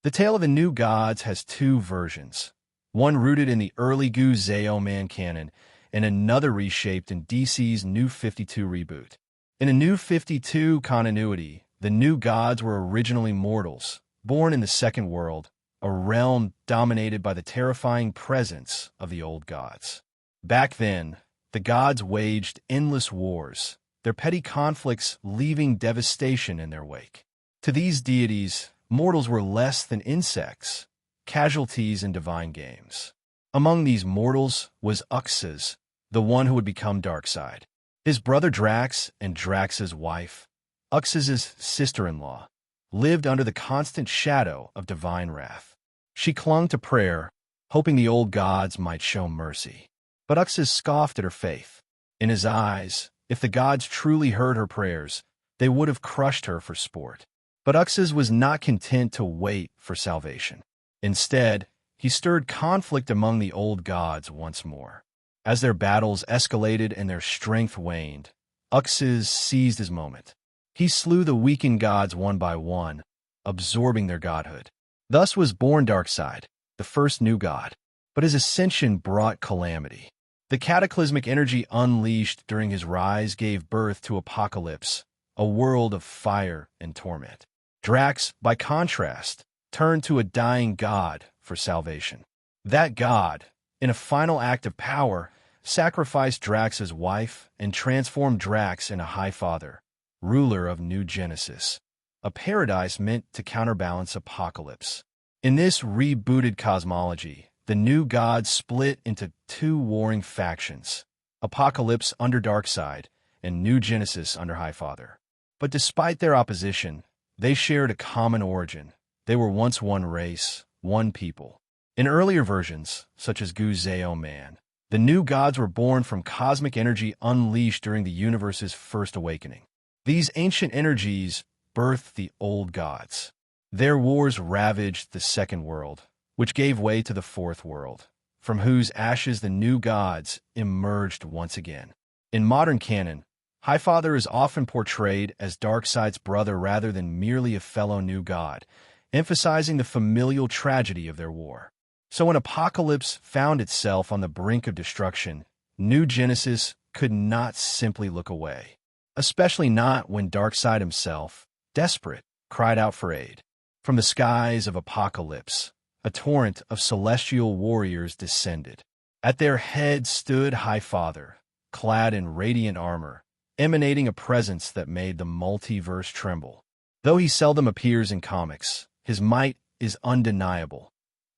The tale of the New Gods has two versions, one rooted in the early Gu-Zeo-Man canon and another reshaped in DC's New 52 reboot. In a New 52 continuity, the New Gods were originally mortals, born in the Second World, a realm dominated by the terrifying presence of the old gods. Back then, the gods waged endless wars, their petty conflicts leaving devastation in their wake. To these deities, mortals were less than insects, casualties in divine games. Among these mortals was Uxas, the one who would become Darkseid. His brother Drax and Drax's wife, Uxas's sister-in-law, lived under the constant shadow of divine wrath. She clung to prayer, hoping the old gods might show mercy. But Uxas scoffed at her faith. In his eyes, if the gods truly heard her prayers, they would have crushed her for sport. But Uxas was not content to wait for salvation. Instead, he stirred conflict among the old gods once more. As their battles escalated and their strength waned, Uxas seized his moment. He slew the weakened gods one by one, absorbing their godhood. Thus was born Darkseid, the first new god. But his ascension brought calamity. The cataclysmic energy unleashed during his rise gave birth to Apocalypse, a world of fire and torment. Drax, by contrast, turned to a dying god for salvation. That god, in a final act of power, sacrificed Drax's wife and transformed Drax into High Father, ruler of New Genesis, a paradise meant to counterbalance Apocalypse. In this rebooted cosmology, the new gods split into two warring factions, Apocalypse under Darkseid and New Genesis under High Father. But despite their opposition, they shared a common origin. They were once one race, one people. In earlier versions, such as Gu-Zeo-Man, the new gods were born from cosmic energy unleashed during the universe's first awakening. These ancient energies birthed the old gods. Their wars ravaged the Second World, which gave way to the Fourth World, from whose ashes the new gods emerged once again. In modern canon, High Father is often portrayed as Darkseid's brother rather than merely a fellow new god, emphasizing the familial tragedy of their war. So when Apocalypse found itself on the brink of destruction, New Genesis could not simply look away, especially not when Darkseid himself, desperate, cried out for aid. From the skies of Apocalypse, a torrent of celestial warriors descended. At their head stood High Father, clad in radiant armor, emanating a presence that made the multiverse tremble. Though he seldom appears in comics, his might is undeniable,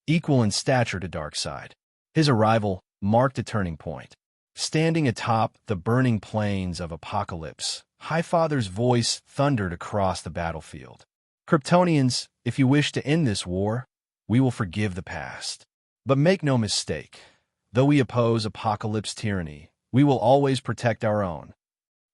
equal in stature to Darkseid. His arrival marked a turning point. Standing atop the burning plains of Apocalypse, High Father's voice thundered across the battlefield. Kryptonians, if you wish to end this war, we will forgive the past. But make no mistake, though we oppose Apocalypse tyranny, we will always protect our own.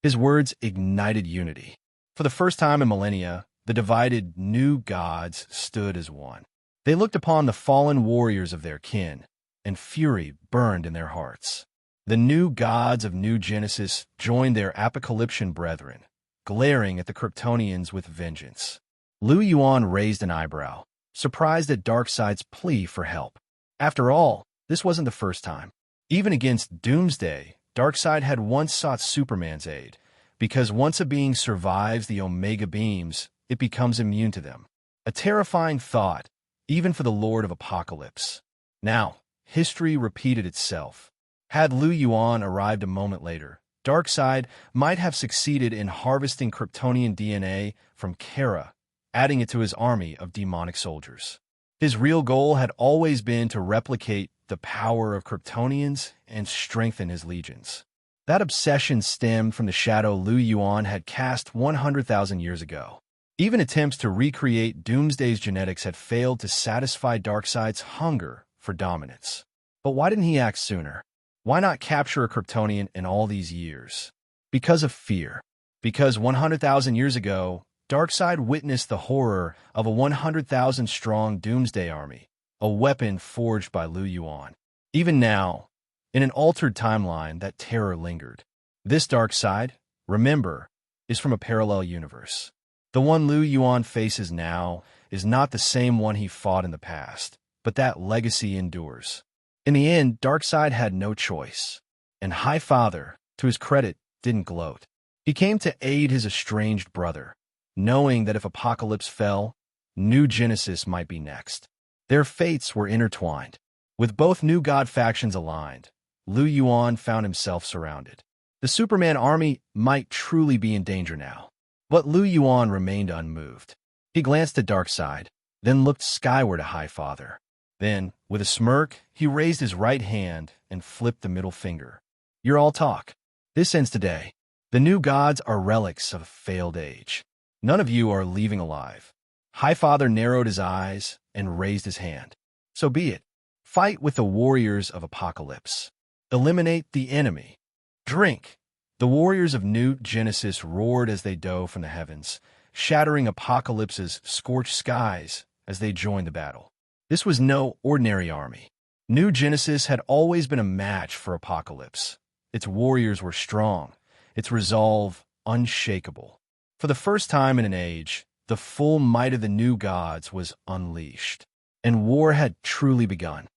His words ignited unity. For the first time in millennia, the divided new gods stood as one. They looked upon the fallen warriors of their kin, and fury burned in their hearts. The new gods of New Genesis joined their apocalyptian brethren, glaring at the Kryptonians with vengeance. Yuan raised an eyebrow, surprised at Darkseid's plea for help. After all, this wasn't the first time. Even against Doomsday, Darkseid had once sought Superman's aid, because once a being survives the Omega beams, it becomes immune to them. A terrifying thought, even for the Lord of Apocalypse. Now, history repeated itself. Had Yuan arrived a moment later, Darkseid might have succeeded in harvesting Kryptonian DNA from Kara, adding it to his army of demonic soldiers. His real goal had always been to replicate the power of Kryptonians and strengthen his legions. That obsession stemmed from the shadow Yuan had cast 100,000 years ago. Even attempts to recreate Doomsday's genetics had failed to satisfy Darkseid's hunger for dominance. But why didn't he act sooner? Why not capture a Kryptonian in all these years? Because of fear. Because 100,000 years ago, Darkseid witnessed the horror of a 100,000-strong Doomsday army, a weapon forged by Yuan. Even now, in an altered timeline, that terror lingered. This Darkseid, remember, is from a parallel universe. The one Yuan faces now is not the same one he fought in the past, but that legacy endures. In the end, Darkseid had no choice, and High Father, to his credit, didn't gloat. He came to aid his estranged brother, knowing that if Apocalypse fell, New Genesis might be next. Their fates were intertwined. With both new god factions aligned, Yuan found himself surrounded. The Superman army might truly be in danger now. But Yuan remained unmoved. He glanced at Darkseid, then looked skyward at High Father. Then, with a smirk, he raised his right hand and flipped the middle finger. "You're all talk. This ends today. The new gods are relics of a failed age. None of you are leaving alive." High Father narrowed his eyes and raised his hand. "So be it. Fight with the warriors of Apocalypse. Eliminate the enemy. Drink." The warriors of New Genesis roared as they dove from the heavens, shattering Apocalypse's scorched skies as they joined the battle. This was no ordinary army. New Genesis had always been a match for Apocalypse. Its warriors were strong, its resolve unshakable. For the first time in an age, the full might of the new gods was unleashed, and war had truly begun.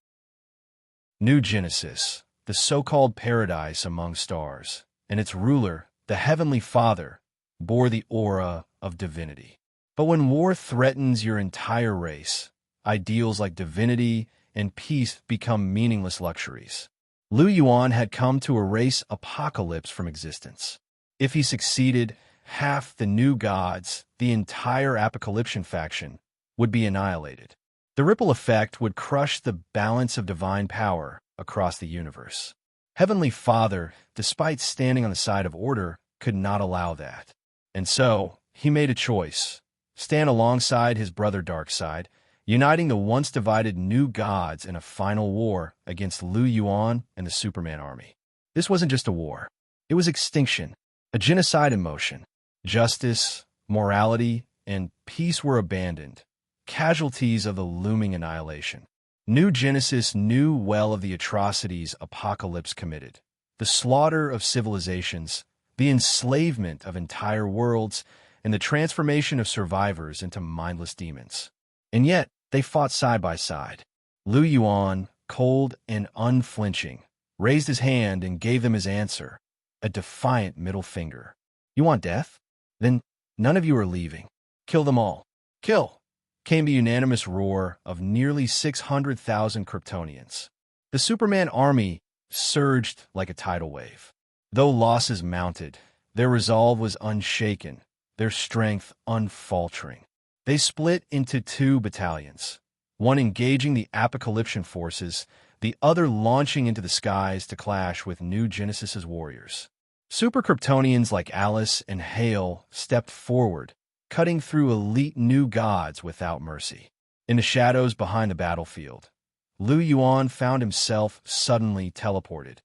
New Genesis, the so-called paradise among stars, and its ruler, the Heavenly Father, bore the aura of divinity. But when war threatens your entire race, ideals like divinity and peace become meaningless luxuries. Yuan had come to erase Apocalypse from existence. If he succeeded, half the new gods, the entire Apocalyptian faction, would be annihilated. The ripple effect would crush the balance of divine power across the universe. Heavenly Father, despite standing on the side of order, could not allow that. And so, he made a choice: stand alongside his brother Darkseid, uniting the once-divided new gods in a final war against Yuan and the Superman army. This wasn't just a war. It was extinction, a genocide in motion. Justice, morality, and peace were abandoned, casualties of the looming annihilation. New Genesis knew well of the atrocities Apocalypse committed, the slaughter of civilizations, the enslavement of entire worlds, and the transformation of survivors into mindless demons. And yet, they fought side by side. Yuan, cold and unflinching, raised his hand and gave them his answer, a defiant middle finger. "You want death? Then none of you are leaving. Kill them all. Kill!" Came the unanimous roar of nearly 600,000 Kryptonians. The Superman army surged like a tidal wave. Though losses mounted, their resolve was unshaken, their strength unfaltering. They split into two battalions, one engaging the Apocalyptian forces, the other launching into the skies to clash with New Genesis's warriors. Super Kryptonians like Alice and Hale stepped forward, cutting through elite new gods without mercy. In the shadows behind the battlefield, Yuan found himself suddenly teleported.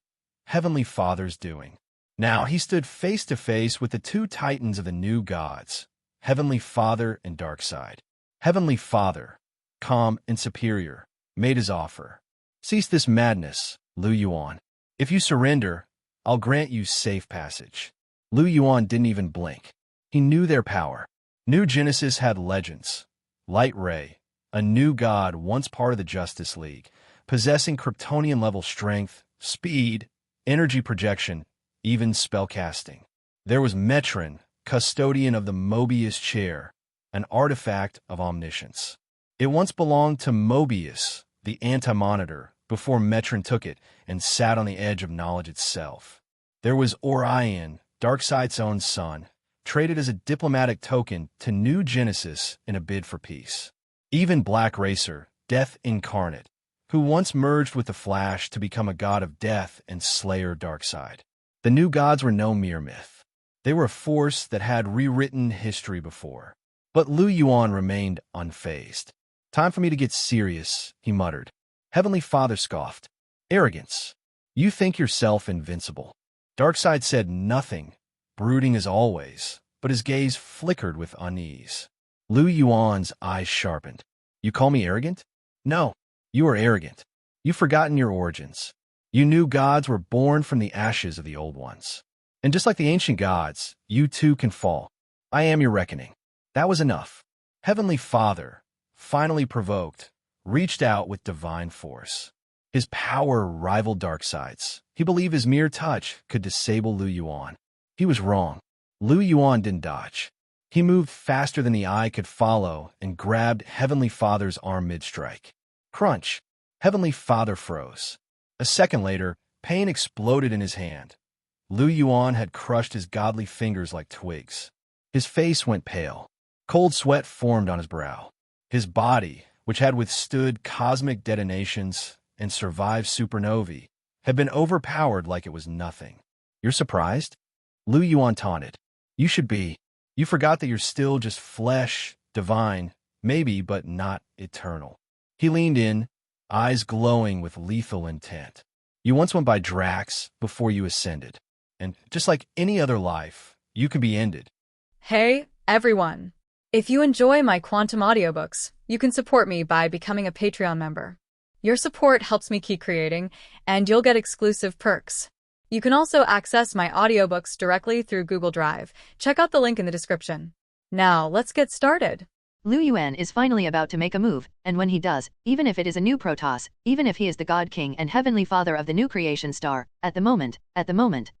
Heavenly Father's doing. Now he stood face to face with the two titans of the new gods, Heavenly Father and Darkseid. Heavenly Father, calm and superior, made his offer. "Cease this madness, Yuan. If you surrender, I'll grant you safe passage." Yuan didn't even blink. He knew their power. New Genesis had legends. Light Ray, a new god once part of the Justice League, possessing Kryptonian-level strength, speed, energy projection, even spellcasting. There was Metron, custodian of the Mobius chair, an artifact of omniscience. It once belonged to Mobius, the Anti-Monitor, before Metron took it and sat on the edge of knowledge itself. There was Orion, Darkseid's own son, traded as a diplomatic token to New Genesis in a bid for peace. Even Black Racer, Death Incarnate, who once merged with the Flash to become a god of death and slayer Darkseid. The new gods were no mere myth. They were a force that had rewritten history before. But Yuan remained unfazed. "Time for me to get serious," he muttered. Heavenly Father scoffed. "Arrogance. You think yourself invincible." Darkseid said nothing, brooding as always, but his gaze flickered with unease. Yuan's eyes sharpened. "You call me arrogant? No, you are arrogant. You've forgotten your origins. You new gods were born from the ashes of the old ones. And just like the ancient gods, you too can fall. I am your reckoning." That was enough. Heavenly Father, finally provoked, reached out with divine force. His power rivaled Darkseid's. He believed his mere touch could disable Lu Yuan. He was wrong. Lu Yuan didn't dodge. He moved faster than the eye could follow and grabbed Heavenly Father's arm mid-strike. Crunch! Heavenly Father froze. A second later, pain exploded in his hand. Lu Yuan had crushed his godly fingers like twigs. His face went pale. Cold sweat formed on his brow. His body, which had withstood cosmic detonations and survived supernovae, had been overpowered like it was nothing. You're surprised? Lu Yuan taunted. You should be. You forgot that you're still just flesh, divine, maybe, but not eternal. He leaned in, eyes glowing with lethal intent. You once went by Drax before you ascended. And just like any other life, you can be ended. Hey, everyone. If you enjoy my quantum audiobooks, you can support me by becoming a Patreon member. Your support helps me keep creating, and you'll get exclusive perks. You can also access my audiobooks directly through Google Drive. Check out the link in the description. Now, let's get started. Lu Yuan is finally about to make a move, and when he does, even if it is a new Protoss, even if he is the God King and Heavenly Father of the new creation star, at the moment,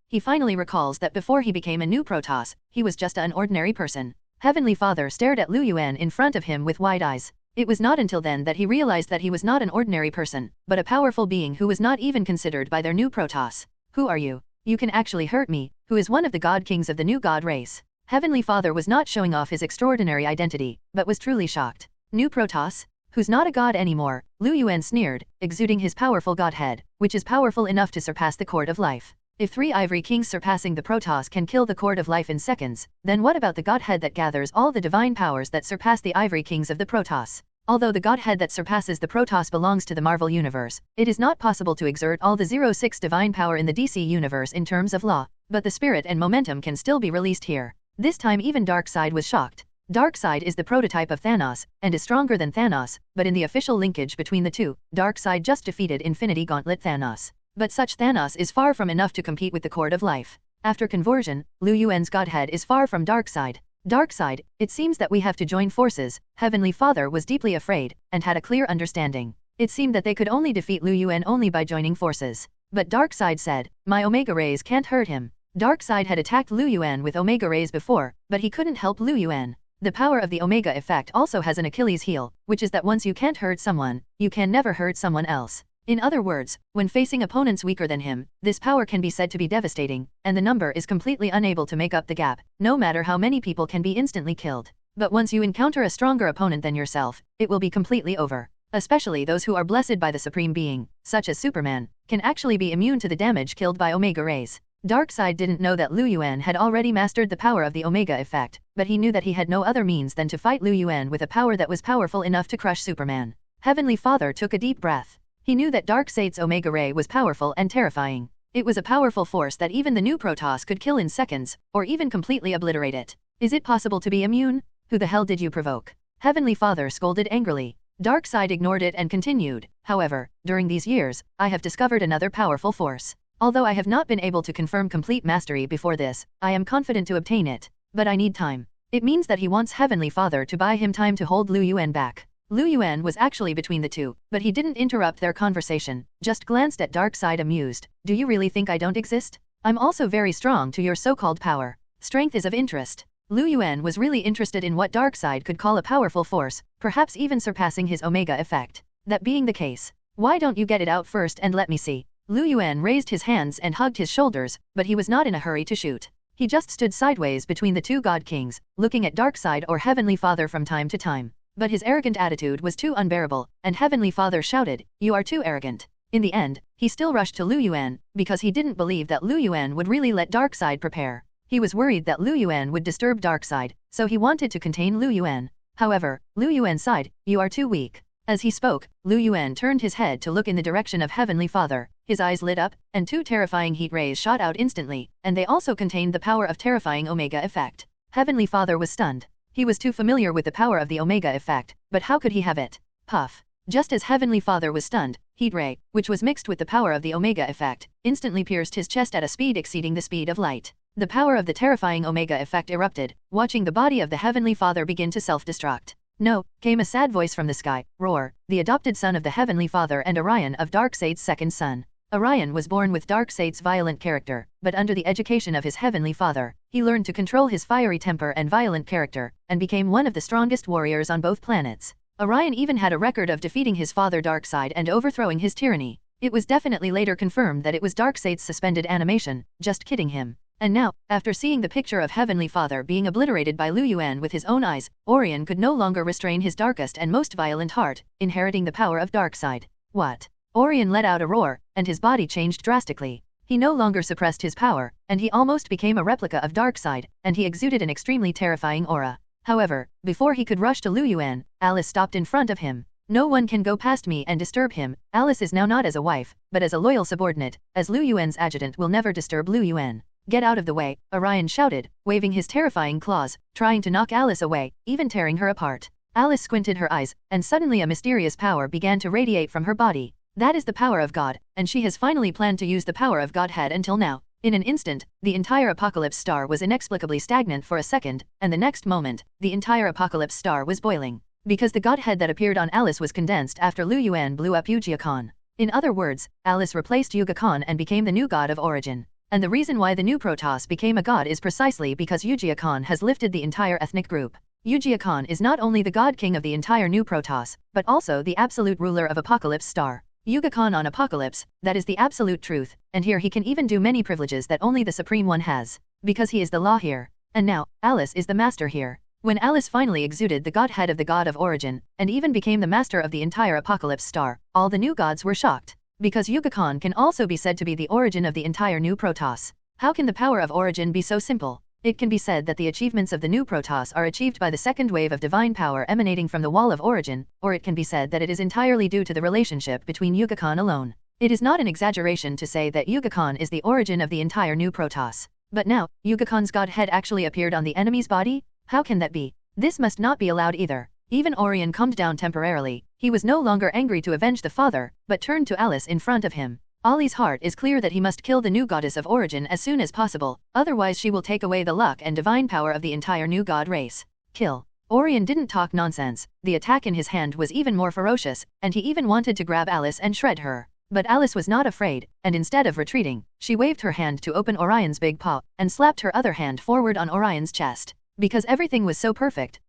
he finally recalls that before he became a new Protoss, he was just an ordinary person. Heavenly Father stared at Lu Yuan in front of him with wide eyes. It was not until then that he realized that he was not an ordinary person, but a powerful being who was not even considered by their new Protoss. Who are you? You can actually hurt me, who is one of the God Kings of the new God race. Heavenly Father was not showing off his extraordinary identity, but was truly shocked. New Protoss? Who's not a god anymore? Lu Yuan sneered, exuding his powerful godhead, which is powerful enough to surpass the Court of Life. If 3 Ivory Kings surpassing the Protoss can kill the Court of Life in seconds, then what about the godhead that gathers all the divine powers that surpass the Ivory Kings of the Protoss? Although the godhead that surpasses the Protoss belongs to the Marvel Universe, it is not possible to exert all the 06 divine power in the DC Universe in terms of law, but the spirit and momentum can still be released here. This time even Darkseid was shocked. Darkseid is the prototype of Thanos, and is stronger than Thanos, but in the official linkage between the two, Darkseid just defeated Infinity Gauntlet Thanos. But such Thanos is far from enough to compete with the Court of Life. After conversion, Lu Yuan's godhead is far from Darkseid. Darkseid, it seems that we have to join forces. Heavenly Father was deeply afraid, and had a clear understanding. It seemed that they could only defeat Lu Yuan only by joining forces. But Darkseid said, my Omega Rays can't hurt him. Darkseid had attacked Lu Yuan with Omega Rays before, but he couldn't help Lu Yuan. The power of the Omega effect also has an Achilles heel, which is that once you can't hurt someone, you can never hurt someone else. In other words, when facing opponents weaker than him, this power can be said to be devastating, and the number is completely unable to make up the gap, no matter how many people can be instantly killed. But once you encounter a stronger opponent than yourself, it will be completely over. Especially those who are blessed by the Supreme Being, such as Superman, can actually be immune to the damage killed by Omega Rays. Darkseid didn't know that Lu Yuan had already mastered the power of the Omega effect, but he knew that he had no other means than to fight Lu Yuan with a power that was powerful enough to crush Superman. Heavenly Father took a deep breath. He knew that Darkseid's Omega Ray was powerful and terrifying. It was a powerful force that even the new Protoss could kill in seconds, or even completely obliterate it. Is it possible to be immune? Who the hell did you provoke? Heavenly Father scolded angrily. Darkseid ignored it and continued, however, during these years, I have discovered another powerful force. Although I have not been able to confirm complete mastery before this, I am confident to obtain it. But I need time. It means that he wants Heavenly Father to buy him time to hold Lu Yuan back. Lu Yuan was actually between the two, but he didn't interrupt their conversation, just glanced at Darkseid amused. Do you really think I don't exist? I'm also very strong to your so-called power. Strength is of interest. Lu Yuan was really interested in what Darkseid could call a powerful force, perhaps even surpassing his Omega effect. That being the case, why don't you get it out first and let me see? Lu Yuan raised his hands and hugged his shoulders, but he was not in a hurry to shoot. He just stood sideways between the two God Kings, looking at Darkseid or Heavenly Father from time to time. But his arrogant attitude was too unbearable, and Heavenly Father shouted, you are too arrogant. In the end, he still rushed to Lu Yuan, because he didn't believe that Lu Yuan would really let Darkseid prepare. He was worried that Lu Yuan would disturb Darkseid, so he wanted to contain Lu Yuan. However, Lu Yuan sighed, you are too weak. As he spoke, Lu Yuan turned his head to look in the direction of Heavenly Father. His eyes lit up, and 2 terrifying heat rays shot out instantly, and they also contained the power of terrifying Omega effect. Heavenly Father was stunned. He was too familiar with the power of the Omega effect, but how could he have it? Puff. Just as Heavenly Father was stunned, heat ray, which was mixed with the power of the Omega effect, instantly pierced his chest at a speed exceeding the speed of light. The power of the terrifying Omega effect erupted, watching the body of the Heavenly Father begin to self-destruct. No, came a sad voice from the sky, Roar, the adopted son of the Heavenly Father and Orion of Darkseid's second son. Orion was born with Darkseid's violent character, but under the education of his Heavenly Father, he learned to control his fiery temper and violent character, and became one of the strongest warriors on both planets. Orion even had a record of defeating his father Darkseid and overthrowing his tyranny. It was definitely later confirmed that it was Darkseid's suspended animation, just kidding him. And now, after seeing the picture of Heavenly Father being obliterated by Yuan with his own eyes, Orion could no longer restrain his darkest and most violent heart, inheriting the power of Darkseid. What? Orion let out a roar, and his body changed drastically. He no longer suppressed his power, and he almost became a replica of Darkseid, and he exuded an extremely terrifying aura. However, before he could rush to Yuan, Alice stopped in front of him. No one can go past me and disturb him. Alice is now not as a wife, but as a loyal subordinate, as Yuan's adjutant will never disturb Yuan. Get out of the way, Orion shouted, waving his terrifying claws, trying to knock Alice away, even tearing her apart. Alice squinted her eyes, and suddenly a mysterious power began to radiate from her body. That is the power of God, and she has finally planned to use the power of Godhead until now. In an instant, the entire Apocalypse Star was inexplicably stagnant for a second, and the next moment, the entire Apocalypse Star was boiling. Because the Godhead that appeared on Alice was condensed after Yuan blew up Yuan. In other words, Alice replaced Yuan and became the new god of Origin. And the reason why the new Protoss became a god is precisely because Yuan has lifted the entire ethnic group. Yuan is not only the god king of the entire new Protoss, but also the absolute ruler of Apocalypse Star. Yuan on Apocalypse, that is the absolute truth, and here he can even do many privileges that only the Supreme One has. Because he is the law here. And now, Alice is the master here. When Alice finally exuded the godhead of the god of Origin, and even became the master of the entire Apocalypse Star, all the new gods were shocked. Because Yuan can also be said to be the origin of the entire new Protoss. How can the power of Origin be so simple? It can be said that the achievements of the new Protoss are achieved by the second wave of divine power emanating from the wall of Origin, or it can be said that it is entirely due to the relationship between Yuan alone. It is not an exaggeration to say that Yuan is the origin of the entire new Protoss. But now, Yuan's godhead actually appeared on the enemy's body? How can that be? This must not be allowed either. Even Orion calmed down temporarily. He was no longer angry to avenge the father, but turned to Alice in front of him. Ollie's heart is clear that he must kill the new goddess of Origin as soon as possible, otherwise she will take away the luck and divine power of the entire new god race. Kill. Orion didn't talk nonsense. The attack in his hand was even more ferocious, and he even wanted to grab Alice and shred her. But Alice was not afraid, and instead of retreating, she waved her hand to open Orion's big paw, and slapped her other hand forward on Orion's chest. Because everything was so perfect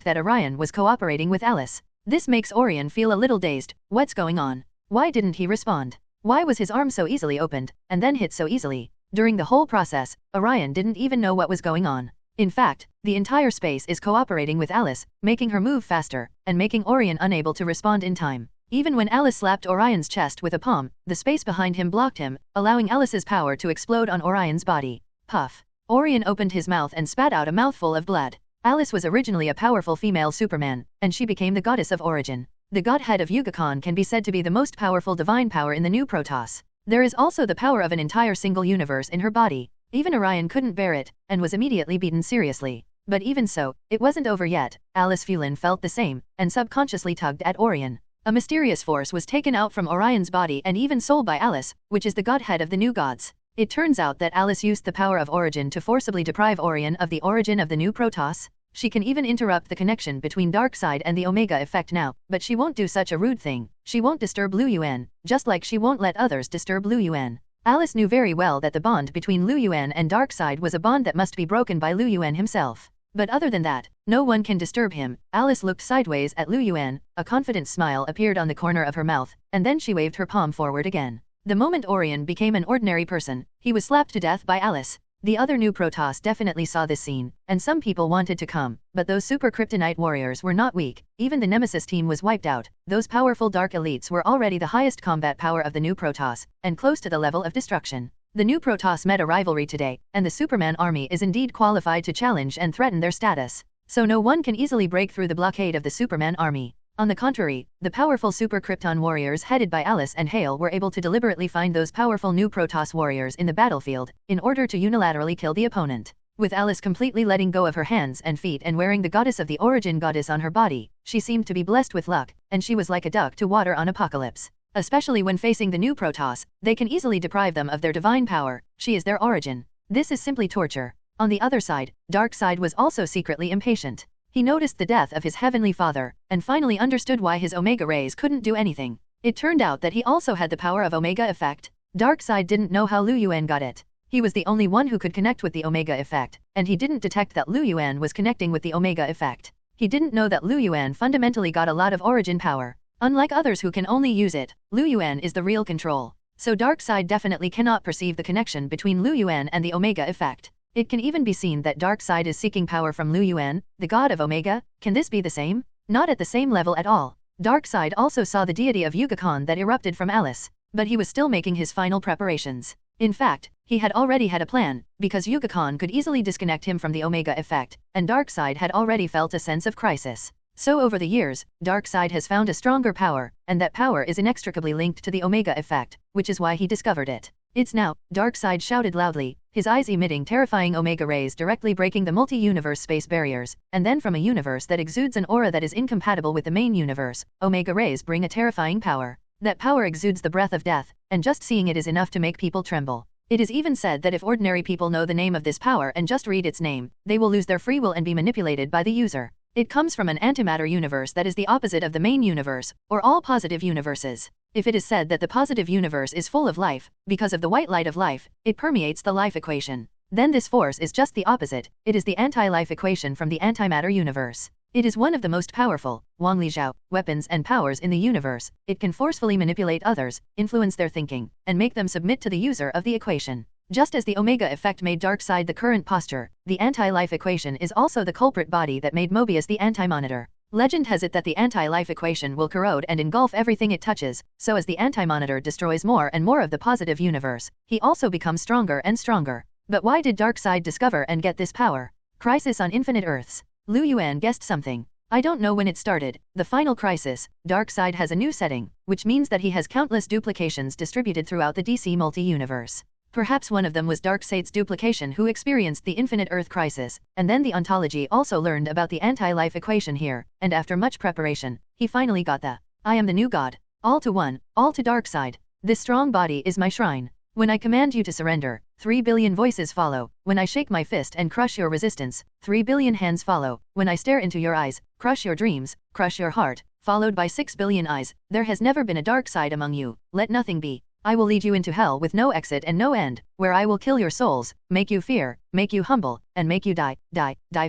that Orion was cooperating with Alice. This makes Orion feel a little dazed. What's going on? Why didn't he respond? Why was his arm so easily opened, and then hit so easily? During the whole process, Orion didn't even know what was going on. In fact, the entire space is cooperating with Alice, making her move faster, and making Orion unable to respond in time. Even when Alice slapped Orion's chest with a palm, the space behind him blocked him, allowing Alice's power to explode on Orion's body. Puff. Orion opened his mouth and spat out a mouthful of blood. Alice was originally a powerful female Superman, and she became the goddess of Origin. The godhead of Yuan can be said to be the most powerful divine power in the new Protoss. There is also the power of an entire single universe in her body. Even Orion couldn't bear it, and was immediately beaten seriously. But even so, it wasn't over yet. Alice Fulin felt the same, and subconsciously tugged at Orion. A mysterious force was taken out from Orion's body and even soul by Alice, which is the godhead of the new gods. It turns out that Alice used the power of Origin to forcibly deprive Orion of the origin of the new Protoss. She can even interrupt the connection between Darkseid and the Omega effect now, but she won't do such a rude thing. She won't disturb Yuan, just like she won't let others disturb Yuan. Alice knew very well that the bond between Yuan and Darkseid was a bond that must be broken by Yuan himself. But other than that, no one can disturb him. Alice looked sideways at Yuan, a confident smile appeared on the corner of her mouth, and then she waved her palm forward again. The moment Orion became an ordinary person, he was slapped to death by Alice. The other new Protoss definitely saw this scene, and some people wanted to come, but those super kryptonite warriors were not weak. Even the Nemesis team was wiped out. Those powerful dark elites were already the highest combat power of the new Protoss, and close to the level of destruction. The new Protoss met a rivalry today, and the Superman army is indeed qualified to challenge and threaten their status. So no one can easily break through the blockade of the Superman army. On the contrary, the powerful Super Krypton warriors headed by Alice and Hale were able to deliberately find those powerful new Protoss warriors in the battlefield, in order to unilaterally kill the opponent. With Alice completely letting go of her hands and feet and wearing the goddess of the Origin goddess on her body, she seemed to be blessed with luck, and she was like a duck to water on Apocalypse. Especially when facing the new Protoss, they can easily deprive them of their divine power. She is their origin. This is simply torture. On the other side, Darkseid was also secretly impatient. He noticed the death of his heavenly father, and finally understood why his Omega rays couldn't do anything. It turned out that he also had the power of Omega effect. Darkseid didn't know how Liu Yuan got it. He was the only one who could connect with the Omega effect, and he didn't detect that Liu Yuan was connecting with the Omega effect. He didn't know that Liu Yuan fundamentally got a lot of origin power. Unlike others who can only use it, Liu Yuan is the real control. So Darkseid definitely cannot perceive the connection between Liu Yuan and the Omega effect. It can even be seen that Darkseid is seeking power from Liu Yuan, the god of Omega. Can this be the same? Not at the same level at all. Darkseid also saw the deity of Yuga-Khan that erupted from Alice, but he was still making his final preparations. In fact, he had already had a plan, because Yuga-Khan could easily disconnect him from the Omega effect, and Darkseid had already felt a sense of crisis. So over the years, Darkseid has found a stronger power, and that power is inextricably linked to the Omega effect, which is why he discovered it. It's now, Darkseid shouted loudly, his eyes emitting terrifying Omega rays directly breaking the multi-universe space barriers, and then from a universe that exudes an aura that is incompatible with the main universe, Omega rays bring a terrifying power. That power exudes the breath of death, and just seeing it is enough to make people tremble. It is even said that if ordinary people know the name of this power and just read its name, they will lose their free will and be manipulated by the user. It comes from an antimatter universe that is the opposite of the main universe, or all positive universes. If it is said that the positive universe is full of life, because of the white light of life, it permeates the life equation. Then this force is just the opposite, it is the anti-life equation from the antimatter universe. It is one of the most powerful, Wanglijiao, weapons and powers in the universe. It can forcefully manipulate others, influence their thinking, and make them submit to the user of the equation. Just as the Omega effect made Darkseid the current posture, the anti-life equation is also the culprit body that made Mobius the Anti-Monitor. Legend has it that the anti-life equation will corrode and engulf everything it touches, so as the Anti-Monitor destroys more and more of the positive universe, he also becomes stronger and stronger. But why did Darkseid discover and get this power? Crisis on Infinite Earths. Liu Yuan guessed something. I don't know when it started. The final crisis, Darkseid has a new setting, which means that he has countless duplications distributed throughout the DC multi-universe. Perhaps one of them was Darkseid's duplication who experienced the Infinite Earth crisis, and then the ontology also learned about the anti-life equation here, and after much preparation, he finally got the I am the new god. All to one, all to Darkseid. This strong body is my shrine. When I command you to surrender, 3 billion voices follow. When I shake my fist and crush your resistance, 3 billion hands follow. When I stare into your eyes, crush your dreams, crush your heart, followed by 6 billion eyes. There has never been a dark side among you. Let nothing be. I will lead you into hell with no exit and no end, where I will kill your souls, make you fear, make you humble, and make you die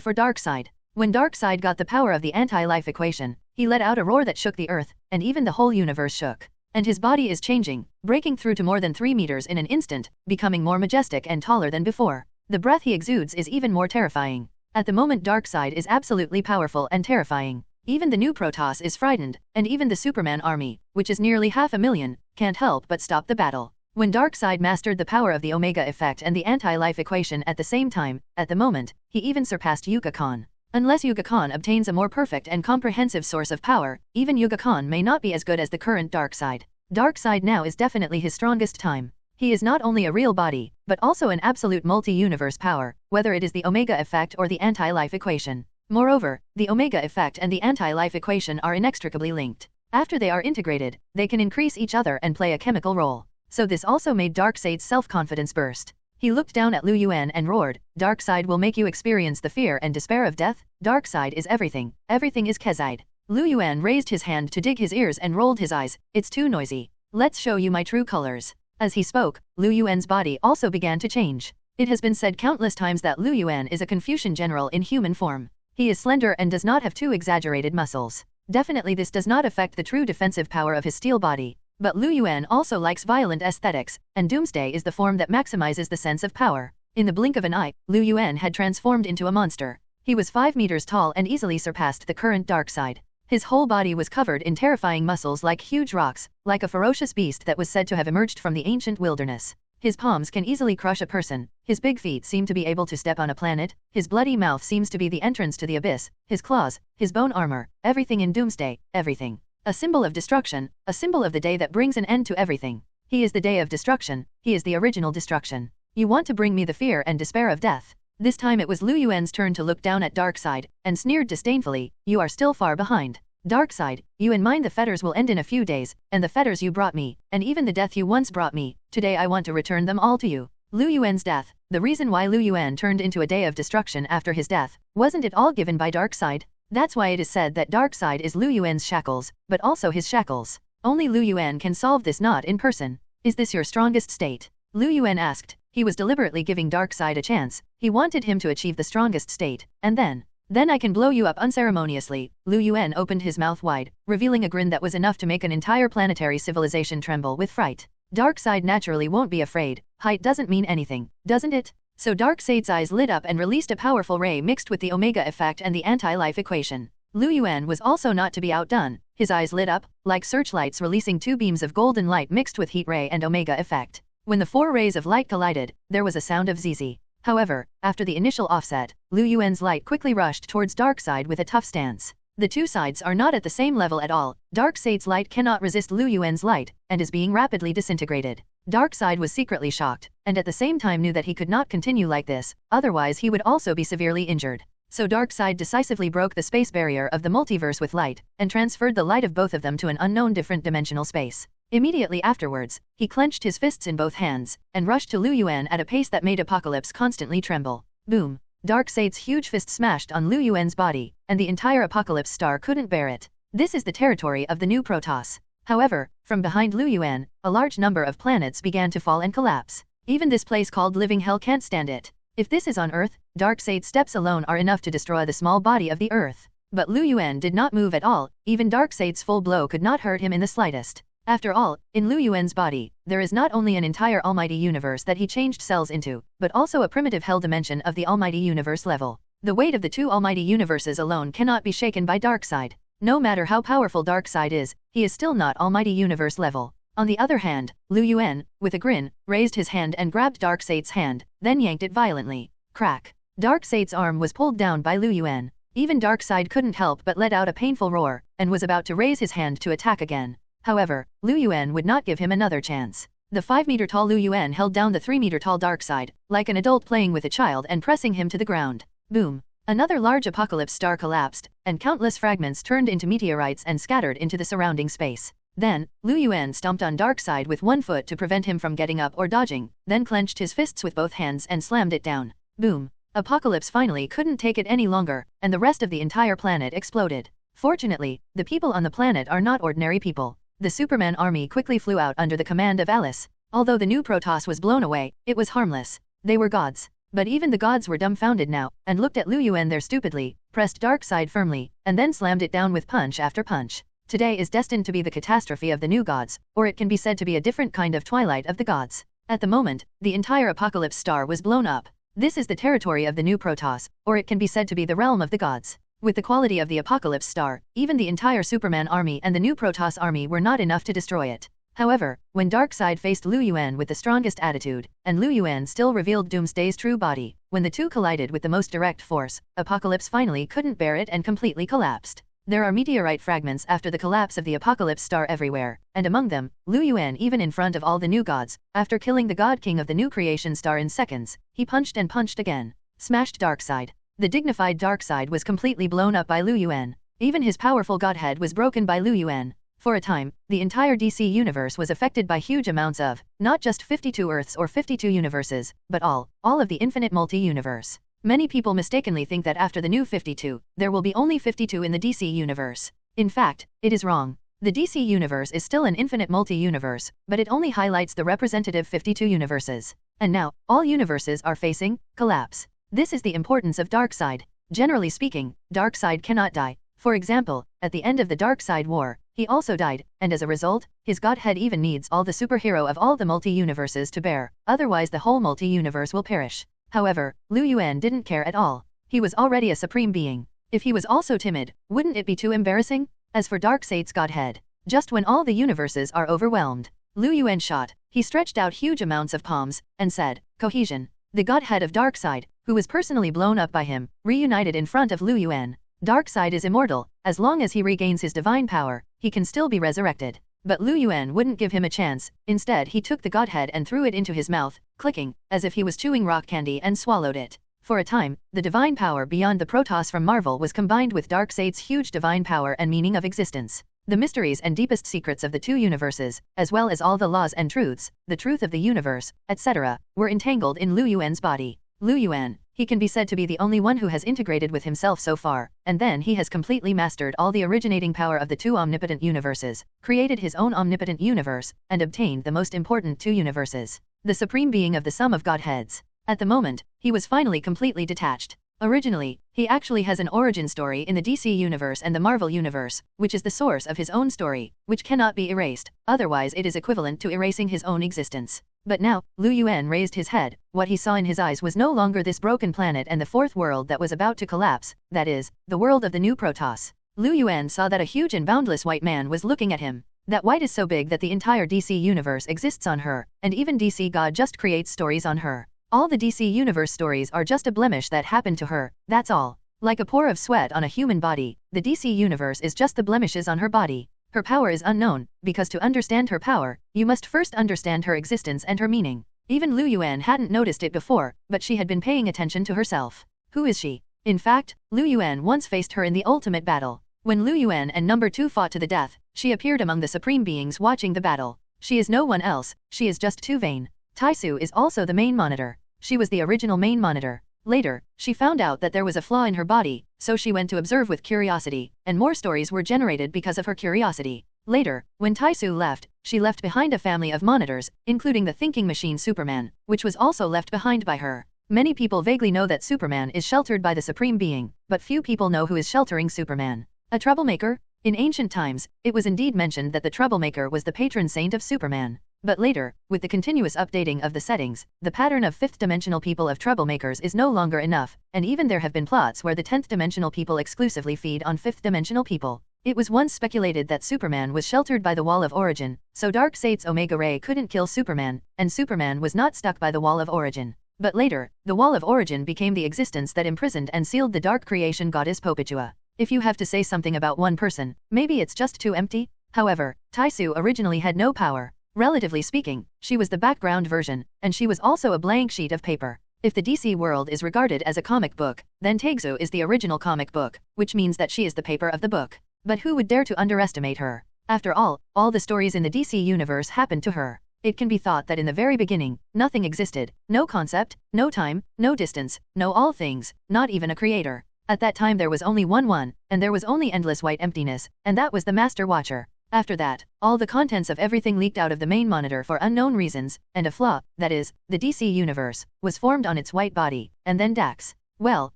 for Darkseid. When Darkseid got the power of the anti-life equation, he let out a roar that shook the earth, and even the whole universe shook. And his body is changing, breaking through to more than 3 meters in an instant, becoming more majestic and taller than before. The breath he exudes is even more terrifying. At the moment Darkseid is absolutely powerful and terrifying. Even the new Protoss is frightened, and even the Superman army, which is nearly 500,000, can't help but stop the battle. When Darkseid mastered the power of the Omega effect and the anti-life equation at the same time, at the moment, he even surpassed Yuga-Khan. Unless Yuga-Khan obtains a more perfect and comprehensive source of power, even Yuga-Khan may not be as good as the current Darkseid. Darkseid now is definitely his strongest time. He is not only a real body, but also an absolute multi-universe power, whether it is the Omega effect or the anti-life equation. Moreover, the Omega effect and the anti-life equation are inextricably linked. After they are integrated, they can increase each other and play a chemical role. So this also made Darkseid's self-confidence burst. He looked down at Liu Yuan and roared, Darkseid will make you experience the fear and despair of death. Darkseid is everything. Everything is Kezide. Liu Yuan raised his hand to dig his ears and rolled his eyes. It's too noisy. Let's show you my true colors. As he spoke, Liu Yuan's body also began to change. It has been said countless times that Liu Yuan is a Confucian general in human form. He is slender and does not have too exaggerated muscles. Definitely this does not affect the true defensive power of his steel body. But Liu Yuan also likes violent aesthetics, and Doomsday is the form that maximizes the sense of power. In the blink of an eye, Liu Yuan had transformed into a monster. He was 5 meters tall and easily surpassed the current Darkseid. His whole body was covered in terrifying muscles like huge rocks, like a ferocious beast that was said to have emerged from the ancient wilderness. His palms can easily crush a person, his big feet seem to be able to step on a planet, his bloody mouth seems to be the entrance to the abyss, his claws, his bone armor, everything in Doomsday, everything. A symbol of destruction, a symbol of the day that brings an end to everything. He is the day of destruction, he is the original destruction. You want to bring me the fear and despair of death. This time it was Liu Yuan's turn to look down at Darkseid, and sneered disdainfully, you are still far behind. Darkseid, you and mine the fetters will end in a few days, and the fetters you brought me, and even the death you once brought me, today I want to return them all to you. Liu Yuan's death, the reason why Liu Yuan turned into a day of destruction after his death, wasn't it all given by Darkseid? That's why it is said that Darkseid is Liu Yuan's shackles, but also his shackles. Only Liu Yuan can solve this knot in person. Is this your strongest state? Liu Yuan asked. He was deliberately giving Darkseid a chance. He wanted him to achieve the strongest state, and then I can blow you up unceremoniously. Liu Yuan opened his mouth wide, revealing a grin that was enough to make an entire planetary civilization tremble with fright. Darkseid naturally won't be afraid. Height doesn't mean anything, doesn't it? So Darkseid's eyes lit up and released a powerful ray mixed with the Omega effect and the anti-life equation. Liu Yuan was also not to be outdone. His eyes lit up, like searchlights releasing two beams of golden light mixed with heat ray and Omega effect. When the four rays of light collided, there was a sound of ZZ. However, after the initial offset, Liu Yuan's light quickly rushed towards Darkseid with a tough stance. The two sides are not at the same level at all. Darkseid's light cannot resist Liu Yuan's light, and is being rapidly disintegrated. Darkseid was secretly shocked, and at the same time knew that he could not continue like this, otherwise he would also be severely injured. So Darkseid decisively broke the space barrier of the multiverse with light, and transferred the light of both of them to an unknown different dimensional space. Immediately afterwards, he clenched his fists in both hands, and rushed to Liu Yuan at a pace that made Apocalypse constantly tremble. Boom! Darkseid's huge fist smashed on Liu Yuan's body, and the entire Apocalypse star couldn't bear it. This is the territory of the new Protoss. However, from behind Liu Yuan, a large number of planets began to fall and collapse. Even this place called Living Hell can't stand it. If this is on Earth, Darkseid's steps alone are enough to destroy the small body of the Earth. But Liu Yuan did not move at all. Even Darkseid's full blow could not hurt him in the slightest. After all, in Liu Yuan's body, there is not only an entire almighty universe that he changed cells into, but also a primitive hell dimension of the almighty universe level. The weight of the two almighty universes alone cannot be shaken by Darkseid. No matter how powerful Darkseid is, he is still not almighty universe level. On the other hand, Liu Yuan, with a grin, raised his hand and grabbed Darkseid's hand, then yanked it violently. Crack! Darkseid's arm was pulled down by Liu Yuan. Even Darkseid couldn't help but let out a painful roar, and was about to raise his hand to attack again. However, Liu Yuan would not give him another chance. The 5-meter-tall Liu Yuan held down the 3-meter-tall Darkseid, like an adult playing with a child and pressing him to the ground. Boom! Another large Apocalypse star collapsed, and countless fragments turned into meteorites and scattered into the surrounding space. Then, Liu Yuan stomped on Darkseid with one foot to prevent him from getting up or dodging, then clenched his fists with both hands and slammed it down. Boom! Apocalypse finally couldn't take it any longer, and the rest of the entire planet exploded. Fortunately, the people on the planet are not ordinary people. The Superman army quickly flew out under the command of Alice. Although the new Protoss was blown away, it was harmless. They were gods. But even the gods were dumbfounded now, and looked at Liu Yuan there stupidly, pressed Darkseid firmly, and then slammed it down with punch after punch. Today is destined to be the catastrophe of the new gods, or it can be said to be a different kind of twilight of the gods. At the moment, the entire Apocalypse star was blown up. This is the territory of the new Protoss, or it can be said to be the realm of the gods. With the quality of the Apocalypse star, even the entire Superman army and the new Protoss army were not enough to destroy it. However, when Darkseid faced Liu Yuan with the strongest attitude, and Liu Yuan still revealed Doomsday's true body, when the two collided with the most direct force, Apocalypse finally couldn't bear it and completely collapsed. There are meteorite fragments after the collapse of the Apocalypse star everywhere, and among them, Liu Yuan even in front of all the new gods, after killing the God King of the new creation star in seconds, he punched and punched again. Smashed Darkseid. The dignified Darkseid was completely blown up by Liu Yuan. Even his powerful godhead was broken by Liu Yuan. For a time, the entire DC universe was affected by huge amounts of, not just 52 Earths or 52 universes, but all of the infinite multi-universe. Many people mistakenly think that after the new 52, there will be only 52 in the DC universe. In fact, it is wrong. The DC universe is still an infinite multi-universe, but it only highlights the representative 52 universes. And now, all universes are facing collapse. This is the importance of Darkseid. Generally speaking, Darkseid cannot die. For example, at the end of the Darkseid War, he also died, and as a result, his godhead even needs all the superhero of all the multi-universes to bear, otherwise the whole multi-universe will perish. However, Liu Yuan didn't care at all. He was already a supreme being. If he was also timid, wouldn't it be too embarrassing? As for Darkseid's godhead, just when all the universes are overwhelmed, Liu Yuan shot. He stretched out huge amounts of palms, and said, "Cohesion." The godhead of Darkseid, who was personally blown up by him, reunited in front of Liu Yuan. Darkseid is immortal. As long as he regains his divine power, he can still be resurrected. But Liu Yuan wouldn't give him a chance. Instead, he took the godhead and threw it into his mouth, clicking, as if he was chewing rock candy, and swallowed it. For a time, the divine power beyond the Protoss from Marvel was combined with Darkseid's huge divine power and meaning of existence. The mysteries and deepest secrets of the two universes, as well as all the laws and truths, the truth of the universe, etc., were entangled in Liu Yuan's body. Liu Yuan, he can be said to be the only one who has integrated with himself so far, and then he has completely mastered all the originating power of the two omnipotent universes, created his own omnipotent universe, and obtained the most important two universes, the supreme being of the sum of Godheads. At the moment, he was finally completely detached. Originally, he actually has an origin story in the DC universe and the Marvel universe, which is the source of his own story, which cannot be erased, otherwise it is equivalent to erasing his own existence. But now, Lu Yuan raised his head. What he saw in his eyes was no longer this broken planet and the fourth world that was about to collapse, that is, the world of the new Protoss. Lu Yuan saw that a huge and boundless white man was looking at him. That white is so big that the entire DC universe exists on her, and even DC God just creates stories on her. All the DC universe stories are just a blemish that happened to her, that's all. Like a pore of sweat on a human body, the DC universe is just the blemishes on her body. Her power is unknown, because to understand her power, you must first understand her existence and her meaning. Even Lu Yuan hadn't noticed it before, but she had been paying attention to herself. Who is she? In fact, Lu Yuan once faced her in the ultimate battle. When Lu Yuan and number 2 fought to the death, she appeared among the supreme beings watching the battle. She is no one else, she is just too vain. Taisu is also the main monitor. She was the original main monitor. Later, she found out that there was a flaw in her body, so she went to observe with curiosity, and more stories were generated because of her curiosity. Later, when Taisu left, she left behind a family of monitors, including the thinking machine Superman, which was also left behind by her. Many people vaguely know that Superman is sheltered by the Supreme Being, but few people know who is sheltering Superman. A troublemaker? In ancient times, it was indeed mentioned that the troublemaker was the patron saint of Superman. But later, with the continuous updating of the settings, the pattern of fifth-dimensional people of troublemakers is no longer enough, and even there have been plots where the 10th-dimensional people exclusively feed on fifth-dimensional people. It was once speculated that Superman was sheltered by the Wall of Origin, so Darkseid's Omega Ray couldn't kill Superman, and Superman was not stuck by the Wall of Origin. But later, the Wall of Origin became the existence that imprisoned and sealed the dark creation goddess Perpetua. If you have to say something about one person, maybe it's just too empty. However, Taisu originally had no power. Relatively speaking, she was the background version, and she was also a blank sheet of paper. If the DC world is regarded as a comic book, then Taegsu is the original comic book, which means that she is the paper of the book. But who would dare to underestimate her? After all the stories in the DC universe happened to her. It can be thought that in the very beginning, nothing existed, no concept, no time, no distance, no all things, not even a creator. At that time there was only one, and there was only endless white emptiness, and that was the Master Watcher. After that, all the contents of everything leaked out of the main monitor for unknown reasons, and a flaw, that is, the DC universe, was formed on its white body, and then Dax,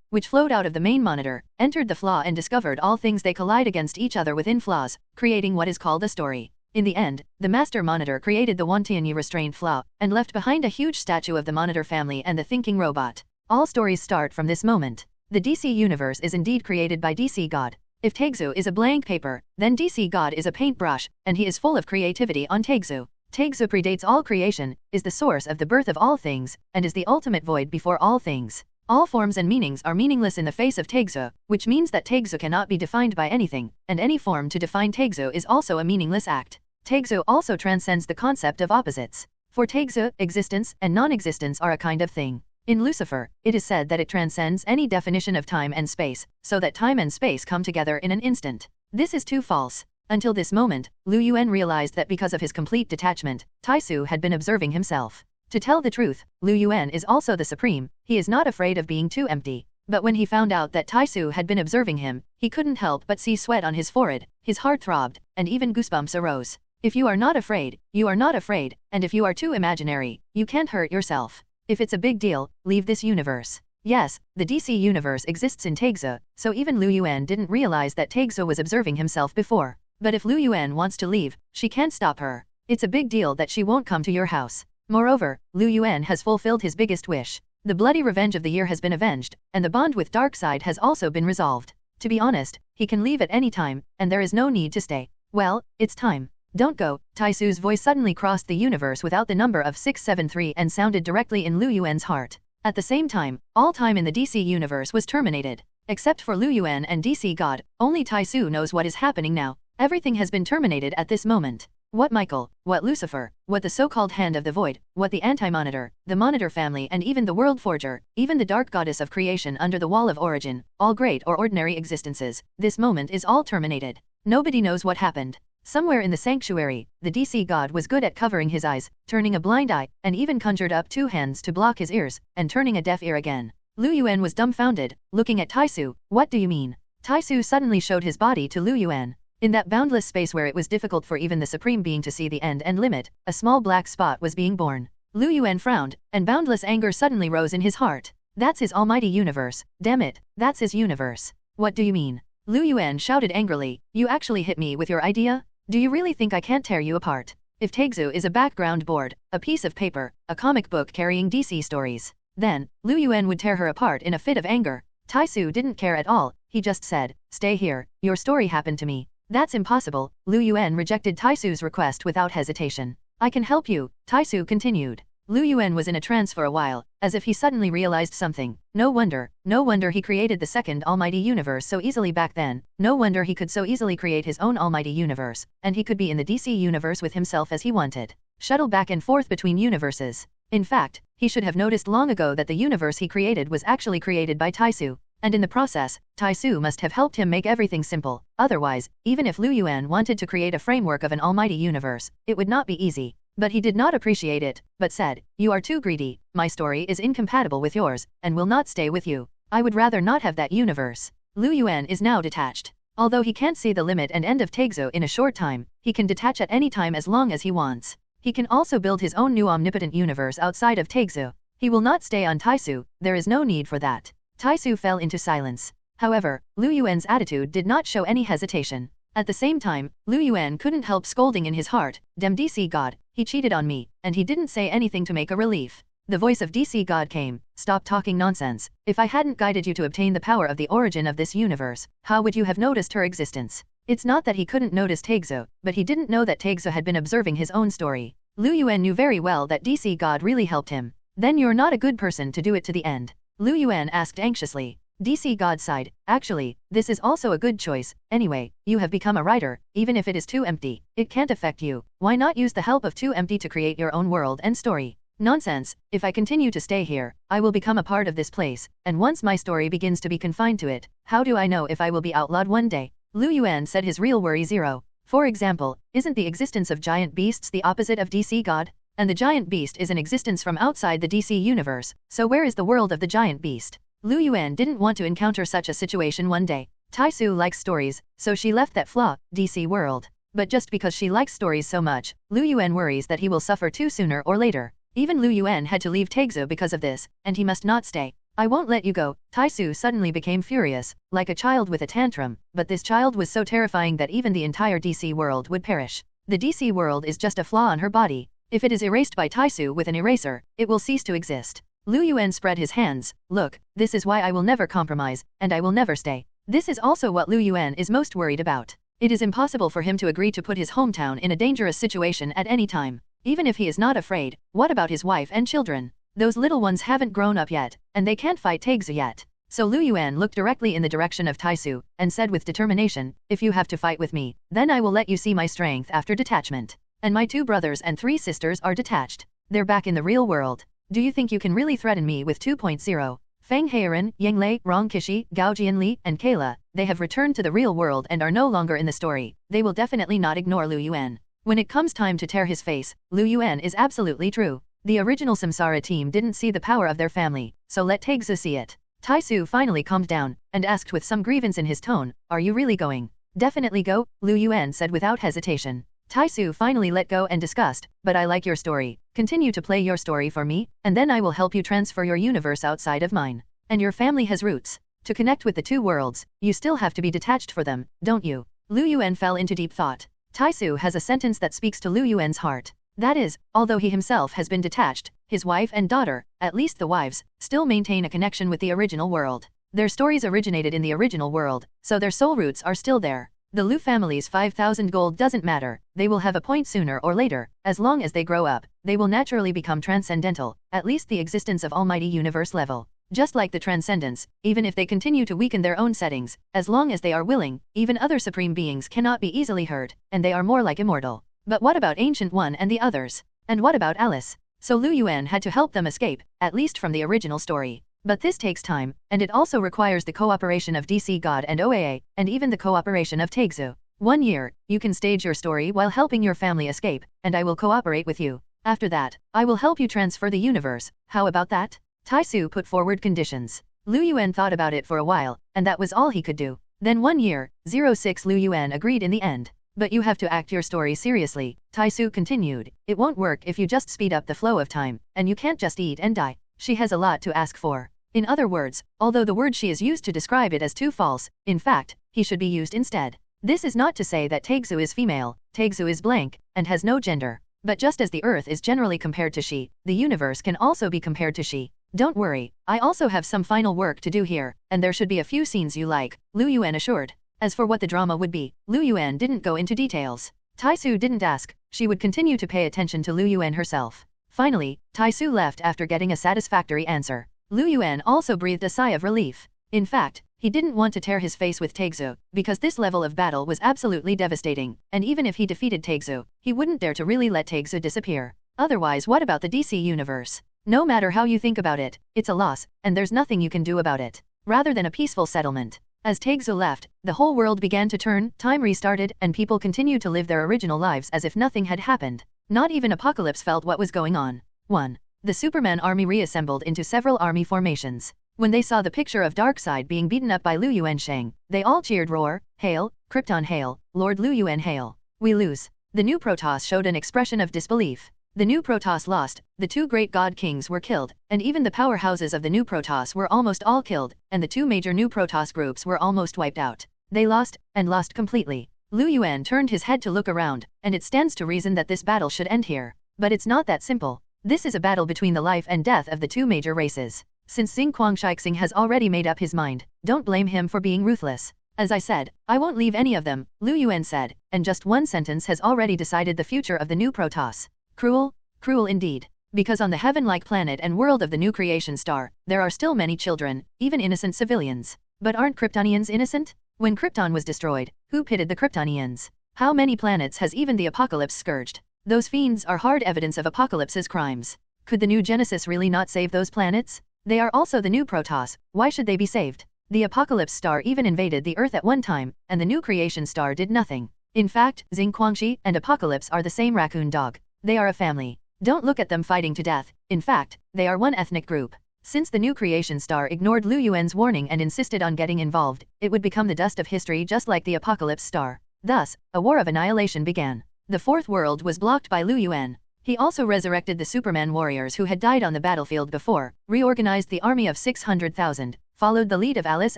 which flowed out of the main monitor, entered the flaw and discovered all things they collide against each other within flaws, creating what is called a story. In the end, the Master Monitor created the Wantianyi restrained flaw, and left behind a huge statue of the Monitor family and the thinking robot. All stories start from this moment. The DC universe is indeed created by DC God. If Taegsu is a blank paper, then DC God is a paintbrush, and he is full of creativity on Taegsu. Taegsu predates all creation, is the source of the birth of all things, and is the ultimate void before all things. All forms and meanings are meaningless in the face of Taegsu, which means that Taegsu cannot be defined by anything, and any form to define Taegsu is also a meaningless act. Taegsu also transcends the concept of opposites. For Taegsu, existence and non-existence are a kind of thing. In Lucifer, it is said that it transcends any definition of time and space, so that time and space come together in an instant. This is too false. Until this moment, Lu Yuan realized that because of his complete detachment, Taisu had been observing himself. To tell the truth, Lu Yuan is also the supreme, he is not afraid of being too empty. But when he found out that Taisu had been observing him, he couldn't help but see sweat on his forehead, his heart throbbed, and even goosebumps arose. If you are not afraid, you are not afraid, and if you are too imaginary, you can't hurt yourself. If it's a big deal, leave this universe. Yes, the DC universe exists in Taegsu, so even Lu Yuan didn't realize that Taegsu was observing himself before. But if Lu Yuan wants to leave, she can't stop her. It's a big deal that she won't come to your house. Moreover, Lu Yuan has fulfilled his biggest wish. The bloody revenge of the year has been avenged, and the bond with Darkseid has also been resolved. To be honest, he can leave at any time, and there is no need to stay. Well, it's time. Don't go. Taisu's voice suddenly crossed the universe without the number of 673 and sounded directly in Lu Yuan's heart. At the same time, all time in the DC universe was terminated. Except for Lu Yuan and DC God, only Taisu knows what is happening now. Everything has been terminated at this moment. What Michael, what Lucifer, what the so-called Hand of the Void, what the Anti-Monitor, the Monitor family and even the World Forger, even the Dark Goddess of Creation under the Wall of Origin, all great or ordinary existences, this moment is all terminated. Nobody knows what happened. Somewhere in the sanctuary, the DC God was good at covering his eyes, turning a blind eye, and even conjured up 2 hands to block his ears, and turning a deaf ear again. Lu Yuan was dumbfounded, looking at Taisu. What do you mean? Taisu suddenly showed his body to Lu Yuan. In that boundless space where it was difficult for even the Supreme Being to see the end and limit, a small black spot was being born. Lu Yuan frowned, and boundless anger suddenly rose in his heart. That's his almighty universe, damn it, that's his universe. What do you mean? Lu Yuan shouted angrily, you actually hit me with your idea? Do you really think I can't tear you apart? If Taegzu is a background board, a piece of paper, a comic book carrying DC stories, then, Lu Yuan would tear her apart in a fit of anger. Taisu didn't care at all, he just said, stay here, your story happened to me. That's impossible. Lu Yuan rejected Taisu's request without hesitation. I can help you, Taisu continued. Lu Yuan was in a trance for a while, as if he suddenly realized something. No wonder he created the second almighty universe so easily back then. No wonder he could so easily create his own almighty universe, and he could be in the DC universe with himself as he wanted. Shuttle back and forth between universes. In fact, he should have noticed long ago that the universe he created was actually created by Taisu, and in the process, Taisu must have helped him make everything simple. Otherwise, even if Lu Yuan wanted to create a framework of an almighty universe, it would not be easy. But he did not appreciate it, but said, you are too greedy, my story is incompatible with yours, and will not stay with you. I would rather not have that universe. Lu Yuan is now detached. Although he can't see the limit and end of Taegzu in a short time, he can detach at any time as long as he wants. He can also build his own new omnipotent universe outside of Taegzu. He will not stay on Taisu, there is no need for that. Taisu fell into silence. However, Lu Yuan's attitude did not show any hesitation. At the same time, Lu Yuan couldn't help scolding in his heart, damn DC God, he cheated on me, and he didn't say anything to make a relief. The voice of DC God came, stop talking nonsense. If I hadn't guided you to obtain the power of the origin of this universe, how would you have noticed her existence? It's not that he couldn't notice Taegzu, but he didn't know that Taegzu had been observing his own story. Lu Yuan knew very well that DC God really helped him. Then you're not a good person to do it to the end. Lu Yuan asked anxiously. DC God sighed, actually, this is also a good choice. Anyway, you have become a writer, even if it is too empty. It can't affect you. Why not use the help of too empty to create your own world and story? Nonsense, if I continue to stay here, I will become a part of this place, and once my story begins to be confined to it, how do I know if I will be outlawed one day? Lu Yuan said his real worry zero. For example, isn't the existence of giant beasts the opposite of DC God? And the giant beast is an existence from outside the DC universe, so where is the world of the giant beast? Lu Yuan didn't want to encounter such a situation one day. Taisu likes stories, so she left that flaw, DC world. But just because she likes stories so much, Lu Yuan worries that he will suffer too sooner or later. Even Lu Yuan had to leave Taegzu because of this, and he must not stay. I won't let you go. Taisu suddenly became furious, like a child with a tantrum, but this child was so terrifying that even the entire DC world would perish. The DC world is just a flaw on her body. If it is erased by Taisu with an eraser, it will cease to exist. Lu Yuan spread his hands, look, this is why I will never compromise, and I will never stay. This is also what Lu Yuan is most worried about. It is impossible for him to agree to put his hometown in a dangerous situation at any time. Even if he is not afraid, what about his wife and children? Those little ones haven't grown up yet, and they can't fight Taegzu yet. So Lu Yuan looked directly in the direction of Taisu, and said with determination, if you have to fight with me, then I will let you see my strength after detachment. And my 2 brothers and 3 sisters are detached. They're back in the real world. Do you think you can really threaten me with 2.0? Feng Hairan, Yanglei, Rong Kishi, Gao Jianli, and Kayla, they have returned to the real world and are no longer in the story. They will definitely not ignore Lu Yuan. When it comes time to tear his face, Lu Yuan is absolutely true. The original Samsara team didn't see the power of their family, so let Taegzu see it. Taisu finally calmed down, and asked with some grievance in his tone, are you really going? Definitely go, Lu Yuan said without hesitation. Taisu finally let go and discussed, but I like your story. Continue to play your story for me, and then I will help you transfer your universe outside of mine. And your family has roots. To connect with the 2 worlds, you still have to be detached for them, don't you? Lu Yuan fell into deep thought. Taisu has a sentence that speaks to Lu Yuan's heart. That is, although he himself has been detached, his wife and daughter, at least the wives, still maintain a connection with the original world. Their stories originated in the original world, so their soul roots are still there. The Lu family's 5,000 gold doesn't matter, they will have a point sooner or later. As long as they grow up, they will naturally become transcendental, at least the existence of almighty universe level. Just like the transcendence, even if they continue to weaken their own settings, as long as they are willing, even other supreme beings cannot be easily hurt, and they are more like immortal. But what about Ancient One and the others? And what about Alice? So Lu Yuan had to help them escape, at least from the original story. But this takes time, and it also requires the cooperation of DC God and OAA, and even the cooperation of Taegzu. 1 year, you can stage your story while helping your family escape, and I will cooperate with you. After that, I will help you transfer the universe. How about that? Taisu put forward conditions. Lu Yuan thought about it for a while, and that was all he could do. Then 1 year, 06 Lu Yuan agreed in the end. But you have to act your story seriously, Taisu continued. It won't work if you just speed up the flow of time, and you can't just eat and die. She has a lot to ask for. In other words, although the word she is used to describe it as too false, in fact, he should be used instead. This is not to say that Taegsu is female, Taegsu is blank, and has no gender. But just as the Earth is generally compared to she, the universe can also be compared to she. Don't worry, I also have some final work to do here, and there should be a few scenes you like, Lu Yuan assured. As for what the drama would be, Lu Yuan didn't go into details. Taisu didn't ask, she would continue to pay attention to Lu Yuan herself. Finally, Taisu left after getting a satisfactory answer. Lu Yuan also breathed a sigh of relief. In fact, he didn't want to tear his face with Taegsu, because this level of battle was absolutely devastating, and even if he defeated Taegsu, he wouldn't dare to really let Taegsu disappear. Otherwise, what about the DC universe? No matter how you think about it, it's a loss, and there's nothing you can do about it. Rather than a peaceful settlement. As Taegsu left, the whole world began to turn, time restarted, and people continued to live their original lives as if nothing had happened. Not even Apocalypse felt what was going on. 1. The Superman army reassembled into several army formations. When they saw the picture of Darkseid being beaten up by Lu Yuansheng, they all cheered roar, "Hail, Krypton hail, Lord Lu Yuan hail. We lose." The new Protoss showed an expression of disbelief. The new Protoss lost, the 2 great god kings were killed, and even the powerhouses of the new Protoss were almost all killed, and the 2 major new Protoss groups were almost wiped out. They lost, and lost completely. Lu Yuan turned his head to look around, and it stands to reason that this battle should end here. But it's not that simple. This is a battle between the life and death of the 2 major races. Since Xing Guangshixing has already made up his mind, don't blame him for being ruthless. As I said, I won't leave any of them, Lu Yuan said, and just one sentence has already decided the future of the new Protoss. Cruel, cruel indeed. Because on the heaven-like planet and world of the new creation star, there are still many children, even innocent civilians. But aren't Kryptonians innocent? When Krypton was destroyed, who pitted the Kryptonians? How many planets has even the Apocalypse scourged? Those fiends are hard evidence of Apocalypse's crimes. Could the new Genesis really not save those planets? They are also the new Protoss, why should they be saved? The Apocalypse star even invaded the Earth at one time, and the new creation star did nothing. In fact, Xing Guangxi and Apocalypse are the same raccoon dog. They are a family. Don't look at them fighting to death, in fact, they are one ethnic group. Since the new creation star ignored Lu Yuan's warning and insisted on getting involved, it would become the dust of history just like the Apocalypse star. Thus, a war of annihilation began. The 4th world was blocked by Lu Yuan. He also resurrected the Superman warriors who had died on the battlefield before, reorganized the army of 600,000, followed the lead of Alice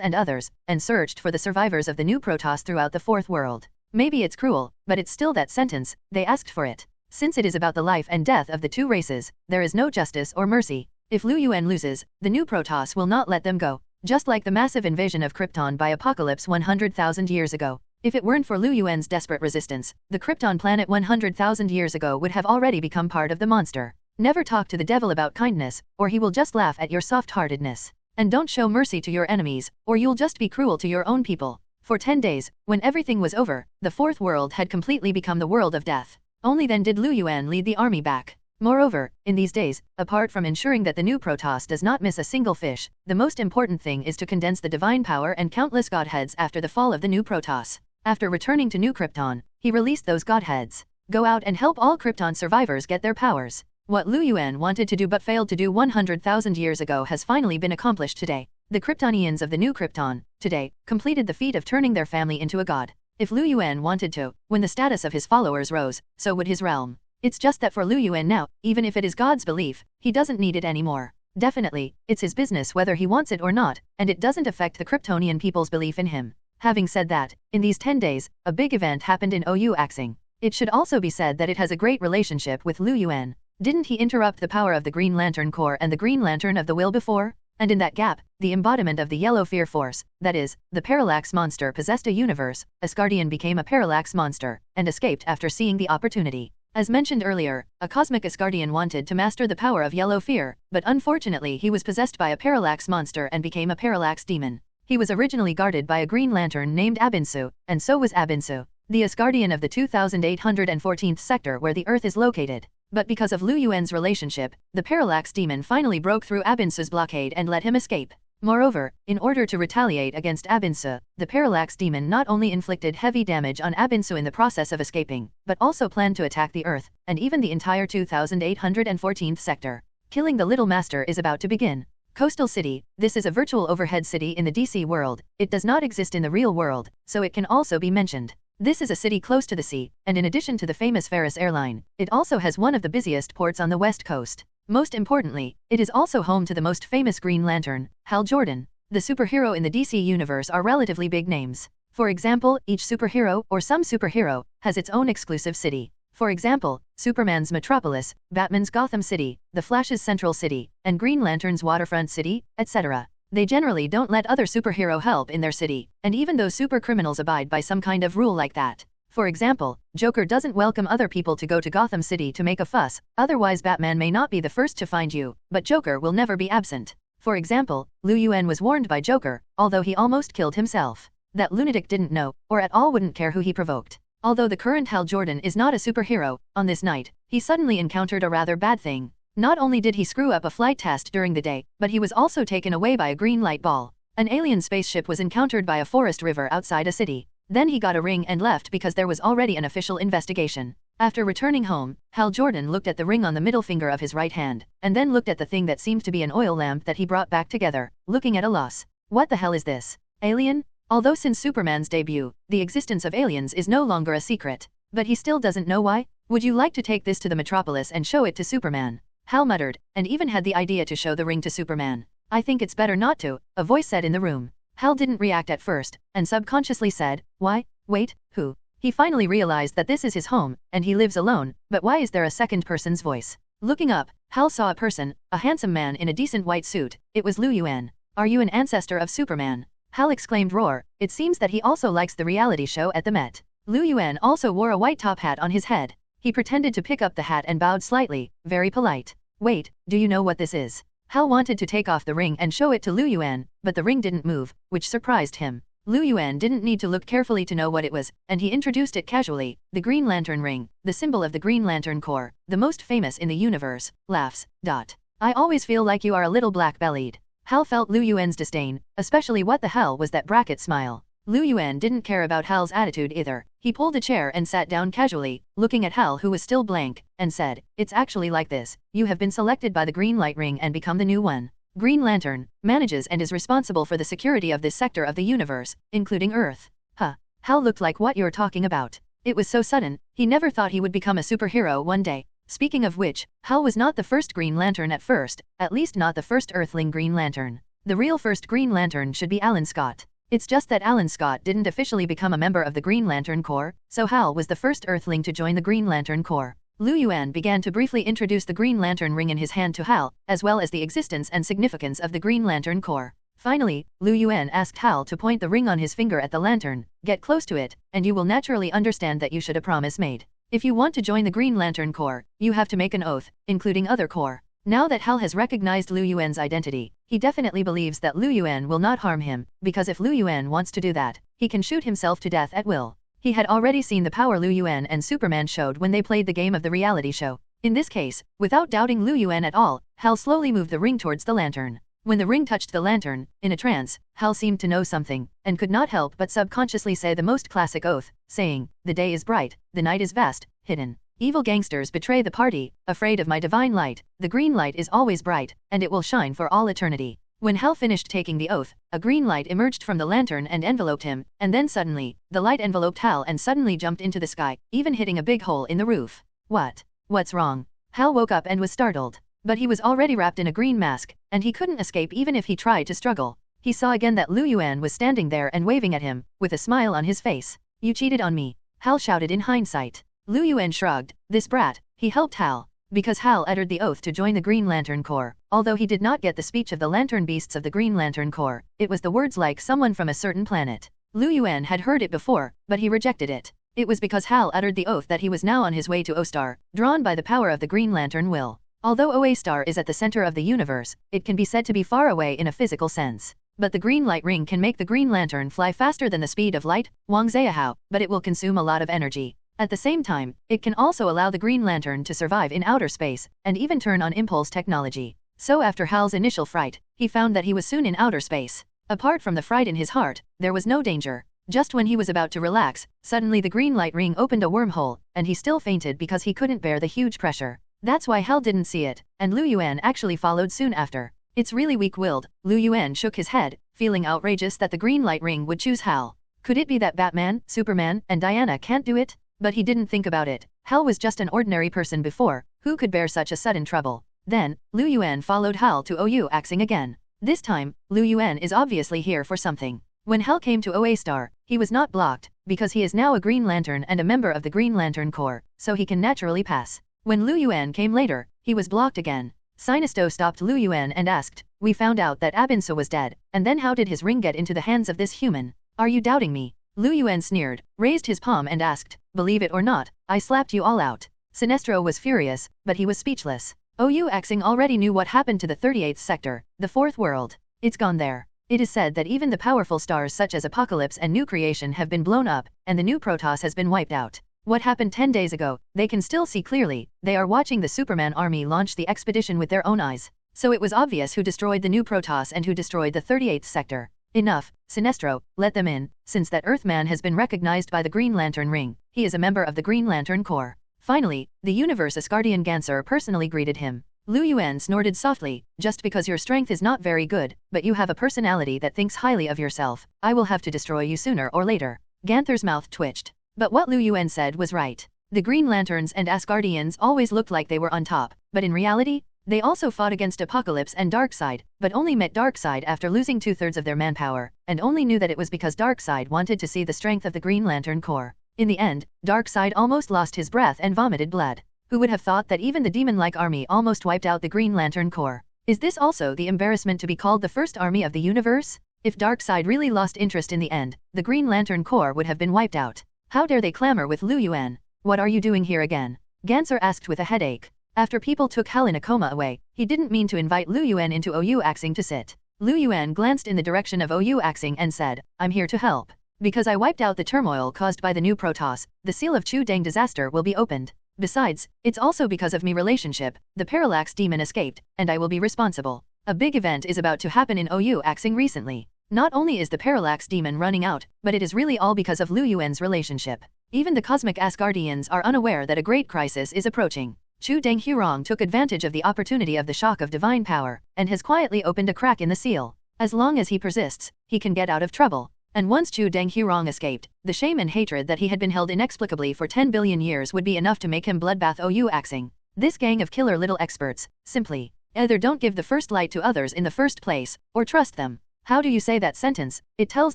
and others, and searched for the survivors of the new Protoss throughout the 4th world. Maybe it's cruel, but it's still that sentence, they asked for it. Since it is about the life and death of the 2 races, there is no justice or mercy. If Lu Yuan loses, the new Protoss will not let them go. Just like the massive invasion of Krypton by Apocalypse 100,000 years ago. If it weren't for Lu Yuan's desperate resistance, the Krypton planet 100,000 years ago would have already become part of the monster. Never talk to the devil about kindness, or he will just laugh at your soft-heartedness. And don't show mercy to your enemies, or you'll just be cruel to your own people. For 10 days, when everything was over, the 4th world had completely become the world of death. Only then did Lu Yuan lead the army back. Moreover, in these days, apart from ensuring that the new Protoss does not miss a single fish, the most important thing is to condense the divine power and countless godheads after the fall of the new Protoss. After returning to New Krypton, he released those godheads. Go out and help all Krypton survivors get their powers. What Lu Yuan wanted to do but failed to do 100,000 years ago has finally been accomplished today. The Kryptonians of the new Krypton, today, completed the feat of turning their family into a god. If Lu Yuan wanted to, when the status of his followers rose, so would his realm. It's just that for Lu Yuan now, even if it is God's belief, he doesn't need it anymore. Definitely, it's his business whether he wants it or not, and it doesn't affect the Kryptonian people's belief in him. Having said that, in these 10 days, a big event happened in OU Axing. It should also be said that it has a great relationship with Lu Yuan. Didn't he interrupt the power of the Green Lantern Corps and the Green Lantern of the Will before? And in that gap, the embodiment of the Yellow Fear Force, that is, the Parallax monster possessed a universe, Asgardian became a Parallax monster, and escaped after seeing the opportunity. As mentioned earlier, a cosmic Asgardian wanted to master the power of Yellow Fear, but unfortunately he was possessed by a Parallax monster and became a Parallax demon. He was originally guarded by a Green Lantern named Abinsu, and so was Abinsu, the Asgardian of the 2814th sector where the Earth is located. But because of Lu Yuan's relationship, the Parallax demon finally broke through Abinsu's blockade and let him escape. Moreover, in order to retaliate against Abinsu, the Parallax demon not only inflicted heavy damage on Abinsu in the process of escaping, but also planned to attack the Earth, and even the entire 2814th sector. Killing the Little Master is about to begin. Coastal City, this is a virtual overhead city in the DC world. It does not exist in the real world, so it can also be mentioned. This is a city close to the sea, and in addition to the famous Ferris airline, it also has one of the busiest ports on the West Coast. Most importantly, it is also home to the most famous Green Lantern, Hal Jordan. The superhero in the DC universe are relatively big names. For example, each superhero, or some superhero, has its own exclusive city. For example, Superman's Metropolis, Batman's Gotham City, The Flash's Central City, and Green Lantern's Waterfront City, etc. They generally don't let other superhero help in their city, and even though super criminals abide by some kind of rule like that. For example, Joker doesn't welcome other people to go to Gotham City to make a fuss, otherwise Batman may not be the first to find you, but Joker will never be absent. For example, Yuan was warned by Joker, although he almost killed himself. That lunatic didn't know, or at all wouldn't care who he provoked. Although the current Hal Jordan is not a superhero, on this night, he suddenly encountered a rather bad thing. Not only did he screw up a flight test during the day, but he was also taken away by a green light ball. An alien spaceship was encountered by a forest river outside a city. Then he got a ring and left because there was already an official investigation. After returning home, Hal Jordan looked at the ring on the middle finger of his right hand, and then looked at the thing that seemed to be an oil lamp that he brought back together, looking at a loss. What the hell is this? Alien? Although since Superman's debut, the existence of aliens is no longer a secret. But he still doesn't know why? Would you like to take this to the Metropolis and show it to Superman? Hal muttered, and even had the idea to show the ring to Superman. I think it's better not to, a voice said in the room. Hal didn't react at first, and subconsciously said, why? Wait, who? He finally realized that this is his home, and he lives alone, but why is there a second person's voice? Looking up, Hal saw a person, a handsome man in a decent white suit. It was Yuan. Are you an ancestor of Superman? Hal exclaimed roar. It seems that he also likes the reality show at the Met. Yuan also wore a white top hat on his head. He pretended to pick up the hat and bowed slightly, very polite. Wait, do you know what this is? Hal wanted to take off the ring and show it to Yuan, but the ring didn't move, which surprised him. Yuan didn't need to look carefully to know what it was, and he introduced it casually. The Green Lantern ring, the symbol of the Green Lantern Corps, the most famous in the universe, laughs. I always feel like you are a little black-bellied. Hal felt Yuan's disdain, especially what the hell was that bracket smile. Yuan didn't care about Hal's attitude either. He pulled a chair and sat down casually, looking at Hal who was still blank, and said, it's actually like this. You have been selected by the Green Light Ring and become the new one. Green Lantern manages and is responsible for the security of this sector of the universe, including Earth. Hal looked like what you're talking about. It was so sudden, he never thought he would become a superhero one day. Speaking of which, Hal was not the first Green Lantern at first, at least not the first Earthling Green Lantern. The real first Green Lantern should be Alan Scott. It's just that Alan Scott didn't officially become a member of the Green Lantern Corps, so Hal was the first Earthling to join the Green Lantern Corps. Yuan began to briefly introduce the Green Lantern ring in his hand to Hal, as well as the existence and significance of the Green Lantern Corps. Finally, Yuan asked Hal to point the ring on his finger at the lantern, get close to it, and you will naturally understand that you should a promise made. If you want to join the Green Lantern Corps, you have to make an oath, including other corps. Now that Hal has recognized Yuan's identity, he definitely believes that Yuan will not harm him, because if Yuan wants to do that, he can shoot himself to death at will. He had already seen the power Yuan and Superman showed when they played the game of the reality show. In this case, without doubting Yuan at all, Hal slowly moved the ring towards the lantern. When the ring touched the lantern, in a trance, Hal seemed to know something, and could not help but subconsciously say the most classic oath, saying, the day is bright, the night is vast, hidden. Evil gangsters betray the party, afraid of my divine light. The green light is always bright, and it will shine for all eternity. When Hal finished taking the oath, a green light emerged from the lantern and enveloped him, and then suddenly, the light enveloped Hal and suddenly jumped into the sky, even hitting a big hole in the roof. What's wrong? Hal woke up and was startled. But he was already wrapped in a green mask, and he couldn't escape even if he tried to struggle. He saw again that Yuan was standing there and waving at him, with a smile on his face. You cheated on me, Hal shouted in hindsight. Yuan shrugged. This brat, he helped Hal. Because Hal uttered the oath to join the Green Lantern Corps, although he did not get the speech of the Lantern Beasts of the Green Lantern Corps, it was the words like someone from a certain planet. Yuan had heard it before, but he rejected it. It was because Hal uttered the oath that he was now on his way to O-Star, drawn by the power of the Green Lantern will. Although O-Star is at the center of the universe, it can be said to be far away in a physical sense. But the green light ring can make the Green Lantern fly faster than the speed of light, Wang Zayahao, but it will consume a lot of energy. At the same time, it can also allow the Green Lantern to survive in outer space, and even turn on impulse technology. So after Hal's initial fright, he found that he was soon in outer space. Apart from the fright in his heart, there was no danger. Just when he was about to relax, suddenly the green light ring opened a wormhole, and he still fainted because he couldn't bear the huge pressure. That's why Hal didn't see it, and Yuan actually followed soon after. It's really weak-willed. Lu Yuan shook his head, feeling outrageous that the green light ring would choose Hal. Could it be that Batman, Superman, and Diana can't do it? But he didn't think about it. Hal was just an ordinary person before, who could bear such a sudden trouble? Then, Lu Yuan followed Hal to OU axing again. This time, Lu Yuan is obviously here for something. When Hal came to OA Star, he was not blocked, because he is now a Green Lantern and a member of the Green Lantern Corps, so he can naturally pass. When Lu Yuan came later, he was blocked again. Sinisto stopped Lu Yuan and asked, "We found out that Abinso was dead, and then how did his ring get into the hands of this human? Are you doubting me?" Lu Yuan sneered, raised his palm and asked, "Believe it or not, I slapped you all out." Sinestro was furious, but he was speechless. OU Axing already knew what happened to the 38th sector, the fourth world. It's gone there. It is said that even the powerful stars such as Apocalypse and New Creation have been blown up, and the new Protoss has been wiped out. What happened 10 days ago, they can still see clearly. They are watching the Superman army launch the expedition with their own eyes. So it was obvious who destroyed the new Protoss and who destroyed the 38th sector. Enough, Sinestro, let them in. Since that Earthman has been recognized by the Green Lantern ring, he is a member of the Green Lantern Corps. Finally, the Universe Asgardian Ganser personally greeted him. Lu Yuan snorted softly, "Just because your strength is not very good, but you have a personality that thinks highly of yourself, I will have to destroy you sooner or later." Ganther's mouth twitched. But what Lu Yuan said was right. The Green Lanterns and Asgardians always looked like they were on top, but in reality, they also fought against Apocalypse and Darkseid, but only met Darkseid after losing 2/3 of their manpower, and only knew that it was because Darkseid wanted to see the strength of the Green Lantern Corps. In the end, Darkseid almost lost his breath and vomited blood. Who would have thought that even the demon-like army almost wiped out the Green Lantern Corps? Is this also the embarrassment to be called the first army of the universe? If Darkseid really lost interest in the end, the Green Lantern Corps would have been wiped out. How dare they clamor with Lu Yuan? "What are you doing here again?" Ganser asked with a headache. After people took Hal in a coma away, he didn't mean to invite Lu Yuan into OU Axing to sit. Lu Yuan glanced in the direction of OU Axing and said, "I'm here to help. Because I wiped out the turmoil caused by the new Protoss, the seal of Chu Deng disaster will be opened. Besides, it's also because of me relationship, the Parallax demon escaped, and I will be responsible. A big event is about to happen in OU Axing recently. Not only is the Parallax demon running out, but it is really all because of Lu Yuan's relationship. Even the Cosmic Asgardians are unaware that a great crisis is approaching. Chu Deng Hurong took advantage of the opportunity of the shock of divine power, and has quietly opened a crack in the seal. As long as he persists, he can get out of trouble. And once Chu Deng Hurong escaped, the shame and hatred that he had been held inexplicably for 10 billion years would be enough to make him bloodbath OU Axing. This gang of killer little experts, simply, either don't give the first light to others in the first place, or trust them. How do you say that sentence? It tells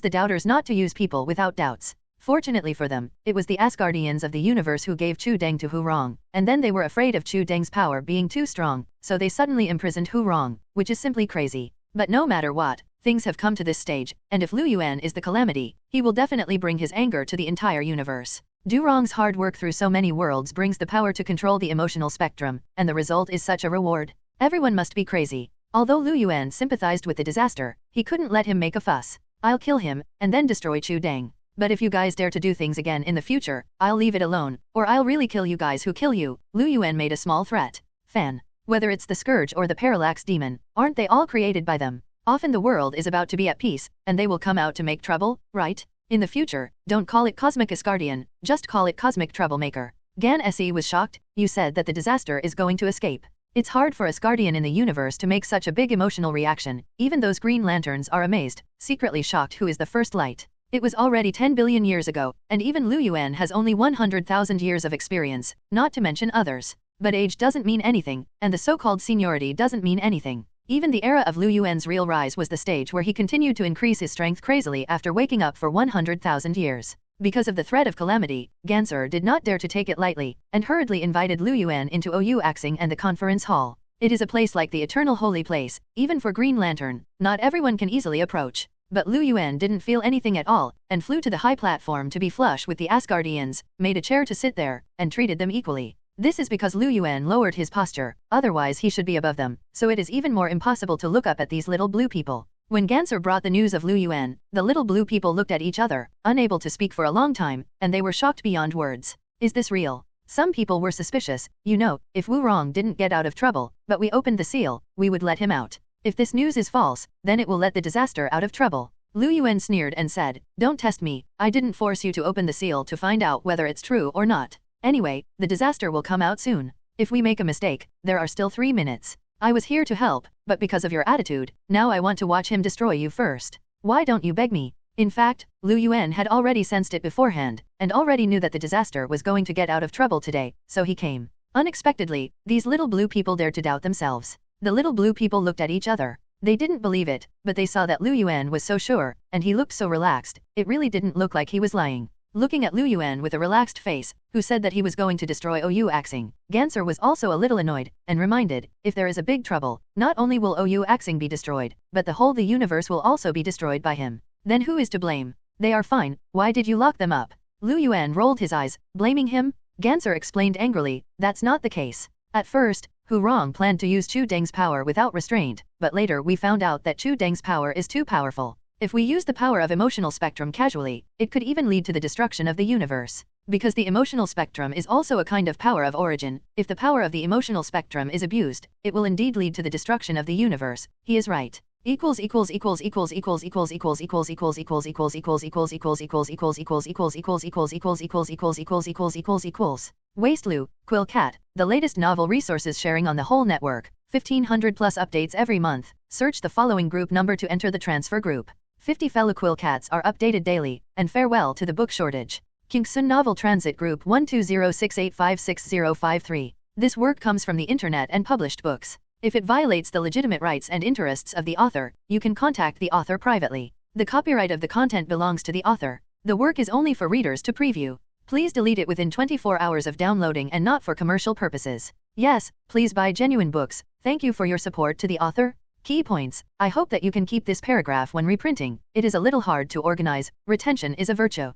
the doubters not to use people without doubts. Fortunately for them, it was the Asgardians of the universe who gave Chu Deng to Hurong, and then they were afraid of Chu Deng's power being too strong, so they suddenly imprisoned Hurong, which is simply crazy. But no matter what, things have come to this stage, and if Lu Yuan is the calamity, he will definitely bring his anger to the entire universe. Durong's hard work through so many worlds brings the power to control the emotional spectrum, and the result is such a reward. Everyone must be crazy. Although Lu Yuan sympathized with the disaster, he couldn't let him make a fuss. "I'll kill him, and then destroy Chu Deng. But if you guys dare to do things again in the future, I'll leave it alone, or I'll really kill you guys who kill you." Lu Yuan made a small threat. Fan. Whether it's the Scourge or the Parallax demon, aren't they all created by them? Often the world is about to be at peace, and they will come out to make trouble, right? In the future, don't call it Cosmic Asgardian, just call it Cosmic Troublemaker. Gan Se was shocked. "You said that the disaster is going to escape." It's hard for Asgardian in the universe to make such a big emotional reaction. Even those Green Lanterns are amazed, secretly shocked who is the first light. It was already 10 billion years ago, and even Lu Yuan has only 100,000 years of experience, not to mention others. But age doesn't mean anything, and the so-called seniority doesn't mean anything. Even the era of Lu Yuan's real rise was the stage where he continued to increase his strength crazily after waking up for 100,000 years. Because of the threat of calamity, Ganser did not dare to take it lightly, and hurriedly invited Lu Yuan into OU Axing and the conference hall. It is a place like the eternal holy place, even for Green Lantern, not everyone can easily approach. But Lu Yuan didn't feel anything at all, and flew to the high platform to be flush with the Asgardians, made a chair to sit there, and treated them equally. This is because Lu Yuan lowered his posture, otherwise he should be above them, so it is even more impossible to look up at these little blue people. When Ganser brought the news of Lu Yuan, the little blue people looked at each other, unable to speak for a long time, and they were shocked beyond words. Is this real? Some people were suspicious. You know, if Wu Rong didn't get out of trouble, but we opened the seal, we would let him out. If this news is false, then it will let the disaster out of trouble. Lu Yuan sneered and said, "Don't test me, I didn't force you to open the seal to find out whether it's true or not. Anyway, the disaster will come out soon. If we make a mistake, there are still 3 minutes. I was here to help, but because of your attitude, now I want to watch him destroy you first. Why don't you beg me? In fact, Lu Yuan had already sensed it beforehand, and already knew that the disaster was going to get out of trouble today, so he came. Unexpectedly, these little blue people dared to doubt themselves. The little blue people looked at each other. They didn't believe it, but they saw that Lu Yuan was so sure, and he looked so relaxed, it really didn't look like he was lying. Looking at Lu Yuan with a relaxed face, who said that he was going to destroy OU Axing, Ganser was also a little annoyed, and reminded, if there is a big trouble, not only will OU Axing be destroyed, but the whole the universe will also be destroyed by him. Then who is to blame? They are fine, why did you lock them up? Lu Yuan rolled his eyes, blaming him? Ganser explained angrily, that's not the case. At first, Hu Rong planned to use Chu Deng's power without restraint, but later we found out that Chu Deng's power is too powerful. If we use the power of emotional spectrum casually, it could even lead to the destruction of the universe. Because the emotional spectrum is also a kind of power of origin, if the power of the emotional spectrum is abused, it will indeed lead to the destruction of the universe. He is right. Wastelu, Quill Cat, the latest novel resources sharing on the whole network, 1500 plus updates every month. Search the following group number to enter the transfer group. 50 fellow Quill Cats are updated daily, and farewell to the book shortage. Kingsun Novel Transit Group 12068566053. This work comes from the internet and published books. If it violates the legitimate rights and interests of the author, you can contact the author privately. The copyright of the content belongs to the author. The work is only for readers to preview. Please delete it within 24 hours of downloading and not for commercial purposes. Yes, please buy genuine books. Thank you for your support to the author. Key points. I hope that you can keep this paragraph when reprinting. It is a little hard to organize. Retention is a virtue.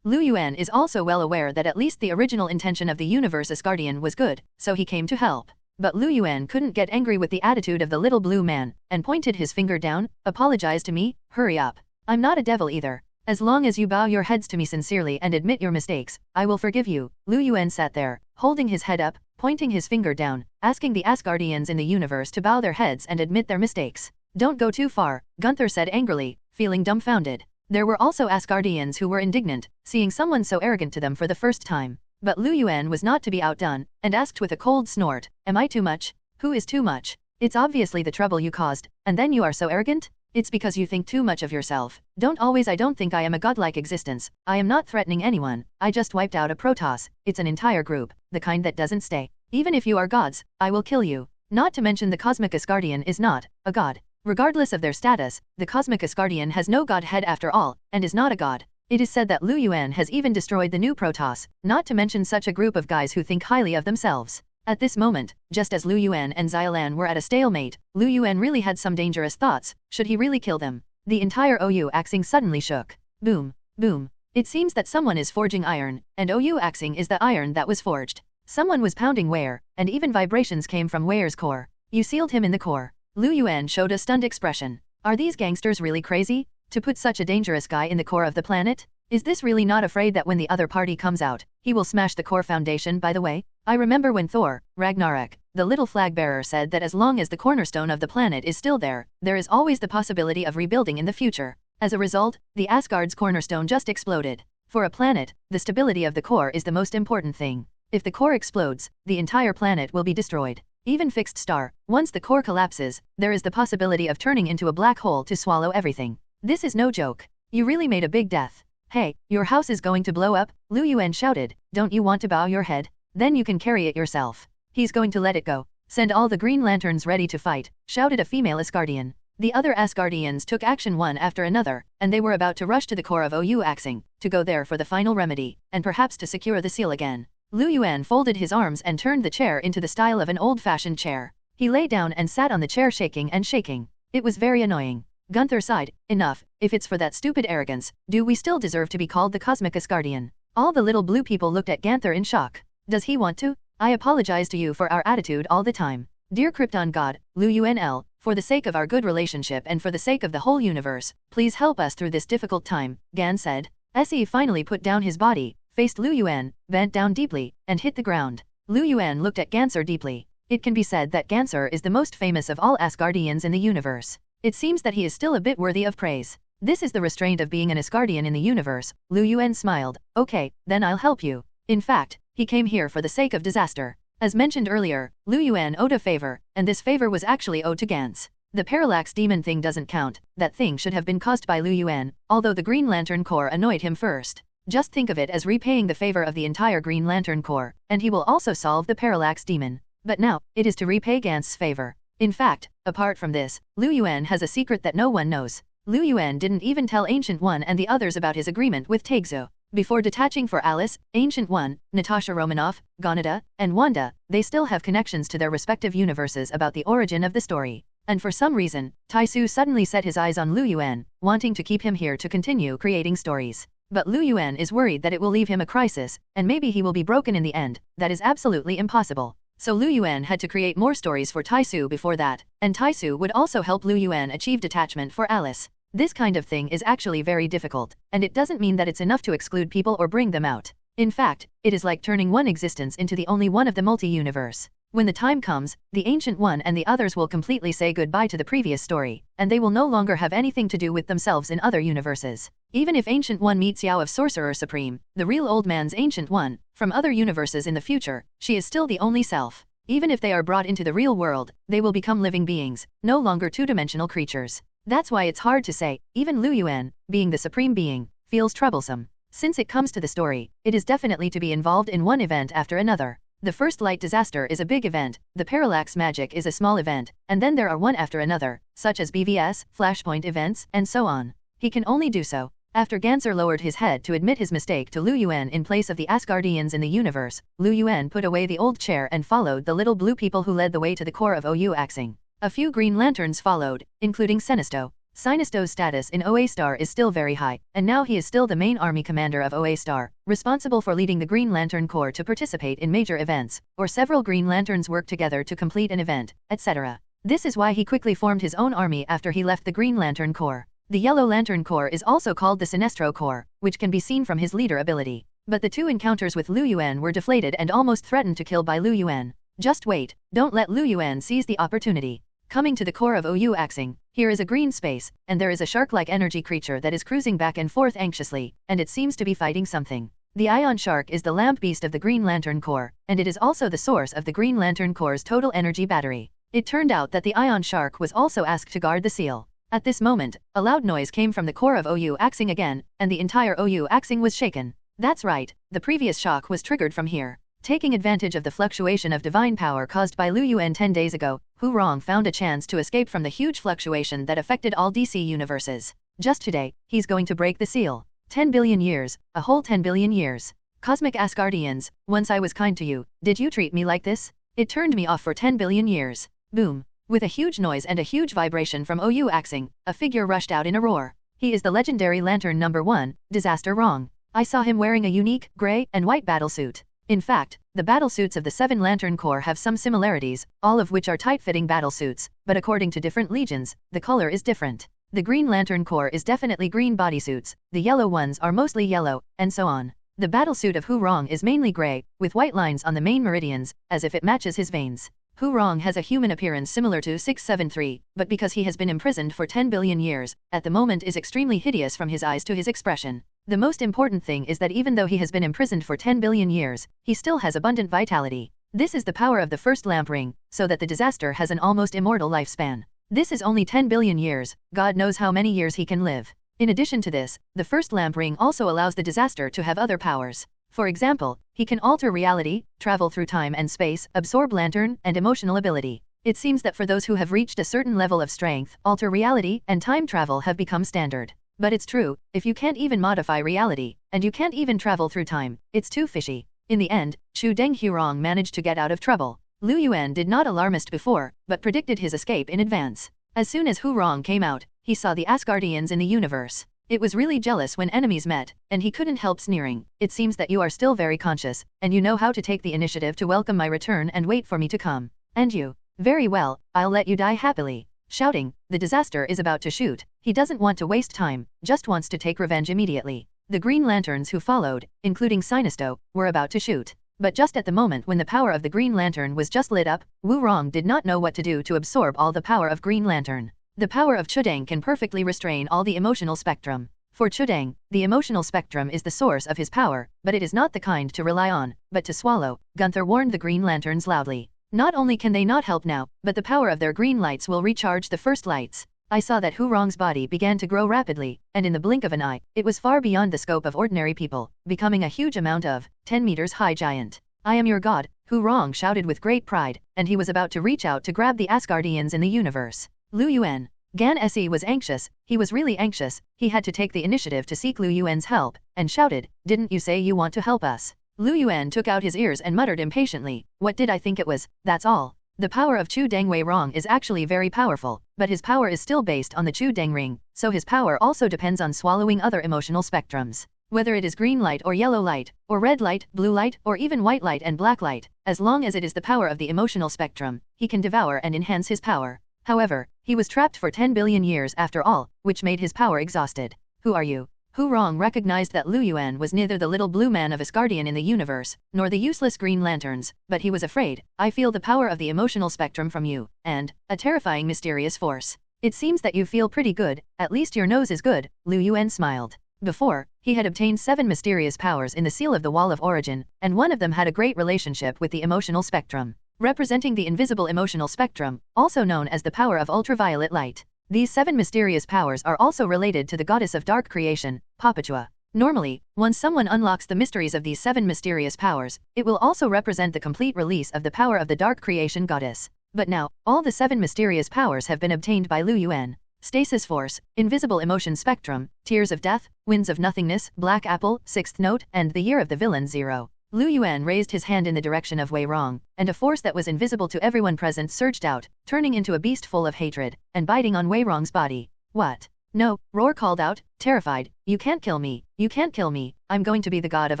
Lu Yuan is also well aware that at least the original intention of the universe Asgardian was good, so he came to help. But Lu Yuan couldn't get angry with the attitude of the little blue man, and pointed his finger down. Apologize to me, hurry up. I'm not a devil either. As long as you bow your heads to me sincerely and admit your mistakes, I will forgive you. Lu Yuan sat there, holding his head up, pointing his finger down, asking the Asgardians in the universe to bow their heads and admit their mistakes. Don't go too far, Gunther said angrily, feeling dumbfounded. There were also Asgardians who were indignant, seeing someone so arrogant to them for the first time. But Lu Yuan was not to be outdone, and asked with a cold snort, am I too much? Who is too much? It's obviously the trouble you caused, and then you are so arrogant? It's because you think too much of yourself. I don't think I am a godlike existence. I am not threatening anyone. I just wiped out a Protoss. It's an entire group, the kind that doesn't stay. Even if you are gods, I will kill you. Not to mention the Cosmic Asgardian is not a god. Regardless of their status, the Cosmic Asgardian has no godhead after all, and is not a god. It is said that Lu Yuan has even destroyed the new Protoss, not to mention such a group of guys who think highly of themselves. At this moment, just as Lu Yuan and Xiaolan were at a stalemate, Lu Yuan really had some dangerous thoughts. Should he really kill them? The entire OU Axing suddenly shook. Boom, boom. It seems that someone is forging iron, and OU Axing is the iron that was forged. Someone was pounding Ware, and even vibrations came from Ware's core. You sealed him in the core. Lu Yuan showed a stunned expression. Are these gangsters really crazy? To put such a dangerous guy in the core of the planet? Is this really not afraid that when the other party comes out, he will smash the core foundation? By the way, I remember when Thor, Ragnarok, the little flag bearer said that as long as the cornerstone of the planet is still there is always the possibility of rebuilding in the future. As a result, the Asgard's cornerstone just exploded. For a planet, the stability of the core is the most important thing. If the core explodes, the entire planet will be destroyed. Even fixed star, once the core collapses, there is the possibility of turning into a black hole to swallow everything. This is no joke. You really made a big death. Hey, your house is going to blow up, Lu Yuan shouted. Don't you want to bow your head? Then you can carry it yourself. He's going to let it go. Send all the Green Lanterns ready to fight, shouted a female Asgardian. The other Asgardians took action one after another, and they were about to rush to the core of OU Axing, to go there for the final remedy, and perhaps to secure the seal again. Lu Yuan folded his arms and turned the chair into the style of an old-fashioned chair. He lay down and sat on the chair shaking and shaking. It was very annoying. Gunther sighed, enough, if it's for that stupid arrogance, do we still deserve to be called the Cosmic Asgardian? All the little blue people looked at Gunther in shock. Does he want to? I apologize to you for our attitude all the time. Dear Krypton God, Lu Yuan, for the sake of our good relationship and for the sake of the whole universe, please help us through this difficult time, Gan said. Se finally put down his body, faced Lu Yuan, bent down deeply, and hit the ground. Lu Yuan looked at Ganser deeply. It can be said that Ganser is the most famous of all Asgardians in the universe. It seems that he is still a bit worthy of praise. This is the restraint of being an Asgardian in the universe. Lu Yuan smiled. Okay, then I'll help you. In fact, he came here for the sake of disaster. As mentioned earlier, Lu Yuan owed a favor, and this favor was actually owed to Gans. The Parallax demon thing doesn't count. That thing should have been caused by Lu Yuan, although the Green Lantern Corps annoyed him first. Just think of it as repaying the favor of the entire Green Lantern Corps, and he will also solve the Parallax demon. But now, it is to repay Gans' favor. In fact, apart from this, Lu Yuan has a secret that no one knows. Lu Yuan didn't even tell Ancient One and the others about his agreement with Taegzo. Before detaching for Alice, Ancient One, Natasha Romanoff, Gonada, and Wanda, they still have connections to their respective universes about the origin of the story. And for some reason, Taisu suddenly set his eyes on Lu Yuan, wanting to keep him here to continue creating stories. But Lu Yuan is worried that it will leave him a crisis, and maybe he will be broken in the end. That is absolutely impossible. So Lu Yuan had to create more stories for Taisu before that, and Taisu would also help Lu Yuan achieve detachment for Alice. This kind of thing is actually very difficult, and it doesn't mean that it's enough to exclude people or bring them out. In fact, it is like turning one existence into the only one of the multi-universe. When the time comes, the Ancient One and the others will completely say goodbye to the previous story, and they will no longer have anything to do with themselves in other universes. Even if Ancient One meets Yao of Sorcerer Supreme, the real old man's Ancient One, from other universes in the future, she is still the only self. Even if they are brought into the real world, they will become living beings, no longer two-dimensional creatures. That's why it's hard to say. Even Lu Yuan, being the supreme being, feels troublesome. Since it comes to the story, it is definitely to be involved in one event after another. The first light disaster is a big event, the parallax magic is a small event, and then there are one after another, such as BVS, Flashpoint events, and so on. He can only do so. After Ganser lowered his head to admit his mistake to Lu Yuan in place of the Asgardians in the universe, Lu Yuan put away the old chair and followed the little blue people who led the way to the core of OU axing. A few Green Lanterns followed, including Sinisto. Sinisto's status in OA Star is still very high, and now he is still the main army commander of OA Star, responsible for leading the Green Lantern Corps to participate in major events, or several Green Lanterns work together to complete an event, etc. This is why he quickly formed his own army after he left the Green Lantern Corps. The Yellow Lantern Corps is also called the Sinestro Corps, which can be seen from his leader ability. But the two encounters with Lu Yuan were deflated and almost threatened to kill by Lu Yuan. Just wait, don't let Lu Yuan seize the opportunity. Coming to the core of OU axing, here is a green space, and there is a shark-like energy creature that is cruising back and forth anxiously, and it seems to be fighting something. The Ion Shark is the lamp beast of the Green Lantern Corps, and it is also the source of the Green Lantern Corps' total energy battery. It turned out that the Ion Shark was also asked to guard the seal. At this moment, a loud noise came from the core of OU axing again, and the entire OU axing was shaken. That's right, the previous shock was triggered from here. Taking advantage of the fluctuation of divine power caused by Lu Yuan 10 days ago, Hu Rong found a chance to escape from the huge fluctuation that affected all DC universes. Just today, he's going to break the seal. 10 billion years, a whole 10 billion years. Cosmic Asgardians, once I was kind to you, did you treat me like this? It turned me off for 10 billion years. Boom. With a huge noise and a huge vibration from OU axing, a figure rushed out in a roar. He is the legendary Lantern number 1, Disaster Wrong. I saw him wearing a unique, gray, and white battlesuit. In fact, the battlesuits of the 7 Lantern Corps have some similarities, all of which are tight-fitting battlesuits, but according to different legions, the color is different. The Green Lantern Corps is definitely green bodysuits, the yellow ones are mostly yellow, and so on. The battlesuit of Hu Rong is mainly gray, with white lines on the main meridians, as if it matches his veins. Hu Rong has a human appearance similar to 673, but because he has been imprisoned for 10 billion years, at the moment is extremely hideous from his eyes to his expression. The most important thing is that even though he has been imprisoned for 10 billion years, he still has abundant vitality. This is the power of the first lamp ring, so that the disaster has an almost immortal lifespan. This is only 10 billion years, God knows how many years he can live. In addition to this, the first lamp ring also allows the disaster to have other powers. For example, he can alter reality, travel through time and space, absorb lantern, and emotional ability. It seems that for those who have reached a certain level of strength, alter reality and time travel have become standard. But it's true, if you can't even modify reality, and you can't even travel through time, it's too fishy. In the end, Chu Deng Hurong managed to get out of trouble. Lu Yuan did not alarmist before, but predicted his escape in advance. As soon as Hu Rong came out, he saw the Asgardians in the universe. It was really jealous when enemies met, and he couldn't help sneering. It seems that you are still very conscious, and you know how to take the initiative to welcome my return and wait for me to come. And you? Very well, I'll let you die happily. Shouting, the disaster is about to shoot. He doesn't want to waste time, just wants to take revenge immediately. The Green Lanterns who followed, including Sinisto, were about to shoot. But just at the moment when the power of the Green Lantern was just lit up, Wu Rong did not know what to do to absorb all the power of Green Lantern. The power of Chudang can perfectly restrain all the emotional spectrum. For Chudang, the emotional spectrum is the source of his power, but it is not the kind to rely on, but to swallow, Gunther warned the Green Lanterns loudly. Not only can they not help now, but the power of their green lights will recharge the first lights. I saw that Hu Rong's body began to grow rapidly, and in the blink of an eye, it was far beyond the scope of ordinary people, becoming a huge amount of 10 meters high giant. I am your god, Hu Rong shouted with great pride, and he was about to reach out to grab the Asgardians in the universe. Lu Yuan. Gan Se was anxious, he was really anxious, he had to take the initiative to seek Lu Yuan's help, and shouted, "Didn't you say you want to help us?" Lu Yuan took out his ears and muttered impatiently, "What did I think it was, that's all." The power of Chu Deng Wei Rong is actually very powerful, but his power is still based on the Chu Deng ring, so his power also depends on swallowing other emotional spectrums. Whether it is green light or yellow light, or red light, blue light, or even white light and black light, as long as it is the power of the emotional spectrum, he can devour and enhance his power. However, he was trapped for 10 billion years after all, which made his power exhausted. Who are you? Hu Rong recognized that Lu Yuan was neither the little blue man of Asgardian in the universe, nor the useless Green Lanterns, but he was afraid. I feel the power of the emotional spectrum from you, and a terrifying mysterious force. It seems that you feel pretty good, at least your nose is good, Lu Yuan smiled. Before, he had obtained 7 mysterious powers in the Seal of the Wall of Origin, and one of them had a great relationship with the emotional spectrum, representing the invisible emotional spectrum, also known as the power of ultraviolet light. These 7 mysterious powers are also related to the goddess of dark creation, Papachua. Normally, once someone unlocks the mysteries of these 7 mysterious powers, it will also represent the complete release of the power of the dark creation goddess. But now, all the 7 mysterious powers have been obtained by Lu Yuan. Stasis Force, Invisible Emotion Spectrum, Tears of Death, Winds of Nothingness, Black Apple, Sixth Note, and the Year of the Villain 0. Lu Yuan raised his hand in the direction of Wei Rong, and a force that was invisible to everyone present surged out, turning into a beast full of hatred, and biting on Wei Rong's body. What? No, Roar called out, terrified, you can't kill me, you can't kill me, I'm going to be the god of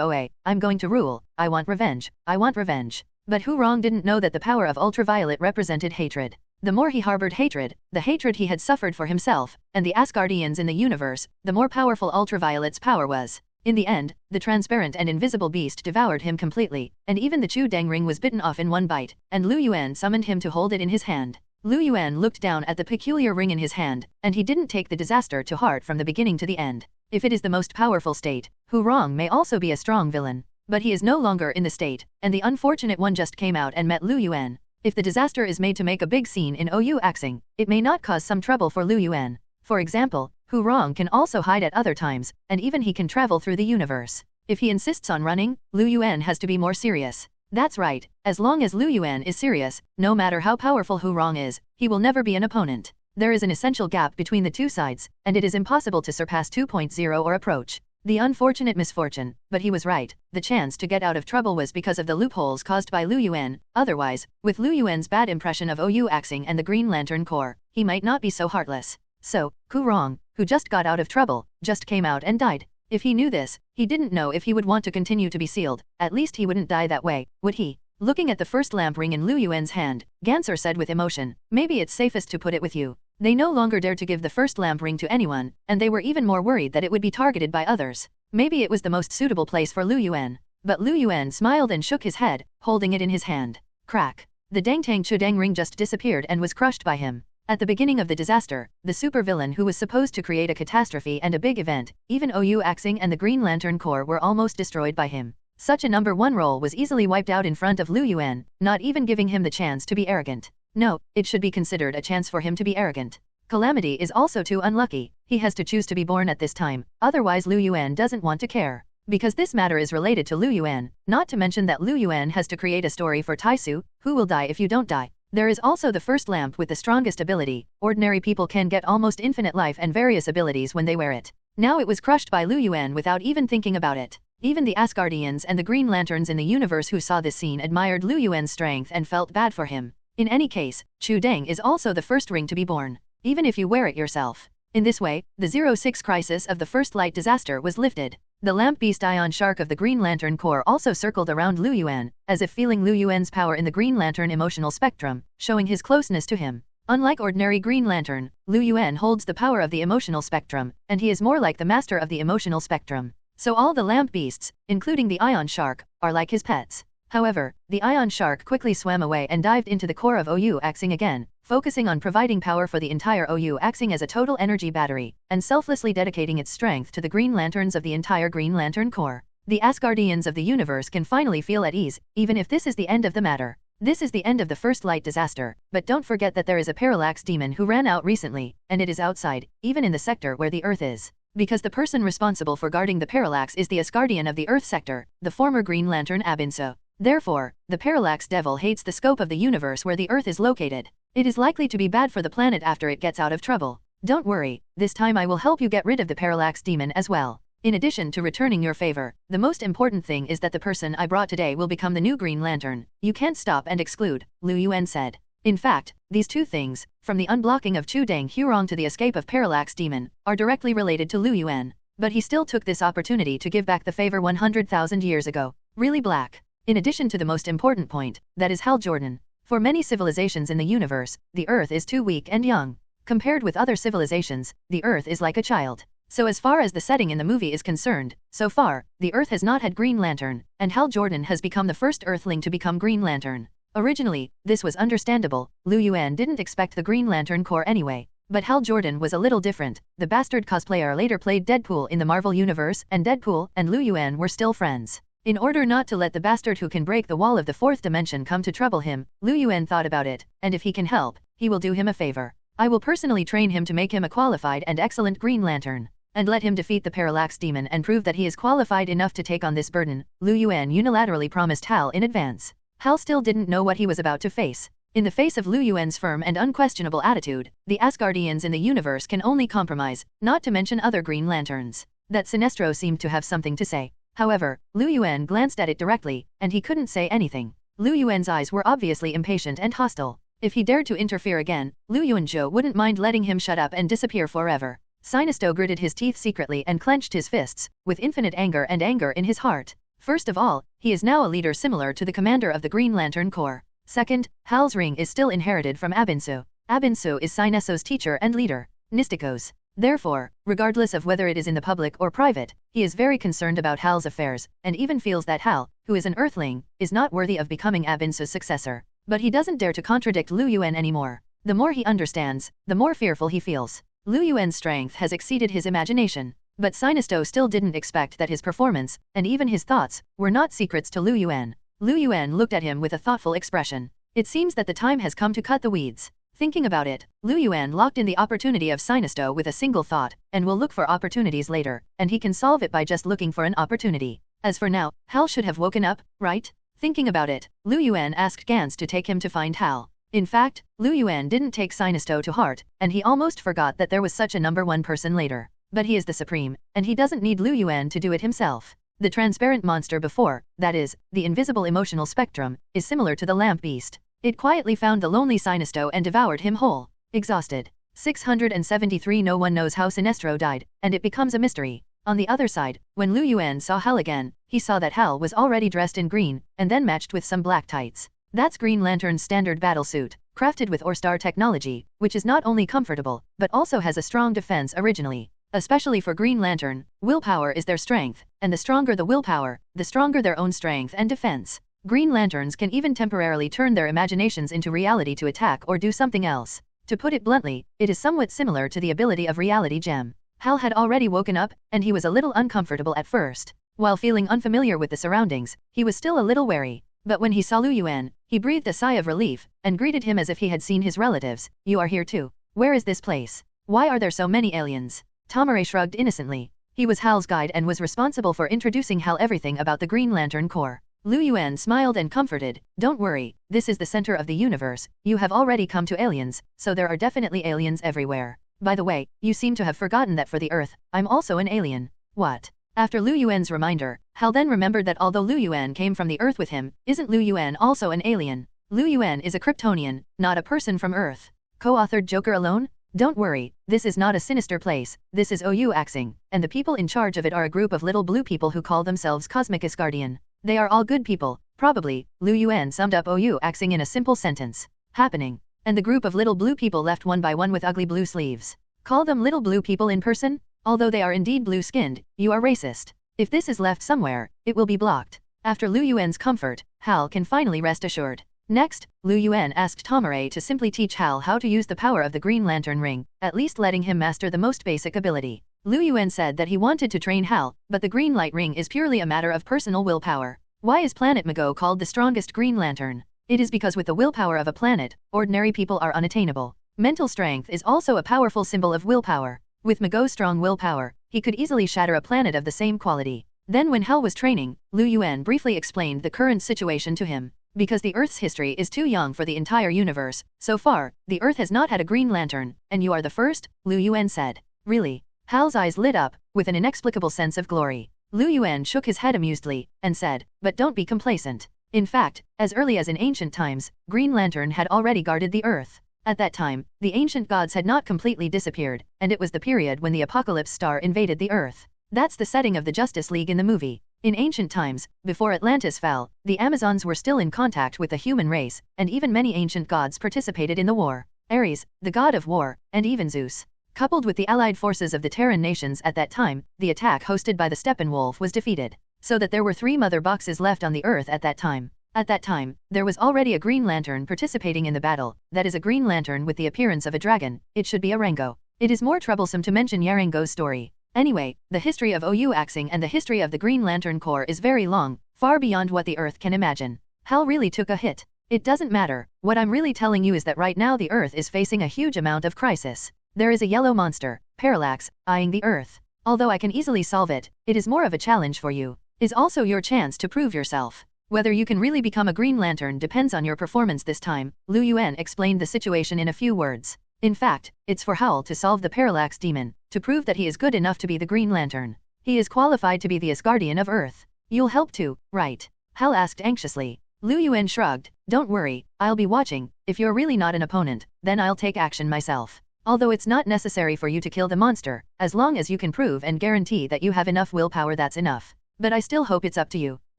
Oa, I'm going to rule, I want revenge, I want revenge. But Hu Rong didn't know that the power of ultraviolet represented hatred. The more he harbored hatred, the hatred he had suffered for himself, and the Asgardians in the universe, the more powerful ultraviolet's power was. In the end, the transparent and invisible beast devoured him completely, and even the Chu Deng ring was bitten off in one bite, and Lu Yuan summoned him to hold it in his hand. Lu Yuan looked down at the peculiar ring in his hand, and he didn't take the disaster to heart from the beginning to the end. If it is the most powerful state, Hu Rong may also be a strong villain. But he is no longer in the state, and the unfortunate one just came out and met Lu Yuan. If the disaster is made to make a big scene in OU axing, it may not cause some trouble for Lu Yuan. For example, Hu Rong can also hide at other times, and even he can travel through the universe. If he insists on running, Lu Yuan has to be more serious. That's right, as long as Lu Yuan is serious, no matter how powerful Hu Rong is, he will never be an opponent. There is an essential gap between the two sides, and it is impossible to surpass 2.0 or approach. The unfortunate misfortune, but he was right, the chance to get out of trouble was because of the loopholes caused by Lu Yuan. Otherwise, with Lu Yuan's bad impression of OU axing and the Green Lantern Corps, he might not be so heartless. So, Hu Rong, who just got out of trouble, just came out and died. If he knew this, he didn't know if he would want to continue to be sealed. At least he wouldn't die that way, would he? Looking at the first lamp ring in Lu Yuan's hand, Ganser said with emotion, maybe it's safest to put it with you. They no longer dared to give the first lamp ring to anyone, and they were even more worried that it would be targeted by others. Maybe it was the most suitable place for Lu Yuan. But Lu Yuan smiled and shook his head, holding it in his hand. Crack. The Dangtang Chudeng ring just disappeared and was crushed by him. At the beginning of the disaster, the supervillain who was supposed to create a catastrophe and a big event, even OU axing and the Green Lantern Corps were almost destroyed by him. Such a number 1 role was easily wiped out in front of Lu Yuan, not even giving him the chance to be arrogant. No, it should be considered a chance for him to be arrogant. Calamity is also too unlucky. He has to choose to be born at this time, otherwise Lu Yuan doesn't want to care. Because this matter is related to Lu Yuan, not to mention that Lu Yuan has to create a story for Taisu, who will die if you don't die. There is also the first lamp with the strongest ability. Ordinary people can get almost infinite life and various abilities when they wear it. Now it was crushed by Lu Yuan without even thinking about it. Even the Asgardians and the Green Lanterns in the universe who saw this scene admired Lu Yuan's strength and felt bad for him. In any case, Chu Deng is also the first ring to be born, even if you wear it yourself. In this way, the 06 crisis of the first light disaster was lifted. The lamp beast Ion Shark of the Green Lantern Corps also circled around Lu Yuan, as if feeling Lu Yuan's power in the Green Lantern emotional spectrum, showing his closeness to him. Unlike ordinary Green Lantern, Lu Yuan holds the power of the emotional spectrum, and he is more like the master of the emotional spectrum. So all the lamp beasts, including the Ion Shark, are like his pets. However, the Ion Shark quickly swam away and dived into the core of OU axing again, focusing on providing power for the entire OU, acting as a total energy battery, and selflessly dedicating its strength to the Green Lanterns of the entire Green Lantern Corps. The Asgardians of the universe can finally feel at ease, even if this is the end of the matter. This is the end of the first light disaster, but don't forget that there is a Parallax demon who ran out recently, and it is outside, even in the sector where the Earth is. Because the person responsible for guarding the Parallax is the Asgardian of the Earth sector, the former Green Lantern Abinso. Therefore, the Parallax Devil hates the scope of the universe where the Earth is located. It is likely to be bad for the planet after it gets out of trouble. Don't worry, this time I will help you get rid of the Parallax demon as well. In addition to returning your favor, the most important thing is that the person I brought today will become the new Green Lantern. You can't stop and exclude, Lu Yuan said. In fact, these two things, from the unblocking of Chu Dang Hurong to the escape of Parallax Demon, are directly related to Lu Yuan. But he still took this opportunity to give back the favor 100,000 years ago. Really black. In addition to the most important point, that is Hal Jordan. For many civilizations in the universe, the Earth is too weak and young. Compared with other civilizations, the Earth is like a child. So as far as the setting in the movie is concerned, so far, the Earth has not had Green Lantern, and Hal Jordan has become the first Earthling to become Green Lantern. Originally, this was understandable. Lu Yuan didn't expect the Green Lantern Corps anyway. But Hal Jordan was a little different. The bastard cosplayer later played Deadpool in the Marvel Universe, and Deadpool and Lu Yuan were still friends. In order not to let the bastard who can break the wall of the fourth dimension come to trouble him, Lu Yuan thought about it, and if he can help, he will do him a favor. I will personally train him to make him a qualified and excellent Green Lantern. And let him defeat the Parallax Demon and prove that he is qualified enough to take on this burden, Lu Yuan unilaterally promised Hal in advance. Hal still didn't know what he was about to face. In the face of Lu Yuan's firm and unquestionable attitude, the Asgardians in the universe can only compromise, not to mention other Green Lanterns. That Sinestro seemed to have something to say. However, Lu Yuan glanced at it directly, and he couldn't say anything. Lu Yuan's eyes were obviously impatient and hostile. If he dared to interfere again, Lu Yuanzhou wouldn't mind letting him shut up and disappear forever. Sinestro gritted his teeth secretly and clenched his fists, with infinite anger in his heart. First of all, he is now a leader similar to the commander of the Green Lantern Corps. Second, Hal's ring is still inherited from Abinsu. Abinsu is Sinesto's teacher and leader, Nistikos. Therefore, regardless of whether it is in the public or private, he is very concerned about Hal's affairs, and even feels that Hal, who is an Earthling, is not worthy of becoming Abinsu's successor. But he doesn't dare to contradict Lu Yuan anymore. The more he understands, the more fearful he feels. Lu Yuan's strength has exceeded his imagination, but Sinesto still didn't expect that his performance, and even his thoughts, were not secrets to Lu Yuan. Lu Yuan looked at him with a thoughtful expression. It seems that the time has come to cut the weeds. Thinking about it, Lu Yuan locked in the opportunity of Sinesto with a single thought, and will look for opportunities later, and he can solve it by just looking for an opportunity. As for now, Hal should have woken up, right? Thinking about it, Lu Yuan asked Gans to take him to find Hal. In fact, Lu Yuan didn't take Sinesto to heart, and he almost forgot that there was such a number one person later. But he is the Supreme, and he doesn't need Lu Yuan to do it himself. The transparent monster before, that is, the invisible emotional spectrum, is similar to the lamp beast. It quietly found the lonely Sinesto and devoured him whole. Exhausted. 673. No one knows how Sinestro died, and it becomes a mystery. On the other side, when Lu Yuan saw Hal again, he saw that Hal was already dressed in green, and then matched with some black tights. That's Green Lantern's standard battlesuit, crafted with Orstar technology, which is not only comfortable, but also has a strong defense originally. Especially for Green Lantern, willpower is their strength, and the stronger the willpower, the stronger their own strength and defense. Green Lanterns can even temporarily turn their imaginations into reality to attack or do something else. To put it bluntly, it is somewhat similar to the ability of Reality Gem. Hal had already woken up, and he was a little uncomfortable at first. While feeling unfamiliar with the surroundings, he was still a little wary. But when he saw Lu Yuan, he breathed a sigh of relief, and greeted him as if he had seen his relatives. You are here too. Where is this place? Why are there so many aliens? Tamare shrugged innocently. He was Hal's guide and was responsible for introducing Hal everything about the Green Lantern Corps. Lu Yuan smiled and comforted. Don't worry, this is the center of the universe. You have already come to aliens, so there are definitely aliens everywhere. By the way, you seem to have forgotten that for the Earth, I'm also an alien. What? After Lu Yuan's reminder, Hal then remembered that although Lu Yuan came from the Earth with him, isn't Lu Yuan also an alien? Lu Yuan is a Kryptonian, not a person from Earth. Co-authored Joker alone? Don't worry, this is not a sinister place, this is OU Axing, and the people in charge of it are a group of little blue people who call themselves Cosmic Asgardian. They are all good people, probably. Lu Yuan summed up OU Axing in a simple sentence. Happening. And the group of little blue people left one by one with ugly blue sleeves. Call them little blue people in person? Although they are indeed blue-skinned, you are racist. If this is left somewhere, it will be blocked. After Lu Yuan's comfort, Hal can finally rest assured. Next, Lu Yuan asked Tomare to simply teach Hal how to use the power of the Green Lantern ring, at least letting him master the most basic ability. Lu Yuan said that he wanted to train Hal, but the green light ring is purely a matter of personal willpower. Why is Planet Mago called the strongest Green Lantern? It is because with the willpower of a planet, ordinary people are unattainable. Mental strength is also a powerful symbol of willpower. With Mago's strong willpower, he could easily shatter a planet of the same quality. Then when Hal was training, Lu Yuan briefly explained the current situation to him. Because the Earth's history is too young for the entire universe, so far, the Earth has not had a Green Lantern, and you are the first, Lu Yuan said. Really? Hal's eyes lit up, with an inexplicable sense of glory. Lu Yuan shook his head amusedly, and said, but don't be complacent. In fact, as early as in ancient times, Green Lantern had already guarded the Earth. At that time, the ancient gods had not completely disappeared, and it was the period when the Apocalypse Star invaded the Earth. That's the setting of the Justice League in the movie. In ancient times, before Atlantis fell, the Amazons were still in contact with the human race, and even many ancient gods participated in the war. Ares, the god of war, and even Zeus. Coupled with the allied forces of the Terran nations at that time, the attack hosted by the Steppenwolf was defeated. So that there were 3 mother boxes left on the Earth at that time. At that time, there was already a Green Lantern participating in the battle, that is a Green Lantern with the appearance of a dragon. It should be a Rango. It is more troublesome to mention Yarango's story. Anyway, the history of OU axing and the history of the Green Lantern Corps is very long, far beyond what the Earth can imagine. Hal really took a hit. It doesn't matter, what I'm really telling you is that right now the Earth is facing a huge amount of crisis. There is a yellow monster, Parallax, eyeing the Earth. Although I can easily solve it, it is more of a challenge for you. Is also your chance to prove yourself. Whether you can really become a Green Lantern depends on your performance this time, Lu Yuan explained the situation in a few words. In fact, it's for Hal to solve the Parallax demon, to prove that he is good enough to be the Green Lantern. He is qualified to be the Asgardian of Earth. You'll help too, right? Hal asked anxiously. Lu Yuan shrugged, don't worry, I'll be watching. If you're really not an opponent, then I'll take action myself. Although it's not necessary for you to kill the monster, as long as you can prove and guarantee that you have enough willpower, that's enough. But I still hope it's up to you.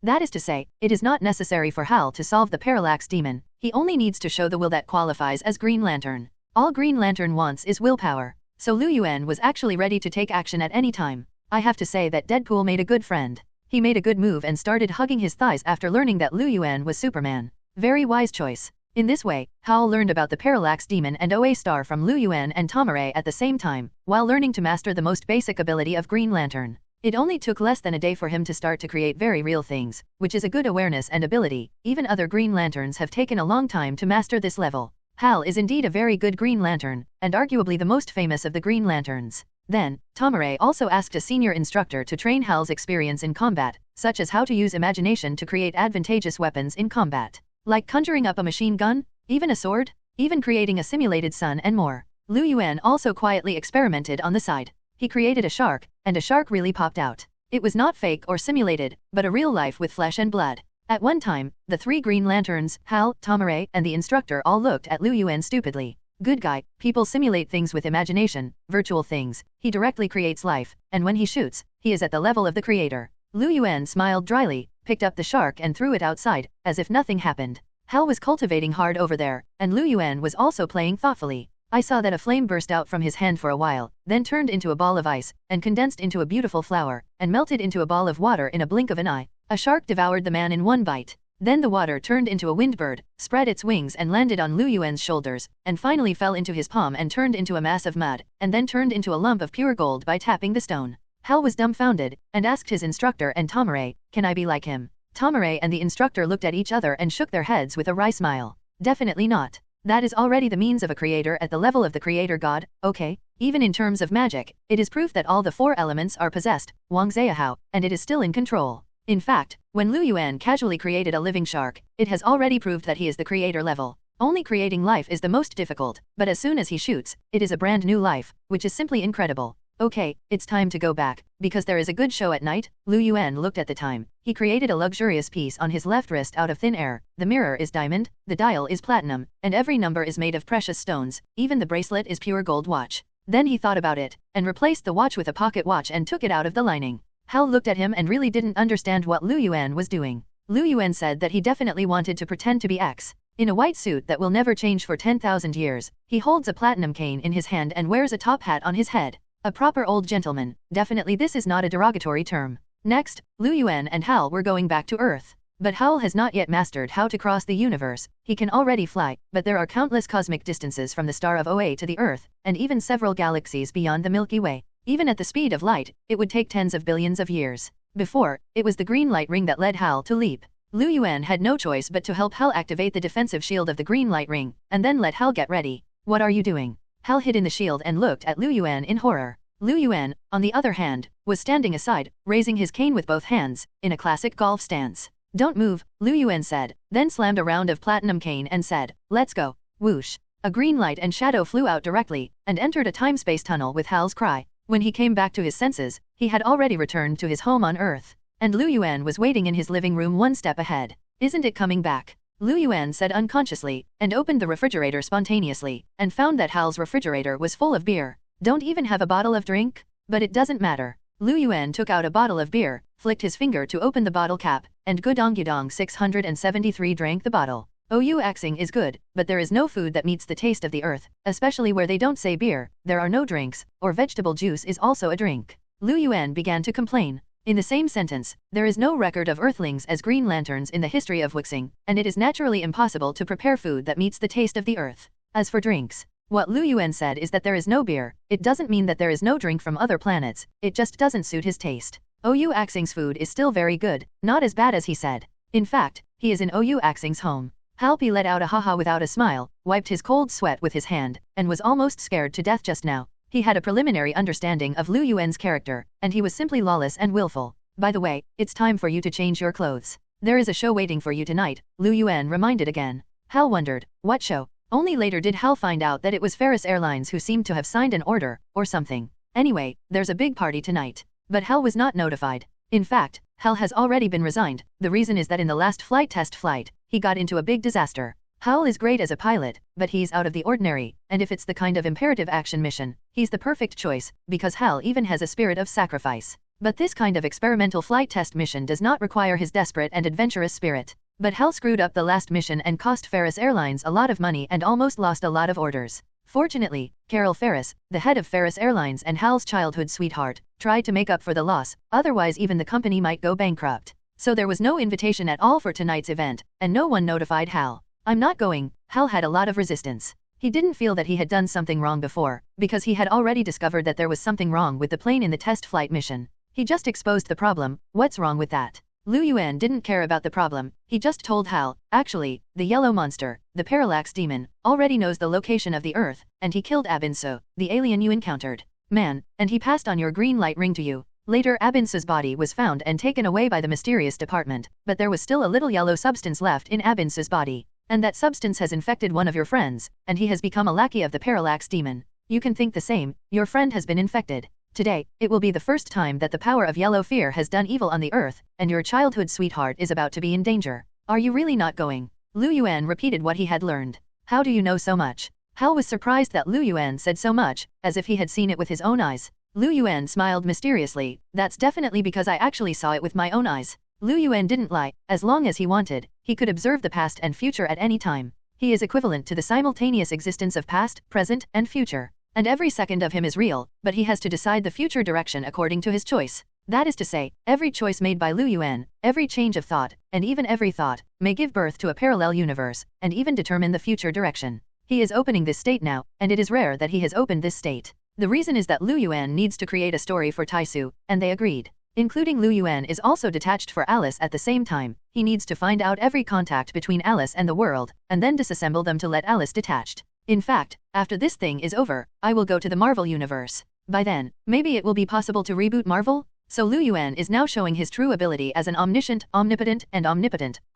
That is to say, it is not necessary for Hal to solve the Parallax demon, he only needs to show the will that qualifies as Green Lantern. All Green Lantern wants is willpower. So Lu Yuan was actually ready to take action at any time. I have to say that Deadpool made a good friend. He made a good move and started hugging his thighs after learning that Lu Yuan was Superman. Very wise choice. In this way, Hal learned about the Parallax demon and OA star from Lu Yuan and Tomare at the same time, while learning to master the most basic ability of Green Lantern. It only took less than a day for him to start to create very real things, which is a good awareness and ability. Even other Green Lanterns have taken a long time to master this level. Hal is indeed a very good Green Lantern, and arguably the most famous of the Green Lanterns. Then, Tomare also asked a senior instructor to train Hal's experience in combat, such as how to use imagination to create advantageous weapons in combat. Like conjuring up a machine gun, even a sword, even creating a simulated sun and more. Lu Yuan also quietly experimented on the side. He created a shark, and a shark really popped out. It was not fake or simulated, but a real life with flesh and blood. At one time, the 3 Green Lanterns, Hal, Tomare, and the instructor all looked at Lu Yuan stupidly. Good guy, people simulate things with imagination, virtual things. He directly creates life, and when he shoots, he is at the level of the creator. Lu Yuan smiled dryly, picked up the shark and threw it outside, as if nothing happened. Hal was cultivating hard over there, and Lu Yuan was also playing thoughtfully. I saw that a flame burst out from his hand for a while, then turned into a ball of ice, and condensed into a beautiful flower, and melted into a ball of water in a blink of an eye. A shark devoured the man in one bite. Then the water turned into a windbird, spread its wings and landed on Lu Yuan's shoulders, and finally fell into his palm and turned into a mass of mud, and then turned into a lump of pure gold by tapping the stone. Hal was dumbfounded, and asked his instructor and Tomare, can I be like him? Tomare and the instructor looked at each other and shook their heads with a wry smile. Definitely not. That is already the means of a creator at the level of the creator god, okay? Even in terms of magic, it is proof that all the 4 elements are possessed, Wang Ziyahao, and it is still in control. In fact, when Lu Yuan casually created a living shark, it has already proved that he is the creator level. Only creating life is the most difficult, but as soon as he shoots, it is a brand new life, which is simply incredible. Okay, it's time to go back, because there is a good show at night. Lu Yuan looked at the time. He created a luxurious piece on his left wrist out of thin air. The mirror is diamond, the dial is platinum, and every number is made of precious stones. Even the bracelet is pure gold watch. Then he thought about it, and replaced the watch with a pocket watch and took it out of the lining. Hal looked at him and really didn't understand what Lu Yuan was doing. Lu Yuan said that he definitely wanted to pretend to be X. In a white suit that will never change for 10,000 years, he holds a platinum cane in his hand and wears a top hat on his head. A proper old gentleman. Definitely this is not a derogatory term. Next, Lu Yuan and Hal were going back to Earth. But Hal has not yet mastered how to cross the universe. He can already fly, but there are countless cosmic distances from the star of OA to the Earth, and even several galaxies beyond the Milky Way. Even at the speed of light, it would take tens of billions of years. Before, it was the green light ring that led Hal to leap. Liu Yuan had no choice but to help Hal activate the defensive shield of the green light ring, and then let Hal get ready. What are you doing? Hal hid in the shield and looked at Liu Yuan in horror. Liu Yuan, on the other hand, was standing aside, raising his cane with both hands, in a classic golf stance. Don't move, Liu Yuan said, then slammed a round of platinum cane and said, let's go. Whoosh. A green light and shadow flew out directly, and entered a time-space tunnel with Hal's cry. When he came back to his senses, he had already returned to his home on Earth. And Liu Yuan was waiting in his living room one step ahead. Isn't it coming back? Liu Yuan said unconsciously, and opened the refrigerator spontaneously, and found that Hal's refrigerator was full of beer. Don't even have a bottle of drink? But it doesn't matter. Liu Yuan took out a bottle of beer, flicked his finger to open the bottle cap, and Gudong 673 drank the bottle. Axing is good, but there is no food that meets the taste of the earth, especially where they don't say beer, there are no drinks, or vegetable juice is also a drink. Liu Yuan began to complain. In the same sentence, there is no record of Earthlings as Green Lanterns in the history of Wixing, and it is naturally impossible to prepare food that meets the taste of the earth. As for drinks, what Liu Yuan said is that there is no beer. It doesn't mean that there is no drink from other planets, it just doesn't suit his taste. Axing's food is still very good, not as bad as he said. In fact, he is in Axing's home. Halpi let out a haha without a smile, wiped his cold sweat with his hand, and was almost scared to death just now. He had a preliminary understanding of Liu Yuan's character, and he was simply lawless and willful. By the way, it's time for you to change your clothes. There is a show waiting for you tonight, Liu Yuan reminded again. Hal wondered, what show? Only later did Hal find out that it was Ferris Airlines who seemed to have signed an order, or something. Anyway, there's a big party tonight. But Hal was not notified. In fact, Hal has already been resigned. The reason is that in the last flight test flight, he got into a big disaster. Hal is great as a pilot, but he's out of the ordinary, and if it's the kind of imperative action mission, he's the perfect choice, because Hal even has a spirit of sacrifice. But this kind of experimental flight test mission does not require his desperate and adventurous spirit. But Hal screwed up the last mission and cost Ferris Airlines a lot of money and almost lost a lot of orders. Fortunately, Carol Ferris, the head of Ferris Airlines and Hal's childhood sweetheart, tried to make up for the loss, otherwise even the company might go bankrupt. So there was no invitation at all for tonight's event, and no one notified Hal. I'm not going. Hal had a lot of resistance. He didn't feel that he had done something wrong before, because he had already discovered that there was something wrong with the plane in the test flight mission. He just exposed the problem. What's wrong with that? Liu Yuan didn't care about the problem. He just told Hal, actually, the yellow monster, the Parallax demon, already knows the location of the Earth, and he killed Abinsu, the alien you encountered. Man, and he passed on your green light ring to you. Later Abinsu's body was found and taken away by the mysterious department, but there was still a little yellow substance left in Abinsu's body. And that substance has infected one of your friends, and he has become a lackey of the Parallax demon. You can think the same, your friend has been infected. Today, it will be the first time that the power of yellow fear has done evil on the earth, and your childhood sweetheart is about to be in danger. Are you really not going? Liu Yuan repeated what he had learned. How do you know so much? Hal was surprised that Liu Yuan said so much, as if he had seen it with his own eyes. Liu Yuan smiled mysteriously. That's definitely because I actually saw it with my own eyes. Liu Yuan didn't lie. As long as he wanted, he could observe the past and future at any time. He is equivalent to the simultaneous existence of past, present, and future. And every second of him is real, but he has to decide the future direction according to his choice. That is to say, every choice made by Liu Yuan, every change of thought, and even every thought, may give birth to a parallel universe, and even determine the future direction. He is opening this state now, and it is rare that he has opened this state. The reason is that Liu Yuan needs to create a story for Taisu, and they agreed. Including Liu Yuan is also detached for Alice at the same time. He needs to find out every contact between Alice and the world, and then disassemble them to let Alice detached. In fact, after this thing is over, I will go to the Marvel universe. By then, maybe it will be possible to reboot Marvel? So Liu Yuan is now showing his true ability as an omniscient, omnipotent,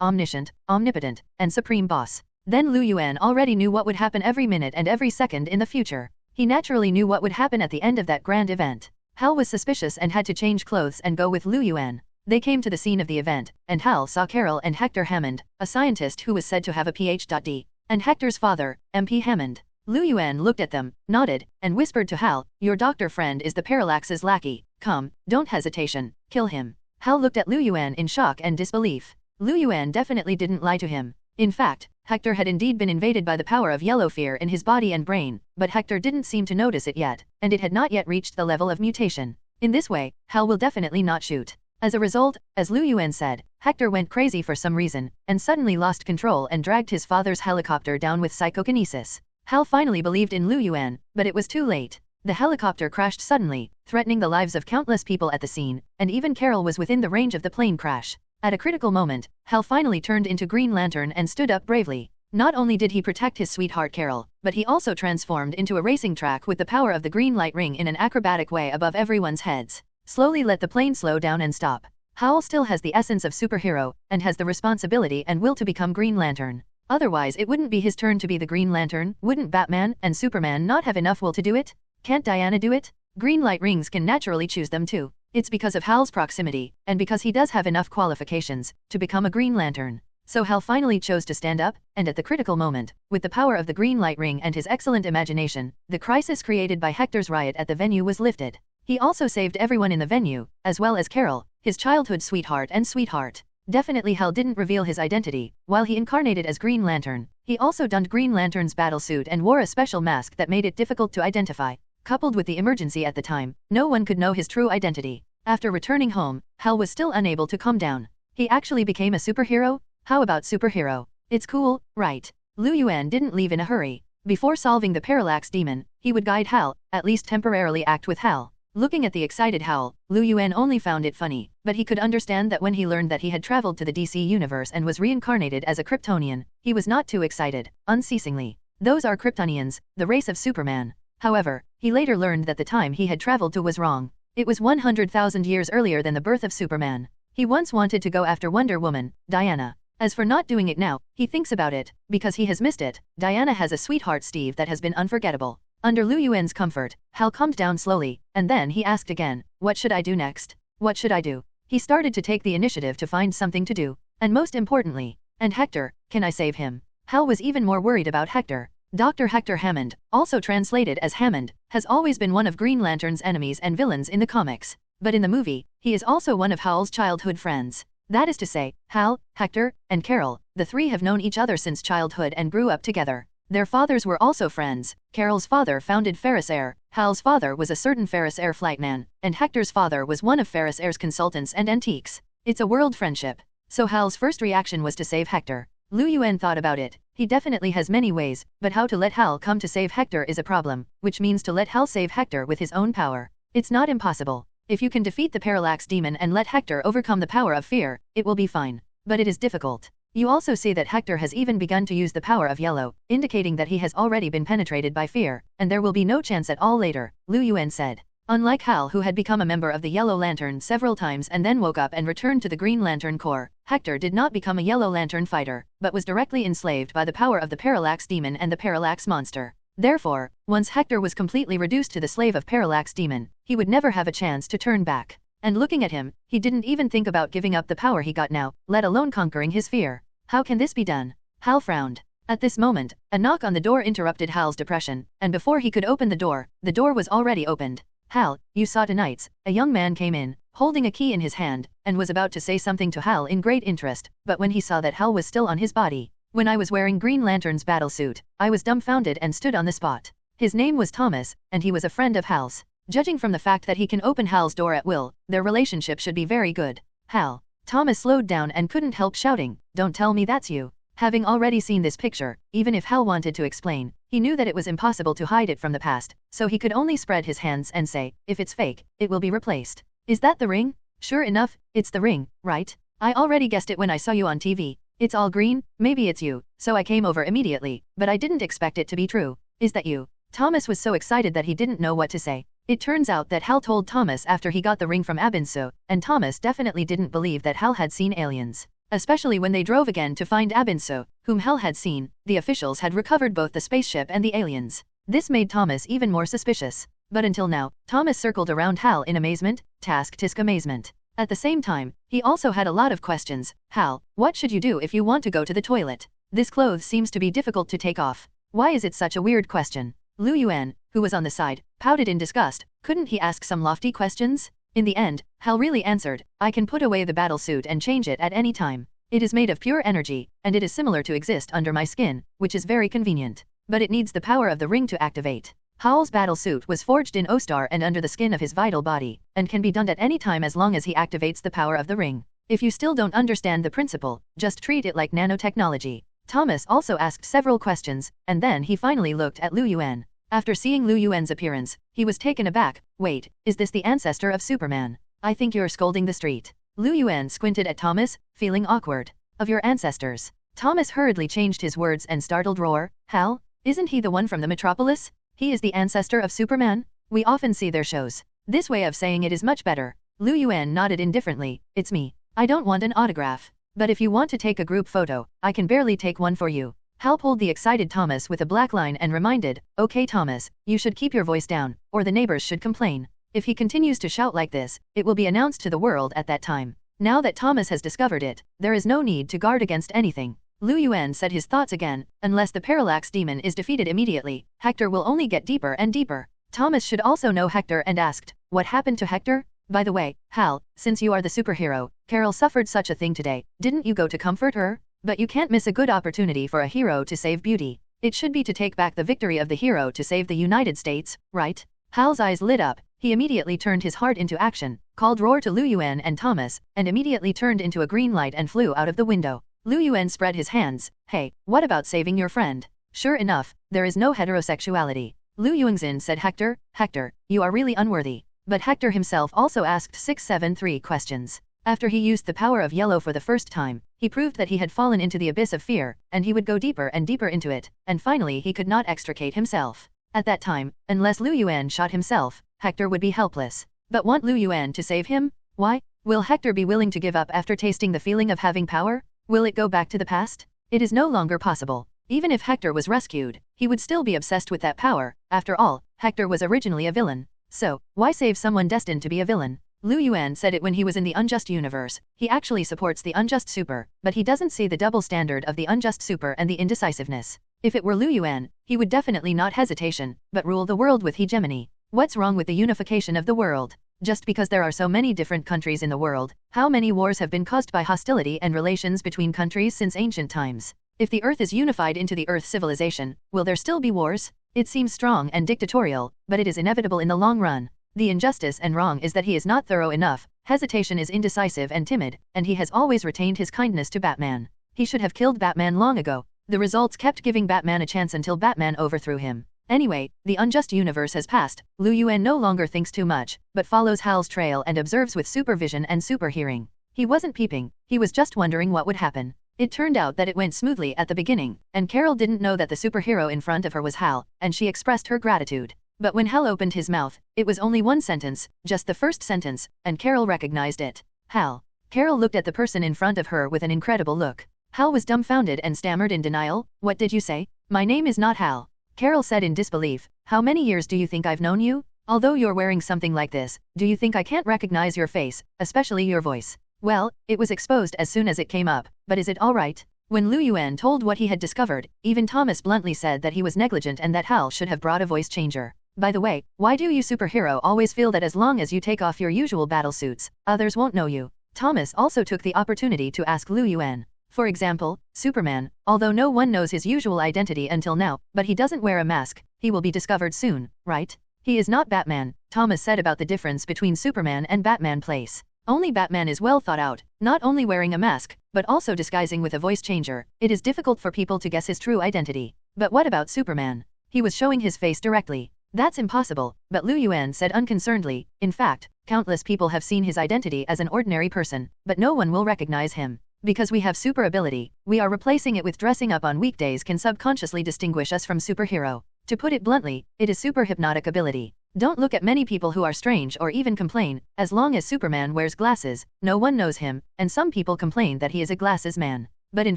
omniscient, omnipotent, and supreme boss. Then Liu Yuan already knew what would happen every minute and every second in the future. He naturally knew what would happen at the end of that grand event. Hal was suspicious and had to change clothes and go with Liu Yuan. They came to the scene of the event, and Hal saw Carol and Hector Hammond, a scientist who was said to have a Ph.D. and Hector's father, MP Hammond. Liu Yuan looked at them, nodded, and whispered to Hal, your doctor friend is the Parallax's lackey. Come, don't hesitation, kill him. Hal looked at Liu Yuan in shock and disbelief. Liu Yuan definitely didn't lie to him. In fact, Hector had indeed been invaded by the power of yellow fear in his body and brain, but Hector didn't seem to notice it yet, and it had not yet reached the level of mutation. In this way, Hal will definitely not shoot. As a result, as Lu Yuan said, Hector went crazy for some reason, and suddenly lost control and dragged his father's helicopter down with psychokinesis. Hal finally believed in Lu Yuan, but it was too late. The helicopter crashed suddenly, threatening the lives of countless people at the scene, and even Carol was within the range of the plane crash. At a critical moment, Hal finally turned into Green Lantern and stood up bravely. Not only did he protect his sweetheart Carol, but he also transformed into a racing track with the power of the green light ring in an acrobatic way above everyone's heads. Slowly let the plane slow down and stop. Hal still has the essence of superhero, and has the responsibility and will to become Green Lantern. Otherwise it wouldn't be his turn to be the Green Lantern. Wouldn't Batman and Superman not have enough will to do it? Can't Diana do it? Green light rings can naturally choose them too. It's because of Hal's proximity, and because he does have enough qualifications, to become a Green Lantern. So Hal finally chose to stand up, and at the critical moment, with the power of the green light ring and his excellent imagination, the crisis created by Hector's riot at the venue was lifted. He also saved everyone in the venue, as well as Carol, his childhood sweetheart and sweetheart. Definitely Hal didn't reveal his identity. While he incarnated as Green Lantern, he also donned Green Lantern's battlesuit and wore a special mask that made it difficult to identify. Coupled with the emergency at the time, no one could know his true identity. After returning home, Hal was still unable to calm down. He actually became a superhero? How about superhero? It's cool, right? Lu Yuan didn't leave in a hurry. Before solving the Parallax demon, he would guide Hal, at least temporarily act with Hal. Looking at the excited Hal, Lu Yuan only found it funny, but he could understand that when he learned that he had traveled to the DC universe and was reincarnated as a Kryptonian, he was not too excited, unceasingly. Those are Kryptonians, the race of Superman. However, he later learned that the time he had traveled to was wrong. It was 100,000 years earlier than the birth of Superman. He once wanted to go after Wonder Woman, Diana. As for not doing it now, he thinks about it, because he has missed it. Diana has a sweetheart Steve that has been unforgettable. Under Lu Yuan's comfort, Hal calmed down slowly, and then he asked again, what should I do next? What should I do? He started to take the initiative to find something to do. And most importantly, and Hector, can I save him? Hal was even more worried about Hector. Dr. Hector Hammond, also translated as Hammond, has always been one of Green Lantern's enemies and villains in the comics. But in the movie, he is also one of Hal's childhood friends. That is to say, Hal, Hector, and Carol, the three have known each other since childhood and grew up together. Their fathers were also friends. Carol's father founded Ferris Air, Hal's father was a certain Ferris Air flightman, and Hector's father was one of Ferris Air's consultants and antiques. It's a world friendship. So Hal's first reaction was to save Hector. Lu Yuan thought about it. He definitely has many ways, but how to let Hal come to save Hector is a problem, which means to let Hal save Hector with his own power. It's not impossible. If you can defeat the Parallax demon and let Hector overcome the power of fear, it will be fine. But it is difficult. You also see that Hector has even begun to use the power of yellow, indicating that he has already been penetrated by fear, and there will be no chance at all later, Lu Yuan said. Unlike Hal, who had become a member of the Yellow Lantern several times and then woke up and returned to the Green Lantern Corps, Hector did not become a Yellow Lantern fighter, but was directly enslaved by the power of the Parallax demon and the Parallax monster. Therefore, once Hector was completely reduced to the slave of Parallax demon, he would never have a chance to turn back. And looking at him, he didn't even think about giving up the power he got now, let alone conquering his fear. How can this be done? Hal frowned. At this moment, a knock on the door interrupted Hal's depression, and before he could open the door was already opened. Hal, you saw tonight's. A young man came in, holding a key in his hand, and was about to say something to Hal in great interest, but when he saw that Hal was still on his body. When I was wearing Green Lantern's battlesuit, I was dumbfounded and stood on the spot. His name was Thomas, and he was a friend of Hal's. Judging from the fact that he can open Hal's door at will, their relationship should be very good. Hal. Thomas slowed down and couldn't help shouting, "Don't tell me that's you." Having already seen this picture, even if Hal wanted to explain, he knew that it was impossible to hide it from the past, so he could only spread his hands and say, if it's fake, it will be replaced. Is that the ring? Sure enough, it's the ring, right? I already guessed it when I saw you on TV. It's all green, maybe it's you, so I came over immediately, but I didn't expect it to be true. Is that you? Thomas was so excited that he didn't know what to say. It turns out that Hal told Thomas after he got the ring from Abinsu, and Thomas definitely didn't believe that Hal had seen aliens. Especially when they drove again to find Abinsu, whom Hal had seen, the officials had recovered both the spaceship and the aliens. This made Thomas even more suspicious. But until now, Thomas circled around Hal in amazement, tisk amazement. At the same time, he also had a lot of questions. Hal, what should you do if you want to go to the toilet? This clothes seems to be difficult to take off. Why is it such a weird question? Lu Yuan, who was on the side, pouted in disgust. Couldn't he ask some lofty questions? In the end, Hal really answered, I can put away the battle suit and change it at any time. It is made of pure energy, and it is similar to exist under my skin, which is very convenient. But it needs the power of the ring to activate. Howl's battle suit was forged in O-Star and under the skin of his vital body, and can be done at any time as long as he activates the power of the ring. If you still don't understand the principle, just treat it like nanotechnology. Thomas also asked several questions, and then he finally looked at Liu Yuan. After seeing Liu Yuan's appearance, he was taken aback. Wait, is this the ancestor of Superman? I think you're scolding the street. Liu Yuan squinted at Thomas, feeling awkward. Of your ancestors. Thomas hurriedly changed his words and startled roar, Hal? Isn't he the one from the metropolis? He is the ancestor of Superman? We often see their shows. This way of saying it is much better. Liu Yuan nodded indifferently. It's me. I don't want an autograph. But if you want to take a group photo, I can barely take one for you. Hal pulled the excited Thomas with a black line and reminded, Okay Thomas, you should keep your voice down, or the neighbors should complain. If he continues to shout like this, it will be announced to the world at that time. Now that Thomas has discovered it, there is no need to guard against anything. Liu Yuan said his thoughts again, unless the Parallax demon is defeated immediately, Hector will only get deeper and deeper. Thomas should also know Hector and asked, what happened to Hector? By the way, Hal, since you are the superhero, Carol suffered such a thing today, didn't you go to comfort her? But you can't miss a good opportunity for a hero to save Beauty. It should be to take back the victory of the hero to save the United States, right? Hal's eyes lit up, he immediately turned his heart into action, called roar to Liu Yuan and Thomas, and immediately turned into a green light and flew out of the window. Liu Yuan spread his hands, hey, what about saving your friend? Sure enough, there is no heterosexuality. Liu Yuanxin said Hector, you are really unworthy. But Hector himself also asked 673 questions. After he used the power of yellow for the first time, he proved that he had fallen into the abyss of fear, and he would go deeper and deeper into it, and finally he could not extricate himself. At that time, unless Liu Yuan shot himself, Hector would be helpless. But want Liu Yuan to save him? Why? Will Hector be willing to give up after tasting the feeling of having power? Will it go back to the past? It is no longer possible. Even if Hector was rescued, he would still be obsessed with that power. After all, Hector was originally a villain. So, why save someone destined to be a villain? Liu Yuan said it when he was in the unjust universe. He actually supports the unjust super, but he doesn't see the double standard of the unjust super and the indecisiveness. If it were Liu Yuan, he would definitely not hesitation, but rule the world with hegemony. What's wrong with the unification of the world? Just because there are so many different countries in the world, how many wars have been caused by hostility and relations between countries since ancient times? If the Earth is unified into the Earth civilization, will there still be wars? It seems strong and dictatorial, but it is inevitable in the long run. The injustice and wrong is that he is not thorough enough, hesitation is indecisive and timid, and he has always retained his kindness to Batman. He should have killed Batman long ago. The results kept giving Batman a chance until Batman overthrew him. Anyway, the unjust universe has passed. Liu Yuan no longer thinks too much, but follows Hal's trail and observes with supervision and super hearing. He wasn't peeping, he was just wondering what would happen. It turned out that it went smoothly at the beginning, and Carol didn't know that the superhero in front of her was Hal, and she expressed her gratitude. But when Hal opened his mouth, it was only one sentence, just the first sentence, and Carol recognized it. Hal. Carol looked at the person in front of her with an incredible look. Hal was dumbfounded and stammered in denial. What did you say? My name is not Hal. Carol said in disbelief. How many years do you think I've known you? Although you're wearing something like this, do you think I can't recognize your face, especially your voice? Well, it was exposed as soon as it came up, but is it alright? When Liu Yuan told what he had discovered, even Thomas bluntly said that he was negligent and that Hal should have brought a voice changer. By the way, why do you superhero always feel that as long as you take off your usual battle suits, others won't know you? Thomas also took the opportunity to ask Liu Yuan. For example, Superman, although no one knows his usual identity until now, but he doesn't wear a mask, he will be discovered soon, right? He is not Batman, Thomas said about the difference between Superman and Batman place. Only Batman is well thought out, not only wearing a mask, but also disguising with a voice changer. It is difficult for people to guess his true identity. But what about Superman? He was showing his face directly. That's impossible, but Liu Yuan said unconcernedly. In fact, countless people have seen his identity as an ordinary person, but no one will recognize him. Because we have super ability, we are replacing it with dressing up on weekdays can subconsciously distinguish us from superhero. To put it bluntly, it is super hypnotic ability. Don't look at many people who are strange or even complain. As long as Superman wears glasses, no one knows him, and some people complain that he is a glasses man. But in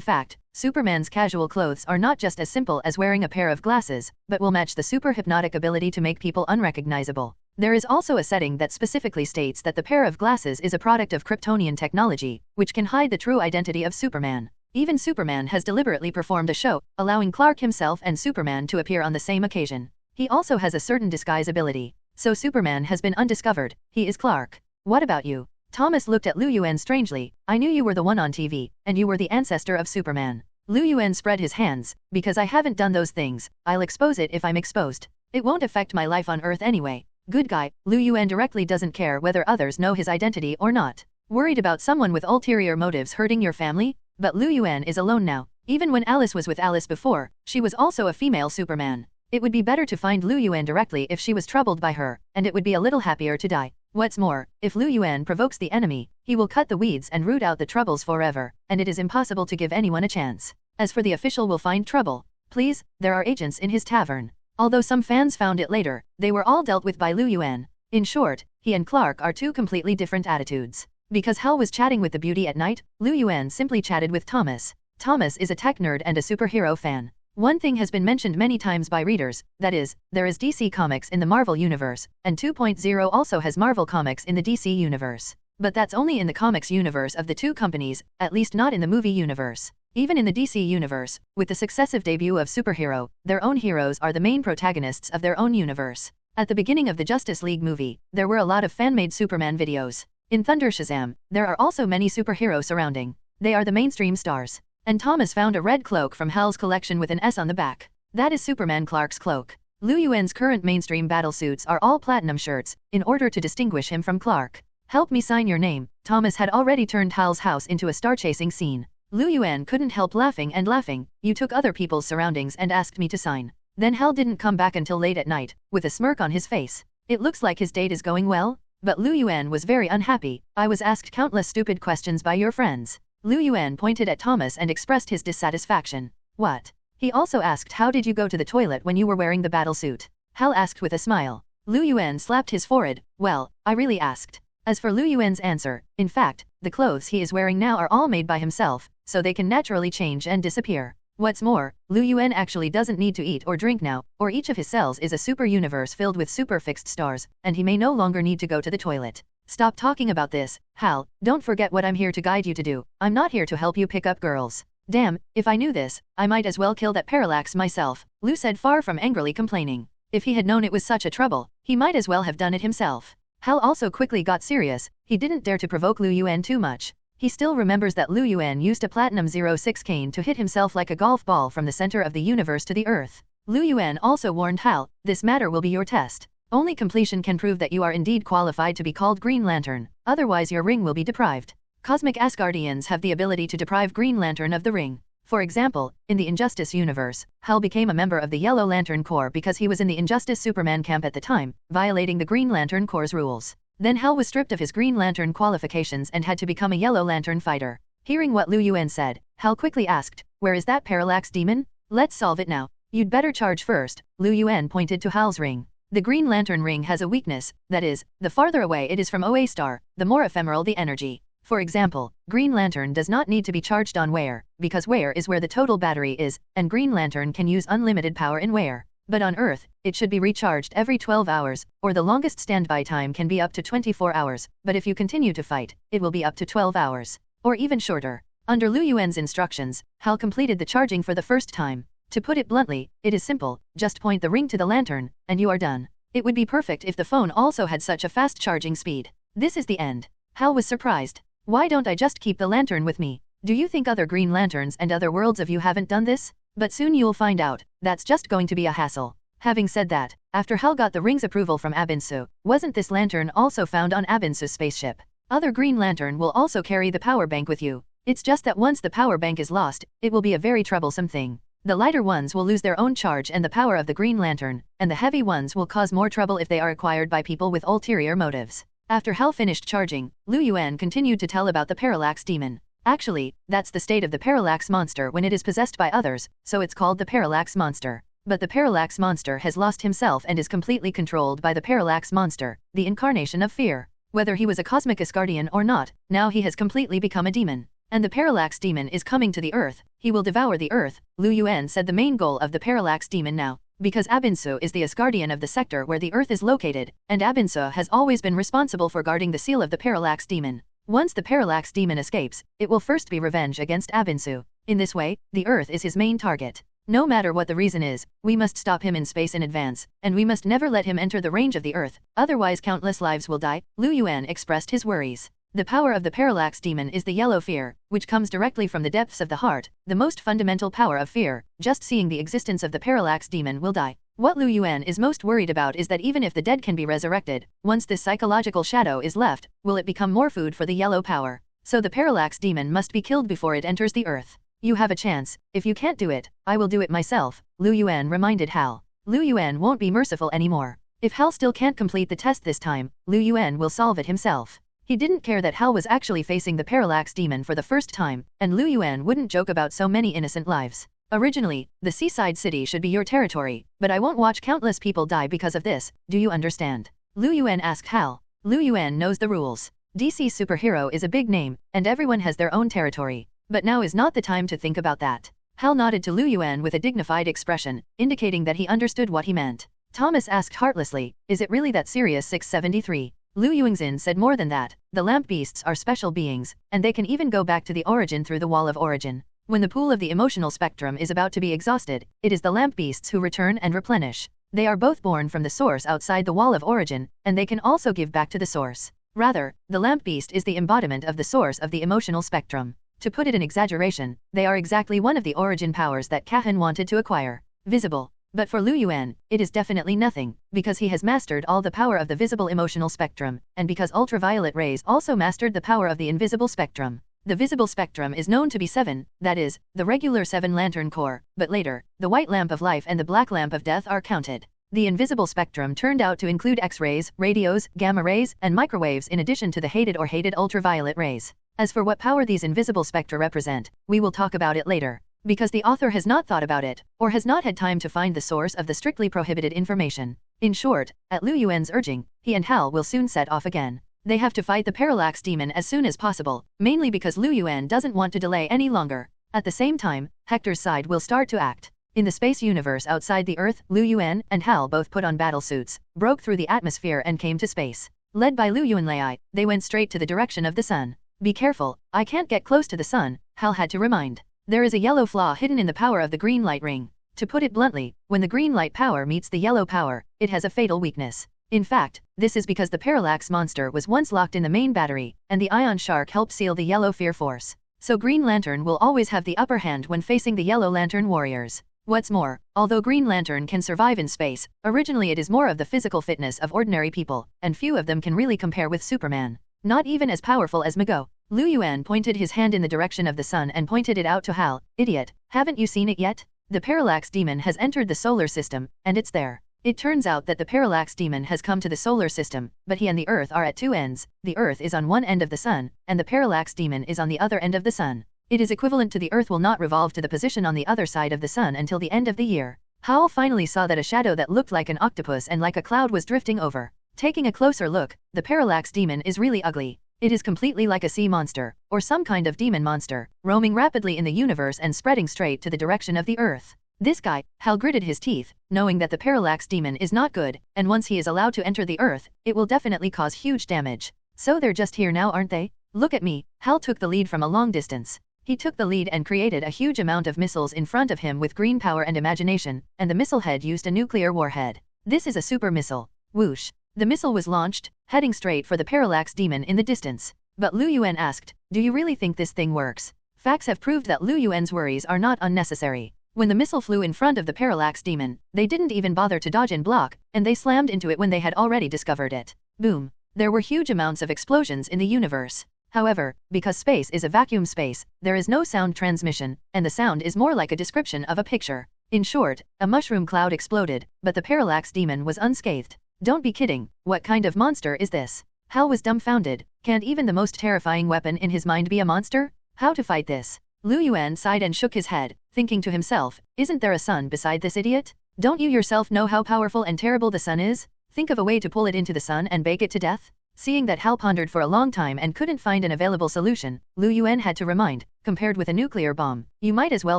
fact, Superman's casual clothes are not just as simple as wearing a pair of glasses, but will match the super hypnotic ability to make people unrecognizable. There is also a setting that specifically states that the pair of glasses is a product of Kryptonian technology, which can hide the true identity of Superman. Even Superman has deliberately performed a show, allowing Clark himself and Superman to appear on the same occasion. He also has a certain disguise ability. So Superman has been undiscovered. He is Clark. What about you? Thomas looked at Liu Yuan strangely. I knew you were the one on TV, and you were the ancestor of Superman. Liu Yuan spread his hands. Because I haven't done those things, I'll expose it if I'm exposed. It won't affect my life on Earth anyway. Good guy, Liu Yuan directly doesn't care whether others know his identity or not. Worried about someone with ulterior motives hurting your family? But Liu Yuan is alone now. Even when Alice was with Alice before, she was also a female Superman. It would be better to find Liu Yuan directly if she was troubled by her, and it would be a little happier to die. What's more, if Liu Yuan provokes the enemy, he will cut the weeds and root out the troubles forever, and it is impossible to give anyone a chance. As for the official will find trouble. Please, there are agents in his tavern. Although some fans found it later, they were all dealt with by Liu Yuan. In short, he and Clark are two completely different attitudes. Because Hal was chatting with the beauty at night, Liu Yuan simply chatted with Thomas. Thomas is a tech nerd and a superhero fan. One thing has been mentioned many times by readers, that is, there is DC Comics in the Marvel Universe, and 2.0 also has Marvel Comics in the DC Universe. But that's only in the comics universe of the two companies, at least not in the movie universe. Even in the DC Universe, with the successive debut of superhero, their own heroes are the main protagonists of their own universe. At the beginning of the Justice League movie, there were a lot of fan-made Superman videos. In Thunder Shazam, there are also many superheroes surrounding. They are the mainstream stars. And Thomas found a red cloak from Hal's collection with an S on the back. That is Superman Clark's cloak. Liu Yuan's current mainstream battle suits are all platinum shirts, in order to distinguish him from Clark. Help me sign your name. Thomas had already turned Hal's house into a star-chasing scene. Liu Yuan couldn't help laughing and laughing. You took other people's surroundings and asked me to sign. Then Hal didn't come back until late at night, with a smirk on his face. It looks like his date is going well. But Liu Yuan was very unhappy. I was asked countless stupid questions by your friends. Liu Yuan pointed at Thomas and expressed his dissatisfaction. What? He also asked how did you go to the toilet when you were wearing the battle suit? Hal asked with a smile. Liu Yuan slapped his forehead. Well, I really asked. As for Liu Yuan's answer, in fact, the clothes he is wearing now are all made by himself, so they can naturally change and disappear. What's more, Liu Yuan actually doesn't need to eat or drink now, or each of his cells is a super universe filled with super fixed stars, and he may no longer need to go to the toilet. Stop talking about this, Hal, don't forget what I'm here to guide you to do. I'm not here to help you pick up girls. Damn, if I knew this, I might as well kill that Parallax myself, Liu said far from angrily complaining. If he had known it was such a trouble, he might as well have done it himself. Hal also quickly got serious. He didn't dare to provoke Liu Yuan too much. He still remembers that Liu Yuan used a Platinum 06 cane to hit himself like a golf ball from the center of the universe to the earth. Liu Yuan also warned Hal, this matter will be your test. Only completion can prove that you are indeed qualified to be called Green Lantern, otherwise your ring will be deprived. Cosmic Asgardians have the ability to deprive Green Lantern of the ring. For example, in the Injustice universe, Hal became a member of the Yellow Lantern Corps because he was in the Injustice Superman camp at the time, violating the Green Lantern Corps' rules. Then Hal was stripped of his Green Lantern qualifications and had to become a Yellow Lantern fighter. Hearing what Liu Yuan said, Hal quickly asked, where is that Parallax demon? Let's solve it now. You'd better charge first, Liu Yuan pointed to Hal's ring. The Green Lantern ring has a weakness, that is, the farther away it is from OA star, the more ephemeral the energy. For example, Green Lantern does not need to be charged on wear, because wear is where the total battery is, and Green Lantern can use unlimited power in wear. But on Earth, it should be recharged every 12 hours, or the longest standby time can be up to 24 hours, but if you continue to fight, it will be up to 12 hours. Or even shorter. Under Liu Yuan's instructions, Hal completed the charging for the first time. To put it bluntly, it is simple, just point the ring to the lantern, and you are done. It would be perfect if the phone also had such a fast charging speed. This is the end. Hal was surprised. Why don't I just keep the lantern with me? Do you think other Green Lanterns and other worlds of you haven't done this? But soon you'll find out, that's just going to be a hassle. Having said that, after Hal got the ring's approval from Abinsu, wasn't this lantern also found on Abinsu's spaceship? Other Green Lantern will also carry the power bank with you. It's just that once the power bank is lost, it will be a very troublesome thing. The lighter ones will lose their own charge and the power of the Green Lantern, and the heavy ones will cause more trouble if they are acquired by people with ulterior motives. After Hal finished charging, Liu Yuan continued to tell about the Parallax demon. Actually, that's the state of the Parallax monster when it is possessed by others, so it's called the Parallax monster. But the Parallax monster has lost himself and is completely controlled by the Parallax monster, the incarnation of fear. Whether he was a cosmic Asgardian or not, now he has completely become a demon. And the Parallax demon is coming to the Earth. He will devour the Earth, Liu Yuan said the main goal of the Parallax demon now. Because Abinsu is the Asgardian of the sector where the Earth is located, and Abinsu has always been responsible for guarding the seal of the Parallax demon. Once the Parallax demon escapes, it will first be revenge against Abinsu. In this way, the Earth is his main target. No matter what the reason is, we must stop him in space in advance, and we must never let him enter the range of the Earth, otherwise countless lives will die, Liu Yuan expressed his worries. The power of the Parallax demon is the yellow fear, which comes directly from the depths of the heart, the most fundamental power of fear. Just seeing the existence of the Parallax demon will die. What Lu Yuan is most worried about is that even if the dead can be resurrected, once this psychological shadow is left, will it become more food for the yellow power? So the Parallax demon must be killed before it enters the earth. You have a chance. If you can't do it, I will do it myself, Lu Yuan reminded Hal. Lu Yuan won't be merciful anymore. If Hal still can't complete the test this time, Lu Yuan will solve it himself. He didn't care that Hal was actually facing the Parallax demon for the first time, and Lu Yuan wouldn't joke about so many innocent lives. Originally, the seaside city should be your territory, but I won't watch countless people die because of this, do you understand? Lu Yuan asked Hal. Lu Yuan knows the rules. DC's superhero is a big name, and everyone has their own territory. But now is not the time to think about that. Hal nodded to Lu Yuan with a dignified expression, indicating that he understood what he meant. Thomas asked heartlessly, is it really that serious? 673. Lu Yuanxin said more than that. The lamp beasts are special beings, and they can even go back to the origin through the wall of origin. When the pool of the emotional spectrum is about to be exhausted, it is the lamp beasts who return and replenish. They are both born from the source outside the wall of origin, and they can also give back to the source. Rather, the lamp beast is the embodiment of the source of the emotional spectrum. To put it in exaggeration, they are exactly one of the origin powers that Kahan wanted to acquire. Visible. But for Lu Yuan, it is definitely nothing, because he has mastered all the power of the visible emotional spectrum, and because ultraviolet rays also mastered the power of the invisible spectrum. The visible spectrum is known to be 7, that is, the regular 7 lantern core, but later, the white lamp of life and the black lamp of death are counted. The invisible spectrum turned out to include X-rays, radios, gamma rays, and microwaves in addition to the hated ultraviolet rays. As for what power these invisible spectra represent, we will talk about it later. Because the author has not thought about it, or has not had time to find the source of the strictly prohibited information. In short, at Lu Yuan's urging, he and Hal will soon set off again. They have to fight the Parallax demon as soon as possible, mainly because Lu Yuan doesn't want to delay any longer. At the same time, Hector's side will start to act. In the space universe outside the Earth, Lu Yuan and Hal both put on battlesuits, broke through the atmosphere and came to space. Led by Lu Yuanlei, they went straight to the direction of the sun. Be careful, I can't get close to the sun, Hal had to remind. There is a yellow flaw hidden in the power of the green light ring. To put it bluntly, when the green light power meets the yellow power, it has a fatal weakness. In fact, this is because the Parallax monster was once locked in the main battery, and the Ion Shark helped seal the yellow fear force. So Green Lantern will always have the upper hand when facing the Yellow Lantern warriors. What's more, although Green Lantern can survive in space, originally it is more of the physical fitness of ordinary people, and few of them can really compare with Superman. Not even as powerful as Mago. Lu Yuan pointed his hand in the direction of the sun and pointed it out to Hal. Idiot, haven't you seen it yet? The Parallax demon has entered the solar system, and it's there. It turns out that the Parallax demon has come to the solar system, but he and the Earth are at two ends. The Earth is on one end of the sun, and the Parallax demon is on the other end of the sun. It is equivalent to the Earth will not revolve to the position on the other side of the sun until the end of the year. Hal finally saw that a shadow that looked like an octopus and like a cloud was drifting over. Taking a closer look, the Parallax demon is really ugly. It is completely like a sea monster, or some kind of demon monster, roaming rapidly in the universe and spreading straight to the direction of the Earth. This guy, Hal gritted his teeth, knowing that the Parallax demon is not good, and once he is allowed to enter the Earth, it will definitely cause huge damage. So they're just here now, aren't they? Look at me. Hal took the lead from a long distance. He took the lead and created a huge amount of missiles in front of him with green power and imagination, and the missile head used a nuclear warhead. This is a super missile. Whoosh. The missile was launched, heading straight for the Parallax demon in the distance. But Lu Yuan asked, do you really think this thing works? Facts have proved that Lu Yuan's worries are not unnecessary. When the missile flew in front of the Parallax demon, they didn't even bother to dodge and block, and they slammed into it when they had already discovered it. Boom. There were huge amounts of explosions in the universe. However, because space is a vacuum space, there is no sound transmission, and the sound is more like a description of a picture. In short, a mushroom cloud exploded, but the Parallax demon was unscathed. Don't be kidding, what kind of monster is this? Hal was dumbfounded. Can't even the most terrifying weapon in his mind be a monster? How to fight this? Lu Yuan sighed and shook his head, thinking to himself, isn't there a sun beside this idiot? Don't you yourself know how powerful and terrible the sun is? Think of a way to pull it into the sun and bake it to death? Seeing that Hal pondered for a long time and couldn't find an available solution, Lu Yuan had to remind, compared with a nuclear bomb, you might as well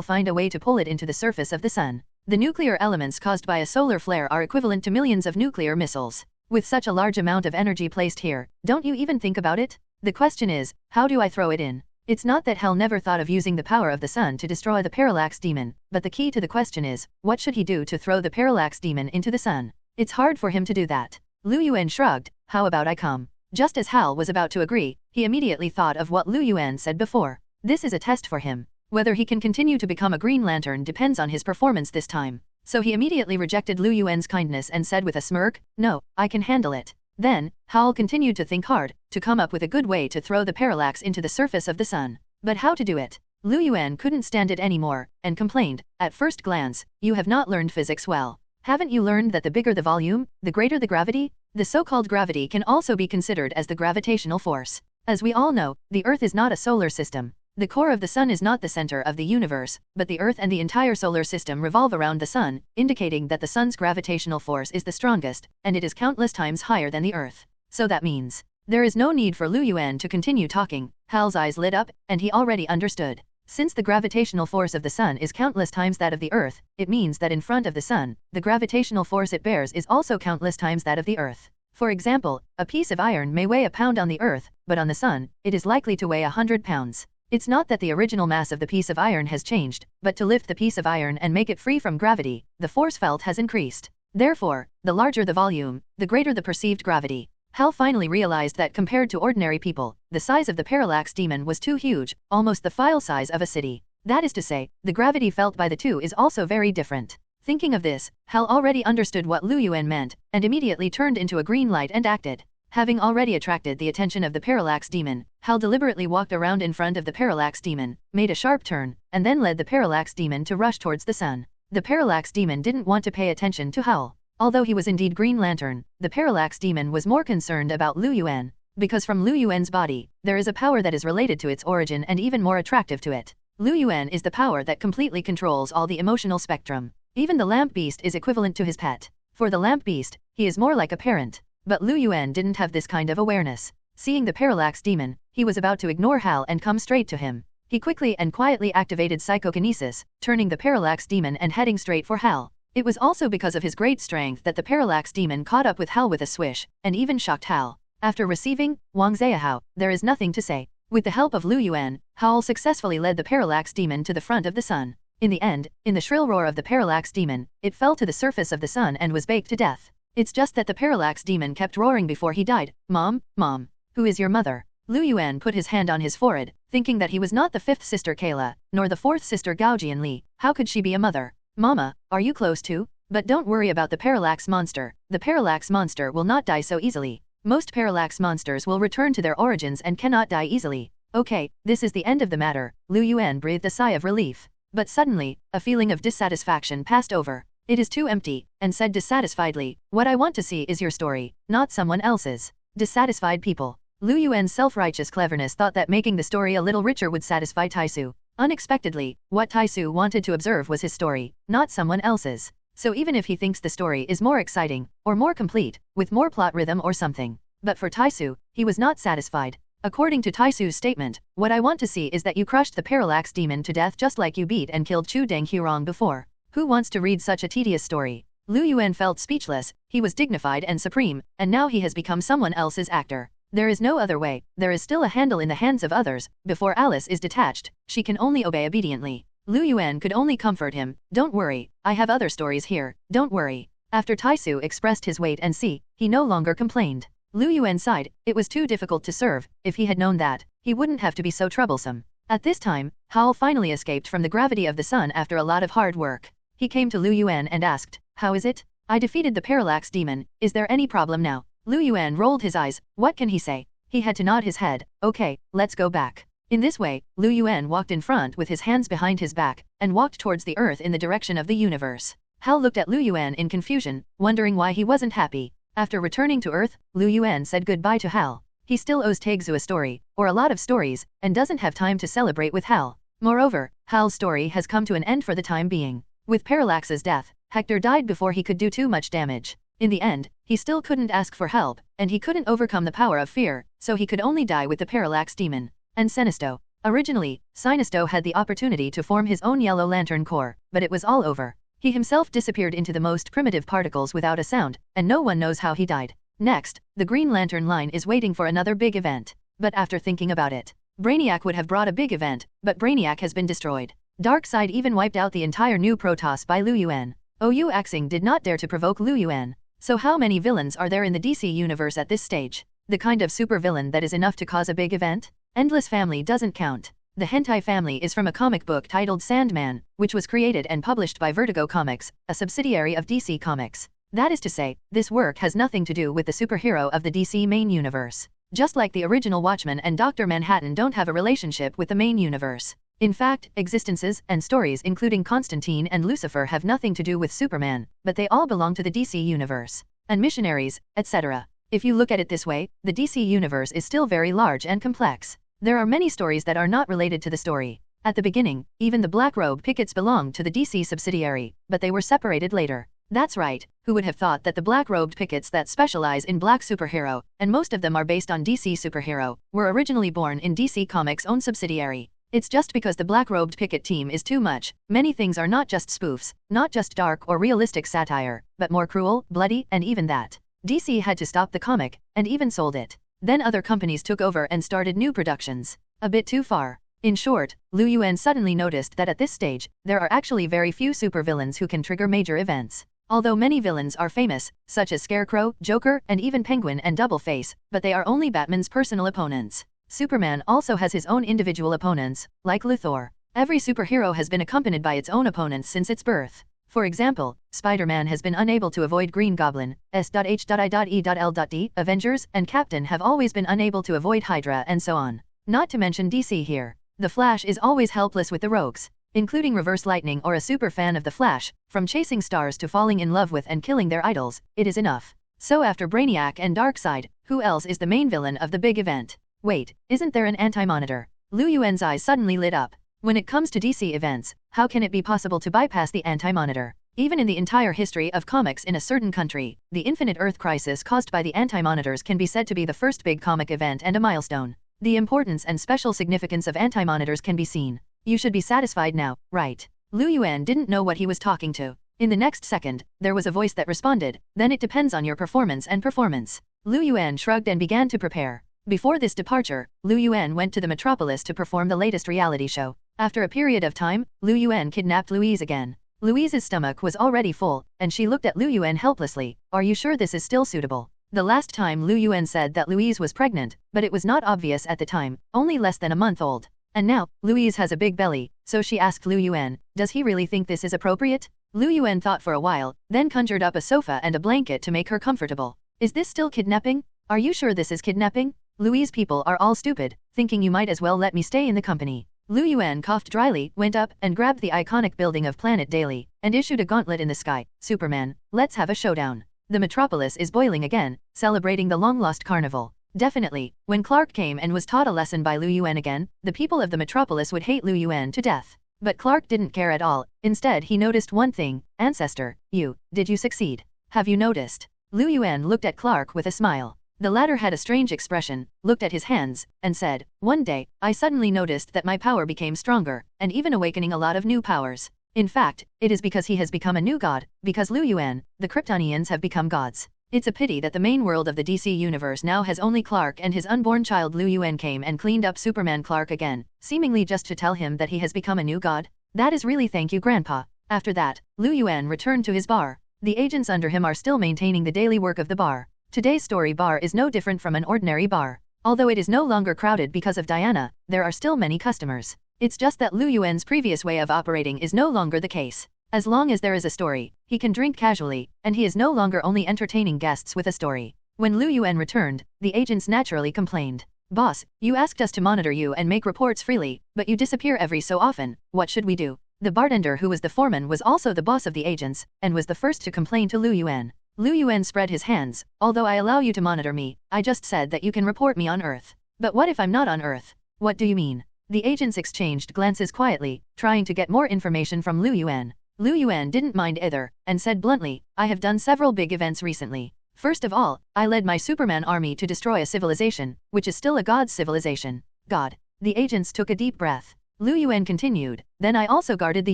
find a way to pull it into the surface of the sun. The nuclear elements caused by a solar flare are equivalent to millions of nuclear missiles. With such a large amount of energy placed here, don't you even think about it? The question is, how do I throw it in? It's not that Hal never thought of using the power of the sun to destroy the Parallax demon, but the key to the question is, what should he do to throw the Parallax demon into the sun? It's hard for him to do that. Lu Yuan shrugged, how about I come? Just as Hal was about to agree, he immediately thought of what Lu Yuan said before. This is a test for him. Whether he can continue to become a Green Lantern depends on his performance this time. So he immediately rejected Liu Yuan's kindness and said with a smirk, "No, I can handle it." Then, Hal continued to think hard, to come up with a good way to throw the parallax into the surface of the sun. But how to do it? Liu Yuan couldn't stand it anymore, and complained, "At first glance, you have not learned physics well. Haven't you learned that the bigger the volume, the greater the gravity? The so-called gravity can also be considered as the gravitational force. As we all know, the Earth is not a solar system. The core of the sun is not the center of the universe, but the Earth and the entire solar system revolve around the sun, indicating that the sun's gravitational force is the strongest, and it is countless times higher than the Earth. So that means, there is no need for Liu Yuan to continue talking. Hal's eyes lit up, and he already understood. Since the gravitational force of the sun is countless times that of the Earth, it means that in front of the sun, the gravitational force it bears is also countless times that of the Earth. For example, a piece of iron may weigh a pound on the Earth, but on the sun, it is likely to weigh 100 pounds. It's not that the original mass of the piece of iron has changed, but to lift the piece of iron and make it free from gravity, the force felt has increased. Therefore, the larger the volume, the greater the perceived gravity. Hal finally realized that compared to ordinary people, the size of the Parallax demon was too huge, almost the file size of a city. That is to say, the gravity felt by the two is also very different. Thinking of this, Hal already understood what Liu Yuan meant, and immediately turned into a green light and acted. Having already attracted the attention of the Parallax demon, Hal deliberately walked around in front of the Parallax demon, made a sharp turn, and then led the Parallax demon to rush towards the sun. The Parallax demon didn't want to pay attention to Hal. Although he was indeed Green Lantern, the Parallax demon was more concerned about Liu Yuan, because from Liu Yuan's body, there is a power that is related to its origin and even more attractive to it. Liu Yuan is the power that completely controls all the emotional spectrum. Even the lamp beast is equivalent to his pet. For the lamp beast, he is more like a parent. But Liu Yuan didn't have this kind of awareness. Seeing the Parallax demon, he was about to ignore Hal and come straight to him. He quickly and quietly activated psychokinesis, turning the Parallax demon and heading straight for Hal. It was also because of his great strength that the Parallax demon caught up with Hal with a swish, and even shocked Hal. After receiving Wang Ziahao, there is nothing to say. With the help of Liu Yuan, Hal successfully led the Parallax demon to the front of the sun. In the end, in the shrill roar of the Parallax demon, it fell to the surface of the sun and was baked to death. It's just that the Parallax demon kept roaring before he died. "Mom, Mom, who is your mother?" Liu Yuan put his hand on his forehead, thinking that he was not the fifth sister Kayla, nor the fourth sister Gao Jianli. How could she be a mother? "Mama, are you close to? But don't worry about the Parallax monster. The Parallax monster will not die so easily. Most Parallax monsters will return to their origins and cannot die easily." "Okay, this is the end of the matter." Liu Yuan breathed a sigh of relief. But suddenly, a feeling of dissatisfaction passed over. "It is too empty," and said dissatisfiedly, "What I want to see is your story, not someone else's." Dissatisfied people. Liu Yuan's self-righteous cleverness thought that making the story a little richer would satisfy Taisu. Unexpectedly, what Taisu wanted to observe was his story, not someone else's. So even if he thinks the story is more exciting, or more complete, with more plot rhythm or something. But for Taisu, he was not satisfied. According to Taisu's statement, "What I want to see is that you crushed the Parallax demon to death just like you beat and killed Chu Deng Hurong before." Who wants to read such a tedious story? Liu Yuan felt speechless. He was dignified and supreme, and now he has become someone else's actor. There is no other way. There is still a handle in the hands of others. Before Alice is detached, she can only obey obediently. Liu Yuan could only comfort him. "Don't worry, I have other stories here, don't worry." After Taisu expressed his wait and see, he no longer complained. Liu Yuan sighed. It was too difficult to serve. If he had known that, he wouldn't have to be so troublesome. At this time, Hal finally escaped from the gravity of the sun after a lot of hard work. He came to Liu Yuan and asked, "How is it? I defeated the Parallax demon. Is there any problem now?" Liu Yuan rolled his eyes. What can he say? He had to nod his head. "Okay, let's go back." In this way, Liu Yuan walked in front with his hands behind his back, and walked towards the earth in the direction of the universe. Hal looked at Liu Yuan in confusion, wondering why he wasn't happy. After returning to Earth, Liu Yuan said goodbye to Hal. He still owes Taegzu a story, or a lot of stories, and doesn't have time to celebrate with Hal. Moreover, Hal's story has come to an end for the time being. With Parallax's death, Hector died before he could do too much damage. In the end, he still couldn't ask for help, and he couldn't overcome the power of fear, so he could only die with the Parallax demon. And Sinisto. Originally, Sinisto had the opportunity to form his own Yellow Lantern Corps, but it was all over. He himself disappeared into the most primitive particles without a sound, and no one knows how he died. Next, the Green Lantern line is waiting for another big event. But after thinking about it, Brainiac would have brought a big event, but Brainiac has been destroyed. Darkseid even wiped out the entire new Protoss by Liu Yuan. Ou Axing did not dare to provoke Liu Yuan. So how many villains are there in the DC universe at this stage? The kind of supervillain that is enough to cause a big event? Endless Family doesn't count. The hentai family is from a comic book titled Sandman, which was created and published by Vertigo Comics, a subsidiary of DC Comics. That is to say, this work has nothing to do with the superhero of the DC main universe. Just like the original Watchmen and Dr. Manhattan don't have a relationship with the main universe. In fact, existences and stories including Constantine and Lucifer have nothing to do with Superman, but they all belong to the DC universe. And missionaries, etc. If you look at it this way, the DC universe is still very large and complex. There are many stories that are not related to the story. At the beginning, even the Black Robe Pickets belonged to the DC subsidiary, but they were separated later. That's right, who would have thought that the black-robed pickets that specialize in black superhero, and most of them are based on DC superhero, were originally born in DC Comics' own subsidiary. It's just because the black-robed picket team is too much. Many things are not just spoofs, not just dark or realistic satire, but more cruel, bloody, and even that. DC had to stop the comic, and even sold it. Then other companies took over and started new productions. A bit too far. In short, Liu Yuan suddenly noticed that at this stage, there are actually very few supervillains who can trigger major events. Although many villains are famous, such as Scarecrow, Joker, and even Penguin and Double-Face, but they are only Batman's personal opponents. Superman also has his own individual opponents, like Luthor. Every superhero has been accompanied by its own opponents since its birth. For example, Spider-Man has been unable to avoid Green Goblin, S.H.I.E.L.D. Avengers and Captain have always been unable to avoid Hydra and so on. Not to mention DC here. The Flash is always helpless with the rogues, including Reverse Lightning or a super fan of the Flash, from chasing stars to falling in love with and killing their idols, it is enough. So after Brainiac and Darkseid, who else is the main villain of the big event? Wait, isn't there an Anti-Monitor? Liu Yuan's eyes suddenly lit up. When it comes to DC events, how can it be possible to bypass the Anti-Monitor? Even in the entire history of comics in a certain country, the Infinite Earth crisis caused by the Anti-Monitors can be said to be the first big comic event and a milestone. The importance and special significance of Anti-Monitors can be seen. You should be satisfied now, right? Liu Yuan didn't know what he was talking to. In the next second, there was a voice that responded, then it depends on your performance and performance. Liu Yuan shrugged and began to prepare. Before this departure, Liu Yuan went to the metropolis to perform the latest reality show. After a period of time, Liu Yuan kidnapped Louise again. Louise's stomach was already full, and she looked at Liu Yuan helplessly. Are you sure this is still suitable? The last time Liu Yuan said that Louise was pregnant, but it was not obvious at the time, only less than a month old. And now, Louise has a big belly, so she asked Liu Yuan, does he really think this is appropriate? Liu Yuan thought for a while, then conjured up a sofa and a blanket to make her comfortable. Is this still kidnapping? Are you sure this is kidnapping? Louise people are all stupid, thinking you might as well let me stay in the company. Liu Yuan coughed dryly, went up, and grabbed the iconic building of Planet Daily, and issued a gauntlet in the sky. Superman, let's have a showdown. The metropolis is boiling again, celebrating the long-lost carnival. Definitely, when Clark came and was taught a lesson by Liu Yuan again, the people of the metropolis would hate Liu Yuan to death. But Clark didn't care at all. Instead he noticed one thing, Ancestor, did you succeed? Have you noticed? Liu Yuan looked at Clark with a smile. The latter had a strange expression, looked at his hands, and said, one day, I suddenly noticed that my power became stronger, and even awakening a lot of new powers. In fact, it is because he has become a new god, because Liu Yuan, the Kryptonians have become gods. It's a pity that the main world of the DC universe now has only Clark and his unborn child Liu Yuan came and cleaned up Superman Clark again, seemingly just to tell him that he has become a new god. That is really thank you Grandpa. After that, Liu Yuan returned to his bar. The agents under him are still maintaining the daily work of the bar. Today's story bar is no different from an ordinary bar. Although it is no longer crowded because of Diana, there are still many customers. It's just that Liu Yuan's previous way of operating is no longer the case. As long as there is a story, he can drink casually, and he is no longer only entertaining guests with a story. When Liu Yuan returned, the agents naturally complained. Boss, you asked us to monitor you and make reports freely, but you disappear every so often. What should we do? The bartender who was the foreman was also the boss of the agents, and was the first to complain to Liu Yuan. Liu Yuan spread his hands. Although I allow you to monitor me, I just said that you can report me on Earth. But what if I'm not on Earth? What do you mean? The agents exchanged glances quietly, trying to get more information from Liu Yuan. Liu Yuan didn't mind either, and said bluntly, I have done several big events recently. First of all, I led my Superman army to destroy a civilization, which is still a god's civilization. God. The agents took a deep breath. Liu Yuan continued, then I also guarded the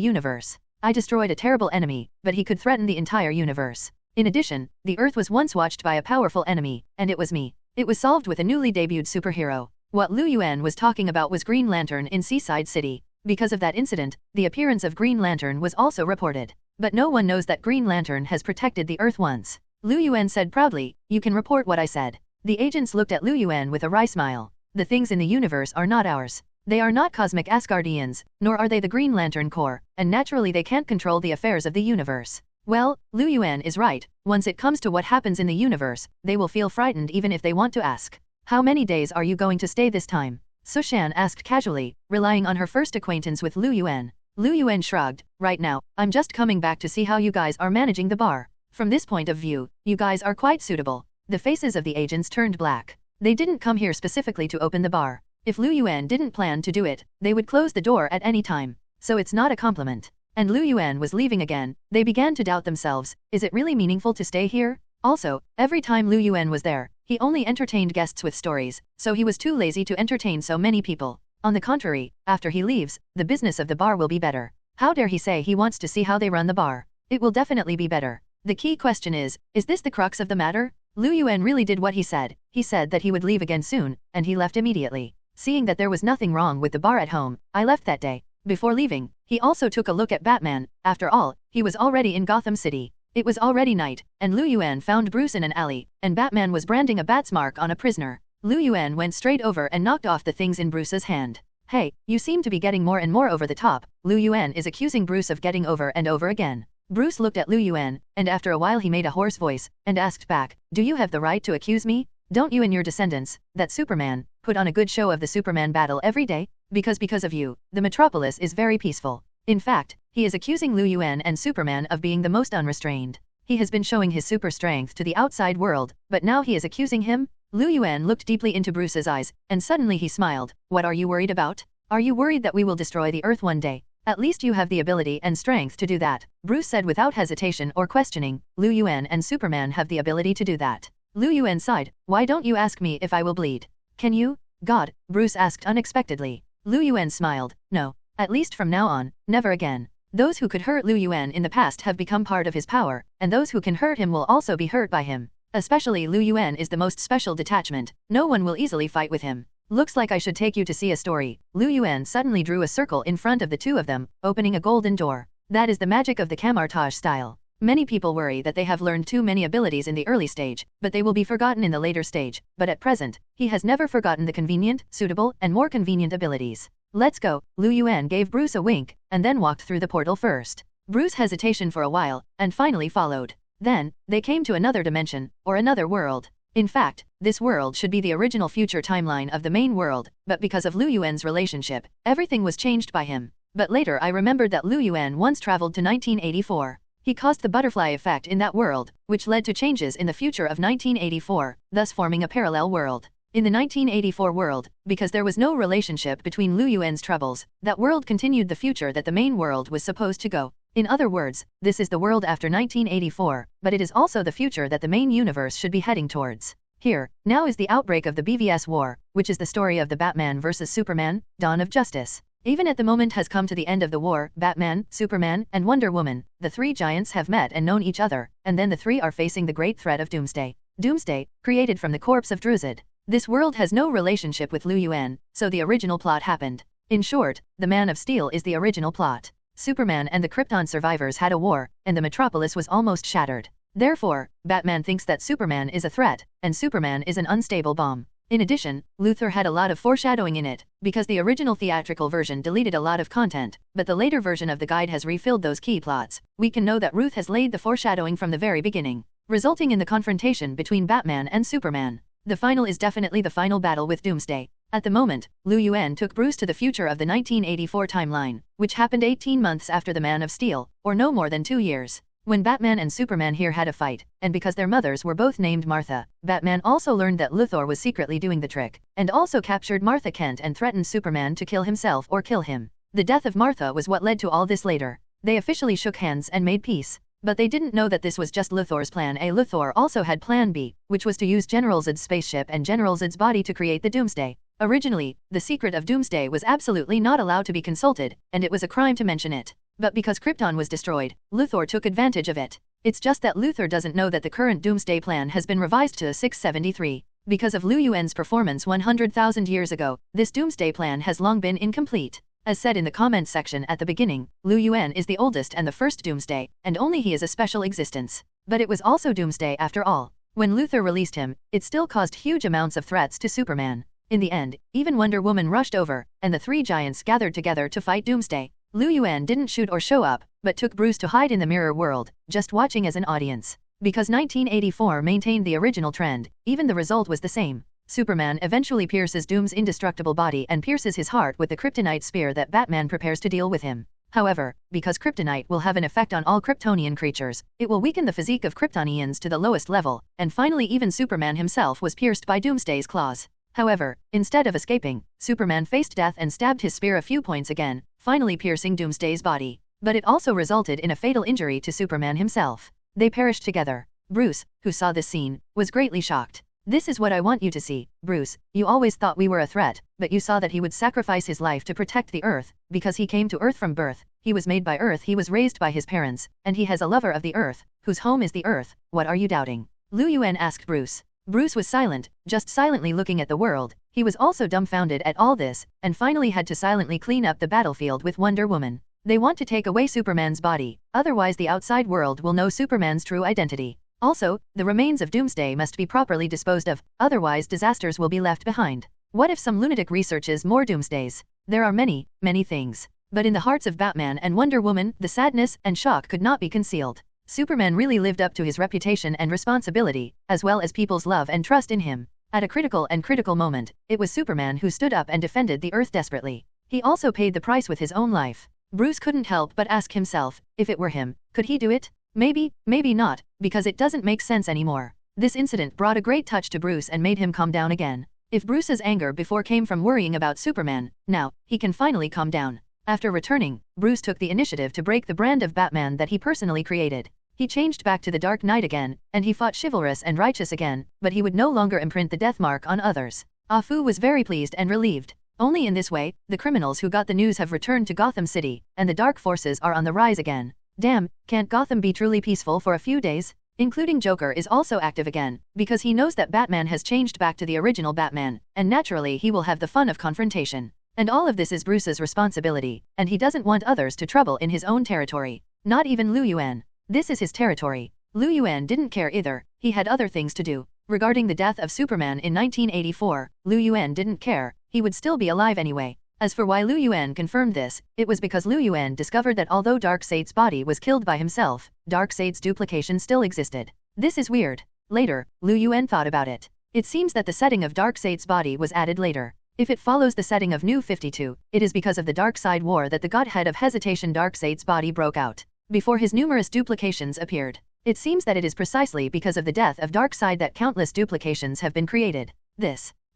universe. I destroyed a terrible enemy, but he could threaten the entire universe. In addition, the Earth was once watched by a powerful enemy, and it was me. It was solved with a newly debuted superhero. What Liu Yuan was talking about was Green Lantern in Seaside City. Because of that incident, the appearance of Green Lantern was also reported. But no one knows that Green Lantern has protected the Earth once. Liu Yuan said proudly, you can report what I said. The agents looked at Liu Yuan with a wry smile. The things in the universe are not ours. They are not cosmic Asgardians, nor are they the Green Lantern Corps, and naturally they can't control the affairs of the universe. Well, Lu Yuan is right. Once it comes to what happens in the universe, they will feel frightened even if they want to ask. How many days are you going to stay this time? Sushan asked casually, relying on her first acquaintance with Lu Yuan. Lu Yuan shrugged. Right now, I'm just coming back to see how you guys are managing the bar. From this point of view, you guys are quite suitable. The faces of the agents turned black. They didn't come here specifically to open the bar. If Lu Yuan didn't plan to do it, they would close the door at any time. So it's not a compliment. And Lu Yuan was leaving again. They began to doubt themselves. Is it really meaningful to stay here? Also, every time Lu Yuan was there, he only entertained guests with stories, so he was too lazy to entertain so many people. On the contrary, after he leaves, the business of the bar will be better. How dare he say he wants to see how they run the bar? It will definitely be better. The key question is this the crux of the matter? Lu Yuan really did what he said. He said that he would leave again soon, and he left immediately. Seeing that there was nothing wrong with the bar at home, I left that day. Before leaving, he also took a look at Batman. After all, he was already in Gotham City. It was already night, and Lu Yuan found Bruce in an alley, and Batman was branding a bat's mark on a prisoner. Lu Yuan went straight over and knocked off the things in Bruce's hand. Hey, you seem to be getting more and more over the top. Lu Yuan is accusing Bruce of getting over and over again. Bruce looked at Lu Yuan, and after a while he made a hoarse voice, and asked back, do you have the right to accuse me? Don't you and your descendants, that Superman, put on a good show of the Superman battle every day? Because of you, the metropolis is very peaceful. In fact, he is accusing Lu Yuan and Superman of being the most unrestrained. He has been showing his super strength to the outside world, but now he is accusing him? Lu Yuan looked deeply into Bruce's eyes, and suddenly he smiled. What are you worried about? Are you worried that we will destroy the Earth one day? At least you have the ability and strength to do that, Bruce said without hesitation or questioning. Lu Yuan and Superman have the ability to do that. Lu Yuan sighed. Why don't you ask me if I will bleed? Can you? God, Bruce asked unexpectedly. Lu Yuan smiled. No. At least from now on, never again. Those who could hurt Lu Yuan in the past have become part of his power, and those who can hurt him will also be hurt by him. Especially Lu Yuan is the most special detachment. No one will easily fight with him. Looks like I should take you to see a story. Lu Yuan suddenly drew a circle in front of the two of them, opening a golden door. That is the magic of the camouflage style. Many people worry that they have learned too many abilities in the early stage, but they will be forgotten in the later stage. But at present, he has never forgotten the convenient, suitable, and more convenient abilities. Let's go. Lu Yuan gave Bruce a wink, and then walked through the portal first. Bruce hesitated for a while, and finally followed. Then, they came to another dimension, or another world. In fact, this world should be the original future timeline of the main world, but because of Lu Yuan's relationship, everything was changed by him. But later I remembered that Lu Yuan once traveled to 1984. He caused the butterfly effect in that world, which led to changes in the future of 1984, thus forming a parallel world. In the 1984 world, because there was no relationship between Lu Yuan's troubles, that world continued the future that the main world was supposed to go. In other words, this is the world after 1984, but it is also the future that the main universe should be heading towards. Here, now is the outbreak of the BVS war, which is the story of the Batman vs Superman, Dawn of Justice. Even at the moment has come to the end of the war, Batman, Superman, and Wonder Woman, the three giants have met and known each other, and then the three are facing the great threat of Doomsday. Doomsday, created from the corpse of Darkseid. This world has no relationship with Lu Yuan, so the original plot happened. In short, the Man of Steel is the original plot. Superman and the Krypton survivors had a war, and the metropolis was almost shattered. Therefore, Batman thinks that Superman is a threat, and Superman is an unstable bomb. In addition, Luthor had a lot of foreshadowing in it, because the original theatrical version deleted a lot of content, but the later version of the guide has refilled those key plots. We can know that Ruth has laid the foreshadowing from the very beginning, resulting in the confrontation between Batman and Superman. The final is definitely the final battle with Doomsday. At the moment, Lu Yuan took Bruce to the future of the 1984 timeline, which happened 18 months after the Man of Steel, or no more than 2 years. When Batman and Superman here had a fight, and because their mothers were both named Martha, Batman also learned that Luthor was secretly doing the trick, and also captured Martha Kent and threatened Superman to kill himself or kill him. The death of Martha was what led to all this later. They officially shook hands and made peace. But they didn't know that this was just Luthor's plan A. Luthor also had plan B, which was to use General Zod's spaceship and General Zod's body to create the Doomsday. Originally, the secret of Doomsday was absolutely not allowed to be consulted, and it was a crime to mention it. But because Krypton was destroyed, Luthor took advantage of it. It's just that Luthor doesn't know that the current Doomsday plan has been revised to 673. Because of Lu Yuan's performance 100,000 years ago, this Doomsday plan has long been incomplete. As said in the comments section at the beginning, Lu Yuan is the oldest and the first Doomsday, and only he is a special existence. But it was also Doomsday after all. When Luthor released him, it still caused huge amounts of threats to Superman. In the end, even Wonder Woman rushed over, and the three giants gathered together to fight Doomsday. Liu Yuan didn't shoot or show up, but took Bruce to hide in the mirror world, just watching as an audience. Because 1984 maintained the original trend, even the result was the same. Superman eventually pierces Doom's indestructible body and pierces his heart with the kryptonite spear that Batman prepares to deal with him. However, because kryptonite will have an effect on all Kryptonian creatures, it will weaken the physique of Kryptonians to the lowest level, and finally even Superman himself was pierced by Doomsday's claws. However, instead of escaping, Superman faced death and stabbed his spear a few points again, finally piercing Doomsday's body. But it also resulted in a fatal injury to Superman himself. They perished together. Bruce, who saw this scene, was greatly shocked. This is what I want you to see, Bruce. You always thought we were a threat, but you saw that he would sacrifice his life to protect the Earth, because he came to Earth from birth. He was made by Earth, he was raised by his parents, and he has a lover of the Earth, whose home is the Earth. What are you doubting? Liu Yuan asked Bruce. Bruce was silent, just silently looking at the world. He was also dumbfounded at all this, and finally had to silently clean up the battlefield with Wonder Woman. They want to take away Superman's body, otherwise the outside world will know Superman's true identity. Also, the remains of Doomsday must be properly disposed of, otherwise disasters will be left behind. What if some lunatic researches more Doomsdays? There are many, many things. But in the hearts of Batman and Wonder Woman, the sadness and shock could not be concealed. Superman really lived up to his reputation and responsibility, as well as people's love and trust in him. At a critical moment, it was Superman who stood up and defended the Earth desperately. He also paid the price with his own life. Bruce couldn't help but ask himself, if it were him, could he do it? Maybe, maybe not, because it doesn't make sense anymore. This incident brought a great touch to Bruce and made him calm down again. If Bruce's anger before came from worrying about Superman, now, he can finally calm down. After returning, Bruce took the initiative to break the brand of Batman that he personally created. He changed back to the Dark Knight again, and he fought chivalrous and righteous again, but he would no longer imprint the death mark on others. Ah Fu was very pleased and relieved. Only in this way, the criminals who got the news have returned to Gotham City, and the dark forces are on the rise again. Damn, can't Gotham be truly peaceful for a few days? Including Joker is also active again, because he knows that Batman has changed back to the original Batman, and naturally he will have the fun of confrontation. And all of this is Bruce's responsibility, and he doesn't want others to trouble in his own territory. Not even Liu Yuan. This is his territory. Liu Yuan didn't care either, he had other things to do. Regarding the death of Superman in 1984, Liu Yuan didn't care, he would still be alive anyway. As for why Liu Yuan confirmed this, it was because Liu Yuan discovered that although Darkseid's body was killed by himself, Darkseid's duplication still existed. This is weird. Later, Liu Yuan thought about it. It seems that the setting of Darkseid's body was added later. If it follows the setting of New 52, it is because of the Darkseid War that the Godhead of Hesitation Darkseid's body broke out. Before his numerous duplications appeared. It seems that it is precisely because of the death of Darkseid that countless duplications have been created.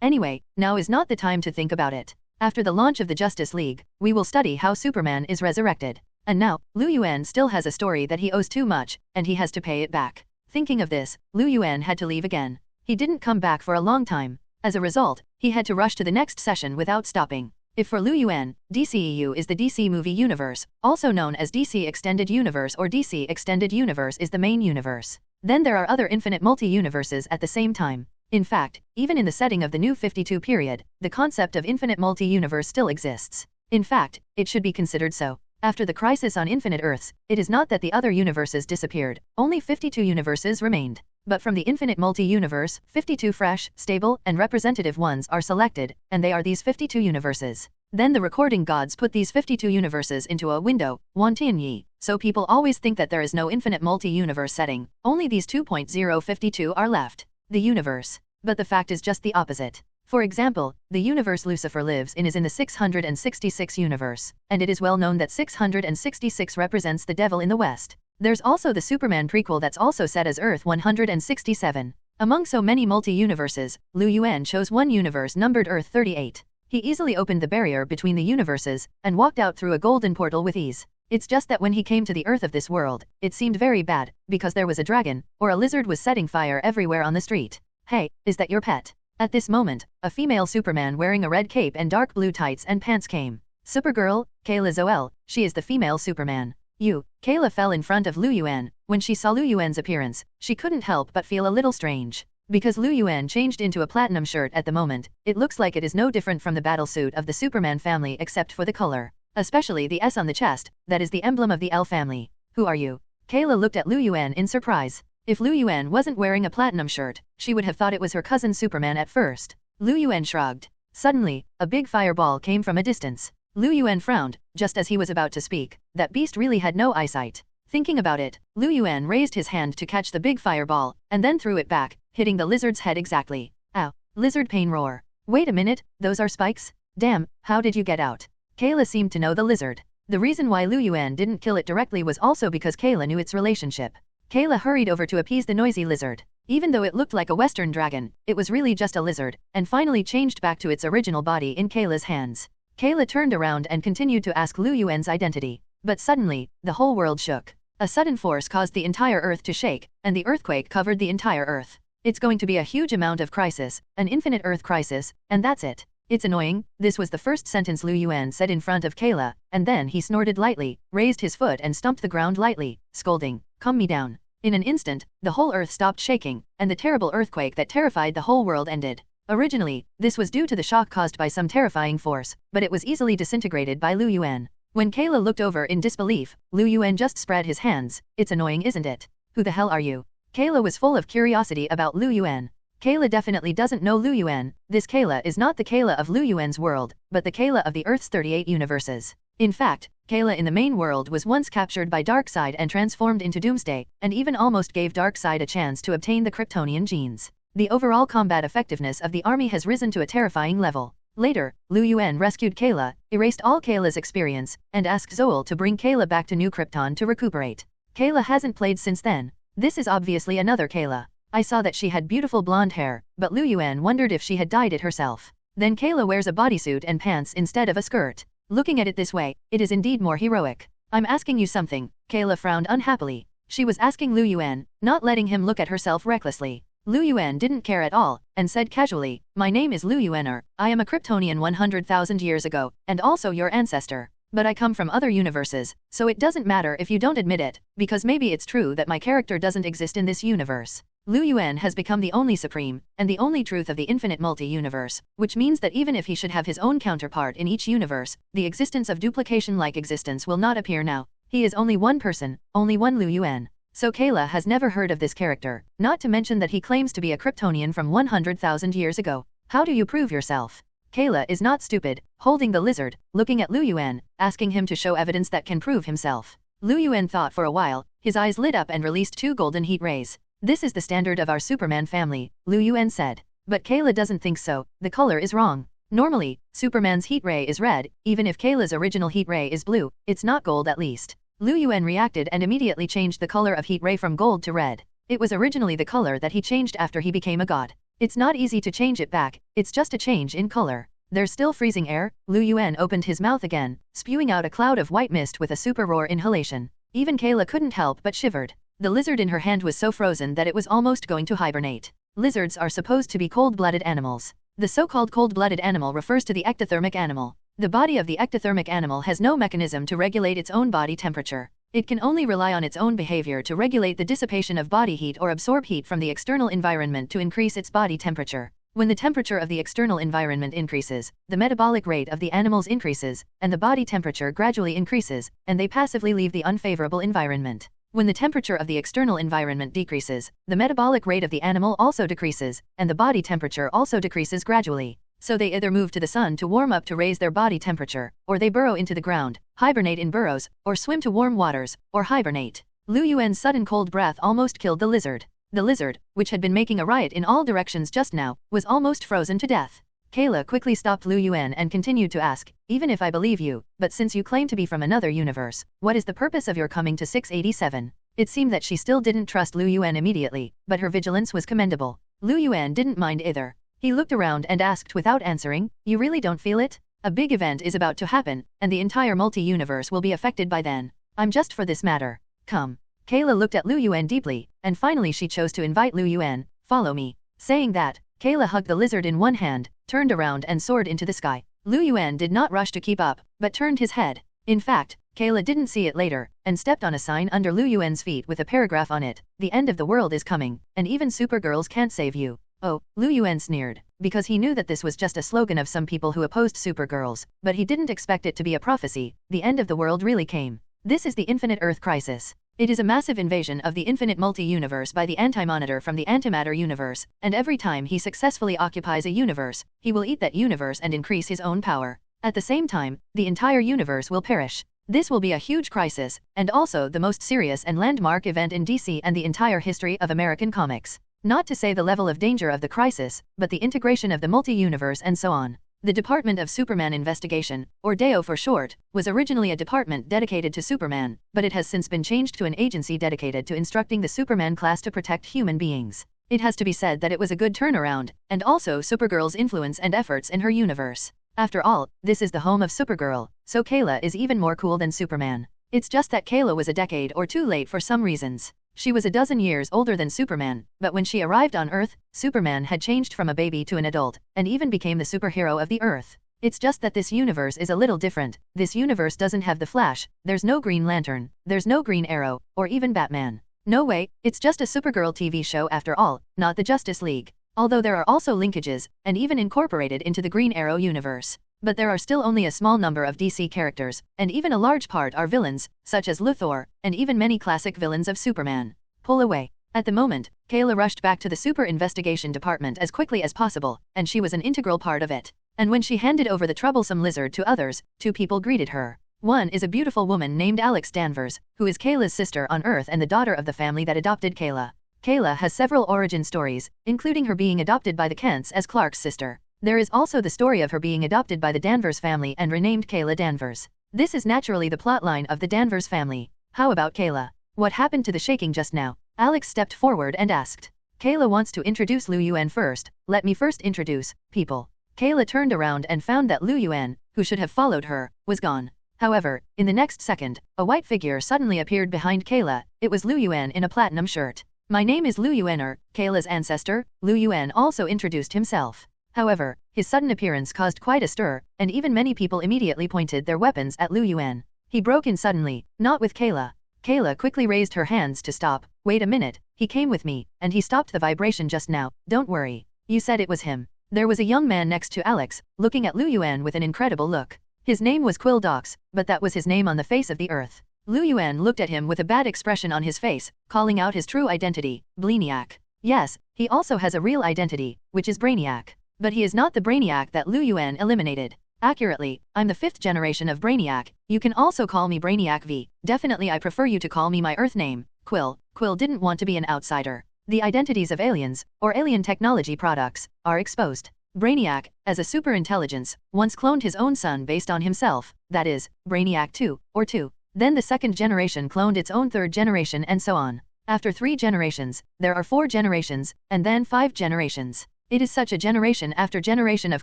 Anyway, now is not the time to think about it. After the launch of the Justice League, we will study how Superman is resurrected. And now, Liu Yuan still has a story that he owes too much, and he has to pay it back. Thinking of this, Liu Yuan had to leave again. He didn't come back for a long time. As a result, he had to rush to the next session without stopping. If for Liu Yuan, DCEU is the DC movie universe, also known as DC Extended Universe or DC Extended Universe is the main universe. Then there are other infinite multi-universes at the same time. In fact, even in the setting of the New 52 period, the concept of infinite multi-universe still exists. In fact, it should be considered so. After the crisis on Infinite Earths, it is not that the other universes disappeared, only 52 universes remained. But from the infinite multi-universe, 52 fresh, stable, and representative ones are selected, and they are these 52 universes. Then the recording gods put these 52 universes into a window, Wantianyi, so people always think that there is no infinite multi-universe setting, only these 2.052 are left. The universe. But the fact is just the opposite. For example, the universe Lucifer lives in is in the 666 universe, and it is well known that 666 represents the devil in the West. There's also the Superman prequel that's also set as Earth 167. Among so many multi-universes, Liu Yuan chose one universe numbered Earth 38. He easily opened the barrier between the universes, and walked out through a golden portal with ease. It's just that when he came to the Earth of this world, it seemed very bad, because there was a dragon, or a lizard was setting fire everywhere on the street. Hey, is that your pet? At this moment, a female Superman wearing a red cape and dark blue tights and pants came. Supergirl, Kayla Zoel, she is the female Superman. Kayla fell in front of Liu Yuan. When she saw Liu Yuan's appearance, she couldn't help but feel a little strange. Because Liu Yuan changed into a platinum shirt at the moment, it looks like it is no different from the battlesuit of the Superman family except for the color. Especially the S on the chest, that is the emblem of the L family. Who are you? Kayla looked at Liu Yuan in surprise. If Liu Yuan wasn't wearing a platinum shirt, she would have thought it was her cousin Superman at first. Liu Yuan shrugged. Suddenly, a big fireball came from a distance. Lu Yuan frowned, just as he was about to speak. That beast really had no eyesight. Thinking about it, Lu Yuan raised his hand to catch the big fireball, and then threw it back, hitting the lizard's head exactly. Ow! Lizard pain roar. Wait a minute, those are spikes? Damn, how did you get out? Kayla seemed to know the lizard. The reason why Lu Yuan didn't kill it directly was also because Kayla knew its relationship. Kayla hurried over to appease the noisy lizard. Even though it looked like a western dragon, it was really just a lizard, and finally changed back to its original body in Kayla's hands. Kayla turned around and continued to ask Lu Yuan's identity. But suddenly, the whole world shook. A sudden force caused the entire earth to shake, and the earthquake covered the entire earth. It's going to be a huge amount of crisis, an infinite earth crisis, and that's it. It's annoying. This was the first sentence Lu Yuan said in front of Kayla, and then he snorted lightly, raised his foot and stomped the ground lightly, scolding, "Calm me down." In an instant, the whole earth stopped shaking, and the terrible earthquake that terrified the whole world ended. Originally, this was due to the shock caused by some terrifying force, but it was easily disintegrated by Lu Yuan. When Kayla looked over in disbelief, Lu Yuan just spread his hands. "It's annoying, isn't it? Who the hell are you?" Kayla was full of curiosity about Lu Yuan. Kayla definitely doesn't know Lu Yuan. This Kayla is not the Kayla of Lu Yuan's world, but the Kayla of the Earth's 38 universes. In fact, Kayla in the main world was once captured by Darkseid and transformed into Doomsday, and even almost gave Darkseid a chance to obtain the Kryptonian genes. The overall combat effectiveness of the army has risen to a terrifying level. Later, Lu Yuan rescued Kayla, erased all Kayla's experience, and asked Zoel to bring Kayla back to New Krypton to recuperate. Kayla hasn't played since then. This is obviously another Kayla. I saw that she had beautiful blonde hair, but Lu Yuan wondered if she had dyed it herself. Then Kayla wears a bodysuit and pants instead of a skirt. Looking at it this way, it is indeed more heroic. "I'm asking you something." Kayla frowned unhappily. She was asking Lu Yuan, not letting him look at herself recklessly. Lu Yuan didn't care at all, and said casually, "My name is Lu Yuaner. I am a Kryptonian 100,000 years ago, and also your ancestor. But I come from other universes, so it doesn't matter if you don't admit it, because maybe it's true that my character doesn't exist in this universe." Lu Yuan has become the only supreme, and the only truth of the infinite multi-universe, which means that even if he should have his own counterpart in each universe, the existence of duplication-like existence will not appear now. He is only one person, only one Lu Yuan. So Kayla has never heard of this character, not to mention that he claims to be a Kryptonian from 100,000 years ago. How do you prove yourself? Kayla is not stupid, holding the lizard, looking at Lu Yuan, asking him to show evidence that can prove himself. Lu Yuan thought for a while, his eyes lit up and released 2 golden heat rays. "This is the standard of our Superman family," Lu Yuan said. But Kayla doesn't think so. The color is wrong. Normally, Superman's heat ray is red, even if Kayla's original heat ray is blue, it's not gold at least. Lu Yuan reacted and immediately changed the color of heat ray from gold to red. It was originally the color that he changed after he became a god. It's not easy to change it back, it's just a change in color. There's still freezing air. Lu Yuan opened his mouth again, spewing out a cloud of white mist with a super roar inhalation. Even Kayla couldn't help but shivered. The lizard in her hand was so frozen that it was almost going to hibernate. Lizards are supposed to be cold-blooded animals. The so-called cold-blooded animal refers to the ectothermic animal. The body of the ectothermic animal has no mechanism to regulate its own body temperature. It can only rely on its own behavior to regulate the dissipation of body heat or absorb heat from the external environment to increase its body temperature. When the temperature of the external environment increases, the metabolic rate of the animals increases, and the body temperature gradually increases, and they passively leave the unfavorable environment. When the temperature of the external environment decreases, the metabolic rate of the animal also decreases, and the body temperature also decreases gradually. So they either move to the sun to warm up to raise their body temperature, or they burrow into the ground, hibernate in burrows, or swim to warm waters, or hibernate. Lu Yuan's sudden cold breath almost killed the lizard. The lizard, which had been making a riot in all directions just now, was almost frozen to death. Kayla quickly stopped Lu Yuan and continued to ask, "Even if I believe you, but since you claim to be from another universe, what is the purpose of your coming to 687? It seemed that she still didn't trust Lu Yuan immediately, but her vigilance was commendable. Lu Yuan didn't mind either. He looked around and asked without answering, "You really don't feel it? A big event is about to happen, and the entire multi-universe will be affected by then. I'm just for this matter. Come." Kayla looked at Lu Yuan deeply, and finally she chose to invite Lu Yuan, "Follow me." Saying that, Kayla hugged the lizard in one hand, turned around and soared into the sky. Lu Yuan did not rush to keep up, but turned his head. In fact, Kayla didn't see it later, and stepped on a sign under Lu Yuan's feet with a paragraph on it, "The end of the world is coming, and even supergirls can't save you." Oh, Lu Yuan sneered, because he knew that this was just a slogan of some people who opposed supergirls, but he didn't expect it to be a prophecy. The end of the world really came. This is the infinite Earth crisis. It is a massive invasion of the infinite multi-universe by the Anti-Monitor from the antimatter universe, and every time he successfully occupies a universe, he will eat that universe and increase his own power. At the same time, the entire universe will perish. This will be a huge crisis, and also the most serious and landmark event in DC and the entire history of American comics. Not to say the level of danger of the crisis, but the integration of the multi-universe and so on. The Department of Superman Investigation, or DEO for short, was originally a department dedicated to Superman, but it has since been changed to an agency dedicated to instructing the Superman class to protect human beings. It has to be said that it was a good turnaround, and also Supergirl's influence and efforts in her universe. After all, this is the home of Supergirl, so Kayla is even more cool than Superman. It's just that Kayla was a decade or two late for some reasons. She was a dozen years older than Superman, but when she arrived on Earth, Superman had changed from a baby to an adult, and even became the superhero of the Earth. It's just that this universe is a little different. This universe doesn't have the Flash, there's no Green Lantern, there's no Green Arrow, or even Batman. No way, it's just a Supergirl TV show after all, not the Justice League. Although there are also linkages, and even incorporated into the Green Arrow universe. But there are still only a small number of DC characters, and even a large part are villains, such as Luthor, and even many classic villains of Superman. Pull away. At the moment, Kayla rushed back to the Super Investigation Department as quickly as possible, and she was an integral part of it. And when she handed over the troublesome lizard to others, two people greeted her. One is a beautiful woman named Alex Danvers, who is Kayla's sister on Earth and the daughter of the family that adopted Kayla. Kayla has several origin stories, including her being adopted by the Kents as Clark's sister. There is also the story of her being adopted by the Danvers family and renamed Kayla Danvers. This is naturally the plotline of the Danvers family. How about Kayla? What happened to the shaking just now? Alex stepped forward and asked. Kayla wants to introduce Lu Yuan first. Let me first introduce people. Kayla turned around and found that Lu Yuan, who should have followed her, was gone. However, in the next second, a white figure suddenly appeared behind Kayla. It was Lu Yuan in a platinum shirt. My name is Lu Yuaner, Kayla's ancestor. Lu Yuan also introduced himself. However, his sudden appearance caused quite a stir, and even many people immediately pointed their weapons at Lu Yuan. He broke in suddenly, not with Kayla. Kayla quickly raised her hands to stop. Wait a minute, he came with me, and he stopped the vibration just now. Don't worry. You said it was him. There was a young man next to Alex, looking at Lu Yuan with an incredible look. His name was Quill Dox, but that was his name on the face of the earth. Lu Yuan looked at him with a bad expression on his face, calling out his true identity, Brainiac. Yes, he also has a real identity, which is Brainiac. But he is not the Brainiac that Lu Yuan eliminated. Accurately, I'm the 5th generation of Brainiac. You can also call me Brainiac V. Definitely I prefer you to call me my Earth name, Quill. Quill didn't want to be an outsider. The identities of aliens, or alien technology products, are exposed. Brainiac, as a superintelligence, once cloned his own son based on himself, that is, Brainiac 2, or 2. Then the 2nd generation cloned its own 3rd generation and so on. After 3 generations, there are 4 generations, and then 5 generations. It is such a generation after generation of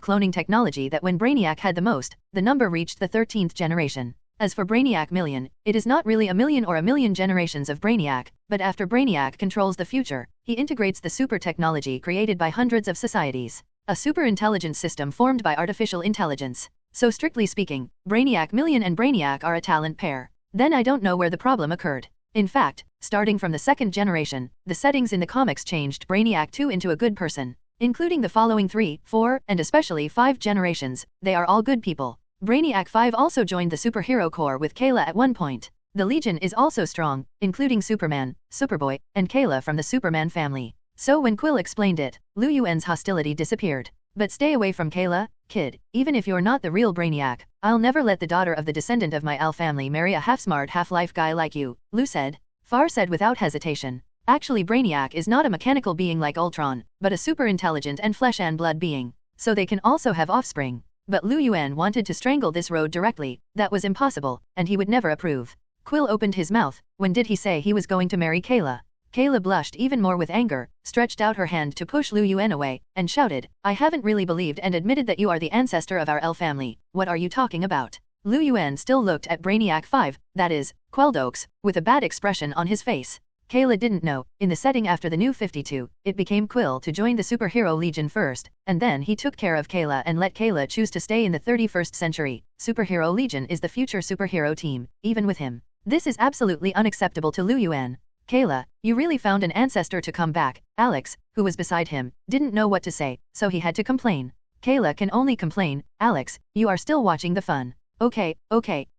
cloning technology that when Brainiac had the most, the number reached the 13th generation. As for Brainiac million, it is not really a million or a million generations of Brainiac, but after Brainiac controls the future, he integrates the super technology created by hundreds of societies. A super-intelligent system formed by artificial intelligence. So strictly speaking, Brainiac million and Brainiac are a talent pair. Then I don't know where the problem occurred. In fact, starting from the 2nd generation, the settings in the comics changed Brainiac 2 into a good person. Including the following 3, 4, and especially 5 generations, they are all good people. Brainiac 5 also joined the superhero corps with Kayla at one point. The Legion is also strong, including Superman, Superboy, and Kayla from the Superman family. So when Quill explained it, Lu Yuan's hostility disappeared. But stay away from Kayla, kid. Even if you're not the real Brainiac, I'll never let the daughter of the descendant of my Al family marry a half-smart half-life guy like you, Lu said. Far said without hesitation. Actually Brainiac is not a mechanical being like Ultron, but a super-intelligent and flesh and blood being. So they can also have offspring. But Lu Yuan wanted to strangle this road directly. That was impossible, and he would never approve. Quill opened his mouth. When did he say he was going to marry Kayla? Kayla blushed even more with anger, stretched out her hand to push Lu Yuan away, and shouted, I haven't really believed and admitted that you are the ancestor of our L family. What are you talking about? Lu Yuan still looked at Brainiac 5, that is, Queldox, with a bad expression on his face. Kayla didn't know, in the setting after the New 52, it became Quill to join the Superhero Legion first, and then he took care of Kayla and let Kayla choose to stay in the 31st century. Superhero Legion is the future superhero team, even with him. This is absolutely unacceptable to Lu Yuan. Kayla, you really found an ancestor to come back. Alex, who was beside him, didn't know what to say, so he had to complain. Kayla can only complain. Alex, you are still watching the fun. Okay,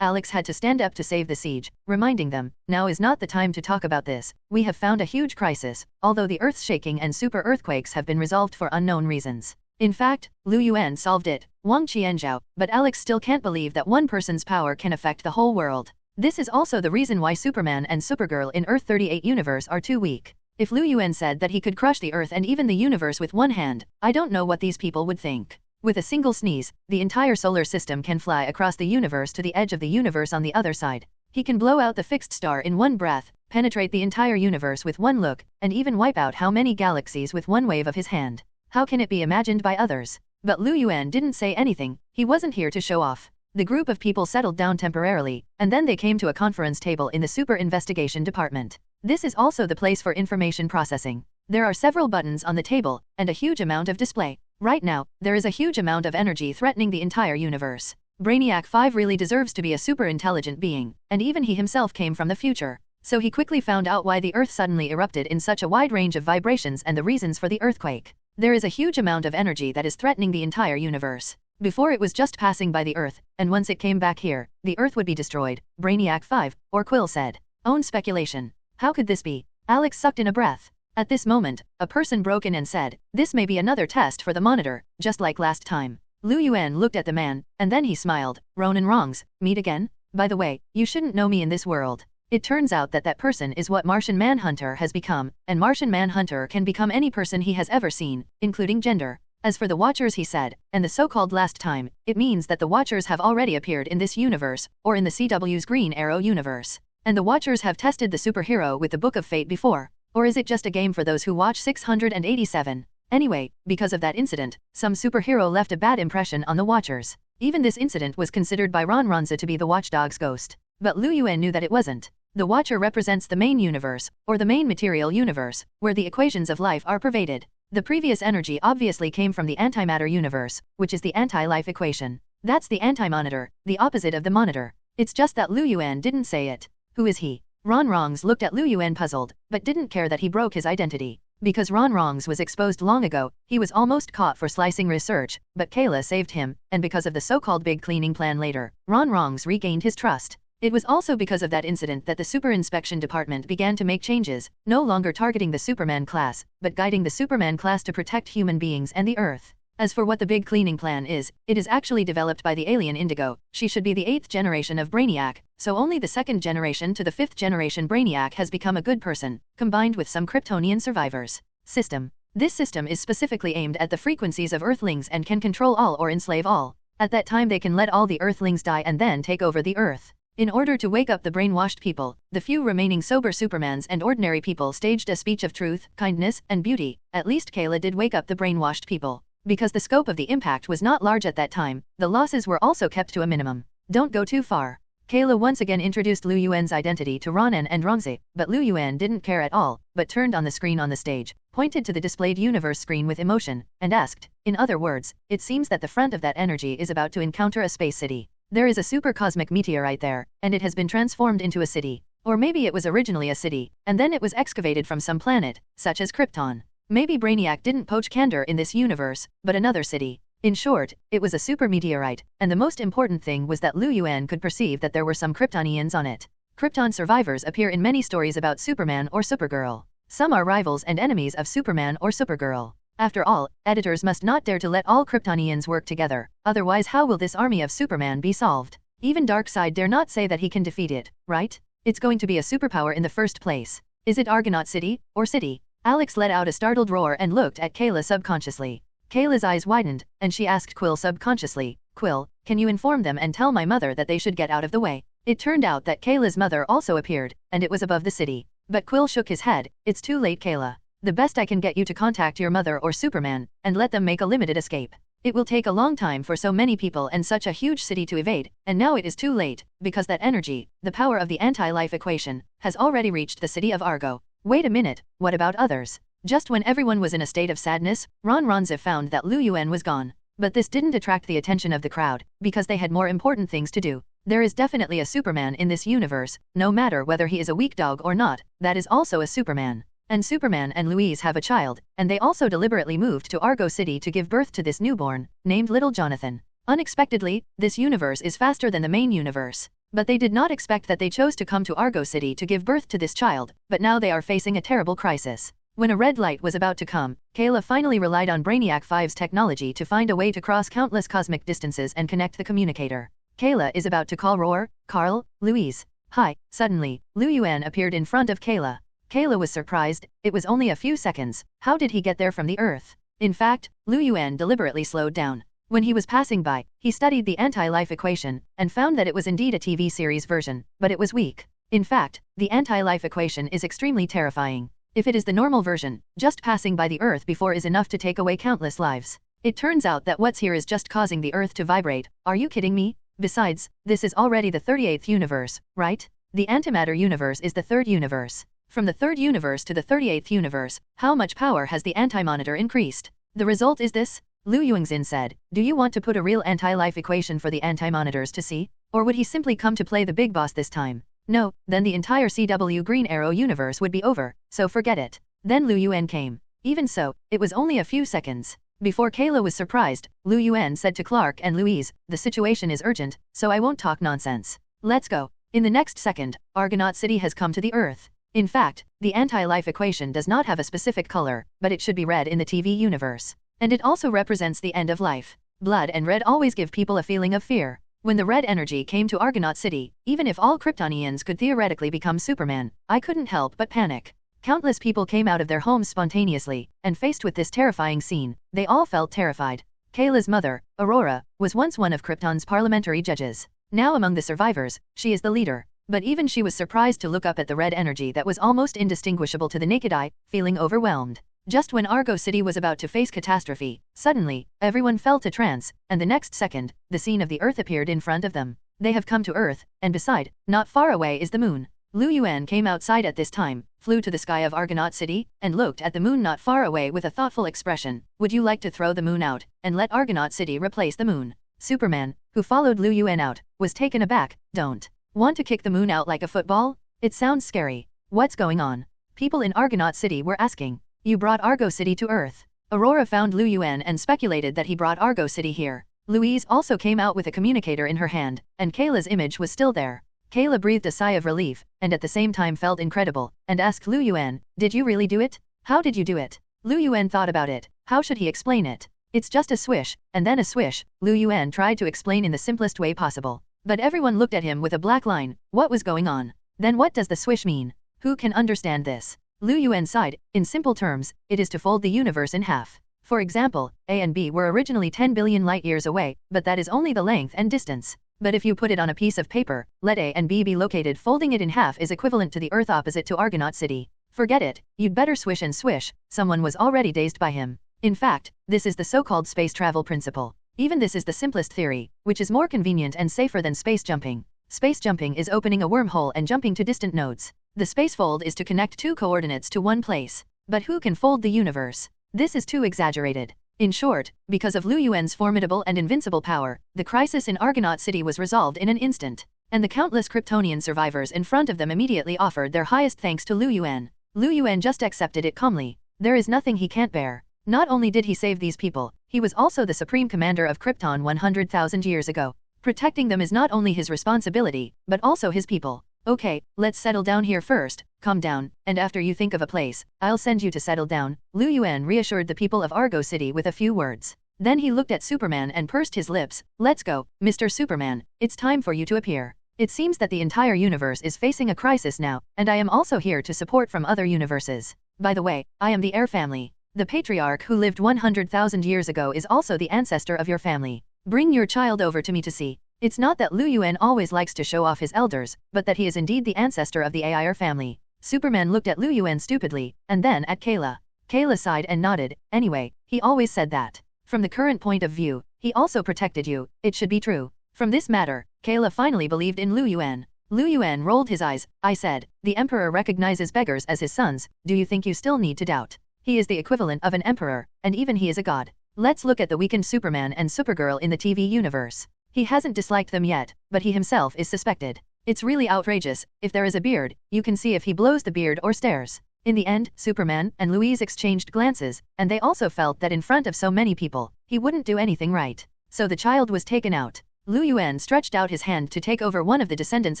Alex had to stand up to save the siege, reminding them, now is not the time to talk about this. We have found a huge crisis, although the earth shaking and super earthquakes have been resolved for unknown reasons. In fact, Lu Yuan solved it, Wang Qianzhao, but Alex still can't believe that one person's power can affect the whole world. This is also the reason why Superman and Supergirl in Earth 38 universe are too weak. If Lu Yuan said that he could crush the Earth and even the universe with one hand, I don't know what these people would think. With a single sneeze, the entire solar system can fly across the universe to the edge of the universe on the other side. He can blow out the fixed star in one breath, penetrate the entire universe with one look, and even wipe out how many galaxies with one wave of his hand. How can it be imagined by others? But Lu Yuan didn't say anything, he wasn't here to show off. The group of people settled down temporarily, and then they came to a conference table in the Super Investigation Department. This is also the place for information processing. There are several buttons on the table, and a huge amount of display. Right now, there is a huge amount of energy threatening the entire universe. Brainiac 5 really deserves to be a super intelligent being, and even he himself came from the future. So he quickly found out why the Earth suddenly erupted in such a wide range of vibrations and the reasons for the earthquake. There is a huge amount of energy that is threatening the entire universe. Before it was just passing by the Earth, and once it came back here, the Earth would be destroyed, Brainiac 5, or Quill said. Own speculation. How could this be? Alex sucked in a breath. At this moment, a person broke in and said, this may be another test for the monitor, just like last time. Lu Yuan looked at the man, and then he smiled. Ronan Wrongs, meet again? By the way, you shouldn't know me in this world. It turns out that that person is what Martian Manhunter has become, and Martian Manhunter can become any person he has ever seen, including gender. As for the Watchers, he said, and the so-called last time, it means that the Watchers have already appeared in this universe, or in the CW's Green Arrow universe. And the Watchers have tested the superhero with the Book of Fate before. Or is it just a game for those who watch 687? Anyway, because of that incident, some superhero left a bad impression on the Watchers. Even this incident was considered by Ron Ronza to be the Watchdog's ghost. But Lu Yuan knew that it wasn't. The Watcher represents the main universe, or the main material universe, where the equations of life are pervaded. The previous energy obviously came from the antimatter universe, which is the anti-life equation. That's the anti-monitor, the opposite of the monitor. It's just that Lu Yuan didn't say it. Who is he? Ron Wrongs looked at Lu Yuan puzzled, but didn't care that he broke his identity. Because Ron Wrongs was exposed long ago, he was almost caught for slicing research, but Kayla saved him, and because of the so-called big cleaning plan later, Ron Wrongs regained his trust. It was also because of that incident that the Super Inspection Department began to make changes, no longer targeting the Superman class, but guiding the Superman class to protect human beings and the Earth. As for what the big cleaning plan is, it is actually developed by the alien Indigo. She should be the 8th generation of Brainiac, so only the 2nd generation to the 5th generation Brainiac has become a good person, combined with some Kryptonian survivors. System. This system is specifically aimed at the frequencies of Earthlings and can control all or enslave all. At that time they can let all the Earthlings die and then take over the Earth. In order to wake up the brainwashed people, the few remaining sober Supermans and ordinary people staged a speech of truth, kindness, and beauty. At least Kayla did wake up the brainwashed people. Because the scope of the impact was not large at that time, the losses were also kept to a minimum. Don't go too far. Kayla once again introduced Lu Yuan's identity to Ronan and Rongzi, but Lu Yuan didn't care at all, but turned on the screen on the stage, pointed to the displayed universe screen with emotion, and asked, in other words, it seems that the front of that energy is about to encounter a space city. There is a super cosmic meteorite there, and it has been transformed into a city. Or maybe it was originally a city, and then it was excavated from some planet, such as Krypton. Maybe Brainiac didn't poach Kandor in this universe, but another city. In short, it was a super meteorite, and the most important thing was that Lu Yuan could perceive that there were some Kryptonians on it. Krypton survivors appear in many stories about Superman or Supergirl. Some are rivals and enemies of Superman or Supergirl. After all, editors must not dare to let all Kryptonians work together, otherwise how will this army of Superman be solved? Even Darkseid dare not say that he can defeat it, right? It's going to be a superpower in the first place. Is it Argonaut City, or City? Alex let out a startled roar and looked at Kayla subconsciously. Kayla's eyes widened, and she asked Quill subconsciously, Quill, can you inform them and tell my mother that they should get out of the way? It turned out that Kayla's mother also appeared, and it was above the city. But Quill shook his head. It's too late, Kayla. The best I can get you to contact your mother or Superman, and let them make a limited escape. It will take a long time for so many people and such a huge city to evade, and now it is too late, because that energy, the power of the anti-life equation, has already reached the city of Argo. Wait a minute, what about others? Just when everyone was in a state of sadness, Ron Ronza found that Lu Yuan was gone. But this didn't attract the attention of the crowd, because they had more important things to do. There is definitely a Superman in this universe, no matter whether he is a weak dog or not, that is also a Superman. And Superman and Louise have a child, and they also deliberately moved to Argo City to give birth to this newborn, named Little Jonathan. Unexpectedly, this universe is faster than the main universe. But they did not expect that they chose to come to Argo City to give birth to this child, but now they are facing a terrible crisis. When a red light was about to come, Kayla finally relied on Brainiac 5's technology to find a way to cross countless cosmic distances and connect the communicator. Kayla is about to call Roar, Carl, Louise. Hi. Suddenly, Lu Yuan appeared in front of Kayla. Kayla was surprised. It was only a few seconds. How did he get there from the Earth? In fact, Lu Yuan deliberately slowed down. When he was passing by, he studied the anti-life equation, and found that it was indeed a TV series version, but it was weak. In fact, the anti-life equation is extremely terrifying. If it is the normal version, just passing by the Earth before is enough to take away countless lives. It turns out that what's here is just causing the Earth to vibrate. Are you kidding me? Besides, this is already the 38th universe, right? The antimatter universe is the third universe. From the third universe to the 38th universe, how much power has the Anti-Monitor increased? The result is this? Lu Yuanxin said, do you want to put a real anti-life equation for the Anti-Monitors to see? Or would he simply come to play the big boss this time? No, then the entire CW Green Arrow universe would be over, so forget it. Then Lu Yuan came. Even so, it was only a few seconds. Before Kayla was surprised, Lu Yuan said to Clark and Louise, the situation is urgent, so I won't talk nonsense. Let's go. In the next second, Argonaut City has come to the Earth. In fact, the anti-life equation does not have a specific color, but it should be red in the TV universe. And it also represents the end of life. Blood and red always give people a feeling of fear. When the red energy came to Argonaut City, even if all Kryptonians could theoretically become Superman, I couldn't help but panic. Countless people came out of their homes spontaneously, and faced with this terrifying scene, they all felt terrified. Kayla's mother, Aurora, was once one of Krypton's parliamentary judges. Now among the survivors, she is the leader. But even she was surprised to look up at the red energy that was almost indistinguishable to the naked eye, feeling overwhelmed. Just when Argo City was about to face catastrophe, suddenly, everyone fell to trance, and the next second, the scene of the Earth appeared in front of them. They have come to Earth, and beside, not far away is the moon. Lu Yuan came outside at this time, flew to the sky of Argonaut City, and looked at the moon not far away with a thoughtful expression. Would you like to throw the moon out, and let Argonaut City replace the moon? Superman, who followed Lu Yuan out, was taken aback. Don't want to kick the moon out like a football? It sounds scary. What's going on? People in Argonaut City were asking. You brought Argo City to Earth. Aurora found Lu Yuan and speculated that he brought Argo City here. Louise also came out with a communicator in her hand, and Kayla's image was still there. Kayla breathed a sigh of relief, and at the same time felt incredible, and asked Lu Yuan, did you really do it? How did you do it? Lu Yuan thought about it. How should he explain it? It's just a swish, and then a swish. Lu Yuan tried to explain in the simplest way possible. But everyone looked at him with a black line. What was going on? Then what does the swish mean? Who can understand this? Lu Yuan sighed. In simple terms, it is to fold the universe in half. For example, A and B were originally 10 billion light-years away, but that is only the length and distance. But if you put it on a piece of paper, let A and B be located, folding it in half is equivalent to the Earth opposite to Argonaut City. Forget it, you'd better swish and swish. Someone was already dazed by him. In fact, this is the so-called space travel principle. Even this is the simplest theory, which is more convenient and safer than space jumping. Space jumping is opening a wormhole and jumping to distant nodes. The space fold is to connect two coordinates to one place. But who can fold the universe? This is too exaggerated. In short, because of Lu Yuan's formidable and invincible power, the crisis in Argonaut City was resolved in an instant. And the countless Kryptonian survivors in front of them immediately offered their highest thanks to Lu Yuan. Lu Yuan just accepted it calmly. There is nothing he can't bear. Not only did he save these people, he was also the supreme commander of Krypton 100,000 years ago. Protecting them is not only his responsibility, but also his people. Okay, let's settle down here first, calm down, and after you think of a place, I'll send you to settle down. Lu Yuan reassured the people of Argo City with a few words. Then he looked at Superman and pursed his lips. Let's go, Mr. Superman, it's time for you to appear. It seems that the entire universe is facing a crisis now, and I am also here to support from other universes. By the way, I am the Heir family. The patriarch who lived 100,000 years ago is also the ancestor of your family. Bring your child over to me to see. It's not that Lu Yuan always likes to show off his elders, but that he is indeed the ancestor of the Heir family. Superman looked at Lu Yuan stupidly, and then at Kayla. Kayla sighed and nodded. Anyway, he always said that. From the current point of view, he also protected you. It should be true. From this matter, Kayla finally believed in Lu Yuan. Lu Yuan rolled his eyes. I said, the Emperor recognizes beggars as his sons. Do you think you still need to doubt? He is the equivalent of an emperor, and even he is a god. Let's look at the weakened Superman and Supergirl in the TV universe. He hasn't disliked them yet, but he himself is suspected. It's really outrageous. If there is a beard, you can see if he blows the beard or stares. In the end, Superman and Louise exchanged glances, and they also felt that in front of so many people, he wouldn't do anything right. so the child was taken out. Lu Yuan stretched out his hand to take over one of the descendants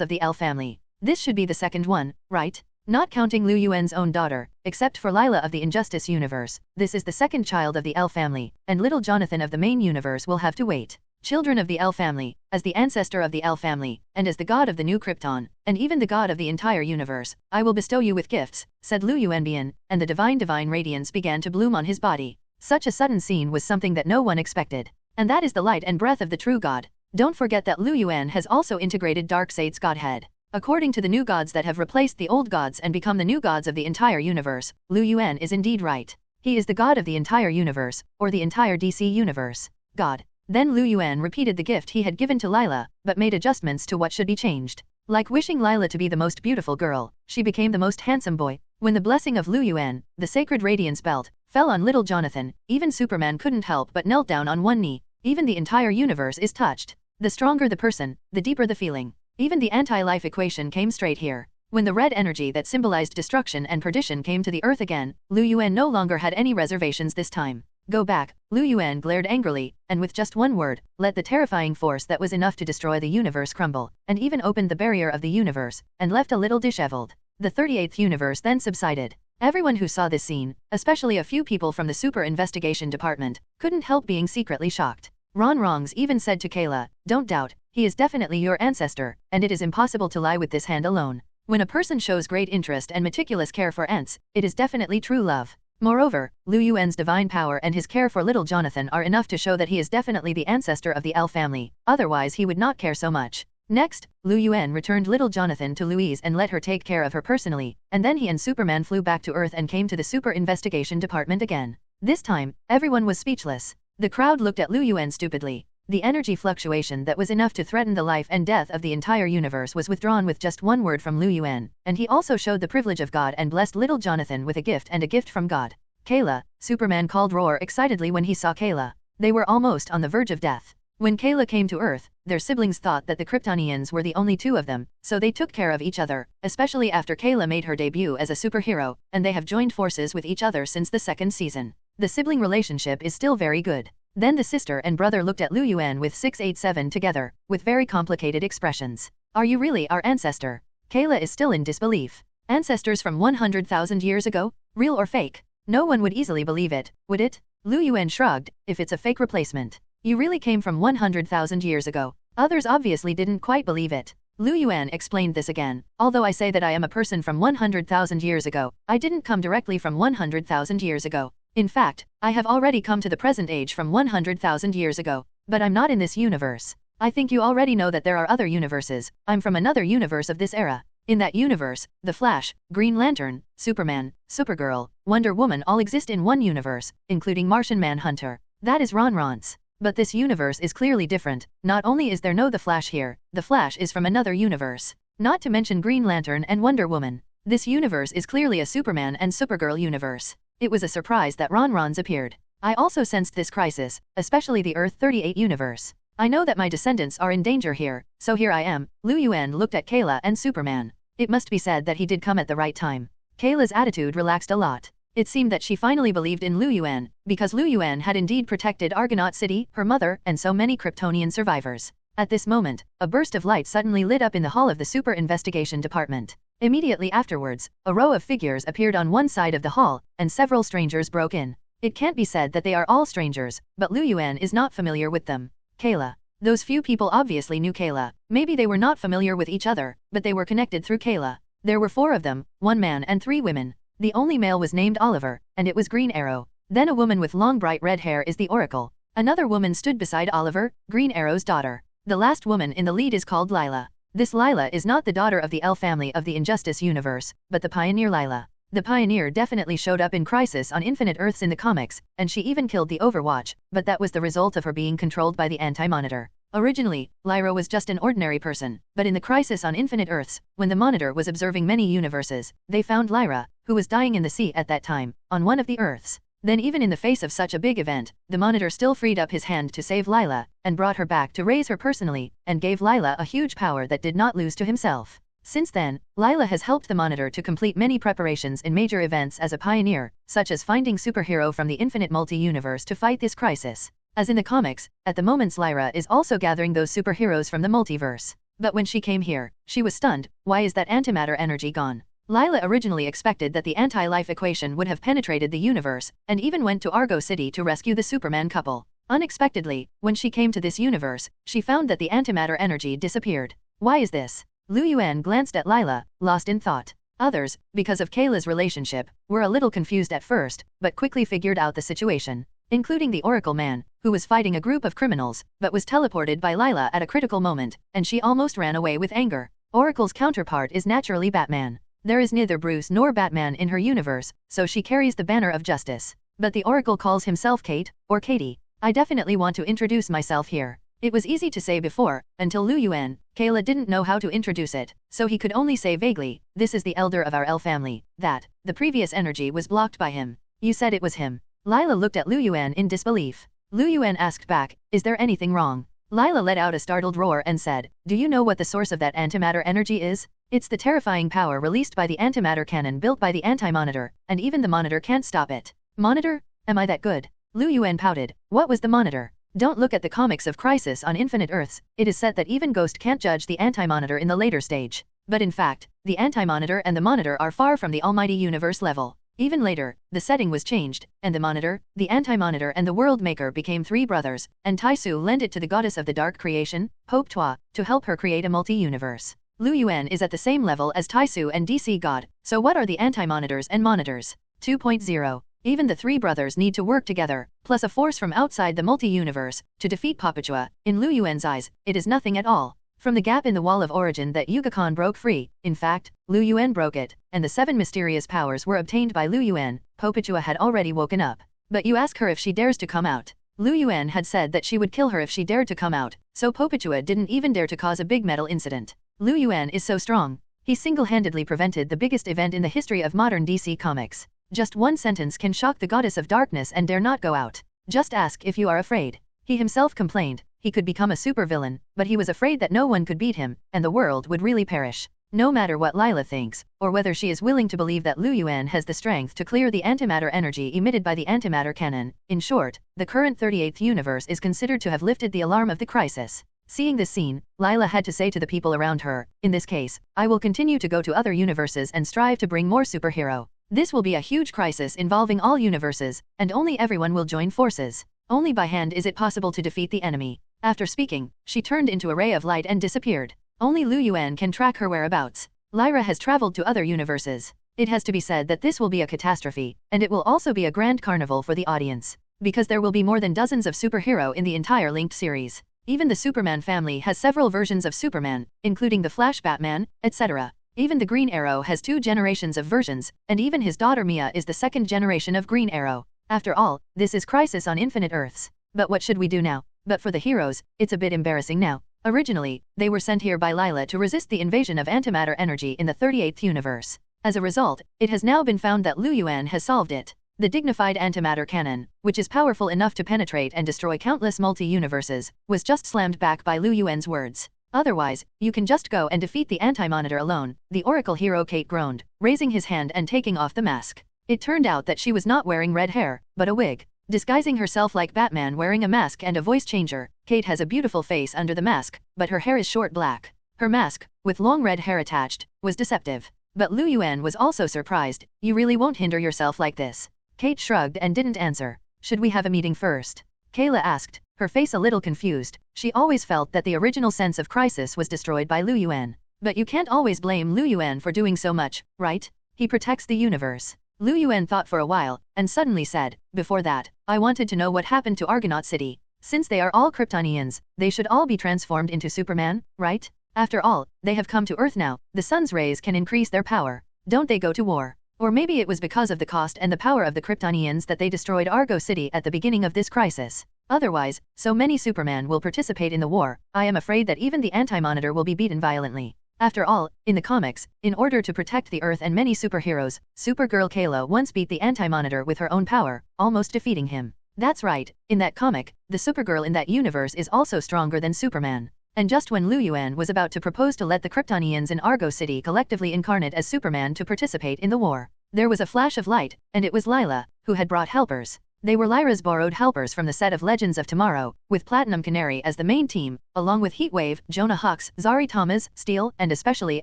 of the L family. This should be the second one, right? Not counting Lu Yuan's own daughter, except for Lila of the Injustice universe, this is the second child of the L family, and little Jonathan of the main universe will have to wait. Children of the L family, as the ancestor of the L family, and as the god of the new Krypton, and even the god of the entire universe, I will bestow you with gifts, said Lu Yuanbian, and the divine radiance began to bloom on his body. Such a sudden scene was something that no one expected. And that is the light and breath of the true god. Don't forget that Lu Yuan has also integrated Darkseid's godhead. According to the new gods that have replaced the old gods and become the new gods of the entire universe, Lu Yuan is indeed right. He is the god of the entire universe, or the entire DC universe. God. Then Lu Yuan repeated the gift he had given to Lila, but made adjustments to what should be changed. Like wishing Lila to be the most beautiful girl, she became the most handsome boy. When the blessing of Lu Yuan, the sacred radiance belt, fell on little Jonathan, even Superman couldn't help but knelt down on one knee. Even the entire universe is touched. The stronger the person, the deeper the feeling. Even the anti-life equation came straight here. When the red energy that symbolized destruction and perdition came to the earth again, Lu Yuan no longer had any reservations this time. Go back, Lu Yuan glared angrily, and with just one word, let the terrifying force that was enough to destroy the universe crumble, and even opened the barrier of the universe, and left a little disheveled. The 38th universe then subsided. Everyone who saw this scene, especially a few people from the Super Investigation Department, couldn't help being secretly shocked. Ron Rongs even said to Kayla, don't doubt, he is definitely your ancestor, and it is impossible to lie with this hand alone. When a person shows great interest and meticulous care for ants, it is definitely true love. Moreover, Lu Yuan's divine power and his care for little Jonathan are enough to show that he is definitely the ancestor of the L family, otherwise he would not care so much. Next, Lu Yuan returned little Jonathan to Louise and let her take care of her personally, and then he and Superman flew back to Earth and came to the Super Investigation Department again. This time, everyone was speechless. The crowd looked at Lu Yuan stupidly. The energy fluctuation that was enough to threaten the life and death of the entire universe was withdrawn with just one word from Lu Yuan, and he also showed the privilege of God and blessed little Jonathan with a gift and a gift from God. Kayla, Superman called roar excitedly when he saw Kayla. They were almost on the verge of death. When Kayla came to Earth, their siblings thought that the Kryptonians were the only two of them, so they took care of each other, especially after Kayla made her debut as a superhero, and they have joined forces with each other since the second season. The sibling relationship is still very good. Then the sister and brother looked at Lu Yuan with 687 together, with very complicated expressions. Are you really our ancestor? Kayla is still in disbelief. Ancestors from 100,000 years ago? Real or fake? No one would easily believe it, would it? Lu Yuan shrugged, if it's a fake replacement. You really came from 100,000 years ago. Others obviously didn't quite believe it. Lu Yuan explained this again. Although I say that I am a person from 100,000 years ago, I didn't come directly from 100,000 years ago. In fact, I have already come to the present age from 100,000 years ago. But I'm not in this universe. I think you already know that there are other universes. I'm from another universe of this era. In that universe, the Flash, Green Lantern, Superman, Supergirl, Wonder Woman all exist in one universe, including Martian Manhunter. That is Ron Ron's. But this universe is clearly different. Not only is there no the Flash here, the Flash is from another universe. Not to mention Green Lantern and Wonder Woman. This universe is clearly a Superman and Supergirl universe. It was a surprise that Ron Ron's appeared. I also sensed this crisis, especially the Earth 38 universe. I know that my descendants are in danger here, so here I am. Lu Yuan looked at Kayla and Superman. It must be said that he did come at the right time. Kayla's attitude relaxed a lot. It seemed that she finally believed in Lu Yuan, because Lu Yuan had indeed protected Argonaut City, her mother, and so many Kryptonian survivors. At this moment, a burst of light suddenly lit up in the hall of the Super Investigation Department. Immediately afterwards, a row of figures appeared on one side of the hall, and several strangers broke in. It can't be said that they are all strangers, but Lu Yuan is not familiar with them. Kayla. Those few people obviously knew Kayla. Maybe they were not familiar with each other, but they were connected through Kayla. There were 4 of them, 1 man and 3 women. The only male was named Oliver, and it was Green Arrow. Then a woman with long bright red hair is the Oracle. Another woman stood beside Oliver, Green Arrow's daughter. The last woman in the lead is called Lila. This Lila is not the daughter of the L family of the Injustice universe, but the Pioneer Lila. The Pioneer definitely showed up in Crisis on Infinite Earths in the comics, and she even killed the Overwatch, but that was the result of her being controlled by the Anti-Monitor. Originally, Lyra was just an ordinary person, but in the Crisis on Infinite Earths, when the Monitor was observing many universes, they found Lyra, who was dying in the sea at that time, on one of the Earths. Then even in the face of such a big event, the Monitor still freed up his hand to save Lila, and brought her back to raise her personally, and gave Lila a huge power that did not lose to himself. Since then, Lila has helped the Monitor to complete many preparations in major events as a pioneer, such as finding superhero from the infinite multi-universe to fight this crisis. As in the comics, at the moment Lyra is also gathering those superheroes from the multiverse. But when she came here, she was stunned. Why is that antimatter energy gone? Lila originally expected that the anti-life equation would have penetrated the universe, and even went to Argo City to rescue the Superman couple. Unexpectedly, when she came to this universe, she found that the antimatter energy disappeared. Why is this? Lu Yuan glanced at Lila, lost in thought. Others, because of Kayla's relationship, were a little confused at first, but quickly figured out the situation, including the Oracle man, who was fighting a group of criminals, but was teleported by Lila at a critical moment, and she almost ran away with anger. Oracle's counterpart is naturally Batman. There is neither Bruce nor Batman in her universe, so she carries the banner of justice. But the Oracle calls himself Kate, or Katie. I definitely want to introduce myself here. It was easy to say before, until Lu Yuan, Kayla didn't know how to introduce it, so he could only say vaguely, this is the elder of our L family, that, the previous energy was blocked by him. You said it was him. Lila looked at Lu Yuan in disbelief. Lu Yuan asked back, is there anything wrong? Lila let out a startled roar and said, do you know what the source of that antimatter energy is? It's the terrifying power released by the antimatter cannon built by the Anti-Monitor, and even the Monitor can't stop it. Monitor? Am I that good? Lu Yuan pouted. What was the Monitor? Don't look at the comics of Crisis on Infinite Earths. It is said that even Ghost can't judge the Anti-Monitor in the later stage. But in fact, the Anti-Monitor and the Monitor are far from the almighty universe level. Even later, the setting was changed, and the Monitor, the Anti-Monitor and the World Maker became three brothers, and Taisu lent it to the goddess of the dark creation, Hope Tua, to help her create a multi-universe. Lu Yuan is at the same level as Taisu and DC God, so what are the Anti-Monitors and Monitors? 2.0. Even the three brothers need to work together, plus a force from outside the multi-universe, to defeat Papatua. In Lu Yuan's eyes, it is nothing at all. From the gap in the wall of origin that Yugakon broke free, in fact, Lu Yuan broke it, and the 7 mysterious powers were obtained by Lu Yuan. Papatua had already woken up. But you ask her if she dares to come out. Lu Yuan had said that she would kill her if she dared to come out, so Papatua didn't even dare to cause a big metal incident. Lu Yuan is so strong. He single-handedly prevented the biggest event in the history of modern DC Comics. Just one sentence can shock the goddess of darkness and dare not go out. Just ask if you are afraid. He himself complained, he could become a supervillain, but he was afraid that no one could beat him, and the world would really perish. No matter what Lila thinks, or whether she is willing to believe that Lu Yuan has the strength to clear the antimatter energy emitted by the antimatter cannon, in short, the current 38th universe is considered to have lifted the alarm of the crisis. Seeing this scene, Lila had to say to the people around her, in this case, I will continue to go to other universes and strive to bring more superhero. This will be a huge crisis involving all universes, and only everyone will join forces. Only by hand is it possible to defeat the enemy. After speaking, she turned into a ray of light and disappeared. Only Lu Yuan can track her whereabouts. Lyra has traveled to other universes. It has to be said that this will be a catastrophe, and it will also be a grand carnival for the audience. Because there will be more than dozens of superhero in the entire linked series. Even the Superman family has several versions of Superman, including the Flash Batman, etc. Even the Green Arrow has 2 generations of versions, and even his daughter Mia is the 2nd generation of Green Arrow. After all, this is Crisis on Infinite Earths. But what should we do now? But for the heroes, it's a bit embarrassing now. Originally, they were sent here by Lila to resist the invasion of antimatter energy in the 38th universe. As a result, it has now been found that Lu Yuan has solved it. The dignified antimatter cannon, which is powerful enough to penetrate and destroy countless multi-universes, was just slammed back by Lu Yuan's words. Otherwise, you can just go and defeat the Anti-Monitor alone, the Oracle hero Kate groaned, raising his hand and taking off the mask. It turned out that she was not wearing red hair, but a wig. Disguising herself like Batman wearing a mask and a voice changer, Kate has a beautiful face under the mask, but her hair is short black. Her mask, with long red hair attached, was deceptive. But Lu Yuan was also surprised. You really won't hinder yourself like this? Kate shrugged and didn't answer. Should we have a meeting first? Kayla asked, her face a little confused. She always felt that the original sense of crisis was destroyed by Lu Yuan. But you can't always blame Lu Yuan for doing so much, right? He protects the universe. Lu Yuan thought for a while, and suddenly said, before that, I wanted to know what happened to Argonaut City. Since they are all Kryptonians, they should all be transformed into Superman, right? After all, they have come to Earth now, the sun's rays can increase their power. Don't they go to war? Or maybe it was because of the cost and the power of the Kryptonians that they destroyed Argo City at the beginning of this crisis. Otherwise, so many Superman will participate in the war, I am afraid that even the Anti-Monitor will be beaten violently. After all, in the comics, in order to protect the Earth and many superheroes, Supergirl Kayla once beat the Anti-Monitor with her own power, almost defeating him. That's right, in that comic, the Supergirl in that universe is also stronger than Superman. And just when Lu Yuan was about to propose to let the Kryptonians in Argo City collectively incarnate as Superman to participate in the war, there was a flash of light, and it was Lila, who had brought helpers. They were Lyra's borrowed helpers from the set of Legends of Tomorrow, with Platinum Canary as the main team, along with Heatwave, Jonah Hux, Zari Thomas, Steel, and especially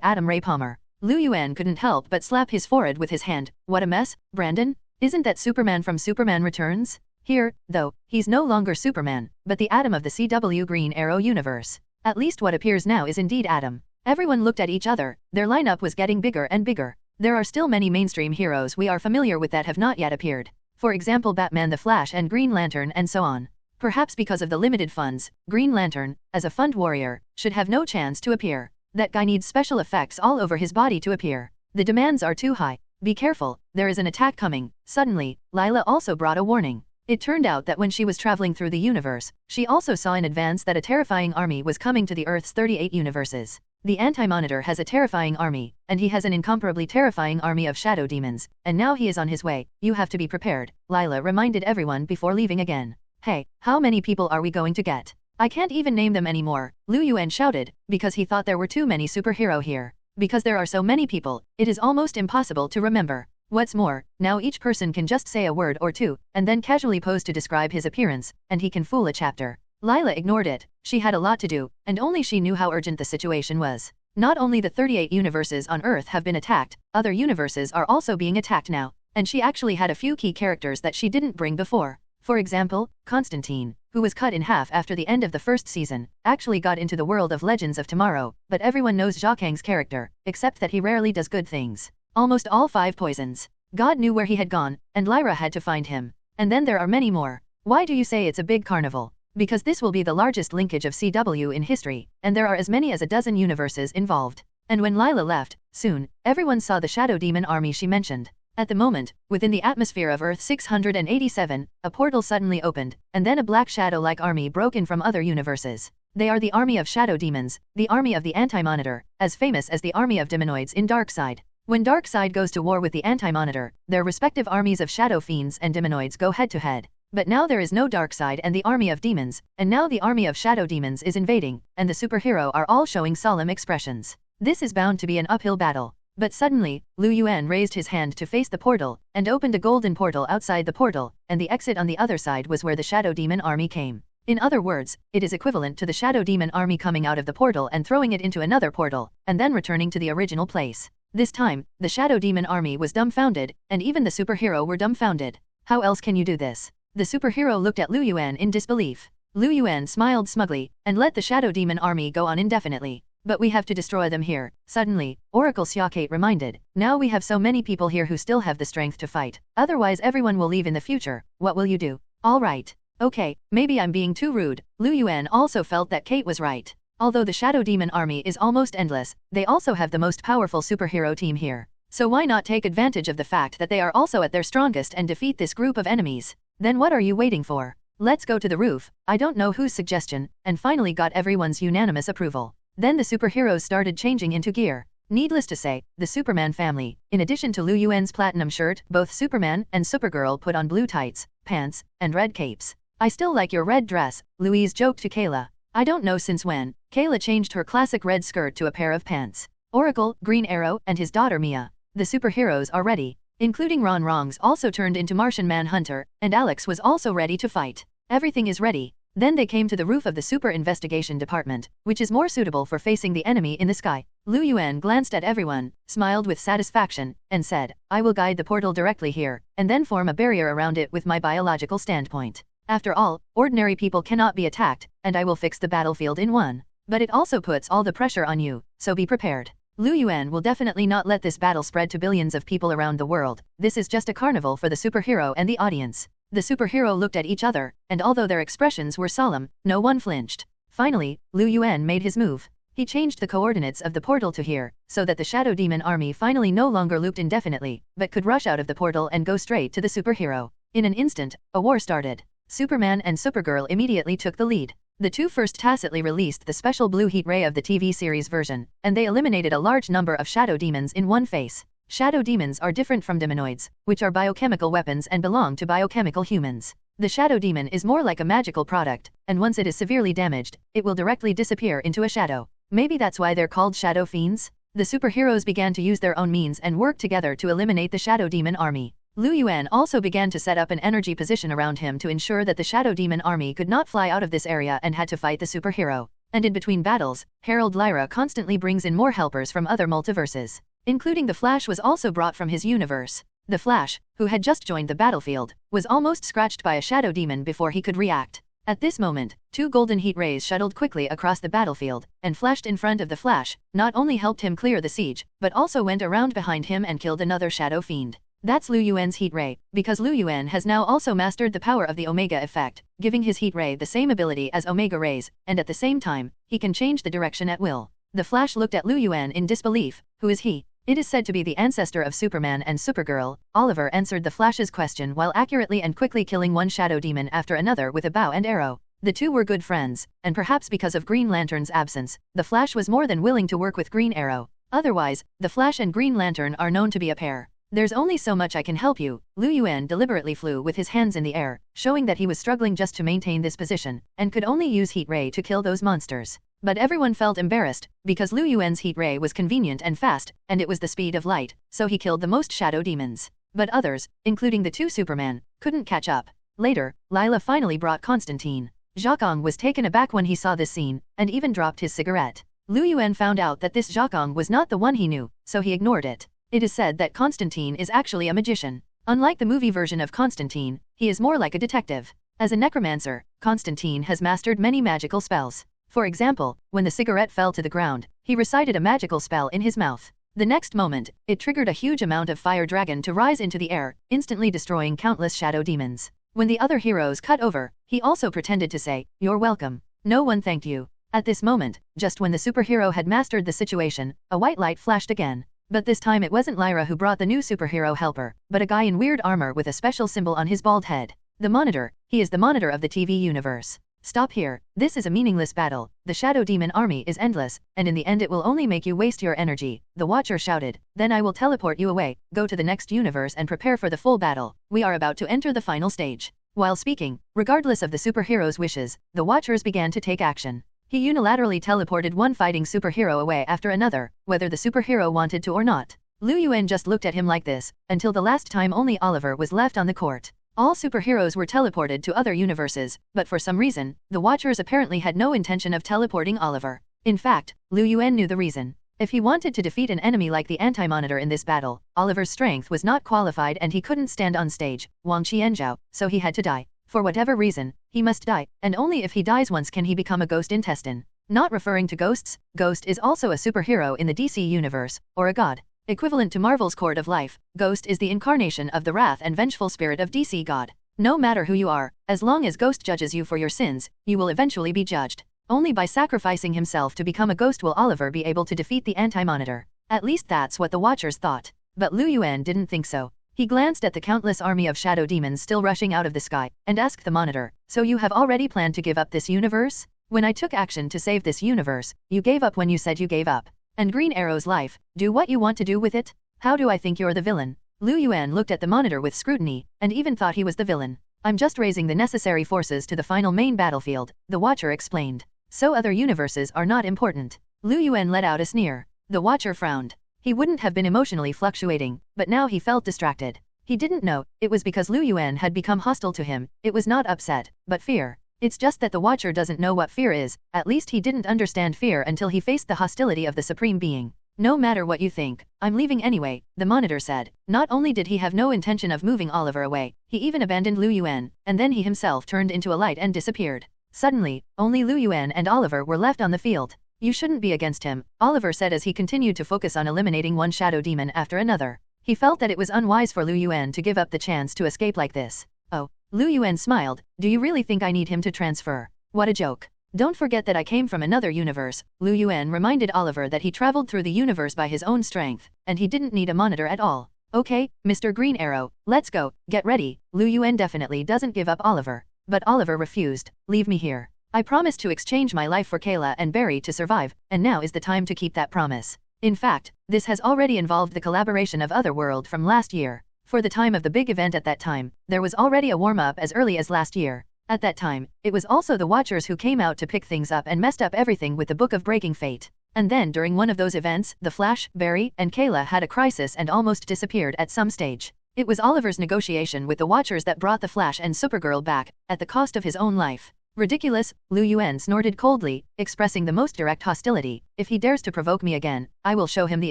Adam Ray Palmer. Liu Yuan couldn't help but slap his forehead with his hand. What a mess, Brandon? Isn't that Superman from Superman Returns? Here, though, he's no longer Superman, but the Atom of the CW Green Arrow universe. At least what appears now is indeed Atom. Everyone looked at each other. Their lineup was getting bigger and bigger. There are still many mainstream heroes we are familiar with that have not yet appeared. For example, Batman, the Flash, and Green Lantern, and so on. Perhaps because of the limited funds, Green Lantern, as a fund warrior, should have no chance to appear. That guy needs special effects all over his body to appear. The demands are too high. Be careful, there is an attack coming. Suddenly, Lila also brought a warning. It turned out that when she was traveling through the universe, she also saw in advance that a terrifying army was coming to the Earth's 38 universes. The Anti-Monitor has a terrifying army, and he has an incomparably terrifying army of shadow demons, and now he is on his way. You have to be prepared, Lila reminded everyone before leaving again. Hey, how many people are we going to get? I can't even name them anymore, Liu Yuan shouted, because he thought there were too many superhero here. Because there are so many people, it is almost impossible to remember. What's more, now each person can just say a word or two, and then casually pose to describe his appearance, and he can fool a chapter. Lila ignored it. She had a lot to do, and only she knew how urgent the situation was. Not only the 38 universes on Earth have been attacked, other universes are also being attacked now, and she actually had a few key characters that she didn't bring before. For example, Constantine, who was cut in half after the end of the first season, actually got into the world of Legends of Tomorrow, but everyone knows Zhao Kang's character, except that he rarely does good things. Almost all 5 poisons. God knew where he had gone, and Lyra had to find him. And then there are many more. Why do you say it's a big carnival? Because this will be the largest linkage of CW in history, and there are as many as a dozen universes involved. And when Lila left, soon, everyone saw the Shadow Demon army she mentioned. At the moment, within the atmosphere of Earth 687, a portal suddenly opened, and then a black shadow-like army broke in from other universes. They are the army of shadow demons, the army of the Anti-Monitor, as famous as the army of demonoids in Darkseid. When Darkseid goes to war with the Anti-Monitor, their respective armies of shadow fiends and demonoids go head-to-head. But now there is no Darkseid and the army of demons, and now the army of shadow demons is invading, and the superhero are all showing solemn expressions. This is bound to be an uphill battle. But suddenly, Liu Yuan raised his hand to face the portal, and opened a golden portal outside the portal, and the exit on the other side was where the shadow demon army came. In other words, it is equivalent to the shadow demon army coming out of the portal and throwing it into another portal, and then returning to the original place. This time, the shadow demon army was dumbfounded, and even the superhero were dumbfounded. How else can you do this? The superhero looked at Liu Yuan in disbelief. Liu Yuan smiled smugly, and let the shadow demon army go on indefinitely. But we have to destroy them here. Suddenly, Oracle Xiaokate reminded, now we have so many people here who still have the strength to fight. Otherwise everyone will leave in the future. What will you do? All right. Okay, maybe I'm being too rude. Liu Yuan also felt that Kate was right. Although the Shadow Demon army is almost endless, they also have the most powerful superhero team here. So why not take advantage of the fact that they are also at their strongest and defeat this group of enemies? Then what are you waiting for? Let's go to the roof. I don't know whose suggestion, and finally got everyone's unanimous approval. Then the superheroes started changing into gear. Needless to say, the Superman family, in addition to Liu Yuan's platinum shirt, both Superman and Supergirl put on blue tights, pants, and red capes. I still like your red dress, Louise joked to Kayla. I don't know since when. Kayla changed her classic red skirt to a pair of pants. Oracle, Green Arrow, and his daughter Mia. The superheroes are ready. Including Ron Rongs also turned into Martian Manhunter, and Alex was also ready to fight. Everything is ready. Then they came to the roof of the Super Investigation Department, which is more suitable for facing the enemy in the sky. Liu Yuan glanced at everyone, smiled with satisfaction, and said, I will guide the portal directly here, and then form a barrier around it with my biological standpoint. After all, ordinary people cannot be attacked, and I will fix the battlefield in one. But it also puts all the pressure on you, so be prepared. Liu Yuan will definitely not let this battle spread to billions of people around the world. This is just a carnival for the superhero and the audience. The superhero looked at each other, and although their expressions were solemn, no one flinched. Finally, Liu Yuan made his move. He changed the coordinates of the portal to here, so that the Shadow Demon army finally no longer looped indefinitely, but could rush out of the portal and go straight to the superhero. In an instant, a war started. Superman and Supergirl immediately took the lead. The two first tacitly released the special blue heat ray of the TV series version, and they eliminated a large number of shadow demons in one face. Shadow demons are different from demonoids, which are biochemical weapons and belong to biochemical humans. The shadow demon is more like a magical product, and once it is severely damaged, it will directly disappear into a shadow. Maybe that's why they're called shadow fiends? The superheroes began to use their own means and work together to eliminate the shadow demon army. Lu Yuan also began to set up an energy position around him to ensure that the Shadow Demon army could not fly out of this area and had to fight the superhero. And in between battles, Herald Lyra constantly brings in more helpers from other multiverses, including the Flash was also brought from his universe. The Flash, who had just joined the battlefield, was almost scratched by a shadow demon before he could react. At this moment, 2 golden heat rays shuttled quickly across the battlefield and flashed in front of the Flash, not only helped him clear the siege, but also went around behind him and killed another shadow fiend. That's Lu Yuan's heat ray, because Lu Yuan has now also mastered the power of the Omega effect, giving his heat ray the same ability as Omega rays, and at the same time, he can change the direction at will. The Flash looked at Lu Yuan in disbelief. Who is he? It is said to be the ancestor of Superman and Supergirl. Oliver answered the Flash's question while accurately and quickly killing one shadow demon after another with a bow and arrow. The two were good friends, and perhaps because of Green Lantern's absence, the Flash was more than willing to work with Green Arrow. Otherwise, the Flash and Green Lantern are known to be a pair. There's only so much I can help you. Lu Yuan deliberately flew with his hands in the air, showing that he was struggling just to maintain this position, and could only use heat ray to kill those monsters. But everyone felt embarrassed, because Lu Yuan's heat ray was convenient and fast, and it was the speed of light, so he killed the most shadow demons. But others, including the 2 Superman, couldn't catch up. Later, Lila finally brought Constantine. Zhakong was taken aback when he saw this scene, and even dropped his cigarette. Lu Yuan found out that this Zhakong was not the one he knew, so he ignored it. It is said that Constantine is actually a magician. Unlike the movie version of Constantine, he is more like a detective. As a necromancer, Constantine has mastered many magical spells. For example, when the cigarette fell to the ground, he recited a magical spell in his mouth. The next moment, it triggered a huge amount of fire dragon to rise into the air, instantly destroying countless shadow demons. When the other heroes cut over, he also pretended to say, "You're welcome. No one thanked you." At this moment, just when the superhero had mastered the situation, a white light flashed again. But this time it wasn't Lyra who brought the new superhero helper, but a guy in weird armor with a special symbol on his bald head. The Monitor. He is the monitor of the TV universe. Stop here. This is a meaningless battle. The Shadow Demon army is endless, and in the end it will only make you waste your energy. The Watcher shouted. Then I will teleport you away, go to the next universe and prepare for the full battle. We are about to enter the final stage. While speaking, regardless of the superhero's wishes, the Watchers began to take action. He unilaterally teleported one fighting superhero away after another, whether the superhero wanted to or not. Lu Yuan just looked at him like this, until the last time only Oliver was left on the court. All superheroes were teleported to other universes, but for some reason, the Watchers apparently had no intention of teleporting Oliver. In fact, Lu Yuan knew the reason. If he wanted to defeat an enemy like the Anti-Monitor in this battle, Oliver's strength was not qualified and he couldn't stand on stage, Wang Qianzhao, so he had to die. For whatever reason, he must die, and only if he dies once can he become a ghost intestine. Not referring to ghosts, Ghost is also a superhero in the DC universe, or a god. Equivalent to Marvel's Court of Life, Ghost is the incarnation of the wrath and vengeful spirit of DC God. No matter who you are, as long as Ghost judges you for your sins, you will eventually be judged. Only by sacrificing himself to become a ghost will Oliver be able to defeat the Anti-Monitor. At least that's what the Watchers thought. But Lu Yuan didn't think so. He glanced at the countless army of shadow demons still rushing out of the sky, and asked the Monitor, "So you have already planned to give up this universe? When I took action to save this universe, you gave up when you said you gave up. And Green Arrow's life, do what you want to do with it? How do I think you're the villain?" Lu Yuan looked at the Monitor with scrutiny, and even thought he was the villain. "I'm just raising the necessary forces to the final main battlefield," the Watcher explained. "So other universes are not important." Lu Yuan let out a sneer. The Watcher frowned. He wouldn't have been emotionally fluctuating, but now he felt distracted. He didn't know, it was because Lu Yuan had become hostile to him. It was not upset, but fear. It's just that the Watcher doesn't know what fear is, at least he didn't understand fear until he faced the hostility of the Supreme Being. "No matter what you think, I'm leaving anyway," the Monitor said. Not only did he have no intention of moving Oliver away, he even abandoned Lu Yuan, and then he himself turned into a light and disappeared. Suddenly, only Lu Yuan and Oliver were left on the field. "You shouldn't be against him," Oliver said as he continued to focus on eliminating one shadow demon after another. He felt that it was unwise for Lu Yuan to give up the chance to escape like this. "Oh." Lu Yuan smiled. "Do you really think I need him to transfer? What a joke. Don't forget that I came from another universe." Lu Yuan reminded Oliver that he traveled through the universe by his own strength, and he didn't need a Monitor at all. "Okay, Mr. Green Arrow, let's go, get ready." Lu Yuan definitely doesn't give up Oliver. But Oliver refused. "Leave me here. I promised to exchange my life for Kayla and Barry to survive, and now is the time to keep that promise. In fact, this has already involved the collaboration of Otherworld from last year. For the time of the big event at that time, there was already a warm-up as early as last year. At that time, it was also the Watchers who came out to pick things up and messed up everything with the Book of Breaking Fate. And then during one of those events, the Flash, Barry, and Kayla had a crisis and almost disappeared at some stage. It was Oliver's negotiation with the Watchers that brought the Flash and Supergirl back, at the cost of his own life. Ridiculous, Liu Yuan snorted coldly, expressing the most direct hostility. If he dares to provoke me again, I will show him the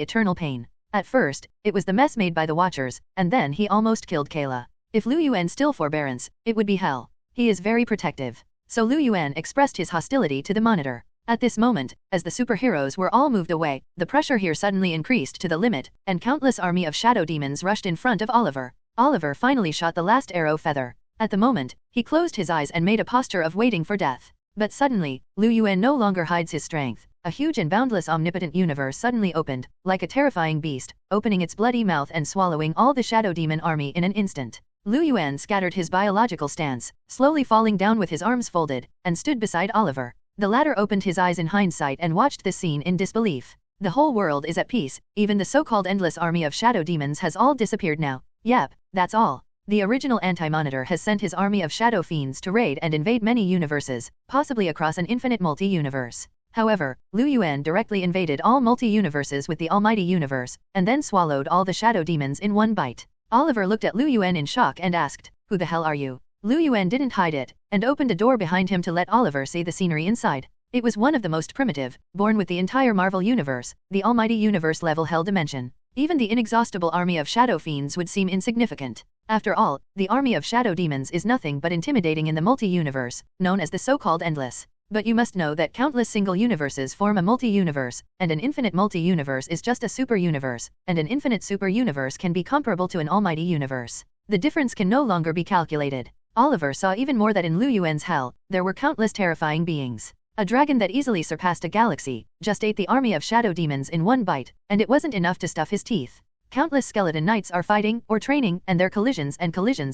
eternal pain. At first, it was the mess made by the Watchers, and then he almost killed Kayla. If Liu Yuan still forbearance, it would be hell. He is very protective. So Liu Yuan expressed his hostility to the Monitor. At this moment, as the superheroes were all moved away, the pressure here suddenly increased to the limit, and countless army of shadow demons rushed in front of Oliver. Oliver finally shot the last arrow feather. At the moment, he closed his eyes and made a posture of waiting for death. But suddenly, Liu Yuan no longer hides his strength. A huge and boundless omnipotent universe suddenly opened, like a terrifying beast, opening its bloody mouth and swallowing all the shadow demon army in an instant. Liu Yuan scattered his biological stance, slowly falling down with his arms folded, and stood beside Oliver. The latter opened his eyes in hindsight and watched this scene in disbelief. The whole world is at peace, even the so-called endless army of shadow demons has all disappeared now. Yep, that's all. The original Anti-Monitor has sent his army of shadow fiends to raid and invade many universes, possibly across an infinite multi-universe. However, Liu Yuan directly invaded all multi-universes with the Almighty Universe, and then swallowed all the shadow demons in one bite. Oliver looked at Liu Yuan in shock and asked, "Who the hell are you?" Liu Yuan didn't hide it, and opened a door behind him to let Oliver see the scenery inside. It was one of the most primitive, born with the entire Marvel Universe, the Almighty Universe level hell dimension. Even the inexhaustible army of shadow fiends would seem insignificant. After all, the army of shadow demons is nothing but intimidating in the multi-universe, known as the so-called endless. But you must know that countless single universes form a multi-universe, and an infinite multi-universe is just a super-universe, and an infinite super-universe can be comparable to an almighty universe. The difference can no longer be calculated. Oliver saw even more that in Liu Yuan's hell, there were countless terrifying beings. A dragon that easily surpassed a galaxy, just ate the army of shadow demons in one bite, and it wasn't enough to stuff his teeth. Countless skeleton knights are fighting, or training, and their collisions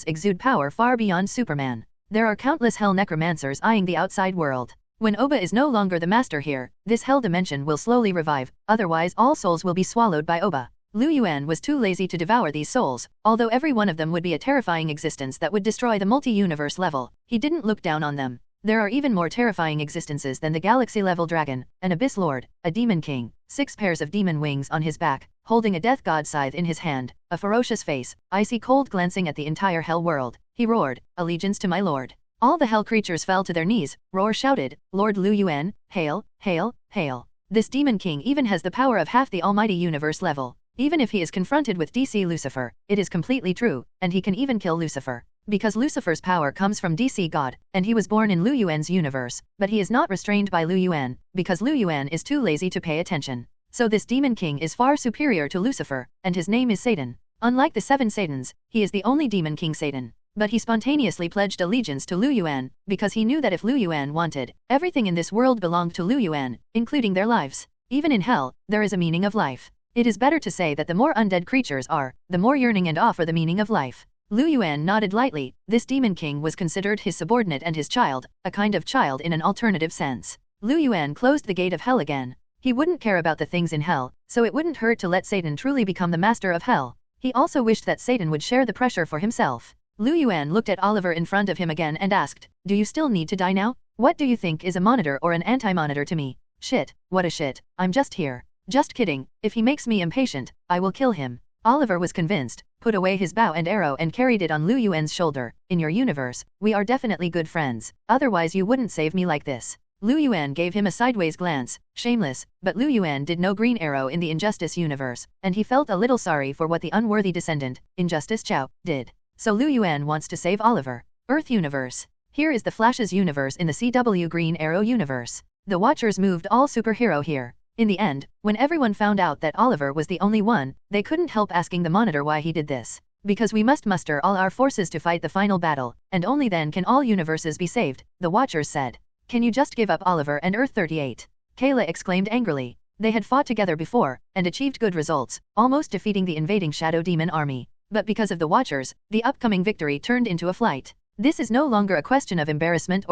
exude power far beyond Superman. There are countless hell necromancers eyeing the outside world. When Oba is no longer the master here, this hell dimension will slowly revive, otherwise all souls will be swallowed by Oba. Liu Yuan was too lazy to devour these souls, although every one of them would be a terrifying existence that would destroy the multi-universe level. He didn't look down on them. There are even more terrifying existences than the galaxy-level dragon, an abyss lord, a demon king, 6 pairs of demon wings on his back, holding a death god scythe in his hand, a ferocious face, icy cold glancing at the entire hell world. He roared, "Allegiance to my lord." All the hell creatures fell to their knees. Roar shouted, "Lord Liu Yuan, hail, hail, hail." This demon king even has the power of half the almighty universe level. Even if he is confronted with DC Lucifer, it is completely true, and he can even kill Lucifer. Because Lucifer's power comes from DC God, and he was born in Liu Yuan's universe, but he is not restrained by Liu Yuan, because Liu Yuan is too lazy to pay attention. So this demon king is far superior to Lucifer, and his name is Satan. Unlike the 7 Satans, he is the only demon king Satan. But he spontaneously pledged allegiance to Liu Yuan, because he knew that if Liu Yuan wanted, everything in this world belonged to Liu Yuan, including their lives. Even in hell, there is a meaning of life. It is better to say that the more undead creatures are, the more yearning and awe for the meaning of life. Liu Yuan nodded lightly. This demon king was considered his subordinate and his child, a kind of child in an alternative sense. Liu Yuan closed the gate of hell again. He wouldn't care about the things in hell, so it wouldn't hurt to let Satan truly become the master of hell. He also wished that Satan would share the pressure for himself. Liu Yuan looked at Oliver in front of him again and asked, "Do you still need to die now? What do you think is a monitor or an anti-monitor to me?" "Shit, what a shit, I'm just here." "Just kidding, if he makes me impatient, I will kill him." Oliver was convinced, put away his bow and arrow and carried it on Liu Yuan's shoulder. "In your universe, we are definitely good friends, otherwise you wouldn't save me like this." Liu Yuan gave him a sideways glance, shameless, but Liu Yuan did no green arrow in the Injustice universe, and he felt a little sorry for what the unworthy descendant, Injustice Chow, did. So Liu Yuan wants to save Oliver. Earth universe. Here is the Flash's universe in the CW Green Arrow universe. The Watchers moved all superhero here. In the end, when everyone found out that Oliver was the only one, they couldn't help asking the Monitor why he did this. "Because we must muster all our forces to fight the final battle, and only then can all universes be saved," the Watchers said. "Can you just give up Oliver and Earth 38? Kayla exclaimed angrily. They had fought together before, and achieved good results, almost defeating the invading Shadow Demon army. But because of the Watchers, the upcoming victory turned into a flight. This is no longer a question of embarrassment,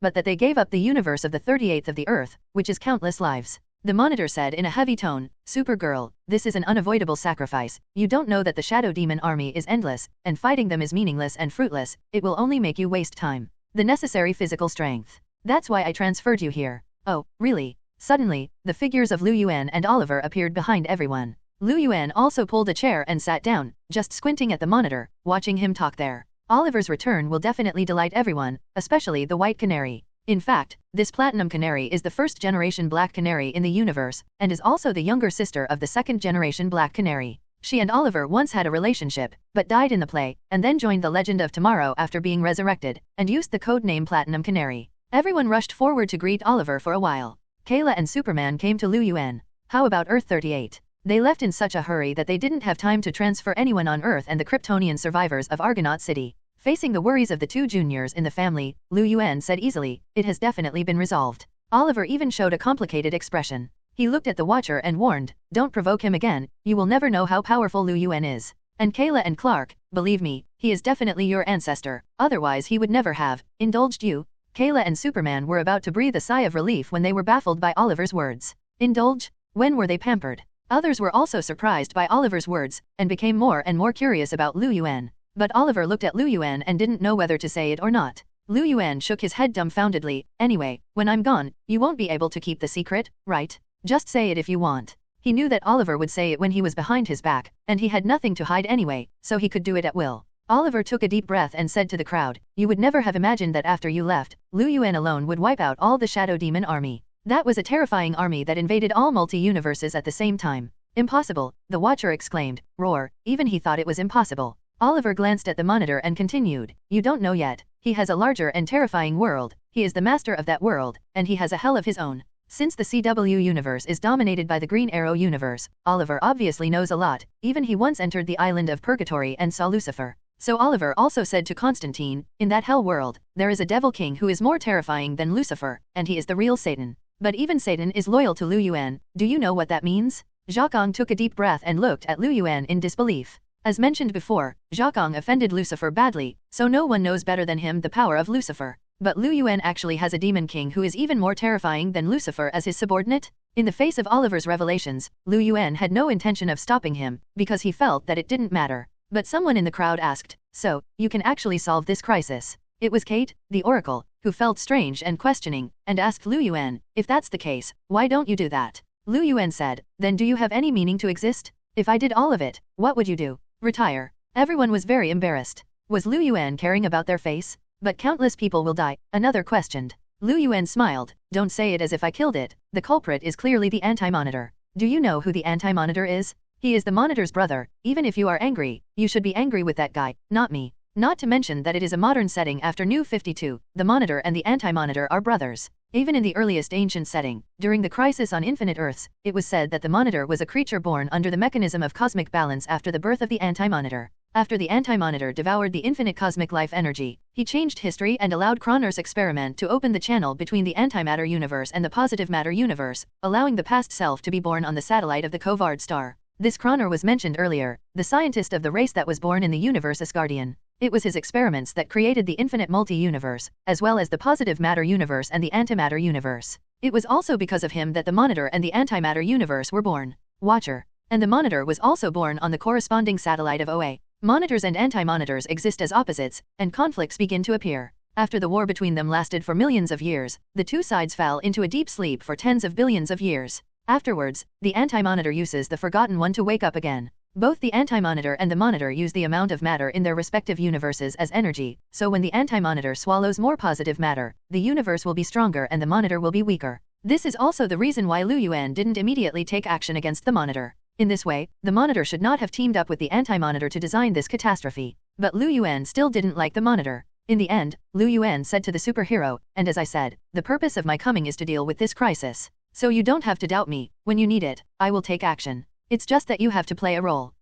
but that they gave up the universe of the 38th of the Earth, which is countless lives. The Monitor said in a heavy tone, "Supergirl, this is an unavoidable sacrifice. You don't know that the Shadow Demon army is endless, and fighting them is meaningless and fruitless. It will only make you waste time. The necessary physical strength. That's why I transferred you here." "Oh, really?" Suddenly, the figures of Liu Yuan and Oliver appeared behind everyone. Lu Yuan also pulled a chair and sat down, just squinting at the monitor, watching him talk there. Oliver's return will definitely delight everyone, especially the White Canary. In fact, this Platinum Canary is the first-generation Black Canary in the universe, and is also the younger sister of the second-generation Black Canary. She and Oliver once had a relationship, but died in the play, and then joined the Legend of Tomorrow after being resurrected, and used the code name Platinum Canary. Everyone rushed forward to greet Oliver for a while. Kayla and Superman came to Lu Yuan. How about Earth 38? They left in such a hurry that they didn't have time to transfer anyone on Earth and the Kryptonian survivors of Argonaut City. Facing the worries of the two juniors in the family, Lu Yuan said easily, "It has definitely been resolved." Oliver even showed a complicated expression. He looked at the Watcher and warned, "Don't provoke him again, you will never know how powerful Lu Yuan is. And Kayla and Clark, believe me, he is definitely your ancestor, otherwise he would never have indulged you." Kayla and Superman were about to breathe a sigh of relief when they were baffled by Oliver's words. Indulge? When were they pampered? Others were also surprised by Oliver's words, and became more and more curious about Lu Yuan. But Oliver looked at Lu Yuan and didn't know whether to say it or not. Lu Yuan shook his head dumbfoundedly. "Anyway, when I'm gone, you won't be able to keep the secret, right? Just say it if you want." He knew that Oliver would say it when he was behind his back, and he had nothing to hide anyway, so he could do it at will. Oliver took a deep breath and said to the crowd, "You would never have imagined that after you left, Lu Yuan alone would wipe out all the Shadow Demon army. That was a terrifying army that invaded all multi-universes at the same time." "Impossible," the Watcher exclaimed. Roar, even he thought it was impossible. Oliver glanced at the monitor and continued, "You don't know yet. He has a larger and terrifying world. He is the master of that world, and he has a hell of his own. Since the CW universe is dominated by the Green Arrow universe, Oliver obviously knows a lot. Even he once entered the island of Purgatory and saw Lucifer. So Oliver also said to Constantine, in that hell world, there is a devil king who is more terrifying than Lucifer, and he is the real Satan. But even Satan is loyal to Lu Yuan. Do you know what that means?" Zhakang took a deep breath and looked at Lu Yuan in disbelief. As mentioned before, Zhakang offended Lucifer badly, so no one knows better than him the power of Lucifer. But Lu Yuan actually has a demon king who is even more terrifying than Lucifer as his subordinate? In the face of Oliver's revelations, Lu Yuan had no intention of stopping him, because he felt that it didn't matter. But someone in the crowd asked, "So, you can actually solve this crisis?" It was Kate, the Oracle, who felt strange and questioning, and asked Lu Yuan, "If that's the case, why don't you do that?" Lu Yuan said, "Then do you have any meaning to exist? If I did all of it, what would you do? Retire." Everyone was very embarrassed. Was Lu Yuan caring about their face? "But countless people will die," another questioned. Lu Yuan smiled, "Don't say it as if I killed it. The culprit is clearly the Anti-Monitor. Do you know who the Anti-Monitor is? He is the Monitor's brother. Even if you are angry, you should be angry with that guy, not me. Not to mention that it is a modern setting after New 52, the Monitor and the Anti-Monitor are brothers. Even in the earliest ancient setting, during the crisis on Infinite Earths, it was said that the Monitor was a creature born under the mechanism of cosmic balance after the birth of the Anti-Monitor. After the Anti-Monitor devoured the infinite cosmic life energy, he changed history and allowed Kroner's experiment to open the channel between the antimatter universe and the positive matter universe, allowing the past self to be born on the satellite of the Covard star. This Kroner was mentioned earlier, the scientist of the race that was born in the universe Asgardian. It was his experiments that created the infinite multi-universe, as well as the positive matter universe and the antimatter universe. It was also because of him that the Monitor and the antimatter universe were born. Watcher. And the Monitor was also born on the corresponding satellite of OA. Monitors and anti-monitors exist as opposites, and conflicts begin to appear. After the war between them lasted for millions of years, the two sides fell into a deep sleep for tens of billions of years. Afterwards, the anti-monitor uses the Forgotten One to wake up again. Both the anti-monitor and the monitor use the amount of matter in their respective universes as energy, so when the anti-monitor swallows more positive matter, the universe will be stronger and the monitor will be weaker. This is also the reason why Lu Yuan didn't immediately take action against the monitor. In this way, the monitor should not have teamed up with the anti-monitor to design this catastrophe. But Lu Yuan still didn't like the monitor. In the end, Lu Yuan said to the superhero, "And as I said, the purpose of my coming is to deal with this crisis. So you don't have to doubt me. When you need it, I will take action. It's just that you have to play a role."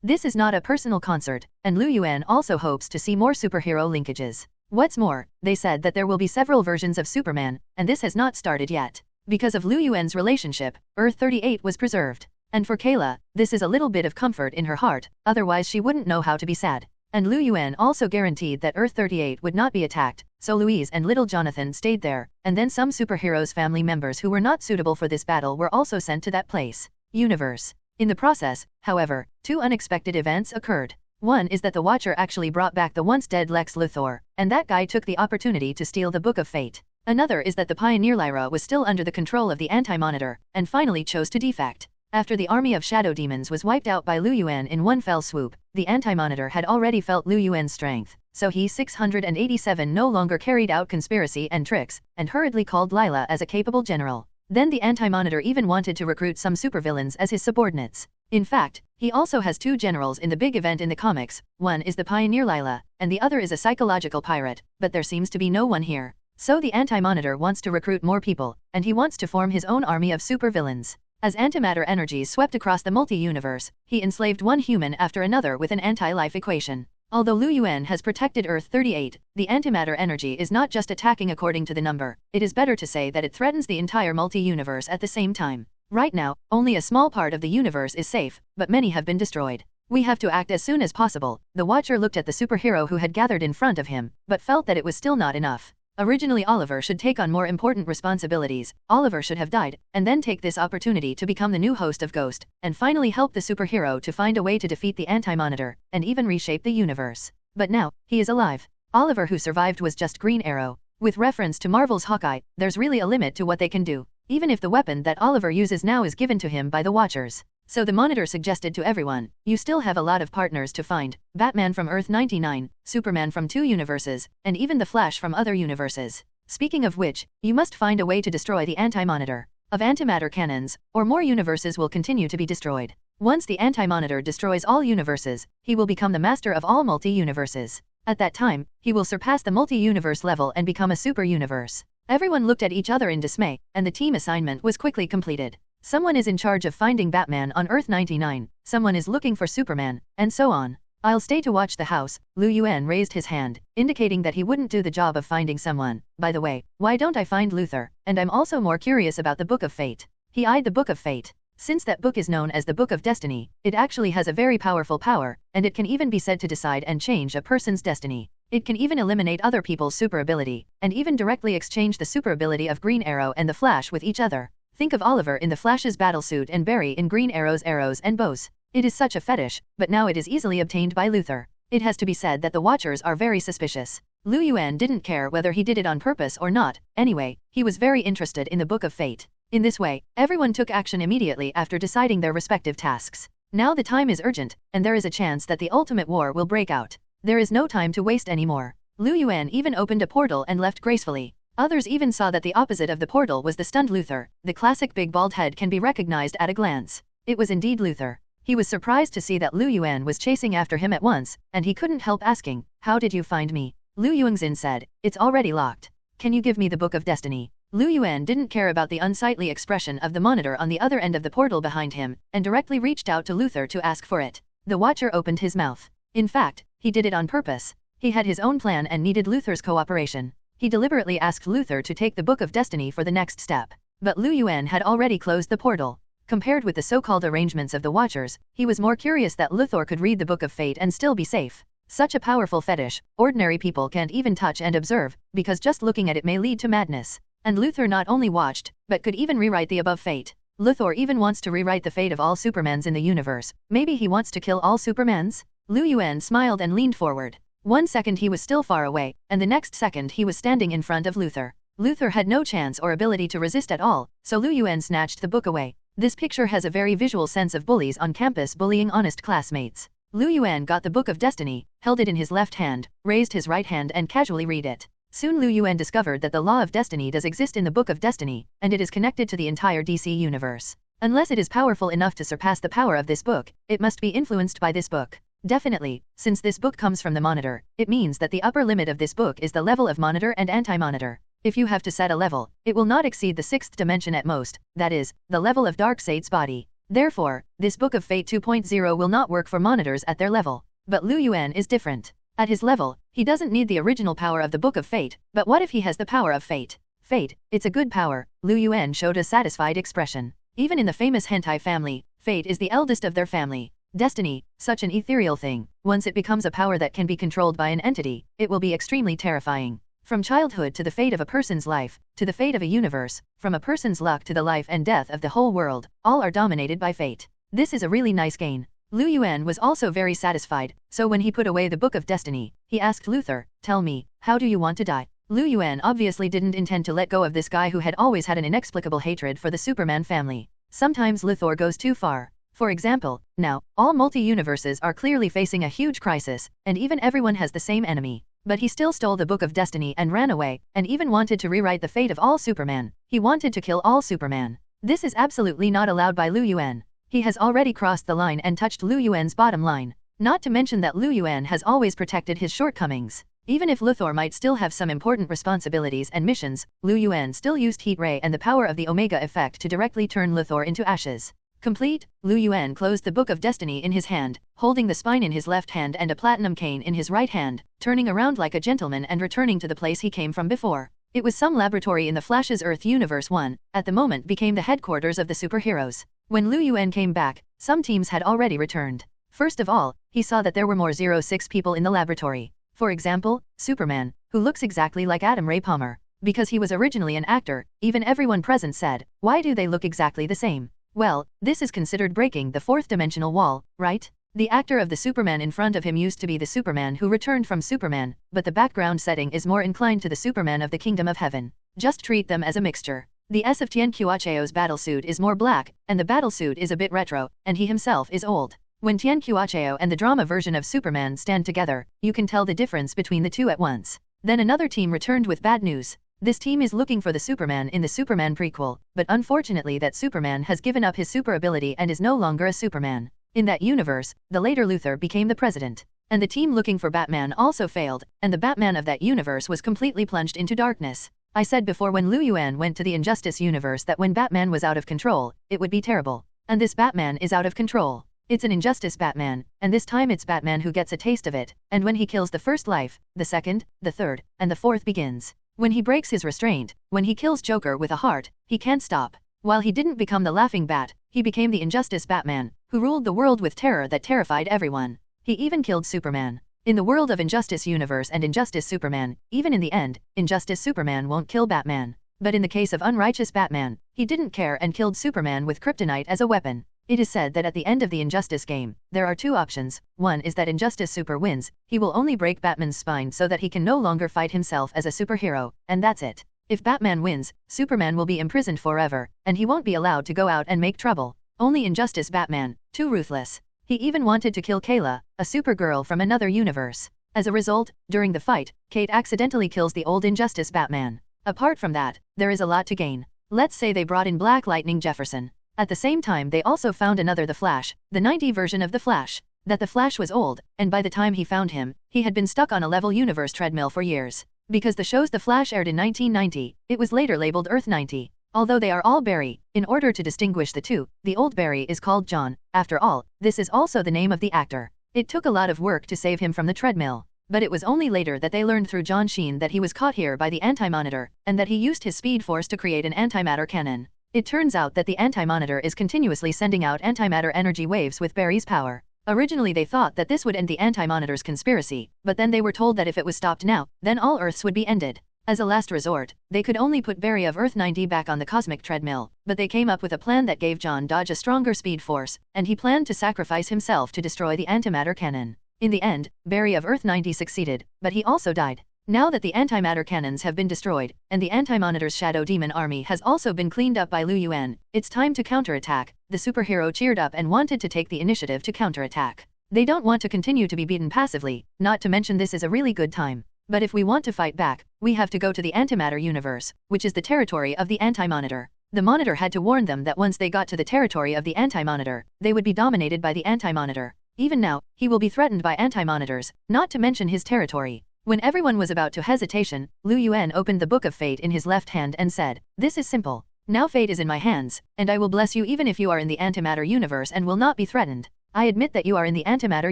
This is not a personal concert, and Lu Yuan also hopes to see more superhero linkages. What's more, they said that there will be several versions of Superman, and this has not started yet. Because of Lu Yuan's relationship, Earth 38 was preserved. And for Kayla, this is a little bit of comfort in her heart, otherwise she wouldn't know how to be sad. And Lu Yuan also guaranteed that Earth 38 would not be attacked, so Louise and little Jonathan stayed there, and then some superheroes' family members who were not suitable for this battle were also sent to that place. Universe. In the process, however, two unexpected events occurred. One is that the Watcher actually brought back the once dead Lex Luthor, and that guy took the opportunity to steal the Book of Fate. Another is that the Pioneer Lyra was still under the control of the Anti-Monitor, and finally chose to defect. After the army of shadow demons was wiped out by Lu Yuan in one fell swoop, the Anti-Monitor had already felt Lu Yuan's strength, so he 687 no longer carried out conspiracy and tricks, and hurriedly called Lila as a capable general. Then the Anti-Monitor even wanted to recruit some supervillains as his subordinates. In fact, he also has two generals in the big event in the comics, one is the pioneer Lila, and the other is a psychological pirate, but there seems to be no one here. So the Anti-Monitor wants to recruit more people, and he wants to form his own army of supervillains. As antimatter energies swept across the multi-universe, he enslaved one human after another with an anti-life equation. Although Lu Yuan has protected Earth-38, the antimatter energy is not just attacking according to the number, it is better to say that it threatens the entire multi-universe at the same time. Right now, only a small part of the universe is safe, but many have been destroyed. We have to act as soon as possible. The Watcher looked at the superhero who had gathered in front of him, but felt that it was still not enough. Originally Oliver should take on more important responsibilities, Oliver should have died, and then take this opportunity to become the new host of Ghost, and finally help the superhero to find a way to defeat the Anti-Monitor, and even reshape the universe. But now, he is alive. Oliver who survived was just Green Arrow. With reference to Marvel's Hawkeye, there's really a limit to what they can do, even if the weapon that Oliver uses now is given to him by the Watchers. So the Monitor suggested to everyone, you still have a lot of partners to find, Batman from Earth-99, Superman from 2 universes, and even the Flash from other universes. Speaking of which, you must find a way to destroy the Anti-Monitor. Of antimatter cannons, or more universes will continue to be destroyed. Once the Anti-Monitor destroys all universes, he will become the master of all multi-universes. At that time, he will surpass the multi-universe level and become a super-universe. Everyone looked at each other in dismay, and the team assignment was quickly completed. Someone is in charge of finding Batman on Earth-99, someone is looking for Superman, and so on. I'll stay to watch the house. Lu Yuan raised his hand, indicating that he wouldn't do the job of finding someone. By the way, why don't I find Luthor? And I'm also more curious about the Book of Fate. He eyed the Book of Fate. Since that book is known as the Book of Destiny, it actually has a very powerful power, and it can even be said to decide and change a person's destiny. It can even eliminate other people's super ability, and even directly exchange the super ability of Green Arrow and the Flash with each other. Think of Oliver in the Flash's battlesuit and Barry in Green Arrow's arrows and bows. It is such a fetish, but now it is easily obtained by Luthor. It has to be said that the Watchers are very suspicious. Lu Yuan didn't care whether he did it on purpose or not, anyway, he was very interested in the Book of Fate. In this way, everyone took action immediately after deciding their respective tasks. Now the time is urgent, and there is a chance that the ultimate war will break out. There is no time to waste anymore. Lu Yuan even opened a portal and left gracefully. Others even saw that the opposite of the portal was the stunned Luthor. The classic big bald head can be recognized at a glance. It was indeed Luthor. He was surprised to see that Lu Yuan was chasing after him at once, and he couldn't help asking, "How did you find me?" Lu Yuanxin said, "It's already locked. Can you give me the Book of Destiny?" Lu Yuan didn't care about the unsightly expression of the Monitor on the other end of the portal behind him, and directly reached out to Luthor to ask for it. The Watcher opened his mouth. In fact, he did it on purpose. He had his own plan and needed Luthor's cooperation. He deliberately asked Luthor to take the Book of Destiny for the next step. But Lu Yuan had already closed the portal. Compared with the so-called arrangements of the Watchers, he was more curious that Luthor could read the Book of Fate and still be safe. Such a powerful fetish, ordinary people can't even touch and observe, because just looking at it may lead to madness. And Luthor not only watched, but could even rewrite the above fate. Luthor even wants to rewrite the fate of all Supermans in the universe. Maybe he wants to kill all Supermans? Lu Yuan smiled and leaned forward. 1 second he was still far away, and the next second he was standing in front of Luthor. Luthor had no chance or ability to resist at all, so Lu Yuan snatched the book away. This picture has a very visual sense of bullies on campus bullying honest classmates. Lu Yuan got the Book of Destiny, held it in his left hand, raised his right hand and casually read it. Soon Lu Yuan discovered that the law of destiny does exist in the Book of Destiny, and it is connected to the entire DC universe. Unless it is powerful enough to surpass the power of this book, it must be influenced by this book. Definitely, since this book comes from the Monitor, it means that the upper limit of this book is the level of Monitor and Anti-Monitor. If you have to set a level, it will not exceed the 6th dimension at most, that is, the level of Darkseid's body. Therefore, this Book of Fate 2.0 will not work for Monitors at their level. But Lu Yuan is different. At his level, he doesn't need the original power of the Book of Fate, but what if he has the power of Fate? Fate, it's a good power. Lu Yuan showed a satisfied expression. Even in the famous hentai family, Fate is the eldest of their family. Destiny, such an ethereal thing, once it becomes a power that can be controlled by an entity, it will be extremely terrifying. From childhood to the fate of a person's life, to the fate of a universe, from a person's luck to the life and death of the whole world, all are dominated by fate. This is a really nice gain. Lu Yuan was also very satisfied, so when he put away the Book of Destiny, he asked Luthor, "Tell me, how do you want to die?" Lu Yuan obviously didn't intend to let go of this guy who had always had an inexplicable hatred for the Superman family. Sometimes Luthor goes too far. For example, now, all multi-universes are clearly facing a huge crisis, and even everyone has the same enemy. But he still stole the Book of Destiny and ran away, and even wanted to rewrite the fate of all Superman. He wanted to kill all Superman. This is absolutely not allowed by Lu Yuan. He has already crossed the line and touched Lu Yuan's bottom line. Not to mention that Lu Yuan has always protected his shortcomings. Even if Luthor might still have some important responsibilities and missions, Lu Yuan still used Heat Ray and the power of the Omega effect to directly turn Luthor into ashes. Complete, Lu Yuan closed the Book of Destiny in his hand, holding the spine in his left hand and a platinum cane in his right hand, turning around like a gentleman and returning to the place he came from before. It was some laboratory in the Flash's Earth Universe 1, at the moment became the headquarters of the superheroes. When Lu Yuan came back, some teams had already returned. First of all, he saw that there were more 06 people in the laboratory. For example, Superman, who looks exactly like Adam Ray Palmer. Because he was originally an actor, even everyone present said, why do they look exactly the same? Well, this is considered breaking the fourth-dimensional wall, right? The actor of the Superman in front of him used to be the Superman who returned from Superman, but the background setting is more inclined to the Superman of the Kingdom of Heaven. Just treat them as a mixture. The S of Tien Qiacheo's battlesuit is more black, and the battlesuit is a bit retro, and he himself is old. When Tien Qiacheo and the drama version of Superman stand together, you can tell the difference between the two at once. Then another team returned with bad news. This team is looking for the Superman in the Superman prequel, but unfortunately that Superman has given up his super ability and is no longer a Superman. In that universe, the later Luthor became the president. And the team looking for Batman also failed, and the Batman of that universe was completely plunged into darkness. I said before when Lu Yuan went to the Injustice universe that when Batman was out of control, it would be terrible. And this Batman is out of control. It's an Injustice Batman, and this time it's Batman who gets a taste of it, and when he kills the first life, the second, the third, and the fourth begins. When he breaks his restraint, when he kills Joker with a heart, he can't stop. While he didn't become the Laughing Bat, he became the Injustice Batman, who ruled the world with terror that terrified everyone. He even killed Superman. In the world of Injustice Universe and Injustice Superman, even in the end, Injustice Superman won't kill Batman. But in the case of Unrighteous Batman, he didn't care and killed Superman with kryptonite as a weapon. It is said that at the end of the Injustice game, there are two options. One is that Injustice Super wins, he will only break Batman's spine so that he can no longer fight himself as a superhero, and that's it. If Batman wins, Superman will be imprisoned forever, and he won't be allowed to go out and make trouble. Only Injustice Batman, too ruthless. He even wanted to kill Kayla, a Supergirl from another universe. As a result, during the fight, Kate accidentally kills the old Injustice Batman. Apart from that, there is a lot to gain. Let's say they brought in Black Lightning Jefferson. At the same time they also found another The Flash, the 90 version of The Flash. That The Flash was old, and by the time he found him, he had been stuck on a level universe treadmill for years. Because the show's The Flash aired in 1990, it was later labeled Earth 90. Although they are all Barry, in order to distinguish the two, the old Barry is called John. After all, this is also the name of the actor. It took a lot of work to save him from the treadmill. But it was only later that they learned through John Sheen that he was caught here by the Anti-Monitor, and that he used his speed force to create an antimatter cannon. It turns out that the Anti-Monitor is continuously sending out antimatter energy waves with Barry's power. Originally they thought that this would end the Anti-Monitor's conspiracy, but then they were told that if it was stopped now, then all Earths would be ended. As a last resort, they could only put Barry of Earth 90 back on the cosmic treadmill, but they came up with a plan that gave John Dodge a stronger speed force, and he planned to sacrifice himself to destroy the antimatter cannon. In the end, Barry of Earth 90 succeeded, but he also died. Now that the antimatter cannons have been destroyed, and the Anti-Monitor's Shadow Demon army has also been cleaned up by Lu Yuan, it's time to counterattack. The superhero cheered up and wanted to take the initiative to counterattack. They don't want to continue to be beaten passively, not to mention this is a really good time. But if we want to fight back, we have to go to the antimatter universe, which is the territory of the Anti-Monitor. The Monitor had to warn them that once they got to the territory of the Anti-Monitor, they would be dominated by the Anti-Monitor. Even now, he will be threatened by Anti-Monitors, not to mention his territory. When everyone was about to hesitation, Lu Yuan opened the Book of Fate in his left hand and said, "This is simple. Now fate is in my hands, and I will bless you even if you are in the antimatter universe and will not be threatened. I admit that you are in the antimatter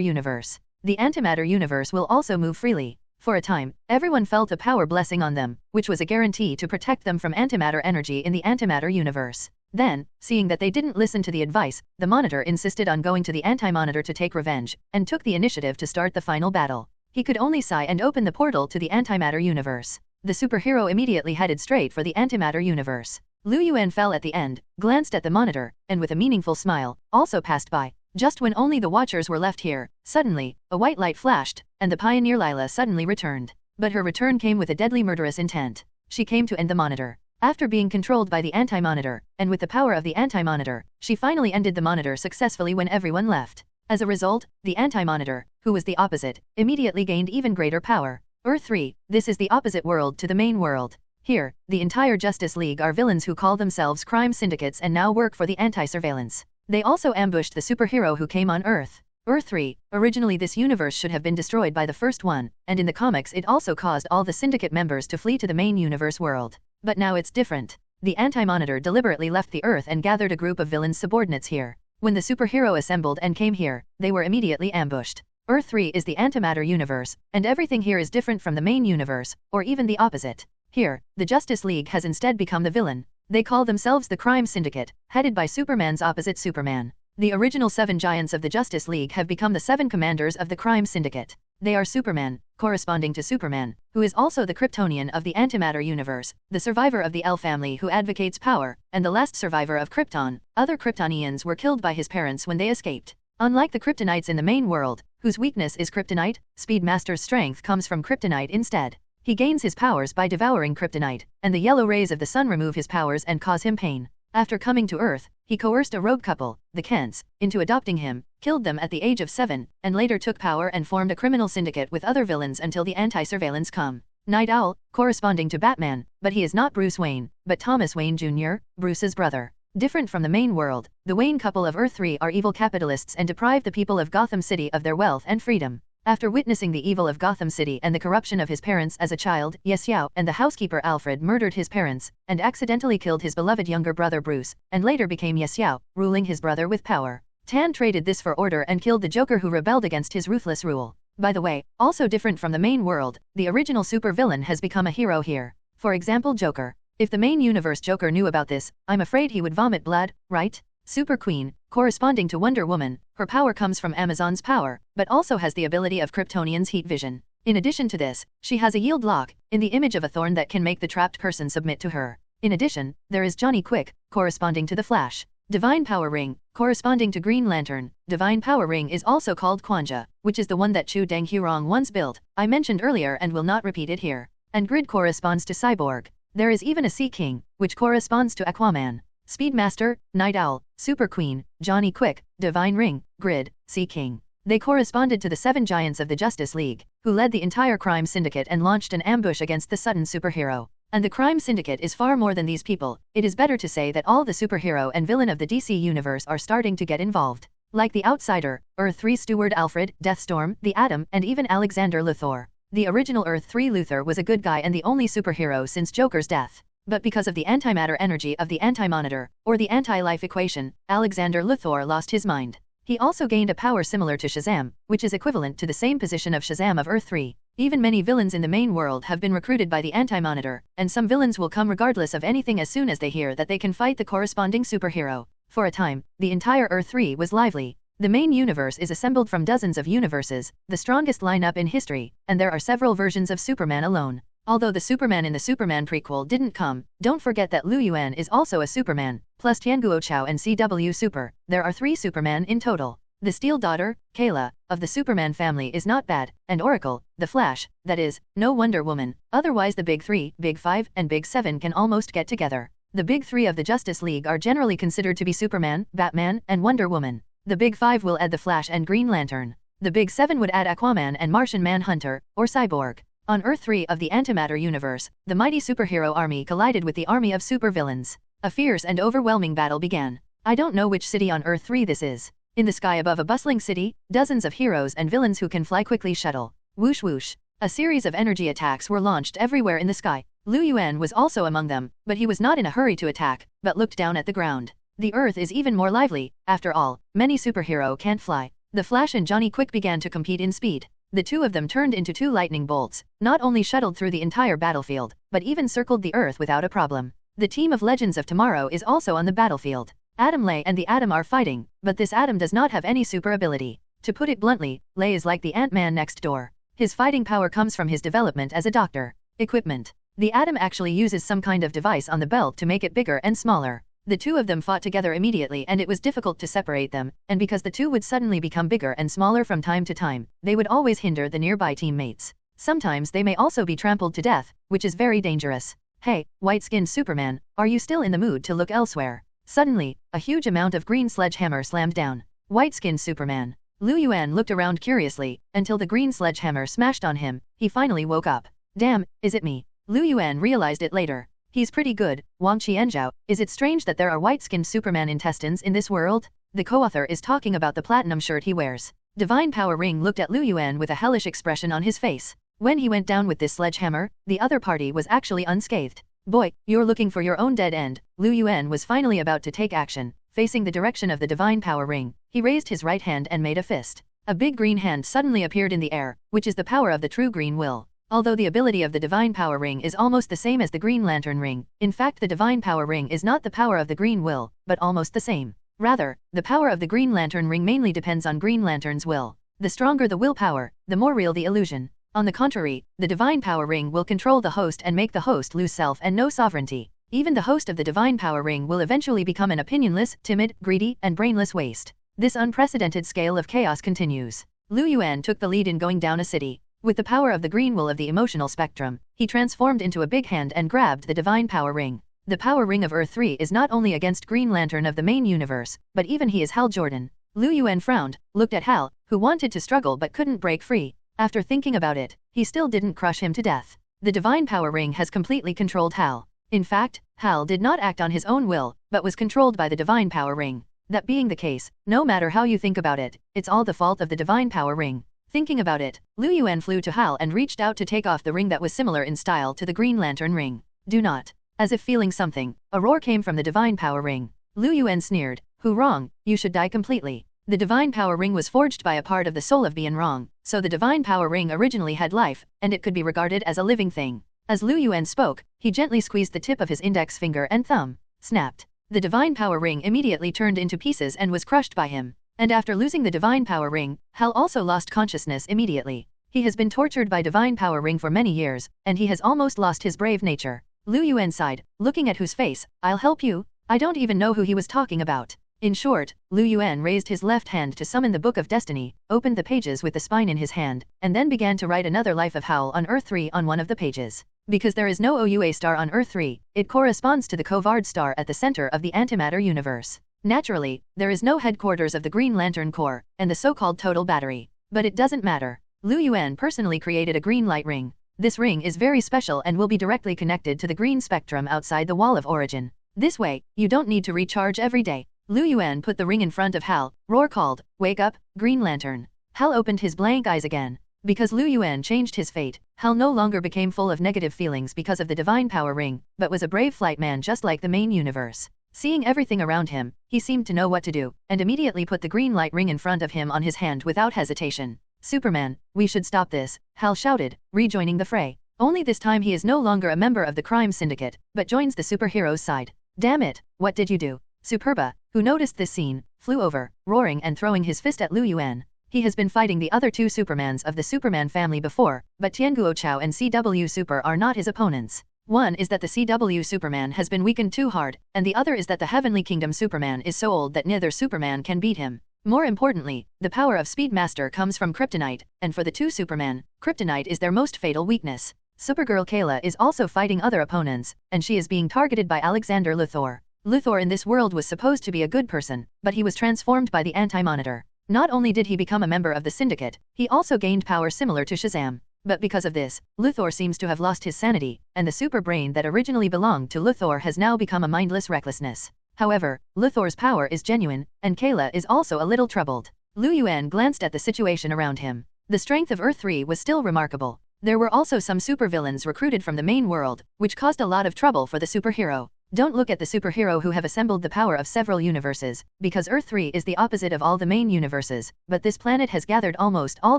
universe. The antimatter universe will also move freely." For a time, everyone felt a power blessing on them, which was a guarantee to protect them from antimatter energy in the antimatter universe. Then, seeing that they didn't listen to the advice, the Monitor insisted on going to the Anti-Monitor to take revenge, and took the initiative to start the final battle. He could only sigh and open the portal to the antimatter universe. The superhero immediately headed straight for the antimatter universe. Lu Yuan fell at the end, glanced at the Monitor, and with a meaningful smile, also passed by. Just when only the Watchers were left here, suddenly, a white light flashed, and the Pioneer Lila suddenly returned. But her return came with a deadly murderous intent. She came to end the Monitor. After being controlled by the Anti-Monitor, and with the power of the Anti-Monitor, she finally ended the Monitor successfully when everyone left. As a result, the Anti-Monitor, who was the opposite, immediately gained even greater power. Earth 3, this is the opposite world to the main world. Here, the entire Justice League are villains who call themselves crime syndicates and now work for the anti-surveillance. They also ambushed the superhero who came on Earth. Earth 3, originally this universe should have been destroyed by the first one, and in the comics it also caused all the syndicate members to flee to the main universe world. But now it's different. The Anti-Monitor deliberately left the Earth and gathered a group of villains subordinates here. When the superhero assembled and came here, they were immediately ambushed. Earth 3 is the antimatter universe, and everything here is different from the main universe, or even the opposite. Here, the Justice League has instead become the villain. They call themselves the Crime Syndicate, headed by Superman's opposite Superman. The original 7 giants of the Justice League have become the 7 commanders of the Crime Syndicate. They are Superman, corresponding to Superman, who is also the Kryptonian of the antimatter universe, the survivor of the L family who advocates power, and the last survivor of Krypton. Other Kryptonians were killed by his parents when they escaped. Unlike the Kryptonites in the main world, whose weakness is kryptonite, Speedmaster's strength comes from kryptonite instead. He gains his powers by devouring kryptonite, and the yellow rays of the sun remove his powers and cause him pain. After coming to Earth, he coerced a rogue couple, the Kents, into adopting him, killed them at the age of 7, and later took power and formed a criminal syndicate with other villains until the anti-surveillance come. Night Owl, corresponding to Batman, but he is not Bruce Wayne, but Thomas Wayne Jr., Bruce's brother. Different from the main world, the Wayne couple of Earth 3 are evil capitalists and deprive the people of Gotham City of their wealth and freedom. After witnessing the evil of Gotham City and the corruption of his parents as a child, Xiao and the housekeeper Alfred murdered his parents, and accidentally killed his beloved younger brother Bruce, and later became Xiao, ruling his brother with power. Tan traded this for order and killed the Joker who rebelled against his ruthless rule. By the way, also different from the main world, the original supervillain has become a hero here. For example, Joker. If the main universe Joker knew about this, I'm afraid he would vomit blood, right? Super Queen, corresponding to Wonder Woman, her power comes from Amazon's power, but also has the ability of Kryptonian's heat vision. In addition to this, she has a yield lock, in the image of a thorn that can make the trapped person submit to her. In addition, there is Johnny Quick, corresponding to the Flash. Divine Power Ring, corresponding to Green Lantern. Divine Power Ring is also called Kwanja, which is the one that Chu Deng-Hurong once built, I mentioned earlier and will not repeat it here. And Grid corresponds to Cyborg. There is even a Sea King, which corresponds to Aquaman. Speedmaster, Night Owl, Super Queen, Johnny Quick, Divine Ring, Grid, Sea King. They corresponded to the 7 giants of the Justice League, who led the entire crime syndicate and launched an ambush against the sudden superhero. And the crime syndicate is far more than these people. It is better to say that all the superhero and villain of the DC universe are starting to get involved. Like the Outsider, Earth 3 steward Alfred, Deathstorm, the Atom, and even Alexander Luthor. The original Earth 3 Luthor was a good guy and the only superhero since Joker's death. But because of the antimatter energy of the Anti-Monitor, or the anti-life equation, Alexander Luthor lost his mind. He also gained a power similar to Shazam, which is equivalent to the same position of Shazam of Earth 3. Even many villains in the main world have been recruited by the Anti-Monitor, and some villains will come regardless of anything as soon as they hear that they can fight the corresponding superhero. For a time, the entire Earth 3 was lively. The main universe is assembled from dozens of universes, the strongest lineup in history, and there are several versions of Superman alone. Although the Superman in the Superman prequel didn't come, don't forget that Lu Yuan is also a Superman, plus Tianguo Chao and CW Super. There are 3 Superman in total. The Steel Daughter, Kayla, of the Superman family is not bad, and Oracle, the Flash, that is, no Wonder Woman. Otherwise the Big 3, Big 5, and Big 7 can almost get together. The Big 3 of the Justice League are generally considered to be Superman, Batman, and Wonder Woman. The Big 5 will add the Flash and Green Lantern. The Big 7 would add Aquaman and Martian Manhunter, or Cyborg. On Earth 3 of the Antimatter universe, the mighty superhero army collided with the army of supervillains. A fierce and overwhelming battle began. I don't know which city on Earth 3 this is. In the sky above a bustling city, dozens of heroes and villains who can fly quickly shuttle. Whoosh whoosh. A series of energy attacks were launched everywhere in the sky. Lu Yuan was also among them, but he was not in a hurry to attack, but looked down at the ground. The Earth is even more lively. After all, many superhero can't fly. The Flash and Johnny Quick began to compete in speed. The 2 of them turned into 2 lightning bolts, not only shuttled through the entire battlefield, but even circled the Earth without a problem. The team of Legends of Tomorrow is also on the battlefield. Atom Lay and the Atom are fighting, but this Atom does not have any super ability. To put it bluntly, Lay is like the Ant-Man next door. His fighting power comes from his development as a doctor. Equipment. The Atom actually uses some kind of device on the belt to make it bigger and smaller. The 2 of them fought together immediately and it was difficult to separate them, and because the 2 would suddenly become bigger and smaller from time to time, they would always hinder the nearby teammates. Sometimes they may also be trampled to death, which is very dangerous. Hey, white-skinned Superman, are you still in the mood to look elsewhere? Suddenly, a huge amount of green sledgehammer slammed down. White-skinned Superman. Liu Yuan looked around curiously, until the green sledgehammer smashed on him. He finally woke up. Damn, is it me? Liu Yuan realized it later. He's pretty good, Wang Qianzhao. Is it strange that there are white-skinned Superman intestines in this world? The co-author is talking about the platinum shirt he wears. Divine Power Ring looked at Liu Yuan with a hellish expression on his face. When he went down with this sledgehammer, the other party was actually unscathed. Boy, you're looking for your own dead end. Liu Yuan was finally about to take action. Facing the direction of the Divine Power Ring, he raised his right hand and made a fist. A big green hand suddenly appeared in the air, which is the power of the true green will. Although the ability of the Divine Power Ring is almost the same as the Green Lantern Ring, in fact the Divine Power Ring is not the power of the green will, but almost the same. Rather, the power of the Green Lantern Ring mainly depends on Green Lantern's will. The stronger the willpower, the more real the illusion. On the contrary, the Divine Power Ring will control the host and make the host lose self and no sovereignty. Even the host of the Divine Power Ring will eventually become an opinionless, timid, greedy, and brainless waste. This unprecedented scale of chaos continues. Liu Yuan took the lead in going down a city. With the power of the green will of the emotional spectrum, he transformed into a big hand and grabbed the Divine Power Ring. The Power Ring of Earth 3 is not only against Green Lantern of the main universe, but even he is Hal Jordan. Liu Yuan frowned, looked at Hal, who wanted to struggle but couldn't break free. After thinking about it, he still didn't crush him to death. The Divine Power Ring has completely controlled Hal. In fact, Hal did not act on his own will, but was controlled by the Divine Power Ring. That being the case, no matter how you think about it, it's all the fault of the Divine Power Ring. Thinking about it, Liu Yuan flew to Hal and reached out to take off the ring that was similar in style to the Green Lantern Ring. Do not. As if feeling something, a roar came from the Divine Power Ring. Liu Yuan sneered, who wrong, you should die completely. The Divine Power Ring was forged by a part of the soul of being wrong, so the Divine Power Ring originally had life, and it could be regarded as a living thing. As Liu Yuan spoke, he gently squeezed the tip of his index finger and thumb. Snapped. The Divine Power Ring immediately turned into pieces and was crushed by him. And after losing the Divine Power Ring, Hal also lost consciousness immediately. He has been tortured by Divine Power Ring for many years, and he has almost lost his brave nature. Liu Yuan sighed, looking at whose face, I'll help you? I don't even know who he was talking about. In short, Liu Yuan raised his left hand to summon the Book of Destiny, opened the pages with the spine in his hand, and then began to write another life of Hal on Earth 3 on one of the pages. Because there is no OUA star on Earth 3, it corresponds to the Covard star at the center of the antimatter universe. Naturally, there is no headquarters of the Green Lantern Corps, and the so-called total battery. But it doesn't matter. Liu Yuan personally created a green light ring. This ring is very special and will be directly connected to the green spectrum outside the wall of origin. This way, you don't need to recharge every day. Liu Yuan put the ring in front of Hal, roar called, wake up, Green Lantern. Hal opened his blank eyes again. Because Liu Yuan changed his fate, Hal no longer became full of negative feelings because of the Divine Power Ring, but was a brave flight man just like the main universe. Seeing everything around him, he seemed to know what to do, and immediately put the green light ring in front of him on his hand without hesitation. Superman, we should stop this, Hal shouted, rejoining the fray. Only this time he is no longer a member of the crime syndicate, but joins the superheroes' side. Damn it, what did you do? Superba, who noticed this scene, flew over, roaring and throwing his fist at Liu Yuan. He has been fighting the other two Supermans of the Superman family before, but Tianguo Chao and CW Super are not his opponents. One is that the CW Superman has been weakened too hard, and the other is that the Heavenly Kingdom Superman is so old that neither Superman can beat him. More importantly, the power of Speedmaster comes from Kryptonite, and for the two Superman, Kryptonite is their most fatal weakness. Supergirl Kayla is also fighting other opponents, and she is being targeted by Alexander Luthor. Luthor in this world was supposed to be a good person, but he was transformed by the Anti-Monitor. Not only did he become a member of the Syndicate, he also gained power similar to Shazam. But because of this, Luthor seems to have lost his sanity, and the super brain that originally belonged to Luthor has now become a mindless recklessness. However, Luthor's power is genuine, and Kayla is also a little troubled. Liu Yuan glanced at the situation around him. The strength of Earth 3 was still remarkable. There were also some supervillains recruited from the main world, which caused a lot of trouble for the superhero. Don't look at the superhero who have assembled the power of several universes, because Earth 3 is the opposite of all the main universes, but this planet has gathered almost all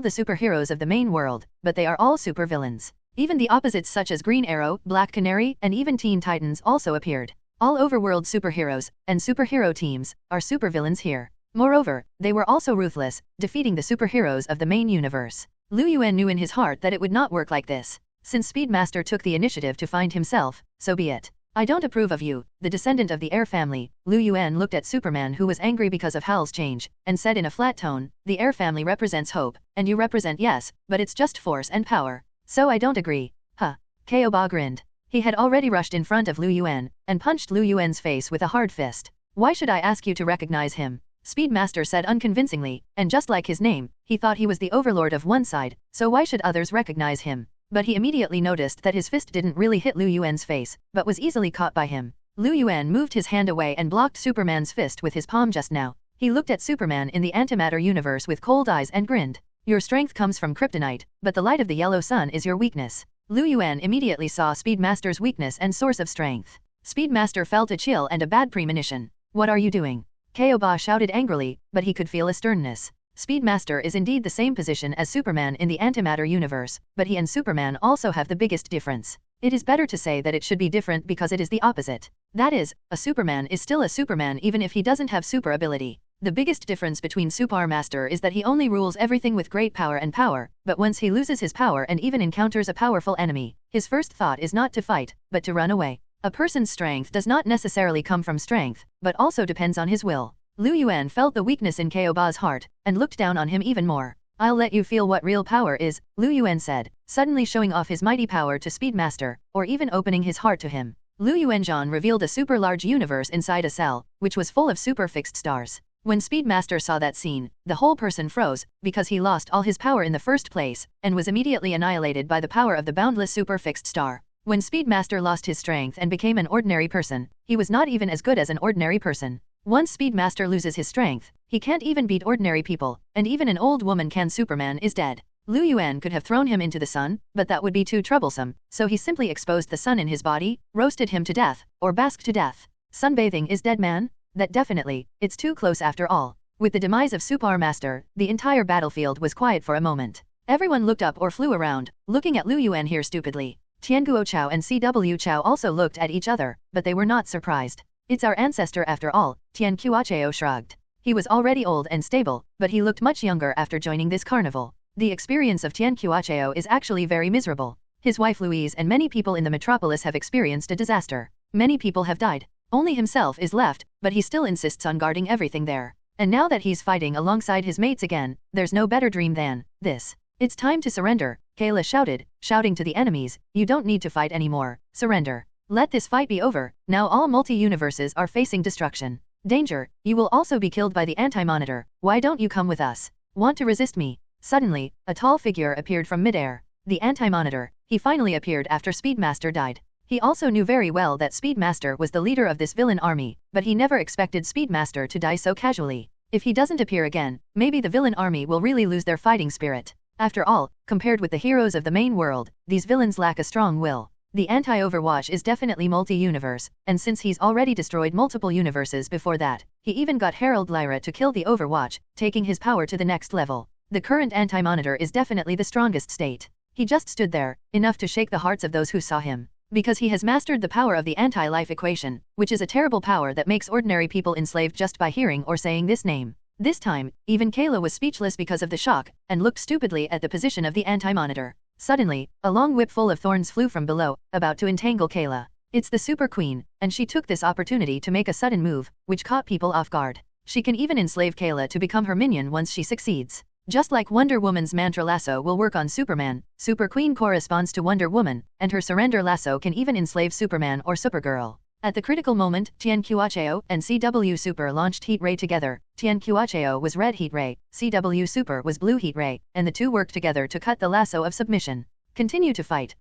the superheroes of the main world, but they are all supervillains. Even the opposites such as Green Arrow, Black Canary, and even Teen Titans also appeared. All overworld superheroes, and superhero teams, are supervillains here. Moreover, they were also ruthless, defeating the superheroes of the main universe. Liu Yuan knew in his heart that it would not work like this. Since Speedmaster took the initiative to find himself, so be it. I don't approve of you, the descendant of the Air family. Liu Yuan looked at Superman, who was angry because of Hal's change, and said in a flat tone, the Air family represents hope, and you represent yes, but it's just force and power. So I don't agree. Huh. Kaoba grinned. He had already rushed in front of Lu Yuan, and punched Lu Yuan's face with a hard fist. "Why should I ask you to recognize him?" Speedmaster said unconvincingly, and just like his name, he thought he was the overlord of one side, so why should others recognize him? But he immediately noticed that his fist didn't really hit Lu Yuan's face, but was easily caught by him. Lu Yuan moved his hand away and blocked Superman's fist with his palm just now. He looked at Superman in the antimatter universe with cold eyes and grinned. "Your strength comes from kryptonite, but the light of the yellow sun is your weakness." Lu Yuan immediately saw Speedmaster's weakness and source of strength. Speedmaster felt a chill and a bad premonition. "What are you doing?" Kyoba shouted angrily, but he could feel a sternness. Speedmaster is indeed the same position as Superman in the antimatter universe, but he and Superman also have the biggest difference. It is better to say that it should be different because it is the opposite. That is, a Superman is still a Superman even if he doesn't have super ability. The biggest difference between Supermaster is that he only rules everything with great power and power, but once he loses his power and even encounters a powerful enemy, his first thought is not to fight, but to run away. A person's strength does not necessarily come from strength, but also depends on his will. Lu Yuan felt the weakness in Kyoba's heart, and looked down on him even more. "I'll let you feel what real power is," Lu Yuan said, suddenly showing off his mighty power to Speedmaster, or even opening his heart to him. Lu Yuanzhan revealed a super large universe inside a cell, which was full of super fixed stars. When Speedmaster saw that scene, the whole person froze, because he lost all his power in the first place, and was immediately annihilated by the power of the boundless super fixed star. When Speedmaster lost his strength and became an ordinary person, he was not even as good as an ordinary person. Once Speedmaster loses his strength, he can't even beat ordinary people, and even an old woman can. Superman is dead. Lu Yuan could have thrown him into the sun, but that would be too troublesome, so he simply exposed the sun in his body, roasted him to death, or basked to death. Sunbathing is dead man? That definitely, it's too close after all. With the demise of Supermaster, the entire battlefield was quiet for a moment. Everyone looked up or flew around, looking at Lu Yuan here stupidly. Tianguo Chao and CW Chao also looked at each other, but they were not surprised. "It's our ancestor after all," Tianguo Chao shrugged. He was already old and stable, but he looked much younger after joining this carnival. The experience of Tianguo Chao is actually very miserable. His wife Louise and many people in the metropolis have experienced a disaster. Many people have died. Only himself is left, but he still insists on guarding everything there. And now that he's fighting alongside his mates again, there's no better dream than this. "It's time to surrender," Kayla shouted, shouting to the enemies, "You don't need to fight anymore, surrender. Let this fight be over, now all multi-universes are facing destruction. Danger, you will also be killed by the Anti-Monitor, why don't you come with us? Want to resist me?" Suddenly, a tall figure appeared from midair. The Anti-Monitor. He finally appeared after Speedmaster died. He also knew very well that Speedmaster was the leader of this villain army, but he never expected Speedmaster to die so casually. If he doesn't appear again, maybe the villain army will really lose their fighting spirit. After all, compared with the heroes of the main world, these villains lack a strong will. The anti-Overwatch is definitely multi-universe, and since he's already destroyed multiple universes before that, he even got Herald Lyra to kill the Overwatch, taking his power to the next level. The current Anti-Monitor is definitely the strongest state. He just stood there, enough to shake the hearts of those who saw him. Because he has mastered the power of the anti-life equation, which is a terrible power that makes ordinary people enslaved just by hearing or saying this name. This time, even Kayla was speechless because of the shock, and looked stupidly at the position of the Anti-Monitor. Suddenly, a long whip full of thorns flew from below, about to entangle Kayla. It's the Super Queen, and she took this opportunity to make a sudden move, which caught people off guard. She can even enslave Kayla to become her minion once she succeeds. Just like Wonder Woman's mantra lasso will work on Superman, Super Queen corresponds to Wonder Woman, and her surrender lasso can even enslave Superman or Supergirl. At the critical moment, Tianquo and CW Super launched Heat Ray together. Tianquo was Red Heat Ray, CW Super was Blue Heat Ray, and the two worked together to cut the lasso of submission. Continue to fight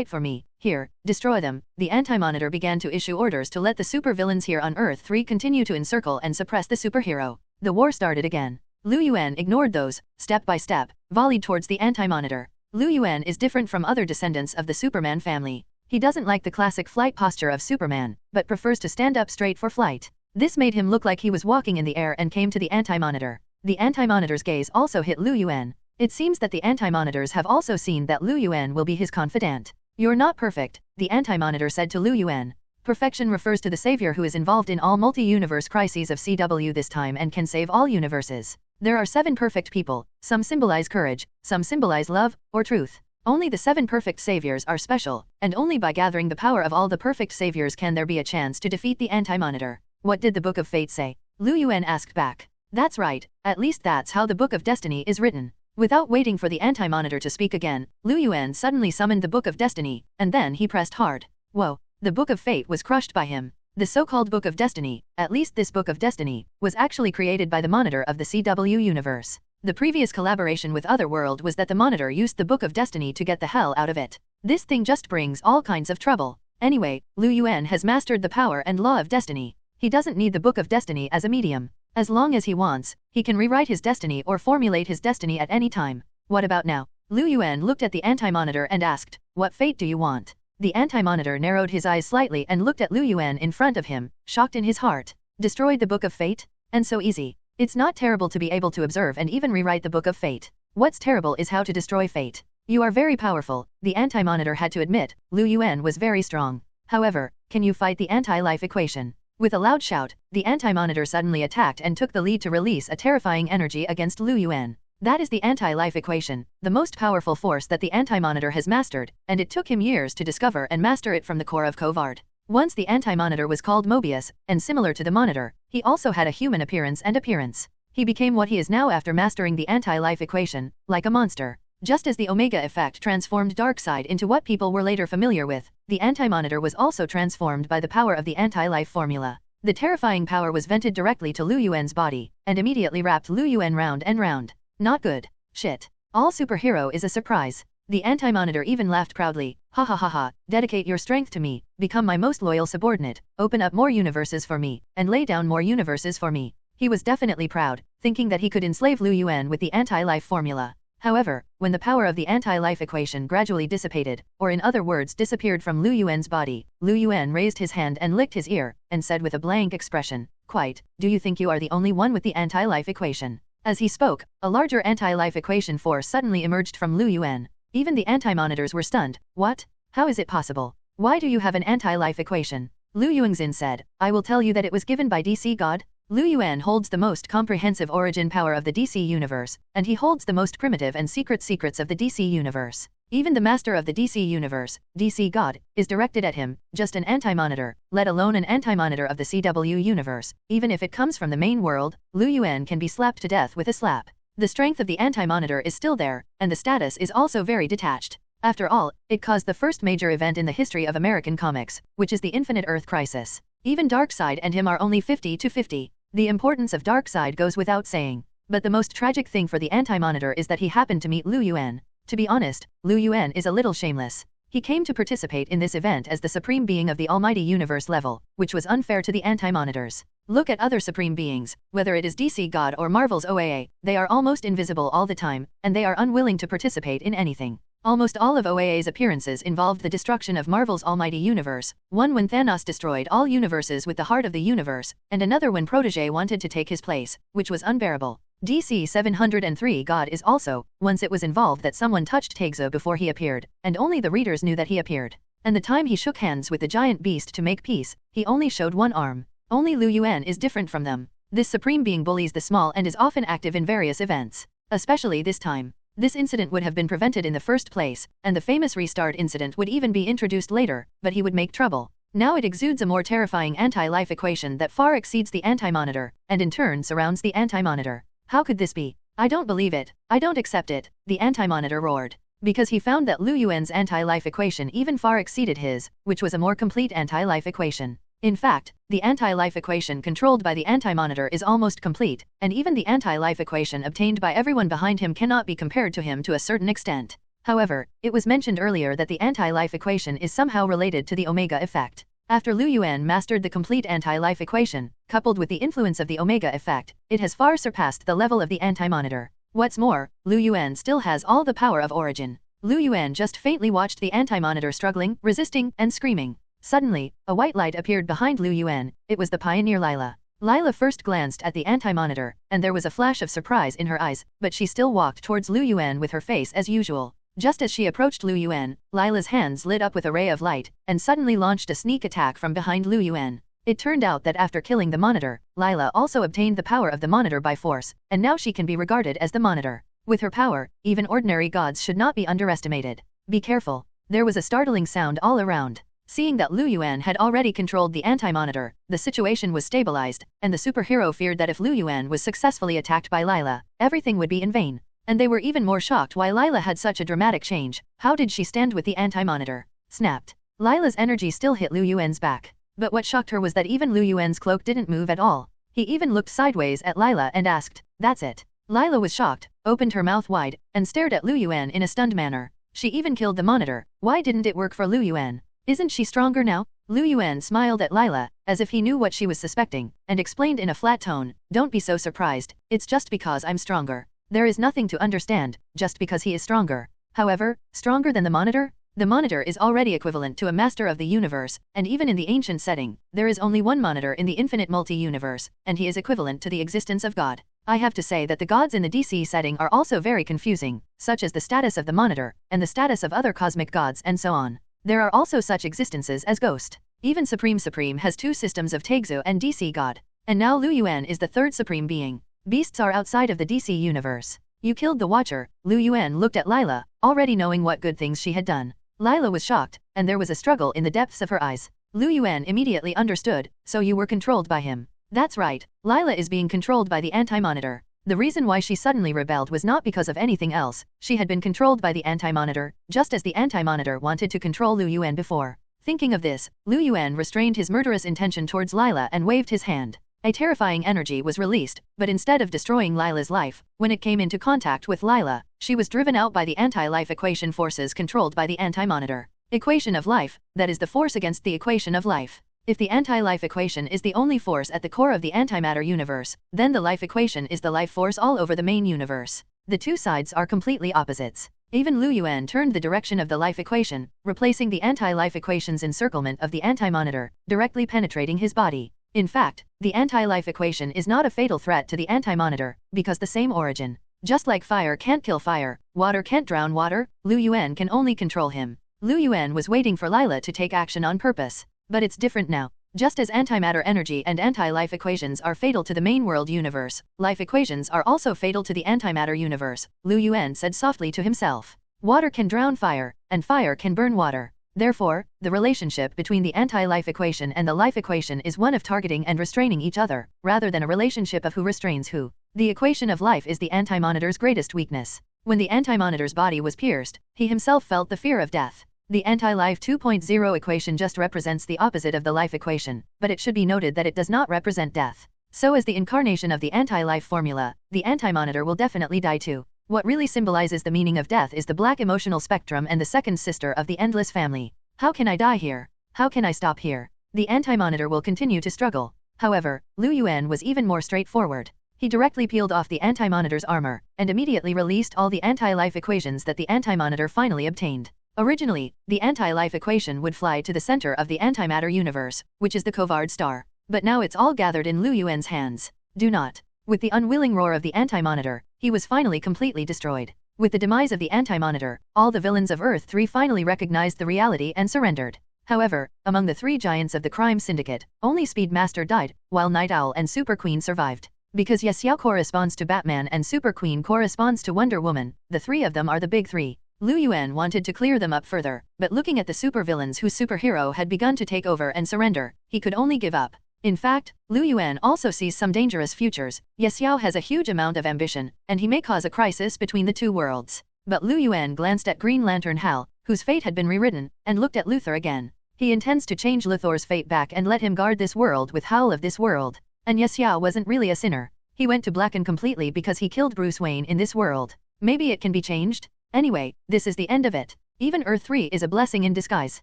for me, here, destroy them. The Anti-Monitor began to issue orders to let the super villains here on Earth 3 continue to encircle and suppress the superhero. The war started again. Lu Yuan ignored those, step by step, volleyed towards the Anti-Monitor. Lu Yuan is different from other descendants of the Superman family. He doesn't like the classic flight posture of Superman, but prefers to stand up straight for flight. This made him look like he was walking in the air and came to the Anti-Monitor. The Anti-Monitor's gaze also hit Lu Yuan. It seems that the Anti-Monitors have also seen that Lu Yuan will be his confidant. "You're not perfect," the Anti-Monitor said to Lu Yuan. Perfection refers to the savior who is involved in all multi-universe crises of CW this time and can save all universes. There are 7 perfect people, some symbolize courage, some symbolize love, or truth. Only the 7 perfect saviors are special, and only by gathering the power of all the perfect saviors can there be a chance to defeat the Anti-Monitor. What did the Book of Fate say? Lu Yuan asked back. That's right, at least that's how the Book of Destiny is written. Without waiting for the Anti-Monitor to speak again, Lu Yuan suddenly summoned the Book of Destiny, and then he pressed hard. Whoa! The Book of Fate was crushed by him. The so-called Book of Destiny, at least this Book of Destiny, was actually created by the Monitor of the CW universe. The previous collaboration with Otherworld was that the Monitor used the Book of Destiny to get the hell out of it. This thing just brings all kinds of trouble. Anyway, Lu Yuan has mastered the power and law of destiny. He doesn't need the Book of Destiny as a medium. As long as he wants, he can rewrite his destiny or formulate his destiny at any time. What about now? Lu Yuan looked at the Anti-Monitor and asked, "What fate do you want?" The Anti-Monitor narrowed his eyes slightly and looked at Lu Yuan in front of him, shocked in his heart. Destroyed the Book of Fate? And so easy. It's not terrible to be able to observe and even rewrite the Book of Fate. What's terrible is how to destroy fate. You are very powerful, the Anti-Monitor had to admit. Lu Yuan was very strong. However, can you fight the anti-life equation? With a loud shout, the Anti-Monitor suddenly attacked and took the lead to release a terrifying energy against Lu Yuan. That is the anti-life equation, the most powerful force that the Anti-Monitor has mastered, and it took him years to discover and master it from the core of Covard. Once the Anti-Monitor was called Mobius, and similar to the Monitor, he also had a human appearance and appearance. He became what he is now after mastering the anti-life equation, like a monster. Just as the Omega effect transformed Darkseid into what people were later familiar with, the Anti-Monitor was also transformed by the power of the anti-life formula. The terrifying power was vented directly to Lu Yuan's body, and immediately wrapped Lu Yuan round and round. Not good. Shit. All superhero is a surprise. The Anti-Monitor even laughed proudly. Ha ha ha ha, dedicate your strength to me, become my most loyal subordinate, open up more universes for me, and lay down more universes for me. He was definitely proud, thinking that he could enslave Lu Yuan with the anti-life formula. However, when the power of the anti-life equation gradually dissipated, or in other words disappeared from Lu Yuan's body, Lu Yuan raised his hand and licked his ear, and said with a blank expression, "Quite, do you think you are the only one with the anti-life equation?" As he spoke, a larger anti-life equation force suddenly emerged from Lu Yuan. Even the Anti-Monitors were stunned. What? How is it possible? Why do you have an anti-life equation? Lu Yuanxin said, "I will tell you that it was given by DC God." Lu Yuan holds the most comprehensive origin power of the DC universe, and he holds the most primitive and secrets of the DC universe. Even the master of the DC universe, DC God, is directed at him, just an Anti-Monitor, let alone an Anti-Monitor of the CW universe. Even if it comes from the main world, Lu Yuan can be slapped to death with a slap. The strength of the Anti-Monitor is still there, and the status is also very detached. After all, it caused the first major event in the history of American comics, which is the Infinite Earth Crisis. Even Darkseid and him are only 50-50. The importance of Darkseid goes without saying. But the most tragic thing for the Anti-Monitor is that he happened to meet Lu Yuan. To be honest, Lu Yuan is a little shameless. He came to participate in this event as the supreme being of the almighty universe level, which was unfair to the Anti-Monitors. Look at other supreme beings, whether it is DC God or Marvel's OAA, they are almost invisible all the time, and they are unwilling to participate in anything. Almost all of OAA's appearances involved the destruction of Marvel's almighty universe, one when Thanos destroyed all universes with the heart of the universe, and another when Protégé wanted to take his place, which was unbearable. DC 703 God is also, once it was involved that someone touched Taegzo before he appeared, and only the readers knew that he appeared. And the time he shook hands with the giant beast to make peace, he only showed one arm. Only Lu Yuan is different from them. This supreme being bullies the small and is often active in various events. Especially this time. This incident would have been prevented in the first place, and the famous restart incident would even be introduced later, but he would make trouble. Now it exudes a more terrifying anti-life equation that far exceeds the Anti-Monitor, and in turn surrounds the Anti-Monitor. How could this be? I don't believe it. I don't accept it, the Anti-Monitor roared. Because he found that Lu Yuan's anti-life equation even far exceeded his, which was a more complete anti-life equation. In fact, the anti-life equation controlled by the Anti-Monitor is almost complete, and even the anti-life equation obtained by everyone behind him cannot be compared to him to a certain extent. However, it was mentioned earlier that the anti-life equation is somehow related to the Omega effect. After Lu Yuan mastered the complete anti-life equation, coupled with the influence of the Omega effect, it has far surpassed the level of the Anti-Monitor. What's more, Lu Yuan still has all the power of origin. Lu Yuan just faintly watched the Anti-Monitor struggling, resisting, and screaming. Suddenly, a white light appeared behind Lu Yuan. It was the pioneer Lila. Lila first glanced at the Anti-Monitor, and there was a flash of surprise in her eyes, but she still walked towards Lu Yuan with her face as usual. Just as she approached Lu Yuan, Lila's hands lit up with a ray of light, and suddenly launched a sneak attack from behind Lu Yuan. It turned out that after killing the Monitor, Lila also obtained the power of the Monitor by force, and now she can be regarded as the Monitor. With her power, even ordinary gods should not be underestimated. Be careful. There was a startling sound all around. Seeing that Lu Yuan had already controlled the Anti-Monitor, the situation was stabilized, and the superhero feared that if Lu Yuan was successfully attacked by Lila, everything would be in vain. And they were even more shocked why Lila had such a dramatic change. How did she stand with the Anti-Monitor? Snapped. Lila's energy still hit Lu Yuan's back. But what shocked her was that even Lu Yuan's cloak didn't move at all. He even looked sideways at Lila and asked, "That's it?" Lila was shocked, opened her mouth wide, and stared at Lu Yuan in a stunned manner. She even killed the monitor. Why didn't it work for Lu Yuan? Isn't she stronger now? Lu Yuan smiled at Lila, as if he knew what she was suspecting, and explained in a flat tone, "Don't be so surprised, it's just because I'm stronger. There is nothing to understand, just because he is stronger. However, stronger than the monitor? The monitor is already equivalent to a master of the universe, and even in the ancient setting, there is only one monitor in the infinite multi-universe, and he is equivalent to the existence of God. I have to say that the gods in the DC setting are also very confusing, such as the status of the monitor, and the status of other cosmic gods and so on. There are also such existences as Ghost. Even Supreme has two systems of Taegzu and DC God. And now Lu Yuan is the third supreme being. Beasts are outside of the DC universe. You killed the Watcher." Lu Yuan looked at Lila, already knowing what good things she had done. Lila was shocked, and there was a struggle in the depths of her eyes. Lu Yuan immediately understood, "So you were controlled by him." That's right, Lila is being controlled by the Anti-Monitor. The reason why she suddenly rebelled was not because of anything else. She had been controlled by the Anti-Monitor, just as the Anti-Monitor wanted to control Lu Yuan before. Thinking of this, Lu Yuan restrained his murderous intention towards Lila and waved his hand. A terrifying energy was released, but instead of destroying Lila's life, when it came into contact with Lila, she was driven out by the anti-life equation forces controlled by the Anti-Monitor. Equation of life, that is the force against the equation of life. If the anti-life equation is the only force at the core of the antimatter universe, then the life equation is the life force all over the main universe. The two sides are completely opposites. Even Lu Yuan turned the direction of the life equation, replacing the anti-life equation's encirclement of the Anti-Monitor, directly penetrating his body. In fact, the anti-life equation is not a fatal threat to the Anti-Monitor, because the same origin. Just like fire can't kill fire, water can't drown water, Lu Yuan can only control him. Lu Yuan was waiting for Lila to take action on purpose. But it's different now. Just as antimatter energy and anti-life equations are fatal to the main world universe, life equations are also fatal to the antimatter universe, Lu Yuan said softly to himself. Water can drown fire, and fire can burn water. Therefore, the relationship between the anti-life equation and the life equation is one of targeting and restraining each other, rather than a relationship of who restrains who. The equation of life is the Anti-Monitor's greatest weakness. When the Anti-Monitor's body was pierced, he himself felt the fear of death. The anti-life 2.0 equation just represents the opposite of the life equation, but it should be noted that it does not represent death. So as the incarnation of the anti-life formula, the Anti-Monitor will definitely die too. What really symbolizes the meaning of death is the black emotional spectrum and the second sister of the endless family. How can I die here? How can I stop here? The Anti-Monitor will continue to struggle. However, Lu Yuan was even more straightforward. He directly peeled off the Anti-Monitor's armor, and immediately released all the anti-life equations that the Anti-Monitor finally obtained. Originally, the anti-life equation would fly to the center of the antimatter universe, which is the Covard star. But now it's all gathered in Lu Yuan's hands. Do not. With the unwilling roar of the Anti-Monitor, he was finally completely destroyed. With the demise of the Anti-Monitor, all the villains of Earth 3 finally recognized the reality and surrendered. However, among the three giants of the crime syndicate, only Speedmaster died, while Night Owl and Super Queen survived. Because Yes Yao corresponds to Batman and Super Queen corresponds to Wonder Woman, the three of them are the big three. Lu Yuan wanted to clear them up further, but looking at the supervillains whose superhero had begun to take over and surrender, he could only give up. In fact, Lu Yuan also sees some dangerous futures. Yes Yao has a huge amount of ambition, and he may cause a crisis between the two worlds. But Lu Yuan glanced at Green Lantern Hal, whose fate had been rewritten, and looked at Luthor again. He intends to change Luthor's fate back and let him guard this world with Howl of this world. And Yes Yao wasn't really a sinner. He went to blacken completely because he killed Bruce Wayne in this world. Maybe it can be changed? Anyway, this is the end of it. Even Earth 3 is a blessing in disguise.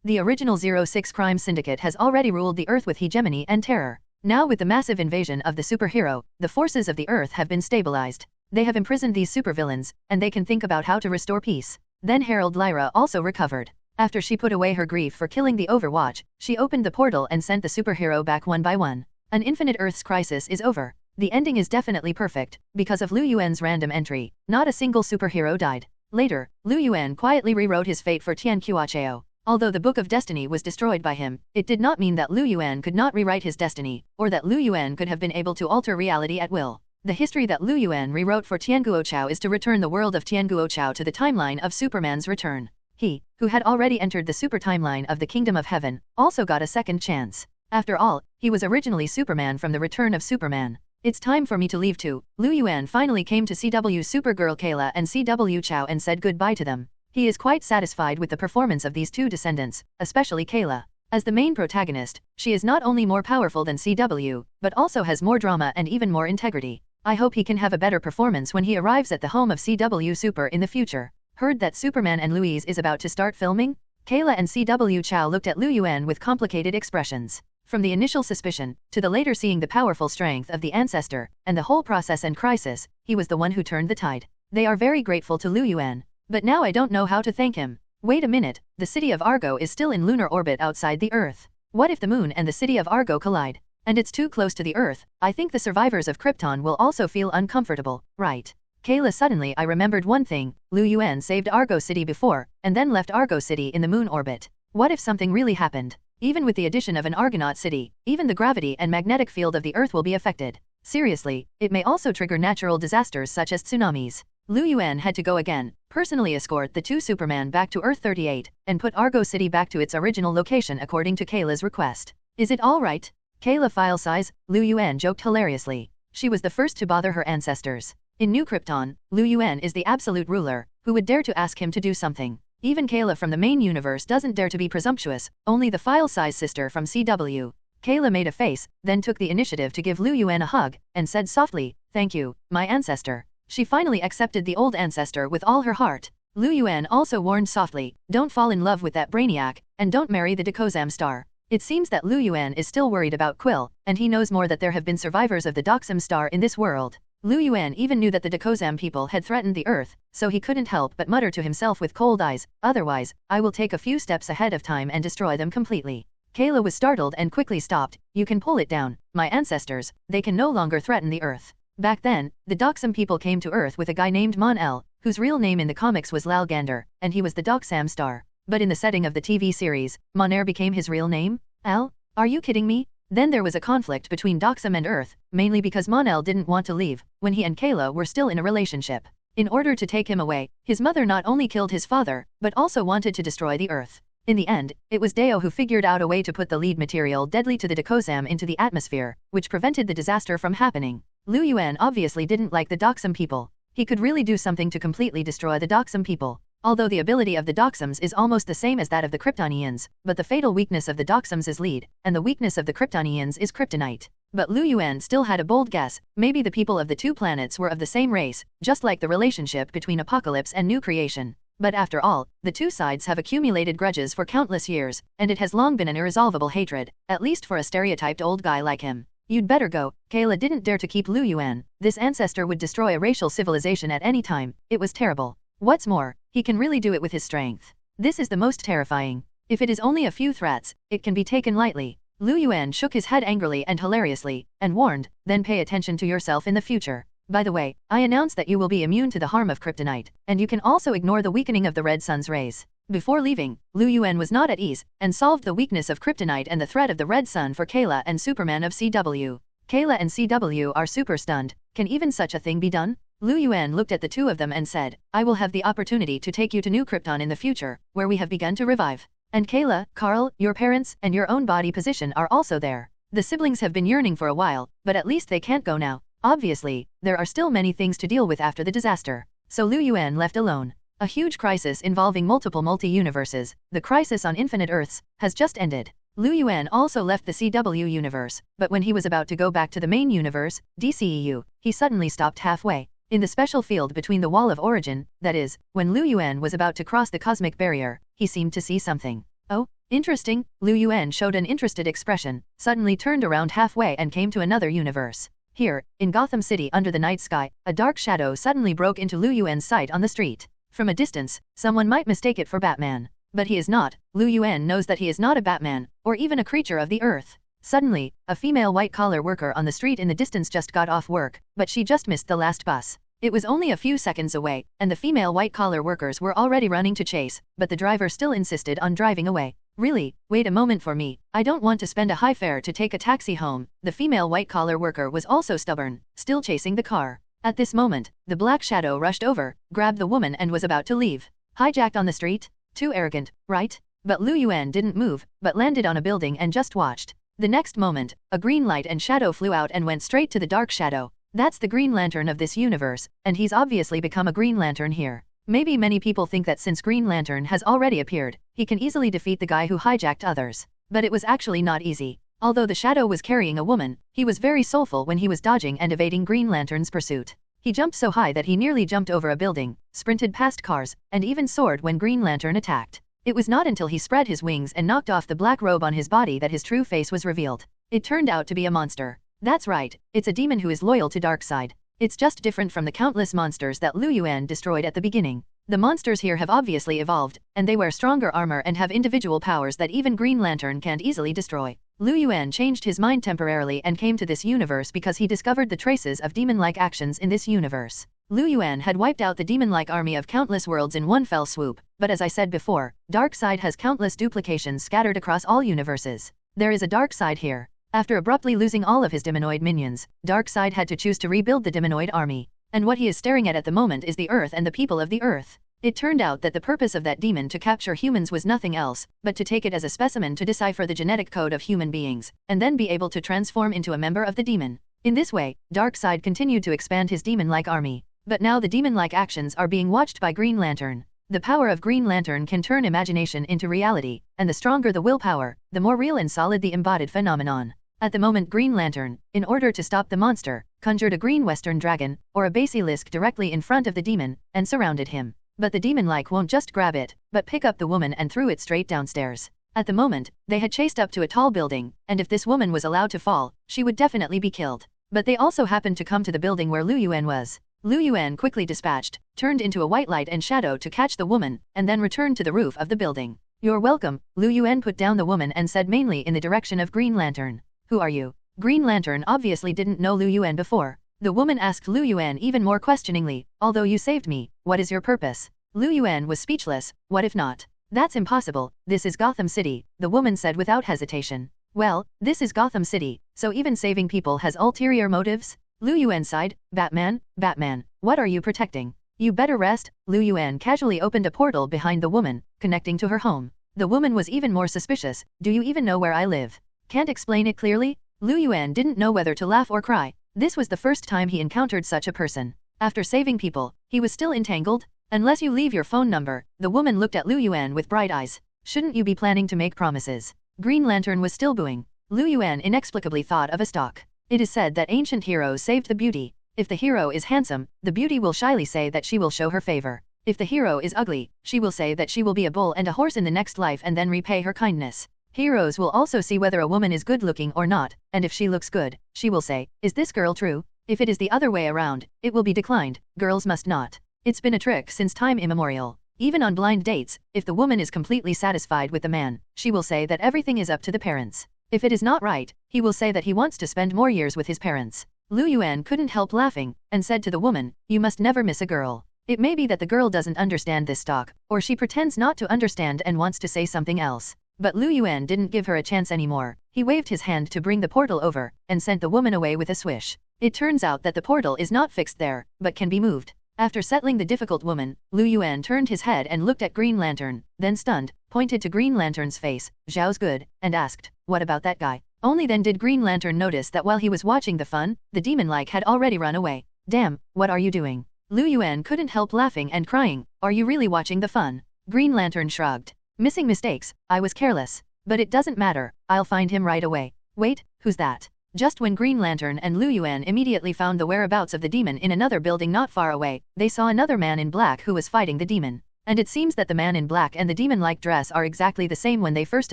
The original 06 crime syndicate has already ruled the Earth with hegemony and terror. Now with the massive invasion of the superhero, the forces of the Earth have been stabilized. They have imprisoned these supervillains, and they can think about how to restore peace. Then Herald Lyra also recovered. After she put away her grief for killing the Overwatch, she opened the portal and sent the superhero back one by one. An infinite Earth's crisis is over. The ending is definitely perfect. Because of Lu Yuan's random entry, not a single superhero died. Later, Lu Yuan quietly rewrote his fate for Tian Qiuachao. Although the Book of Destiny was destroyed by him, it did not mean that Lu Yuan could not rewrite his destiny, or that Lu Yuan could have been able to alter reality at will. The history that Lu Yuan rewrote for Tian Guochao is to return the world of Tian Guochao to the timeline of Superman's return. He, who had already entered the super timeline of the Kingdom of Heaven, also got a second chance. After all, he was originally Superman from the Return of Superman. It's time for me to leave too. Lu Yuan finally came to CW Supergirl Kayla and CW Chow and said goodbye to them. He is quite satisfied with the performance of these two descendants, especially Kayla. As the main protagonist, she is not only more powerful than CW, but also has more drama and even more integrity. I hope he can have a better performance when he arrives at the home of CW Super in the future. Heard that Superman and Louise is about to start filming? Kayla and CW Chow looked at Lu Yuan with complicated expressions. From the initial suspicion, to the later seeing the powerful strength of the ancestor, and the whole process and crisis, he was the one who turned the tide. They are very grateful to Lu Yuan. But now I don't know how to thank him. Wait a minute, the city of Argo is still in lunar orbit outside the Earth. What if the moon and the city of Argo collide? And it's too close to the Earth. I think the survivors of Krypton will also feel uncomfortable, right? Kayla, suddenly I remembered one thing. Lu Yuan saved Argo City before, and then left Argo City in the moon orbit. What if something really happened? Even with the addition of an Argonaut city, even the gravity and magnetic field of the Earth will be affected. Seriously, it may also trigger natural disasters such as tsunamis. Lu Yuan had to go again, personally escort the two Superman back to Earth 38, and put Argo City back to its original location according to Kayla's request. Is it alright? Kayla file size, Lu Yuan joked hilariously. She was the first to bother her ancestors. In New Krypton, Lu Yuan is the absolute ruler, who would dare to ask him to do something. Even Kayla from the main universe doesn't dare to be presumptuous, only the file-size sister from CW. Kayla made a face, then took the initiative to give Lu Yuan a hug, and said softly, "Thank you, my ancestor." She finally accepted the old ancestor with all her heart. Lu Yuan also warned softly, "Don't fall in love with that brainiac, and don't marry the Dekozam star." It seems that Lu Yuan is still worried about Quill, and he knows more that there have been survivors of the Doxam star in this world. Lu Yuan even knew that the Dekozam people had threatened the Earth, so he couldn't help but mutter to himself with cold eyes, "Otherwise, I will take a few steps ahead of time and destroy them completely." Kayla was startled and quickly stopped. "You can pull it down, my ancestors, they can no longer threaten the Earth." Back then, the Doxam people came to Earth with a guy named Mon-El, whose real name in the comics was Lal Gander, and he was the Doxam star. But in the setting of the TV series, Mon-Er became his real name? Al? Are you kidding me? Then there was a conflict between Doxam and Earth, mainly because Mon-El didn't want to leave, when he and Kayla were still in a relationship. In order to take him away, his mother not only killed his father, but also wanted to destroy the Earth. In the end, it was Deo who figured out a way to put the lead material deadly to the Dekozam into the atmosphere, which prevented the disaster from happening. Lu Yuan obviously didn't like the Doxam people. He could really do something to completely destroy the Doxam people. Although the ability of the Doxams is almost the same as that of the Kryptonians, but the fatal weakness of the Doxams is lead, and the weakness of the Kryptonians is kryptonite. But Lu Yuan still had a bold guess. Maybe the people of the two planets were of the same race, just like the relationship between Apocalypse and New Creation. But after all, the two sides have accumulated grudges for countless years, and it has long been an irresolvable hatred, at least for a stereotyped old guy like him. "You'd better go." Kayla didn't dare to keep Lu Yuan. This ancestor would destroy a racial civilization at any time. It was terrible. What's more, he can really do it with his strength. This is the most terrifying. If it is only a few threats, it can be taken lightly. Lu Yuan shook his head angrily and hilariously, and warned, "Then pay attention to yourself in the future. By the way, I announce that you will be immune to the harm of kryptonite, and you can also ignore the weakening of the red sun's rays." Before leaving, Lu Yuan was not at ease, and solved the weakness of kryptonite and the threat of the red sun for Kayla and Superman of CW. Kayla and CW are super stunned. Can even such a thing be done? Lu Yuan looked at the two of them and said, "I will have the opportunity to take you to New Krypton in the future, where we have begun to revive. And Kayla, Carl, your parents, and your own body position are also there. The siblings have been yearning for a while, but at least they can't go now. Obviously, there are still many things to deal with after the disaster." So Lu Yuan left alone. A huge crisis involving multiple multi-universes, the crisis on Infinite Earths, has just ended. Lu Yuan also left the CW universe, but when he was about to go back to the main universe, DCEU, he suddenly stopped halfway. In the special field between the Wall of Origin, that is, when Lu Yuan was about to cross the cosmic barrier, he seemed to see something. "Oh, interesting." Lu Yuan showed an interested expression, suddenly turned around halfway and came to another universe. Here, in Gotham City under the night sky, a dark shadow suddenly broke into Lu Yuan's sight on the street. From a distance, someone might mistake it for Batman. But he is not. Lu Yuan knows that he is not a Batman, or even a creature of the Earth. Suddenly, a female white-collar worker on the street in the distance just got off work, but she just missed the last bus. It was only a few seconds away, and the female white-collar workers were already running to chase, but the driver still insisted on driving away. "Really, wait a moment for me. I don't want to spend a high fare to take a taxi home." The female white-collar worker was also stubborn, still chasing the car. At this moment, the black shadow rushed over, grabbed the woman and was about to leave. Hijacked on the street? Too arrogant, right? But Lu Yuan didn't move, but landed on a building and just watched. The next moment, a green light and shadow flew out and went straight to the dark shadow. That's the Green Lantern of this universe, and he's obviously become a Green Lantern here. Maybe many people think that since Green Lantern has already appeared, he can easily defeat the guy who hijacked others. But it was actually not easy. Although the shadow was carrying a woman, he was very soulful when he was dodging and evading Green Lantern's pursuit. He jumped so high that he nearly jumped over a building, sprinted past cars, and even soared when Green Lantern attacked. It was not until he spread his wings and knocked off the black robe on his body that his true face was revealed. It turned out to be a monster. That's right, it's a demon who is loyal to Darkseid. It's just different from the countless monsters that Yuan destroyed at the beginning. The monsters here have obviously evolved, and they wear stronger armor and have individual powers that even Green Lantern can't easily destroy. Yuan changed his mind temporarily and came to this universe because he discovered the traces of demon-like actions in this universe. Yuan had wiped out the demon-like army of countless worlds in one fell swoop, but as I said before, Darkseid has countless duplications scattered across all universes. There is a Darkseid here. After abruptly losing all of his demonoid minions, Darkseid had to choose to rebuild the demonoid army. And what he is staring at the moment is the Earth and the people of the Earth. It turned out that the purpose of that demon to capture humans was nothing else, but to take it as a specimen to decipher the genetic code of human beings, and then be able to transform into a member of the demon. In this way, Darkseid continued to expand his demon-like army. But now the demon-like actions are being watched by Green Lantern. The power of Green Lantern can turn imagination into reality, and the stronger the willpower, the more real and solid the embodied phenomenon. At the moment Green Lantern, in order to stop the monster, conjured a green western dragon, or a basilisk directly in front of the demon, and surrounded him. But the demon-like won't just grab it, but pick up the woman and threw it straight downstairs. At the moment, they had chased up to a tall building, and if this woman was allowed to fall, she would definitely be killed. But they also happened to come to the building where Yuan was. Yuan quickly dispatched, turned into a white light and shadow to catch the woman, and then returned to the roof of the building. "You're welcome," Yuan put down the woman and said mainly in the direction of Green Lantern. "Who are you?" Green Lantern obviously didn't know Yuan before. The woman asked Yuan even more questioningly, "Although you saved me, what is your purpose?" Yuan was speechless. "What if not?" "That's impossible, this is Gotham City," the woman said without hesitation. "Well, this is Gotham City, so even saving people has ulterior motives?" Yuan sighed. Batman, what are you protecting? You better rest." Yuan casually opened a portal behind the woman, connecting to her home. The woman was even more suspicious. "Do you even know where I live?" "Can't explain it clearly?" Yuan didn't know whether to laugh or cry. This was the first time he encountered such a person. After saving people, he was still entangled? "Unless you leave your phone number," the woman looked at Yuan with bright eyes. "Shouldn't you be planning to make promises?" Green Lantern was still booing. Yuan inexplicably thought of a stock. It is said that ancient heroes saved the beauty. If the hero is handsome, the beauty will shyly say that she will show her favor. If the hero is ugly, she will say that she will be a bull and a horse in the next life and then repay her kindness. Heroes will also see whether a woman is good looking or not, and if she looks good, she will say, "Is this girl true?" If it is the other way around, it will be declined. Girls must not. It's been a trick since time immemorial. Even on blind dates, if the woman is completely satisfied with the man, she will say that everything is up to the parents. If it is not right, he will say that he wants to spend more years with his parents. Yuan couldn't help laughing, and said to the woman, "You must never miss a girl." It may be that the girl doesn't understand this stock, or she pretends not to understand and wants to say something else. But Yuan didn't give her a chance anymore. He waved his hand to bring the portal over, and sent the woman away with a swish. It turns out that the portal is not fixed there, but can be moved. After settling the difficult woman, Yuan turned his head and looked at Green Lantern, then stunned, pointed to Green Lantern's face, "Zhao's good," and asked, "What about that guy?" Only then did Green Lantern notice that while he was watching the fun, the demon-like had already run away. "Damn, what are you doing?" Yuan couldn't help laughing and crying, "Are you really watching the fun?" Green Lantern shrugged. "Missing mistakes, I was careless. But it doesn't matter, I'll find him right away." "Wait, who's that?" Just when Green Lantern and Yuan immediately found the whereabouts of the demon in another building not far away, they saw another man in black who was fighting the demon. And it seems that the man in black and the demon-like dress are exactly the same when they first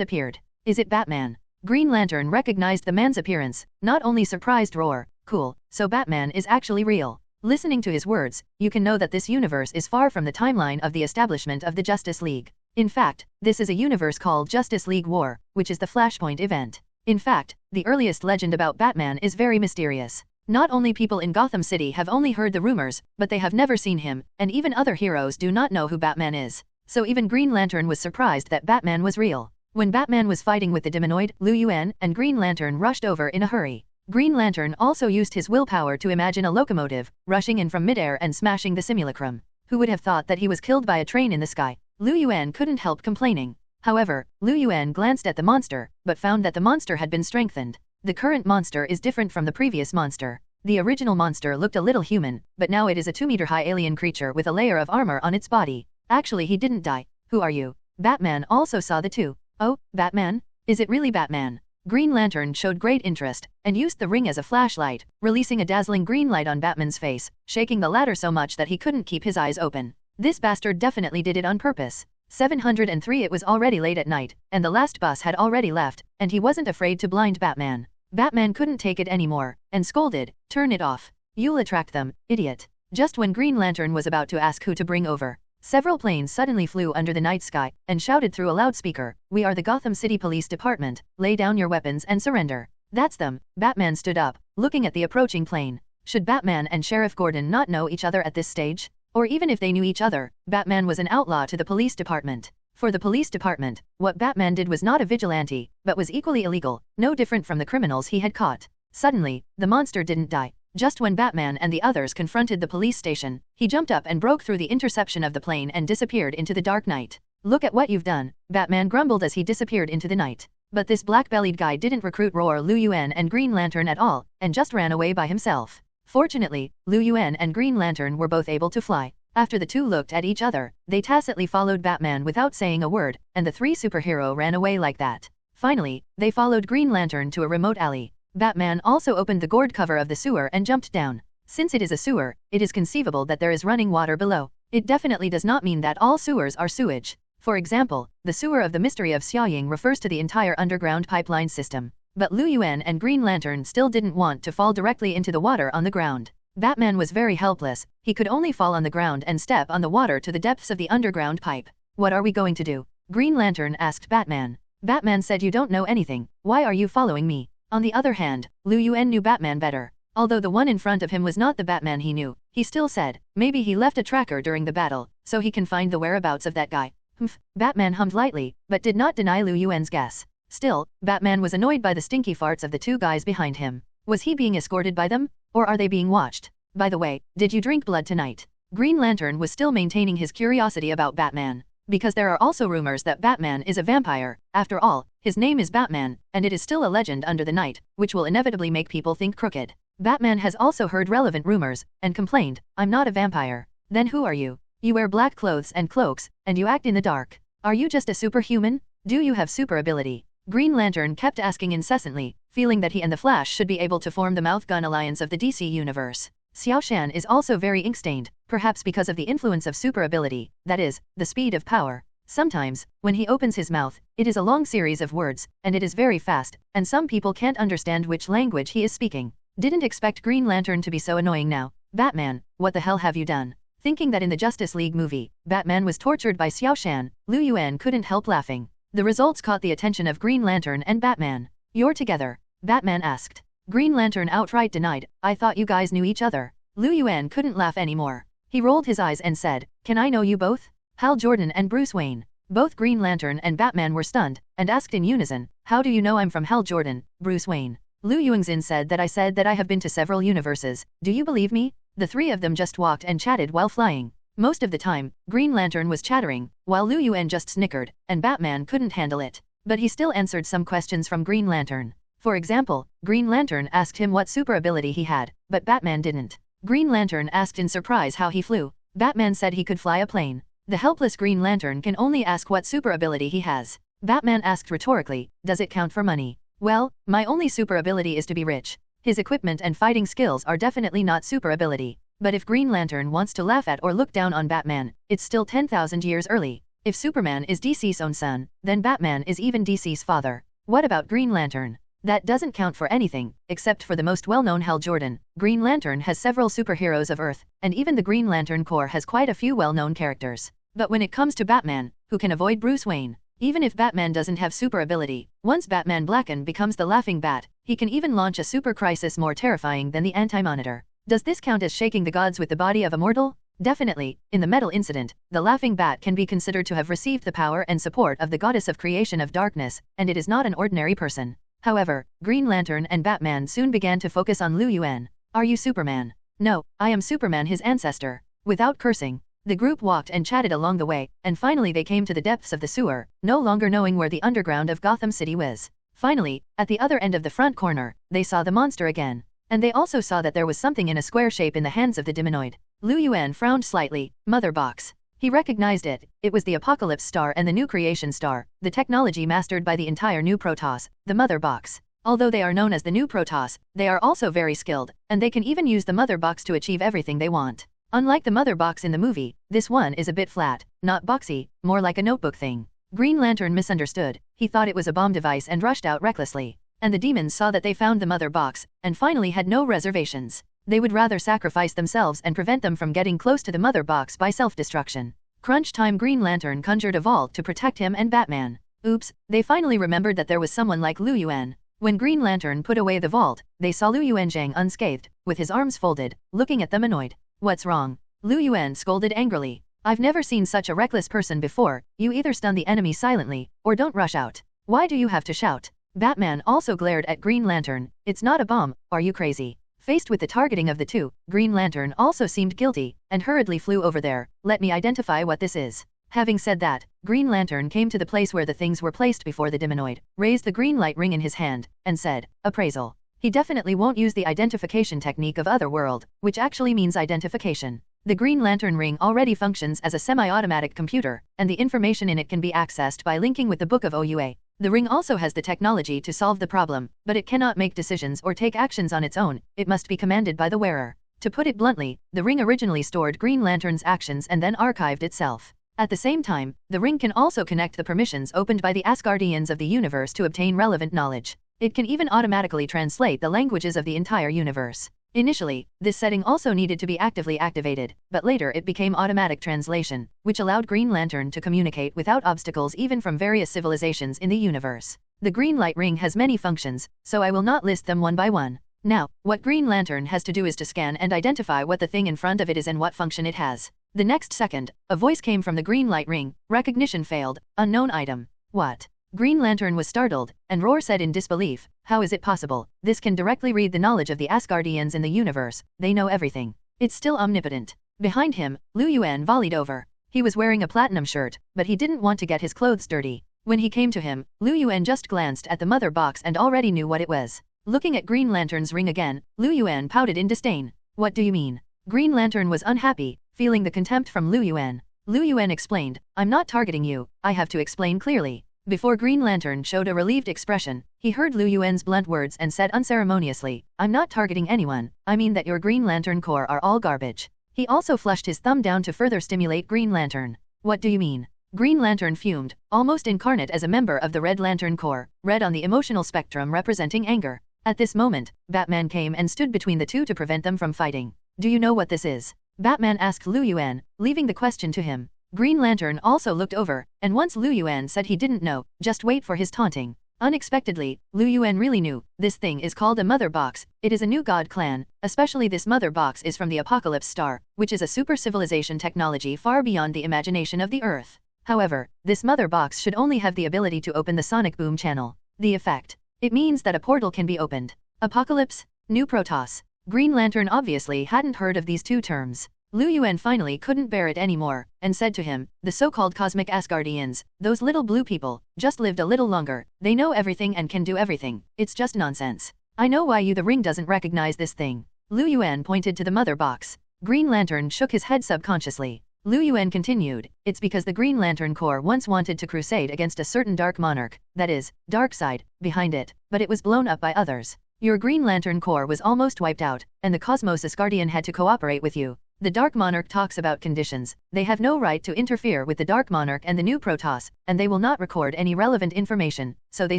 appeared. Is it Batman? Green Lantern recognized the man's appearance, not only surprised roar, "Cool, so Batman is actually real." Listening to his words, you can know that this universe is far from the timeline of the establishment of the Justice League. In fact, this is a universe called Justice League War, which is the Flashpoint event. In fact, the earliest legend about Batman is very mysterious. Not only people in Gotham City have only heard the rumors, but they have never seen him, and even other heroes do not know who Batman is. So even Green Lantern was surprised that Batman was real. When Batman was fighting with the demonoid, Yuan, and Green Lantern rushed over in a hurry. Green Lantern also used his willpower to imagine a locomotive, rushing in from midair and smashing the simulacrum. Who would have thought that he was killed by a train in the sky? Yuan couldn't help complaining. However, Lu Yuan glanced at the monster, but found that the monster had been strengthened. The current monster is different from the previous monster. The original monster looked a little human, but now it is a 2-meter-high alien creature with a layer of armor on its body. Actually, he didn't die. Who are you? Batman also saw the two. Oh, Batman? Is it really Batman? Green Lantern showed great interest, and used the ring as a flashlight, releasing a dazzling green light on Batman's face, shaking the latter so much that he couldn't keep his eyes open. This bastard definitely did it on purpose. 703. It was already late at night, and the last bus had already left, and he wasn't afraid to blind Batman. Batman couldn't take it anymore, and scolded, "Turn it off. You'll attract them, idiot." Just when Green Lantern was about to ask who to bring over, several planes suddenly flew under the night sky, and shouted through a loudspeaker, "We are the Gotham City Police Department, lay down your weapons and surrender." That's them. Batman stood up, looking at the approaching plane. Should Batman and Sheriff Gordon not know each other at this stage? Or even if they knew each other, Batman was an outlaw to the police department. For the police department, what Batman did was not a vigilante, but was equally illegal, no different from the criminals he had caught. Suddenly, the monster didn't die. Just when Batman and the others confronted the police station, he jumped up and broke through the interception of the plane and disappeared into the dark night. "Look at what you've done," Batman grumbled as he disappeared into the night. But this black-bellied guy didn't recruit Roar, Lu Yuan and Green Lantern at all, and just ran away by himself. Fortunately, Lu Yuan and Green Lantern were both able to fly. After the two looked at each other, they tacitly followed Batman without saying a word, and the three superhero ran away like that. Finally, they followed Green Lantern to a remote alley. Batman also opened the gourd cover of the sewer and jumped down. Since it is a sewer, it is conceivable that there is running water below. It definitely does not mean that all sewers are sewage. For example, the sewer of the Mystery of Xiaoying refers to the entire underground pipeline system. But Lu Yuan and Green Lantern still didn't want to fall directly into the water on the ground. Batman was very helpless. He could only fall on the ground and step on the water to the depths of the underground pipe. "What are we going to do?" Green Lantern asked Batman. Batman said, "You don't know anything. Why are you following me?" On the other hand, Lu Yuan knew Batman better. Although the one in front of him was not the Batman he knew, he still said, "Maybe he left a tracker during the battle, so he can find the whereabouts of that guy." "Humph." Batman hummed lightly, but did not deny Lu Yuan's guess. Still, Batman was annoyed by the stinky farts of the two guys behind him. Was he being escorted by them? Or are they being watched? By the way, did you drink blood tonight? Green Lantern was still maintaining his curiosity about Batman. Because there are also rumors that Batman is a vampire. After all, his name is Batman, and it is still a legend under the night, which will inevitably make people think crooked. Batman has also heard relevant rumors, and complained, "I'm not a vampire." Then who are you? You wear black clothes and cloaks, and you act in the dark. Are you just a superhuman? Do you have super ability? Green Lantern kept asking incessantly, feeling that he and the Flash should be able to form the mouth gun alliance of the DC universe. Xiao Shan is also very ink-stained, perhaps because of the influence of super ability, that is, the speed of power. Sometimes, when he opens his mouth, it is a long series of words, and it is very fast, and some people can't understand which language he is speaking. Didn't expect Green Lantern to be so annoying now. "Batman, what the hell have you done?" Thinking that in the Justice League movie, Batman was tortured by Xiao Shan, Lu Yuan couldn't help laughing. The results caught the attention of Green Lantern and Batman. "You're together?" Batman asked. Green Lantern outright denied, "I thought you guys knew each other." Lu Yuan couldn't laugh anymore. He rolled his eyes and said, "Can I know you both?" Hal Jordan and Bruce Wayne. Both Green Lantern and Batman were stunned, and asked in unison, "How do you know I'm from Hal Jordan, Bruce Wayne?" Lu Yuanxin said that I have been to several universes. Do you believe me? The three of them just walked and chatted while flying. Most of the time, Green Lantern was chattering, while Lu Yuan just snickered, and Batman couldn't handle it. But he still answered some questions from Green Lantern. For example, Green Lantern asked him what super ability he had, but Batman didn't. Green Lantern asked in surprise how he flew. Batman said he could fly a plane. The helpless Green Lantern can only ask what super ability he has. Batman asked rhetorically, "Does it count for money?" "Well, my only super ability is to be rich." His equipment and fighting skills are definitely not super ability. But if Green Lantern wants to laugh at or look down on Batman, it's still 10,000 years early. If Superman is DC's own son, then Batman is even DC's father. What about Green Lantern? That doesn't count for anything, except for the most well-known Hal Jordan. Green Lantern has several superheroes of Earth, and even the Green Lantern Corps has quite a few well-known characters. But when it comes to Batman, who can avoid Bruce Wayne? Even if Batman doesn't have super ability, once Batman Blacken becomes the Laughing Bat, he can even launch a super crisis more terrifying than the Anti-Monitor. Does this count as shaking the gods with the body of a mortal? Definitely. In the metal incident, the Laughing Bat can be considered to have received the power and support of the goddess of creation of darkness, and it is not an ordinary person. However, Green Lantern and Batman soon began to focus on Lu Yuan. "Are you Superman?" "No, I am Superman, his ancestor." Without cursing, The group walked and chatted along the way, and finally they came to the depths of the sewer, no longer knowing where the underground of Gotham City was. Finally, at the other end of the front corner, they saw the monster again. And they also saw that there was something in a square shape in the hands of the demonoid. Lu Yuan frowned slightly. Mother box. He recognized it. It was the Apocalypse Star and the New Creation Star, the technology mastered by the entire New Protoss, the Mother Box. Although they are known as the New Protoss, they are also very skilled, and they can even use the Mother Box to achieve everything they want. Unlike the Mother Box in the movie, this one is a bit flat, not boxy, more like a notebook thing. Green Lantern misunderstood. He thought it was a bomb device and rushed out recklessly. And the demons saw that they found the Mother Box, and finally had no reservations. They would rather sacrifice themselves and prevent them from getting close to the Mother Box by self-destruction. Crunch time. Green Lantern conjured a vault to protect him and Batman. Oops, they finally remembered that there was someone like Lu Yuan. When Green Lantern put away the vault, they saw Lu Yuanzhang unscathed, with his arms folded, looking at them annoyed. What's wrong? Lu Yuan scolded angrily. I've never seen such a reckless person before. You either stun the enemy silently, or don't rush out. Why do you have to shout? Batman also glared at Green Lantern. It's not a bomb, are you crazy? Faced with the targeting of the two, Green Lantern also seemed guilty, and hurriedly flew over there. Let me identify what this is. Having said that, Green Lantern came to the place where the things were placed before the demonoid, raised the green light ring in his hand, and said, appraisal. He definitely won't use the identification technique of Otherworld, which actually means identification. The Green Lantern ring already functions as a semi-automatic computer, and the information in it can be accessed by linking with the Book of OUA. The ring also has the technology to solve the problem, but it cannot make decisions or take actions on its own. It must be commanded by the wearer. To put it bluntly, the ring originally stored Green Lantern's actions and then archived itself. At the same time, the ring can also connect the permissions opened by the Asgardians of the universe to obtain relevant knowledge. It can even automatically translate the languages of the entire universe. Initially, this setting also needed to be actively activated, but later it became automatic translation, which allowed Green Lantern to communicate without obstacles even from various civilizations in the universe. The green light ring has many functions, so I will not list them one by one. Now, what Green Lantern has to do is to scan and identify what the thing in front of it is and what function it has. The next second, a voice came from the green light ring. Recognition failed. Unknown item. What? Green Lantern was startled, and Roar said in disbelief, how is it possible? This can directly read the knowledge of the Asgardians in the universe. They know everything. It's still omnipotent. Behind him, Lu Yuan volleyed over. He was wearing a platinum shirt, but he didn't want to get his clothes dirty. When he came to him, Lu Yuan just glanced at the Mother Box and already knew what it was. Looking at Green Lantern's ring again, Lu Yuan pouted in disdain. What do you mean? Green Lantern was unhappy, feeling the contempt from Lu Yuan. Lu Yuan explained, I'm not targeting you, I have to explain clearly. Before Green Lantern showed a relieved expression, he heard Lu Yuan's blunt words and said unceremoniously, I'm not targeting anyone, I mean that your Green Lantern Corps are all garbage. He also flushed his thumb down to further stimulate Green Lantern. What do you mean? Green Lantern fumed, almost incarnate as a member of the Red Lantern Corps, red on the emotional spectrum representing anger. At this moment, Batman came and stood between the two to prevent them from fighting. Do you know what this is? Batman asked Lu Yuan, leaving the question to him. Green Lantern also looked over, and once Lu Yuan said he didn't know, just wait for his taunting. Unexpectedly, Lu Yuan really knew. This thing is called a Mother Box. It is a new god clan, especially this Mother Box is from the Apocalypse Star, which is a super civilization technology far beyond the imagination of the Earth. However, this Mother Box should only have the ability to open the sonic boom channel. The effect. It means that a portal can be opened. Apocalypse, New Protoss. Green Lantern obviously hadn't heard of these two terms. Lu Yuan finally couldn't bear it anymore, and said to him, the so-called cosmic Asgardians, those little blue people, just lived a little longer, they know everything and can do everything, it's just nonsense. I know why you the ring doesn't recognize this thing. Lu Yuan pointed to the Mother Box. Green Lantern shook his head subconsciously. Lu Yuan continued, it's because the Green Lantern Corps once wanted to crusade against a certain dark monarch, that is, Darkseid, behind it, but it was blown up by others. Your Green Lantern Corps was almost wiped out, and the Cosmos Asgardian had to cooperate with you. The Dark Monarch talks about conditions. They have no right to interfere with the Dark Monarch and the New Protoss, and they will not record any relevant information, so they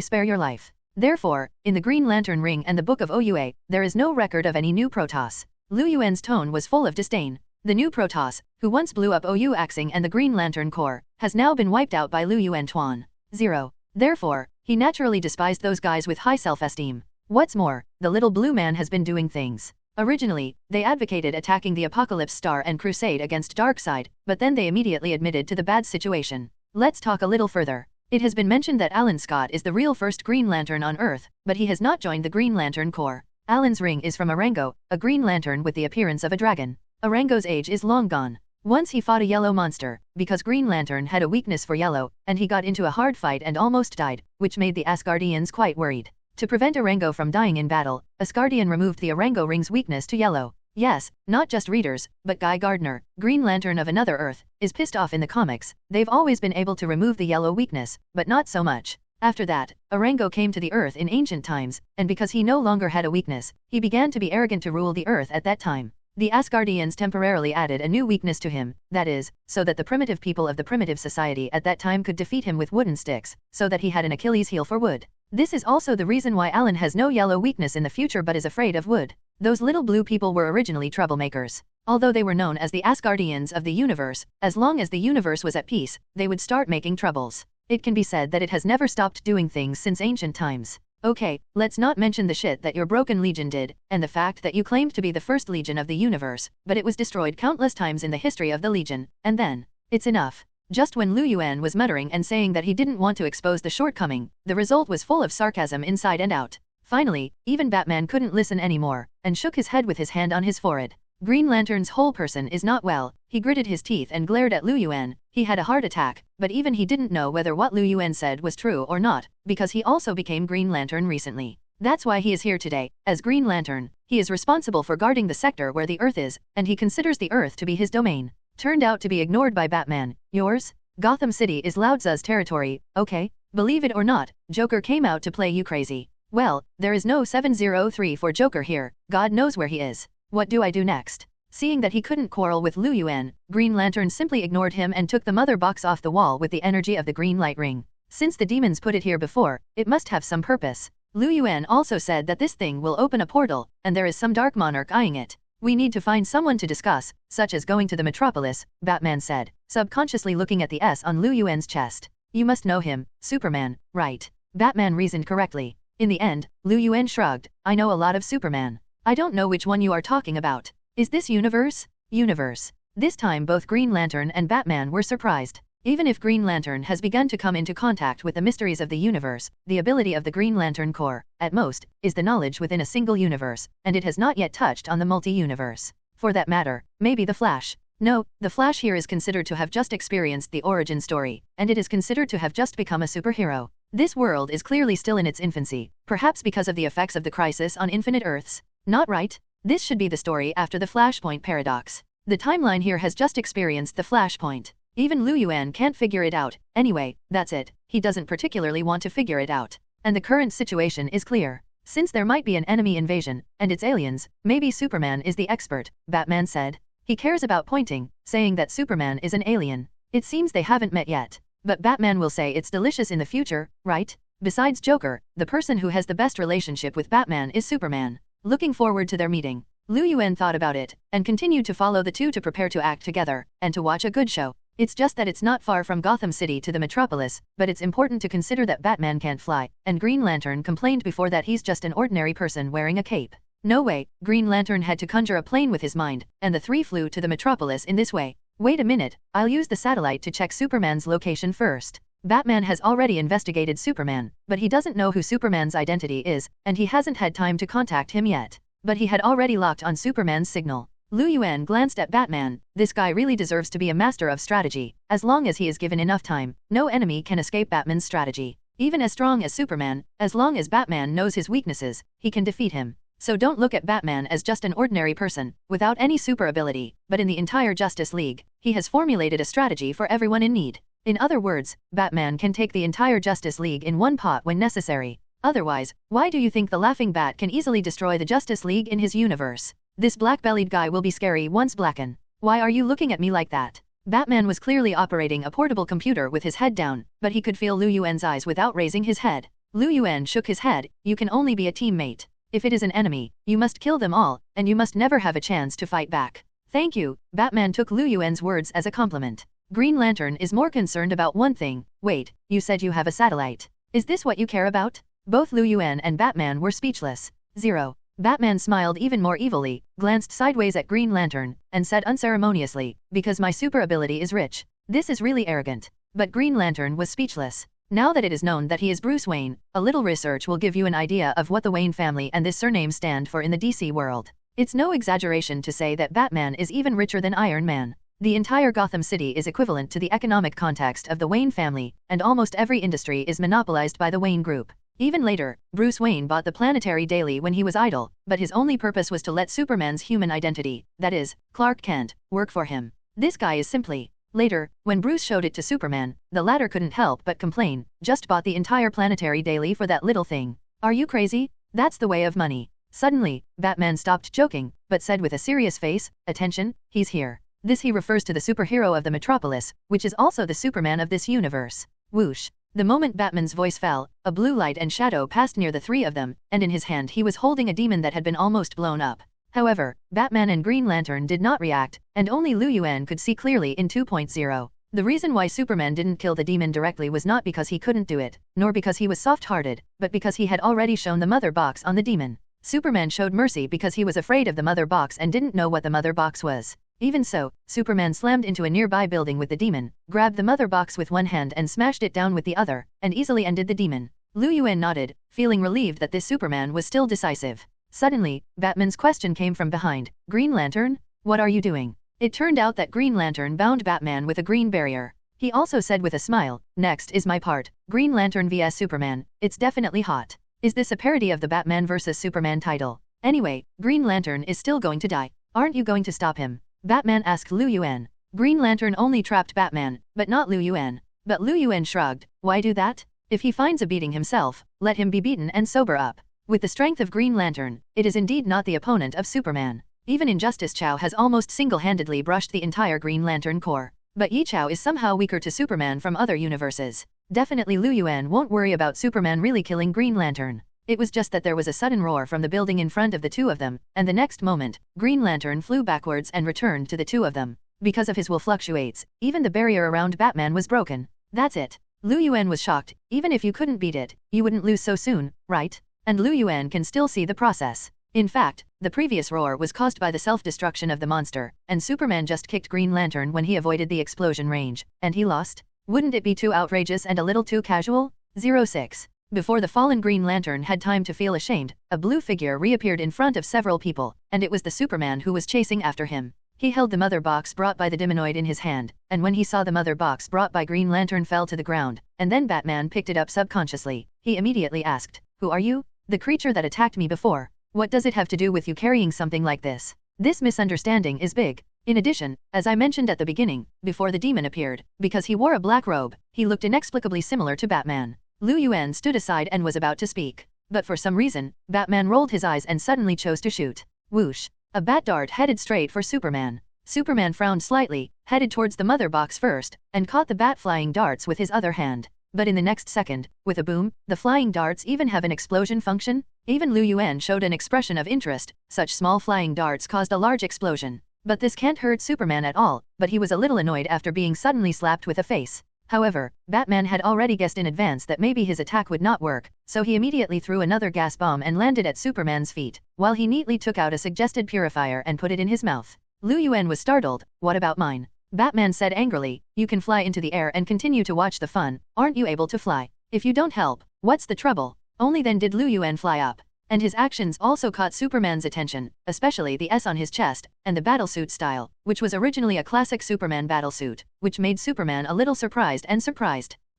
spare your life. Therefore, in the Green Lantern Ring and the Book of OUA, there is no record of any New Protoss. Lu Yuan's tone was full of disdain. The New Protoss, who once blew up OU Axing and the Green Lantern Corps, has now been wiped out by Lu Yuan Tuan. 0. Therefore, he naturally despised those guys with high self-esteem. What's more, the little blue man has been doing things. Originally, they advocated attacking the Apocalypse Star and crusade against Darkseid, but then they immediately admitted to the bad situation. Let's talk a little further. It has been mentioned that Alan Scott is the real first Green Lantern on Earth, but he has not joined the Green Lantern Corps. Alan's ring is from Arango, a Green Lantern with the appearance of a dragon. Arango's age is long gone. Once he fought a yellow monster, because Green Lantern had a weakness for yellow, and he got into a hard fight and almost died, which made the Asgardians quite worried. To prevent Orango from dying in battle, Asgardian removed the Orango ring's weakness to yellow. Yes, not just readers, but Guy Gardner, Green Lantern of Another Earth, is pissed off in the comics. They've always been able to remove the yellow weakness, but not so much. After that, Orango came to the Earth in ancient times, and because he no longer had a weakness, he began to be arrogant to rule the Earth at that time. The Asgardians temporarily added a new weakness to him, that is, so that the primitive people of the primitive society at that time could defeat him with wooden sticks, so that he had an Achilles heel for wood. This is also the reason why Alan has no yellow weakness in the future but is afraid of wood. Those little blue people were originally troublemakers. Although they were known as the Asgardians of the universe, as long as the universe was at peace, they would start making troubles. It can be said that it has never stopped doing things since ancient times. Okay, let's not mention the shit that your broken legion did, and the fact that you claimed to be the first legion of the universe, but it was destroyed countless times in the history of the legion, and then, it's enough. Just when Yuan was muttering and saying that he didn't want to expose the shortcoming, the result was full of sarcasm inside and out. Finally, even Batman couldn't listen anymore, and shook his head with his hand on his forehead. Green Lantern's whole person is not well. He gritted his teeth and glared at Yuan. He had a heart attack, but even he didn't know whether what Yuan said was true or not, because he also became Green Lantern recently. That's why he is here today. As Green Lantern, he is responsible for guarding the sector where the Earth is, and he considers the Earth to be his domain. Turned out to be ignored by Batman. Yours? Gotham City is Loudza's territory, okay? Believe it or not, Joker came out to play you crazy. Well, there is no 703 for Joker here. God knows where he is. What do I do next? Seeing that he couldn't quarrel with Yuan, Green Lantern simply ignored him and took the mother box off the wall with the energy of the green light ring. Since the demons put it here before, it must have some purpose. Yuan also said that this thing will open a portal, and there is some dark monarch eyeing it. We need to find someone to discuss, such as going to the metropolis, Batman said, subconsciously looking at the S on Yuan's chest. You must know him, Superman, right? Batman reasoned correctly. In the end, Yuan shrugged. I know a lot of Superman. I don't know which one you are talking about. Is this universe? Universe. This time both Green Lantern and Batman were surprised. Even if Green Lantern has begun to come into contact with the mysteries of the universe, the ability of the Green Lantern Corps, at most, is the knowledge within a single universe, and it has not yet touched on the multi-universe. For that matter, maybe the Flash. No, the Flash here is considered to have just experienced the origin story, and it is considered to have just become a superhero. This world is clearly still in its infancy, perhaps because of the effects of the crisis on Infinite Earths. Not right? This should be the story after the Flashpoint paradox. The timeline here has just experienced the Flashpoint. Even Yuan can't figure it out. Anyway, that's it. He doesn't particularly want to figure it out. And the current situation is clear. Since there might be an enemy invasion, and it's aliens, maybe Superman is the expert, Batman said. He cares about pointing, saying that Superman is an alien. It seems they haven't met yet. But Batman will say it's delicious in the future, right? Besides Joker, the person who has the best relationship with Batman is Superman. Looking forward to their meeting. Yuan thought about it, and continued to follow the two to prepare to act together, and to watch a good show. It's just that it's not far from Gotham City to the metropolis, but it's important to consider that Batman can't fly, and Green Lantern complained before that he's just an ordinary person wearing a cape. No way, Green Lantern had to conjure a plane with his mind, and the three flew to the metropolis in this way. Wait a minute, I'll use the satellite to check Superman's location first. Batman has already investigated Superman, but he doesn't know who Superman's identity is, and he hasn't had time to contact him yet. But he had already locked on Superman's signal. Yuan glanced at Batman. This guy really deserves to be a master of strategy. As long as he is given enough time, no enemy can escape Batman's strategy. Even as strong as Superman, as long as Batman knows his weaknesses, he can defeat him. So don't look at Batman as just an ordinary person, without any super ability, but in the entire Justice League, he has formulated a strategy for everyone in need. In other words, Batman can take the entire Justice League in one pot when necessary. Otherwise, why do you think the Laughing Bat can easily destroy the Justice League in his universe? This black-bellied guy will be scary once blacken. Why are you looking at me like that? Batman was clearly operating a portable computer with his head down, but he could feel Yuan's eyes without raising his head. Yuan shook his head. You can only be a teammate. If it is an enemy, you must kill them all, and you must never have a chance to fight back. Thank you. Batman took Yuan's words as a compliment. Green Lantern is more concerned about one thing. Wait, you said you have a satellite. Is this what you care about? Both Yuan and Batman were speechless. 0. Batman smiled even more evilly, glanced sideways at Green Lantern, and said unceremoniously, because my super ability is rich. This is really arrogant. But Green Lantern was speechless. Now that it is known that he is Bruce Wayne, a little research will give you an idea of what the Wayne family and this surname stand for in the DC world. It's no exaggeration to say that Batman is even richer than Iron Man. The entire Gotham City is equivalent to the economic context of the Wayne family, and almost every industry is monopolized by the Wayne Group. Even later, Bruce Wayne bought the Planetary Daily when he was idle, but his only purpose was to let Superman's human identity, that is, Clark Kent, work for him. This guy is simply... Later, when Bruce showed it to Superman, the latter couldn't help but complain, just bought the entire Planetary Daily for that little thing. Are you crazy? That's the way of money. Suddenly, Batman stopped joking, but said with a serious face, "Attention, he's here." This he refers to the superhero of the metropolis, which is also the Superman of this universe. Whoosh. The moment Batman's voice fell, a blue light and shadow passed near the three of them, and in his hand he was holding a demon that had been almost blown up. However, Batman and Green Lantern did not react, and only Lu Yuan could see clearly in 2.0. The reason why Superman didn't kill the demon directly was not because he couldn't do it, nor because he was soft-hearted, but because he had already shown the mother box on the demon. Superman showed mercy because he was afraid of the mother box and didn't know what the mother box was. Even so, Superman slammed into a nearby building with the demon, grabbed the mother box with one hand and smashed it down with the other, and easily ended the demon. Lu Yuan nodded, feeling relieved that this Superman was still decisive. Suddenly, Batman's question came from behind. "Green Lantern? What are you doing?" It turned out that Green Lantern bound Batman with a green barrier. He also said with a smile, "Next is my part, Green Lantern vs Superman, it's definitely hot." Is this a parody of the Batman vs Superman title? Anyway, Green Lantern is still going to die. Aren't you going to stop him? Batman asked Lu Yuan. Green Lantern only trapped Batman, but not Lu Yuan. But Lu Yuan shrugged. Why do that? If he finds a beating himself, let him be beaten and sober up. With the strength of Green Lantern, it is indeed not the opponent of Superman. Even Injustice Chow has almost single-handedly brushed the entire Green Lantern Corps. But Yi Chow is somehow weaker to Superman from other universes. Definitely Lu Yuan won't worry about Superman really killing Green Lantern. It was just that there was a sudden roar from the building in front of the two of them, and the next moment, Green Lantern flew backwards and returned to the two of them. Because of his will fluctuates, even the barrier around Batman was broken. That's it. Lu Yuan was shocked. Even if you couldn't beat it, you wouldn't lose so soon, right? And Lu Yuan can still see the process. In fact, the previous roar was caused by the self-destruction of the monster, and Superman just kicked Green Lantern when he avoided the explosion range, and he lost? Wouldn't it be too outrageous and a little too casual? 06. Before the fallen Green Lantern had time to feel ashamed, a blue figure reappeared in front of several people, and it was the Superman who was chasing after him. He held the mother box brought by the Demonoid in his hand, and when he saw the mother box brought by Green Lantern fell to the ground, and then Batman picked it up subconsciously, he immediately asked, "Who are you?" "The creature that attacked me before." "What does it have to do with you carrying something like this?" This misunderstanding is big. In addition, as I mentioned at the beginning, before the demon appeared, because he wore a black robe, he looked inexplicably similar to Batman. Lu Yuan stood aside and was about to speak. But for some reason, Batman rolled his eyes and suddenly chose to shoot. Whoosh. A bat dart headed straight for Superman. Superman frowned slightly, headed towards the mother box first, and caught the bat flying darts with his other hand. But in the next second, with a boom, the flying darts even have an explosion function? Even Lu Yuan showed an expression of interest. Such small flying darts caused a large explosion. But this can't hurt Superman at all, but he was a little annoyed after being suddenly slapped with a face. However, Batman had already guessed in advance that maybe his attack would not work, so he immediately threw another gas bomb and landed at Superman's feet, while he neatly took out a suggested purifier and put it in his mouth. Lu Yuan was startled. "What about mine?" Batman said angrily. "You can fly into the air and continue to watch the fun, aren't you able to fly? If you don't help, what's the trouble?" Only then did Lu Yuan fly up. And his actions also caught Superman's attention, especially the S on his chest, and the battlesuit style, which was originally a classic Superman battlesuit, which made Superman a little surprised.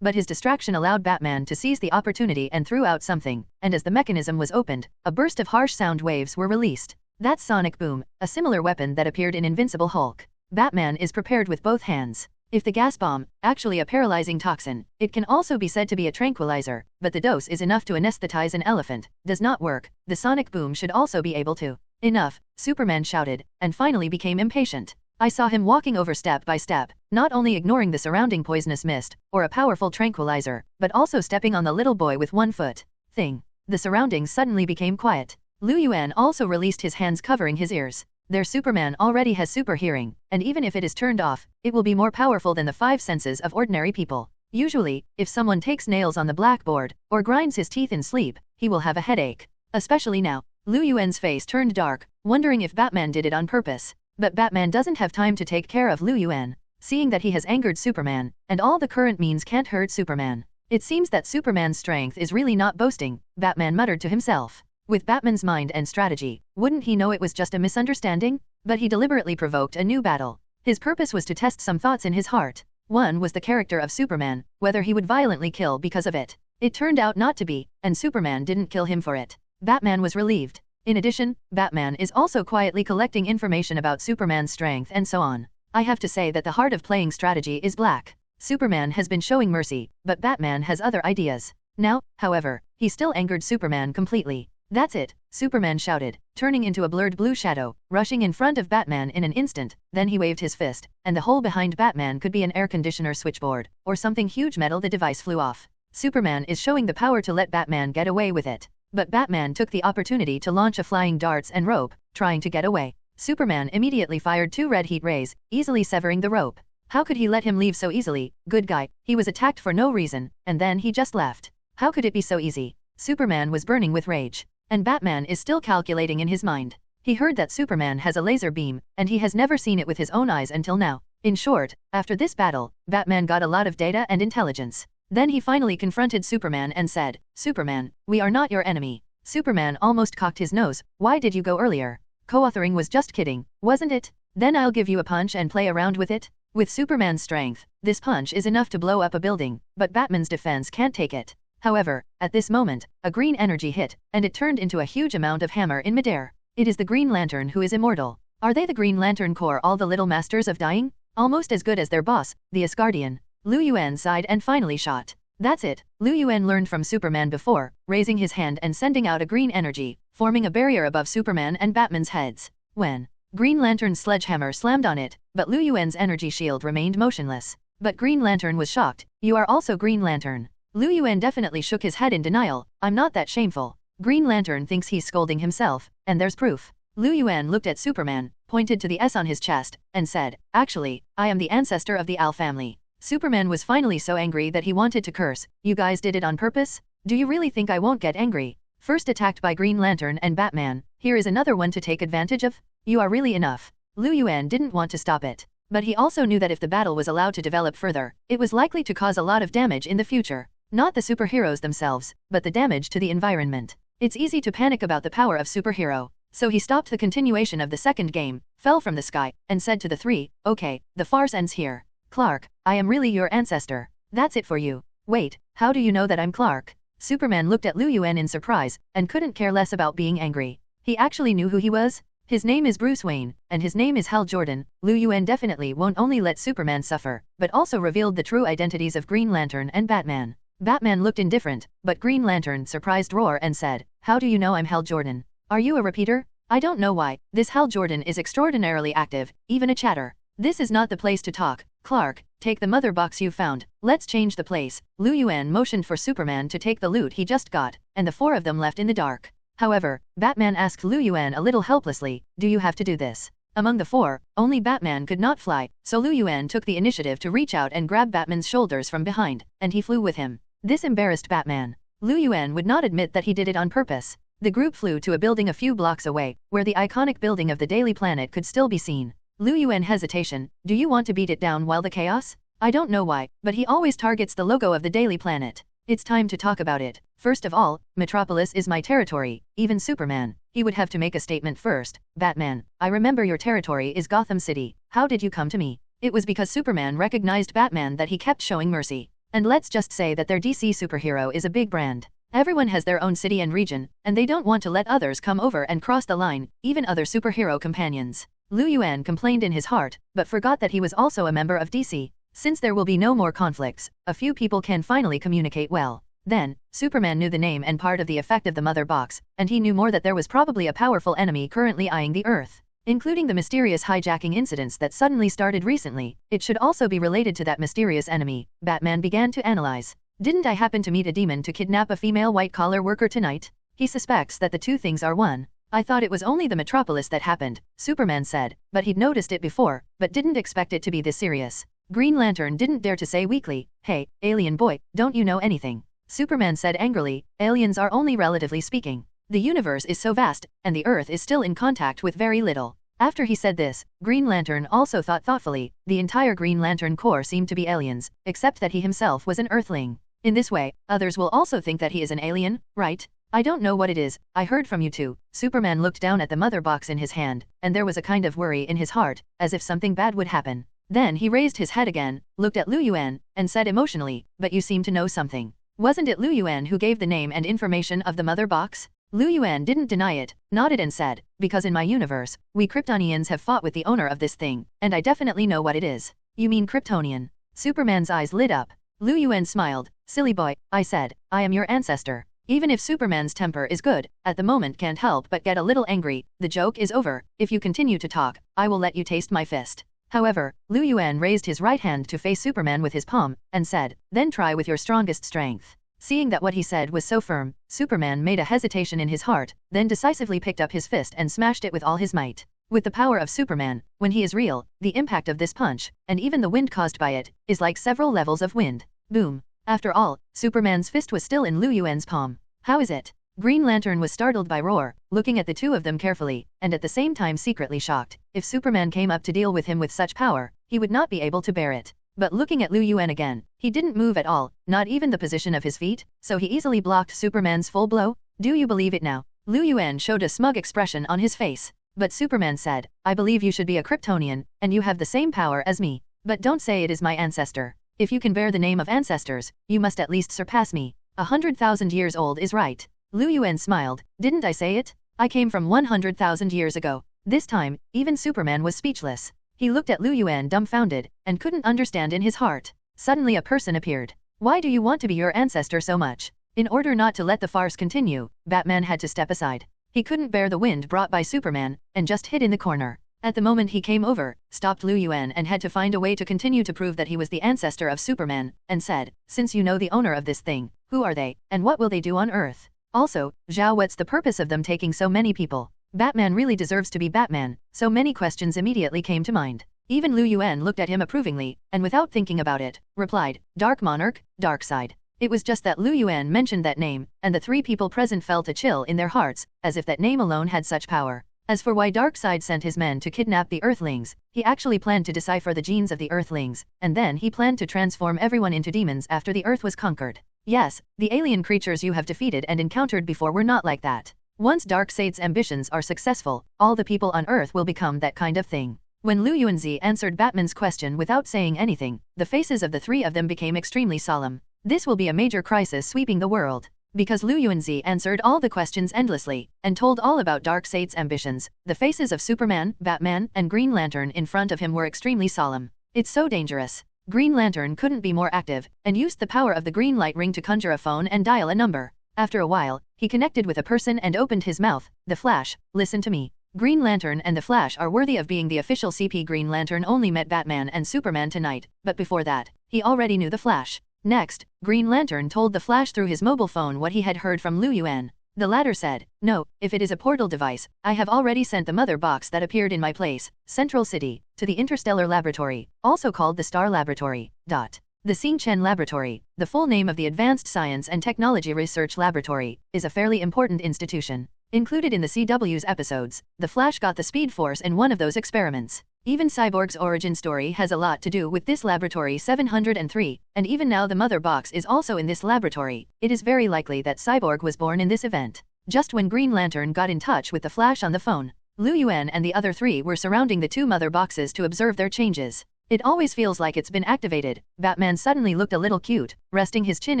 But his distraction allowed Batman to seize the opportunity and threw out something, and as the mechanism was opened, a burst of harsh sound waves were released. That's Sonic Boom, a similar weapon that appeared in Invincible Hulk. Batman is prepared with both hands. If the gas bomb, actually a paralyzing toxin, it can also be said to be a tranquilizer, but the dose is enough to anesthetize an elephant, does not work, the sonic boom should also be able to. "Enough," Superman shouted, and finally became impatient. I saw him walking over step by step, not only ignoring the surrounding poisonous mist, or a powerful tranquilizer, but also stepping on the little boy with one foot. Thing. The surroundings suddenly became quiet. Lu Yuan also released his hands covering his ears. Their Superman already has super hearing, and even if it is turned off, it will be more powerful than the 5 senses of ordinary people. Usually, if someone takes nails on the blackboard, or grinds his teeth in sleep, he will have a headache. Especially now. Lu Yuan's face turned dark, wondering if Batman did it on purpose. But Batman doesn't have time to take care of Lu Yuan, seeing that he has angered Superman, and all the current means can't hurt Superman. It seems that Superman's strength is really not boasting, Batman muttered to himself. With Batman's mind and strategy, wouldn't he know it was just a misunderstanding? But he deliberately provoked a new battle. His purpose was to test some thoughts in his heart. One was the character of Superman, whether he would violently kill because of it. It turned out not to be, and Superman didn't kill him for it. Batman was relieved. In addition, Batman is also quietly collecting information about Superman's strength and so on. I have to say that the heart of playing strategy is black. Superman has been showing mercy, but Batman has other ideas. Now, however, he still angered Superman completely. That's it, Superman shouted, turning into a blurred blue shadow, rushing in front of Batman in an instant. Then he waved his fist, and the hole behind Batman could be an air conditioner switchboard, or something huge metal. The device flew off. Superman is showing the power to let Batman get away with it. But Batman took the opportunity to launch a flying darts and rope, trying to get away. Superman immediately fired 2 red heat rays, easily severing the rope. How could he let him leave so easily? Good guy, he was attacked for no reason, and then he just left. How could it be so easy? Superman was burning with rage. And Batman is still calculating in his mind. He heard that Superman has a laser beam, and he has never seen it with his own eyes until now. In short, after this battle, Batman got a lot of data and intelligence. Then he finally confronted Superman and said, "Superman, we are not your enemy." Superman almost cocked his nose. "Why did you go earlier? Co-authoring was just kidding, wasn't it? Then I'll give you a punch and play around with it." With Superman's strength, this punch is enough to blow up a building, but Batman's defense can't take it. However, at this moment, a green energy hit, and it turned into a huge amount of hammer in midair. It is the Green Lantern who is immortal. Are they the Green Lantern Corps, all the little masters of dying? Almost as good as their boss, the Asgardian. Liu Yuan sighed and finally shot. That's it, Liu Yuan learned from Superman before, raising his hand and sending out a green energy, forming a barrier above Superman and Batman's heads. When Green Lantern's sledgehammer slammed on it, but Liu Yuan's energy shield remained motionless. But Green Lantern was shocked. "You are also Green Lantern." Liu Yuan definitely shook his head in denial. "I'm not that shameful." Green Lantern thinks he's scolding himself, and there's proof. Liu Yuan looked at Superman, pointed to the S on his chest, and said, "Actually, I am the ancestor of the Al family." Superman was finally so angry that he wanted to curse. "You guys did it on purpose? Do you really think I won't get angry? First attacked by Green Lantern and Batman, here is another one to take advantage of? You are really enough." Liu Yuan didn't want to stop it. But he also knew that if the battle was allowed to develop further, it was likely to cause a lot of damage in the future. Not the superheroes themselves, but the damage to the environment. It's easy to panic about the power of superhero. So he stopped the continuation of the second game, fell from the sky, and said to the 3, "Okay, the farce ends here. Clark, I am really your ancestor. That's it for you." "Wait, how do you know that I'm Clark?" Superman looked at Liu Yuan in surprise, and couldn't care less about being angry. He actually knew who he was. His name is Bruce Wayne, and his name is Hal Jordan. Liu Yuan definitely won't only let Superman suffer, but also revealed the true identities of Green Lantern and Batman. Batman looked indifferent, but Green Lantern surprised roar and said, "How do you know I'm Hal Jordan? Are you a repeater?" "I don't know why. This Hal Jordan is extraordinarily active, even a chatter." "This is not the place to talk. Clark, take the mother box you found. Let's change the place." Liu Yuan motioned for Superman to take the loot he just got, and the 4 of them left in the dark. However, Batman asked Liu Yuan a little helplessly, "Do you have to do this?" Among the 4, only Batman could not fly, so Liu Yuan took the initiative to reach out and grab Batman's shoulders from behind, and he flew with him. This embarrassed Batman. Liu Yuan would not admit that he did it on purpose. The group flew to a building a few blocks away, where the iconic building of the Daily Planet could still be seen. Liu Yuan hesitation, "Do you want to beat it down while the chaos?" "I don't know why, but he always targets the logo of the Daily Planet." "It's time to talk about it. First of all, Metropolis is my territory." Even Superman, he would have to make a statement first. "Batman, I remember your territory is Gotham City. How did you come to me?" It was because Superman recognized Batman that he kept showing mercy. And let's just say that their DC superhero is a big brand. Everyone has their own city and region, and they don't want to let others come over and cross the line, even other superhero companions. Liu Yuan complained in his heart, but forgot that he was also a member of DC. Since there will be no more conflicts, a few people can finally communicate well. Then, Superman knew the name and part of the effect of the mother box, and he knew more that there was probably a powerful enemy currently eyeing the Earth. Including the mysterious hijacking incidents that suddenly started recently, it should also be related to that mysterious enemy. Batman began to analyze. "Didn't I happen to meet a demon to kidnap a female white-collar worker tonight?" He suspects that the two things are one. "I thought it was only the Metropolis that happened," Superman said, but he'd noticed it before, but didn't expect it to be this serious. Green Lantern didn't dare to say weakly, "Hey, alien boy, don't you know anything?" Superman said angrily, "Aliens are only relatively speaking. The universe is so vast, and the Earth is still in contact with very little." After he said this, Green Lantern also thought thoughtfully. The entire Green Lantern Corps seemed to be aliens, except that he himself was an Earthling. In this way, others will also think that he is an alien, right? I don't know what it is, I heard from you too. Superman looked down at the mother box in his hand, and there was a kind of worry in his heart, as if something bad would happen. Then he raised his head again, looked at Lu Yuan, and said emotionally, but you seem to know something. Wasn't it Lu Yuan who gave the name and information of the mother box? Lu Yuan didn't deny it, nodded and said, because in my universe, we Kryptonians have fought with the owner of this thing, and I definitely know what it is. You mean Kryptonian? Superman's eyes lit up. Lu Yuan smiled. Silly boy, I said, I am your ancestor. Even if Superman's temper is good, at the moment can't help but get a little angry. The joke is over. If you continue to talk, I will let you taste my fist. However, Lu Yuan raised his right hand to face Superman with his palm, and said, then try with your strongest strength. Seeing that what he said was so firm, Superman made a hesitation in his heart, then decisively picked up his fist and smashed it with all his might. With the power of Superman, when he is real, the impact of this punch, and even the wind caused by it, is like several levels of wind. Boom. After all, Superman's fist was still in Lu Yuan's palm. How is it? Green Lantern was startled by Roar, looking at the two of them carefully, and at the same time secretly shocked. If Superman came up to deal with him with such power, he would not be able to bear it. But looking at Lu Yuan again, he didn't move at all, not even the position of his feet, so he easily blocked Superman's full blow. Do you believe it now? Lu Yuan showed a smug expression on his face. But Superman said, I believe you should be a Kryptonian, and you have the same power as me. But don't say it is my ancestor. If you can bear the name of ancestors, you must at least surpass me. 100,000 years old is right. Lu Yuan smiled. Didn't I say it? I came from 100,000 years ago. This time, even Superman was speechless. He looked at Lu Yuan dumbfounded, and couldn't understand in his heart. Suddenly a person appeared. Why do you want to be your ancestor so much? In order not to let the farce continue, Batman had to step aside. He couldn't bear the wind brought by Superman, and just hid in the corner. At the moment he came over, stopped Lu Yuan and had to find a way to continue to prove that he was the ancestor of Superman, and said, since you know the owner of this thing, who are they, and what will they do on Earth? Also, Zhao, what's the purpose of them taking so many people? Batman really deserves to be Batman. So many questions immediately came to mind. Even Lu Yuan looked at him approvingly, and without thinking about it, replied, Dark Monarch, Darkseid. It was just that Lu Yuan mentioned that name, and the three people present felt a chill in their hearts, as if that name alone had such power. As for why Darkseid sent his men to kidnap the Earthlings, he actually planned to decipher the genes of the Earthlings, and then he planned to transform everyone into demons after the Earth was conquered. Yes, the alien creatures you have defeated and encountered before were not like that. Once Darkseid's ambitions are successful, all the people on Earth will become that kind of thing. When Lu Yuanzi answered Batman's question without saying anything, the faces of the three of them became extremely solemn. This will be a major crisis sweeping the world. Because Lu Yuanzi answered all the questions endlessly, and told all about Darkseid's ambitions, the faces of Superman, Batman, and Green Lantern in front of him were extremely solemn. It's so dangerous. Green Lantern couldn't be more active, and used the power of the green light ring to conjure a phone and dial a number. After a while, he connected with a person and opened his mouth. The Flash, listen to me. Green Lantern and the Flash are worthy of being the official CP. Green Lantern only met Batman and Superman tonight, but before that, he already knew the Flash. Next, Green Lantern told the Flash through his mobile phone what he had heard from Lu Yuan. The latter said, no, if it is a portal device, I have already sent the mother box that appeared in my place, Central City, to the Interstellar Laboratory, also called the Star Laboratory. The Xingchen Laboratory, the full name of the Advanced Science and Technology Research Laboratory, is a fairly important institution. Included in the CW's episodes, the Flash got the Speed Force in one of those experiments. Even Cyborg's origin story has a lot to do with this laboratory 703, and even now the mother box is also in this laboratory. It is very likely that Cyborg was born in this event. Just when Green Lantern got in touch with the Flash on the phone, Lu Yuan and the other three were surrounding the two mother boxes to observe their changes. It always feels like it's been activated. Batman suddenly looked a little cute, resting his chin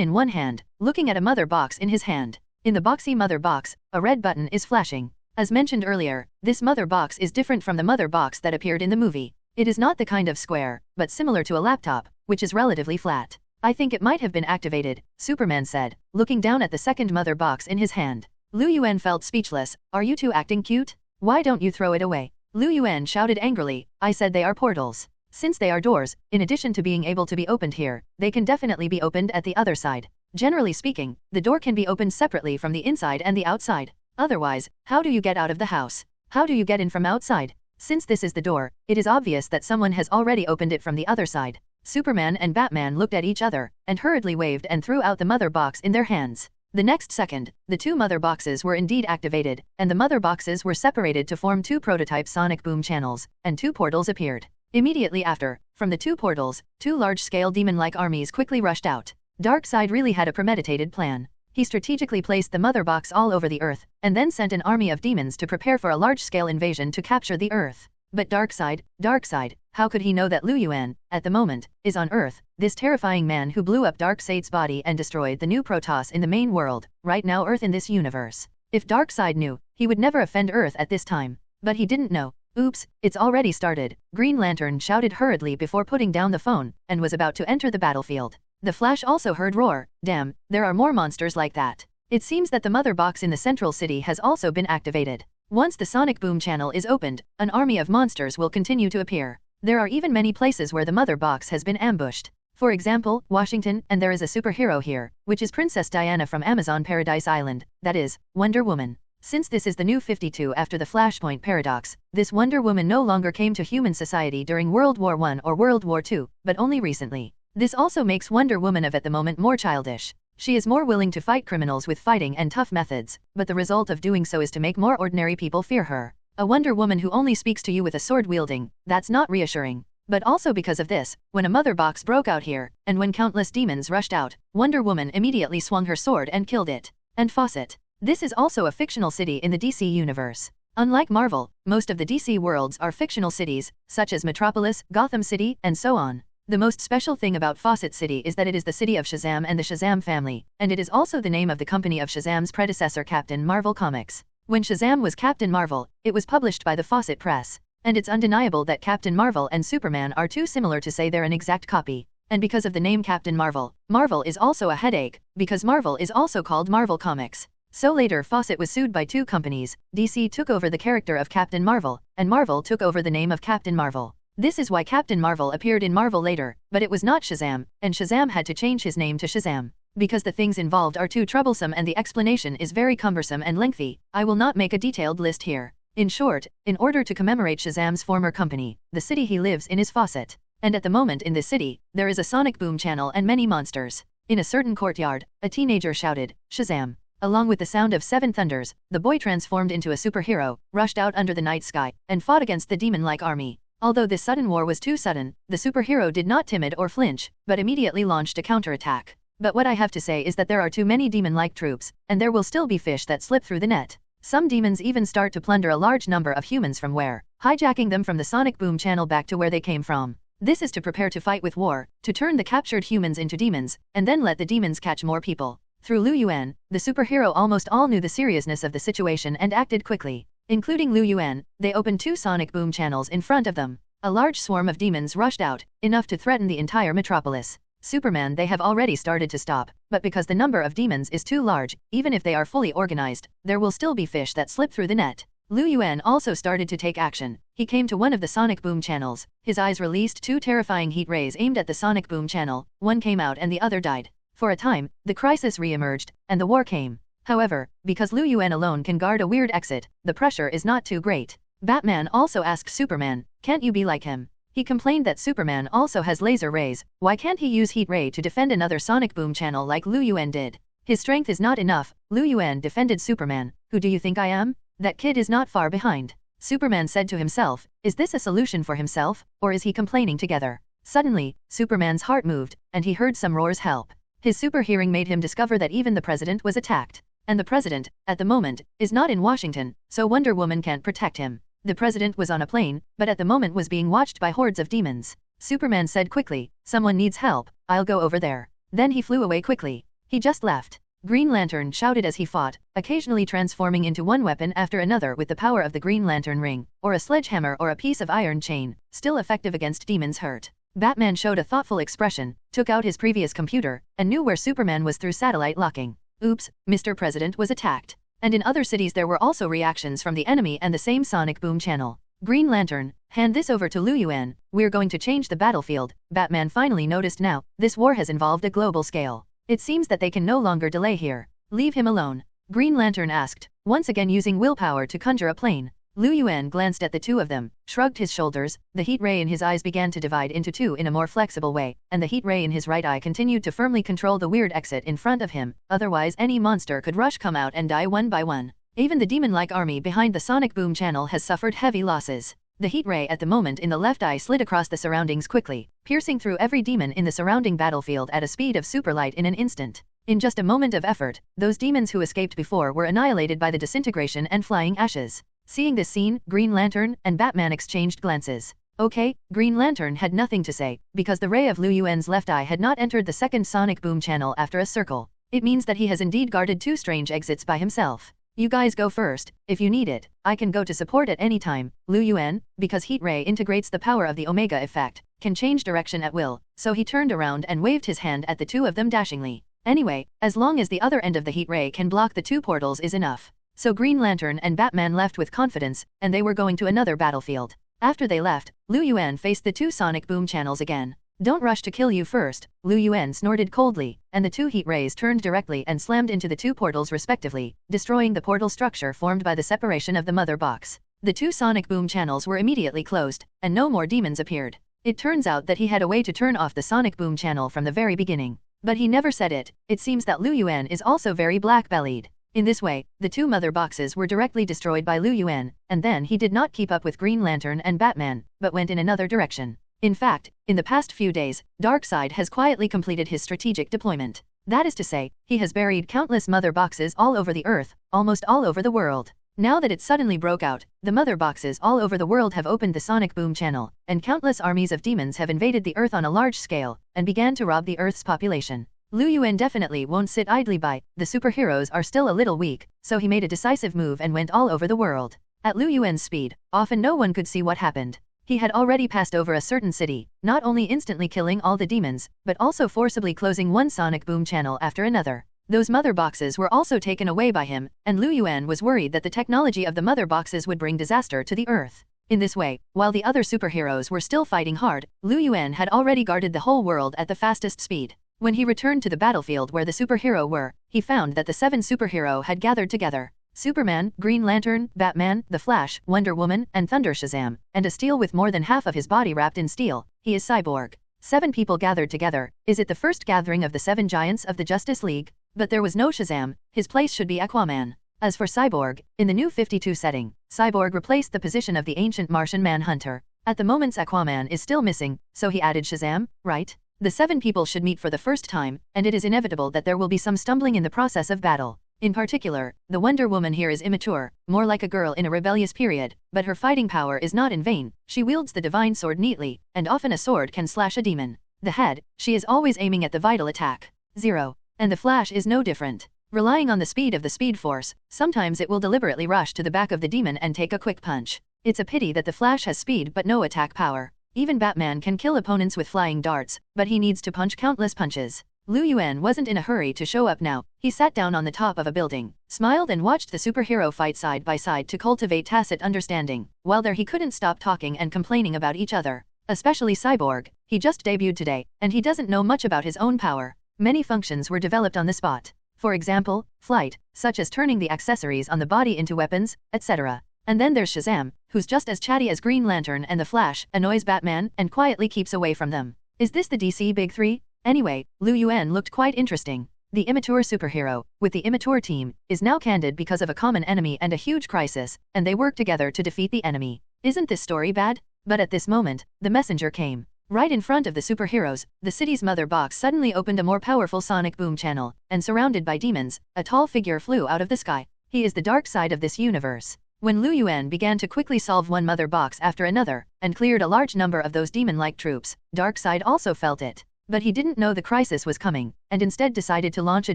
in one hand, looking at a mother box in his hand. In the boxy mother box, a red button is flashing. As mentioned earlier, this mother box is different from the mother box that appeared in the movie. It is not the kind of square, but similar to a laptop, which is relatively flat. I think it might have been activated, Superman said, looking down at the second mother box in his hand. Lu Yuan felt speechless. Are you two acting cute? Why don't you throw it away? Lu Yuan shouted angrily. I said they are portals. Since they are doors, in addition to being able to be opened here, they can definitely be opened at the other side. Generally speaking, the door can be opened separately from the inside and the outside. Otherwise, how do you get out of the house? How do you get in from outside? Since this is the door, it is obvious that someone has already opened it from the other side. Superman and Batman looked at each other, and hurriedly waved and threw out the mother box in their hands. The next second, the two mother boxes were indeed activated, and the mother boxes were separated to form two prototype sonic boom channels, and two portals appeared. Immediately after, from the two portals, two large-scale demon-like armies quickly rushed out. Darkseid really had a premeditated plan. He strategically placed the mother box all over the Earth, and then sent an army of demons to prepare for a large-scale invasion to capture the Earth. But Darkseid, how could he know that Yuan, at the moment, is on Earth, this terrifying man who blew up Darkseid's body and destroyed the new Protoss in the main world, right now Earth in this universe. If Darkseid knew, he would never offend Earth at this time. But he didn't know. Oops, it's already started, Green Lantern shouted hurriedly before putting down the phone, and was about to enter the battlefield. The Flash also heard roar, damn, there are more monsters like that. It seems that the mother box in the central city has also been activated. Once the sonic boom channel is opened, an army of monsters will continue to appear. There are even many places where the mother box has been ambushed. For example, Washington, and there is a superhero here, which is Princess Diana from Amazon Paradise Island, that is, Wonder Woman. Since this is the new 52 after the Flashpoint paradox, this Wonder Woman no longer came to human society during World War I or World War II, but only recently. This also makes Wonder Woman of at the moment more childish. She is more willing to fight criminals with fighting and tough methods, but the result of doing so is to make more ordinary people fear her. A Wonder Woman who only speaks to you with a sword wielding, that's not reassuring. But also because of this, when a mother box broke out here, and when countless demons rushed out, Wonder Woman immediately swung her sword and killed it. And Fawcett. This is also a fictional city in the DC universe. Unlike Marvel, most of the DC worlds are fictional cities, such as Metropolis, Gotham City, and so on. The most special thing about Fawcett City is that it is the city of Shazam and the Shazam family, and it is also the name of the company of Shazam's predecessor Captain Marvel Comics. When Shazam was Captain Marvel, it was published by the Fawcett Press. And it's undeniable that Captain Marvel and Superman are too similar to say they're an exact copy. And because of the name Captain Marvel, Marvel is also a headache, because Marvel is also called Marvel Comics. So later Fawcett was sued by two companies, DC took over the character of Captain Marvel, and Marvel took over the name of Captain Marvel. This is why Captain Marvel appeared in Marvel later, but it was not Shazam, and Shazam had to change his name to Shazam. Because the things involved are too troublesome and the explanation is very cumbersome and lengthy, I will not make a detailed list here. In short, in order to commemorate Shazam's former company, the city he lives in is Fawcett. And at the moment in this city, there is a sonic boom channel and many monsters. In a certain courtyard, a teenager shouted, Shazam. Along with the sound of seven thunders, the boy transformed into a superhero, rushed out under the night sky, and fought against the demon-like army. Although this sudden war was too sudden, the superhero did not timid or flinch, but immediately launched a counterattack. But what I have to say is that there are too many demon-like troops, and there will still be fish that slip through the net. Some demons even start to plunder a large number of humans from where, hijacking them from the sonic boom channel back to where they came from. This is to prepare to fight with war, to turn the captured humans into demons, and then let the demons catch more people. Through Yuan, the superhero almost all knew the seriousness of the situation and acted quickly. Including Yuan, they opened two sonic boom channels in front of them. A large swarm of demons rushed out, enough to threaten the entire metropolis. Superman they have already started to stop, but because the number of demons is too large, even if they are fully organized, there will still be fish that slip through the net. Yuan also started to take action. He came to one of the sonic boom channels. His eyes released two terrifying heat rays aimed at the sonic boom channel. One came out and the other died. For a time, the crisis re-emerged, and the war came. However, because Yuan alone can guard a weird exit, the pressure is not too great. Batman also asked Superman, can't you be like him? He complained that Superman also has laser rays, why can't he use heat ray to defend another sonic boom channel like Yuan did? His strength is not enough. Yuan defended Superman, who do you think I am? That kid is not far behind. Superman said to himself, is this a solution for himself, or is he complaining together? Suddenly, Superman's heart moved, and he heard some roars help. His super hearing made him discover that even the president was attacked. And the president, at the moment, is not in Washington, so Wonder Woman can't protect him. The president was on a plane, but at the moment was being watched by hordes of demons. Superman said quickly, someone needs help, I'll go over there. Then he flew away quickly. He just left. Green Lantern shouted as he fought, occasionally transforming into one weapon after another with the power of the Green Lantern ring, or a sledgehammer or a piece of iron chain, still effective against demons hurt. Batman showed a thoughtful expression, took out his previous computer, and knew where Superman was through satellite locking. Oops, Mr. President was attacked. And in other cities there were also reactions from the enemy and the same sonic boom channel. Green Lantern, hand this over to Yuan, we're going to change the battlefield. Batman finally noticed now, this war has involved a global scale. It seems that they can no longer delay here. Leave him alone. Green Lantern asked, once again using willpower to conjure a plane. Yuan glanced at the two of them, shrugged his shoulders, the heat ray in his eyes began to divide into two in a more flexible way, and the heat ray in his right eye continued to firmly control the weird exit in front of him, otherwise any monster could come out and die one by one. Even the demon-like army behind the sonic boom channel has suffered heavy losses. The heat ray at the moment in the left eye slid across the surroundings quickly, piercing through every demon in the surrounding battlefield at a speed of superlight in an instant. In just a moment of effort, those demons who escaped before were annihilated by the disintegration and flying ashes. Seeing this scene, Green Lantern and Batman exchanged glances. Okay, Green Lantern had nothing to say, because the ray of Liu Yuan's left eye had not entered the second sonic boom channel after a circle. It means that he has indeed guarded 2 strange exits by himself. You guys go first, if you need it. I can go to support at any time. Liu Yuan, because heat ray integrates the power of the Omega effect, can change direction at will, so he turned around and waved his hand at the 2 of them dashingly. Anyway, as long as the other end of the heat ray can block the 2 portals is enough. So Green Lantern and Batman left with confidence, and they were going to another battlefield. After they left, Liu Yuan faced the 2 sonic boom channels again. Don't rush to kill you first, Liu Yuan snorted coldly, and the 2 heat rays turned directly and slammed into the 2 portals respectively, destroying the portal structure formed by the separation of the mother box. The 2 sonic boom channels were immediately closed, and no more demons appeared. It turns out that he had a way to turn off the sonic boom channel from the very beginning. But he never said it. It seems that Liu Yuan is also very black-bellied. In this way, the 2 mother boxes were directly destroyed by Liu Yuan, and then he did not keep up with Green Lantern and Batman, but went in another direction. In fact, in the past few days, Darkseid has quietly completed his strategic deployment. That is to say, he has buried countless mother boxes all over the Earth, almost all over the world. Now that it suddenly broke out, the mother boxes all over the world have opened the sonic boom channel, and countless armies of demons have invaded the Earth on a large scale, and began to rob the Earth's population. Liu Yuan definitely won't sit idly by. The superheroes are still a little weak, so he made a decisive move and went all over the world. At Liu Yuan's speed, often no one could see what happened. He had already passed over a certain city, not only instantly killing all the demons, but also forcibly closing one sonic boom channel after another. Those mother boxes were also taken away by him, and Liu Yuan was worried that the technology of the mother boxes would bring disaster to the Earth. In this way, while the other superheroes were still fighting hard, Liu Yuan had already guarded the whole world at the fastest speed. When he returned to the battlefield where the superhero were, he found that the 7 superhero had gathered together. Superman, Green Lantern, Batman, The Flash, Wonder Woman, and Thunder Shazam, and a steel with more than half of his body wrapped in steel. He is Cyborg. 7 people gathered together. Is it the first gathering of the 7 giants of the Justice League? But there was no Shazam. His place should be Aquaman. As for Cyborg, in the new 52 setting, Cyborg replaced the position of the ancient Martian Manhunter. At the moment Aquaman is still missing, so he added Shazam, right? The 7 people should meet for the first time, and it is inevitable that there will be some stumbling in the process of battle. In particular, the Wonder Woman here is immature, more like a girl in a rebellious period, but her fighting power is not in vain. She wields the divine sword neatly, and often a sword can slash a demon. The head, she is always aiming at the vital attack. 0. And the Flash is no different. Relying on the speed of the Speed Force, sometimes it will deliberately rush to the back of the demon and take a quick punch. It's a pity that the Flash has speed but no attack power. Even Batman can kill opponents with flying darts, but he needs to punch countless punches. Liu Yuan wasn't in a hurry to show up now. He sat down on the top of a building, smiled and watched the superhero fight side by side to cultivate tacit understanding. While there he couldn't stop talking and complaining about each other. Especially Cyborg. He just debuted today, and he doesn't know much about his own power. Many functions were developed on the spot. For example, flight, such as turning the accessories on the body into weapons, etc. And then there's Shazam, who's just as chatty as Green Lantern and the Flash, annoys Batman and quietly keeps away from them. Is this the DC Big 3? Anyway, Liu Yuan looked quite interesting. The immature superhero, with the immature team, is now candid because of a common enemy and a huge crisis, and they work together to defeat the enemy. Isn't this story bad? But at this moment, the messenger came. Right in front of the superheroes, the city's mother box suddenly opened a more powerful sonic boom channel, and surrounded by demons, a tall figure flew out of the sky. He is the Darkseid of this universe. When Liu Yuan began to quickly solve one mother box after another, and cleared a large number of those demon-like troops, Darkseid also felt it. But he didn't know the crisis was coming, and instead decided to launch a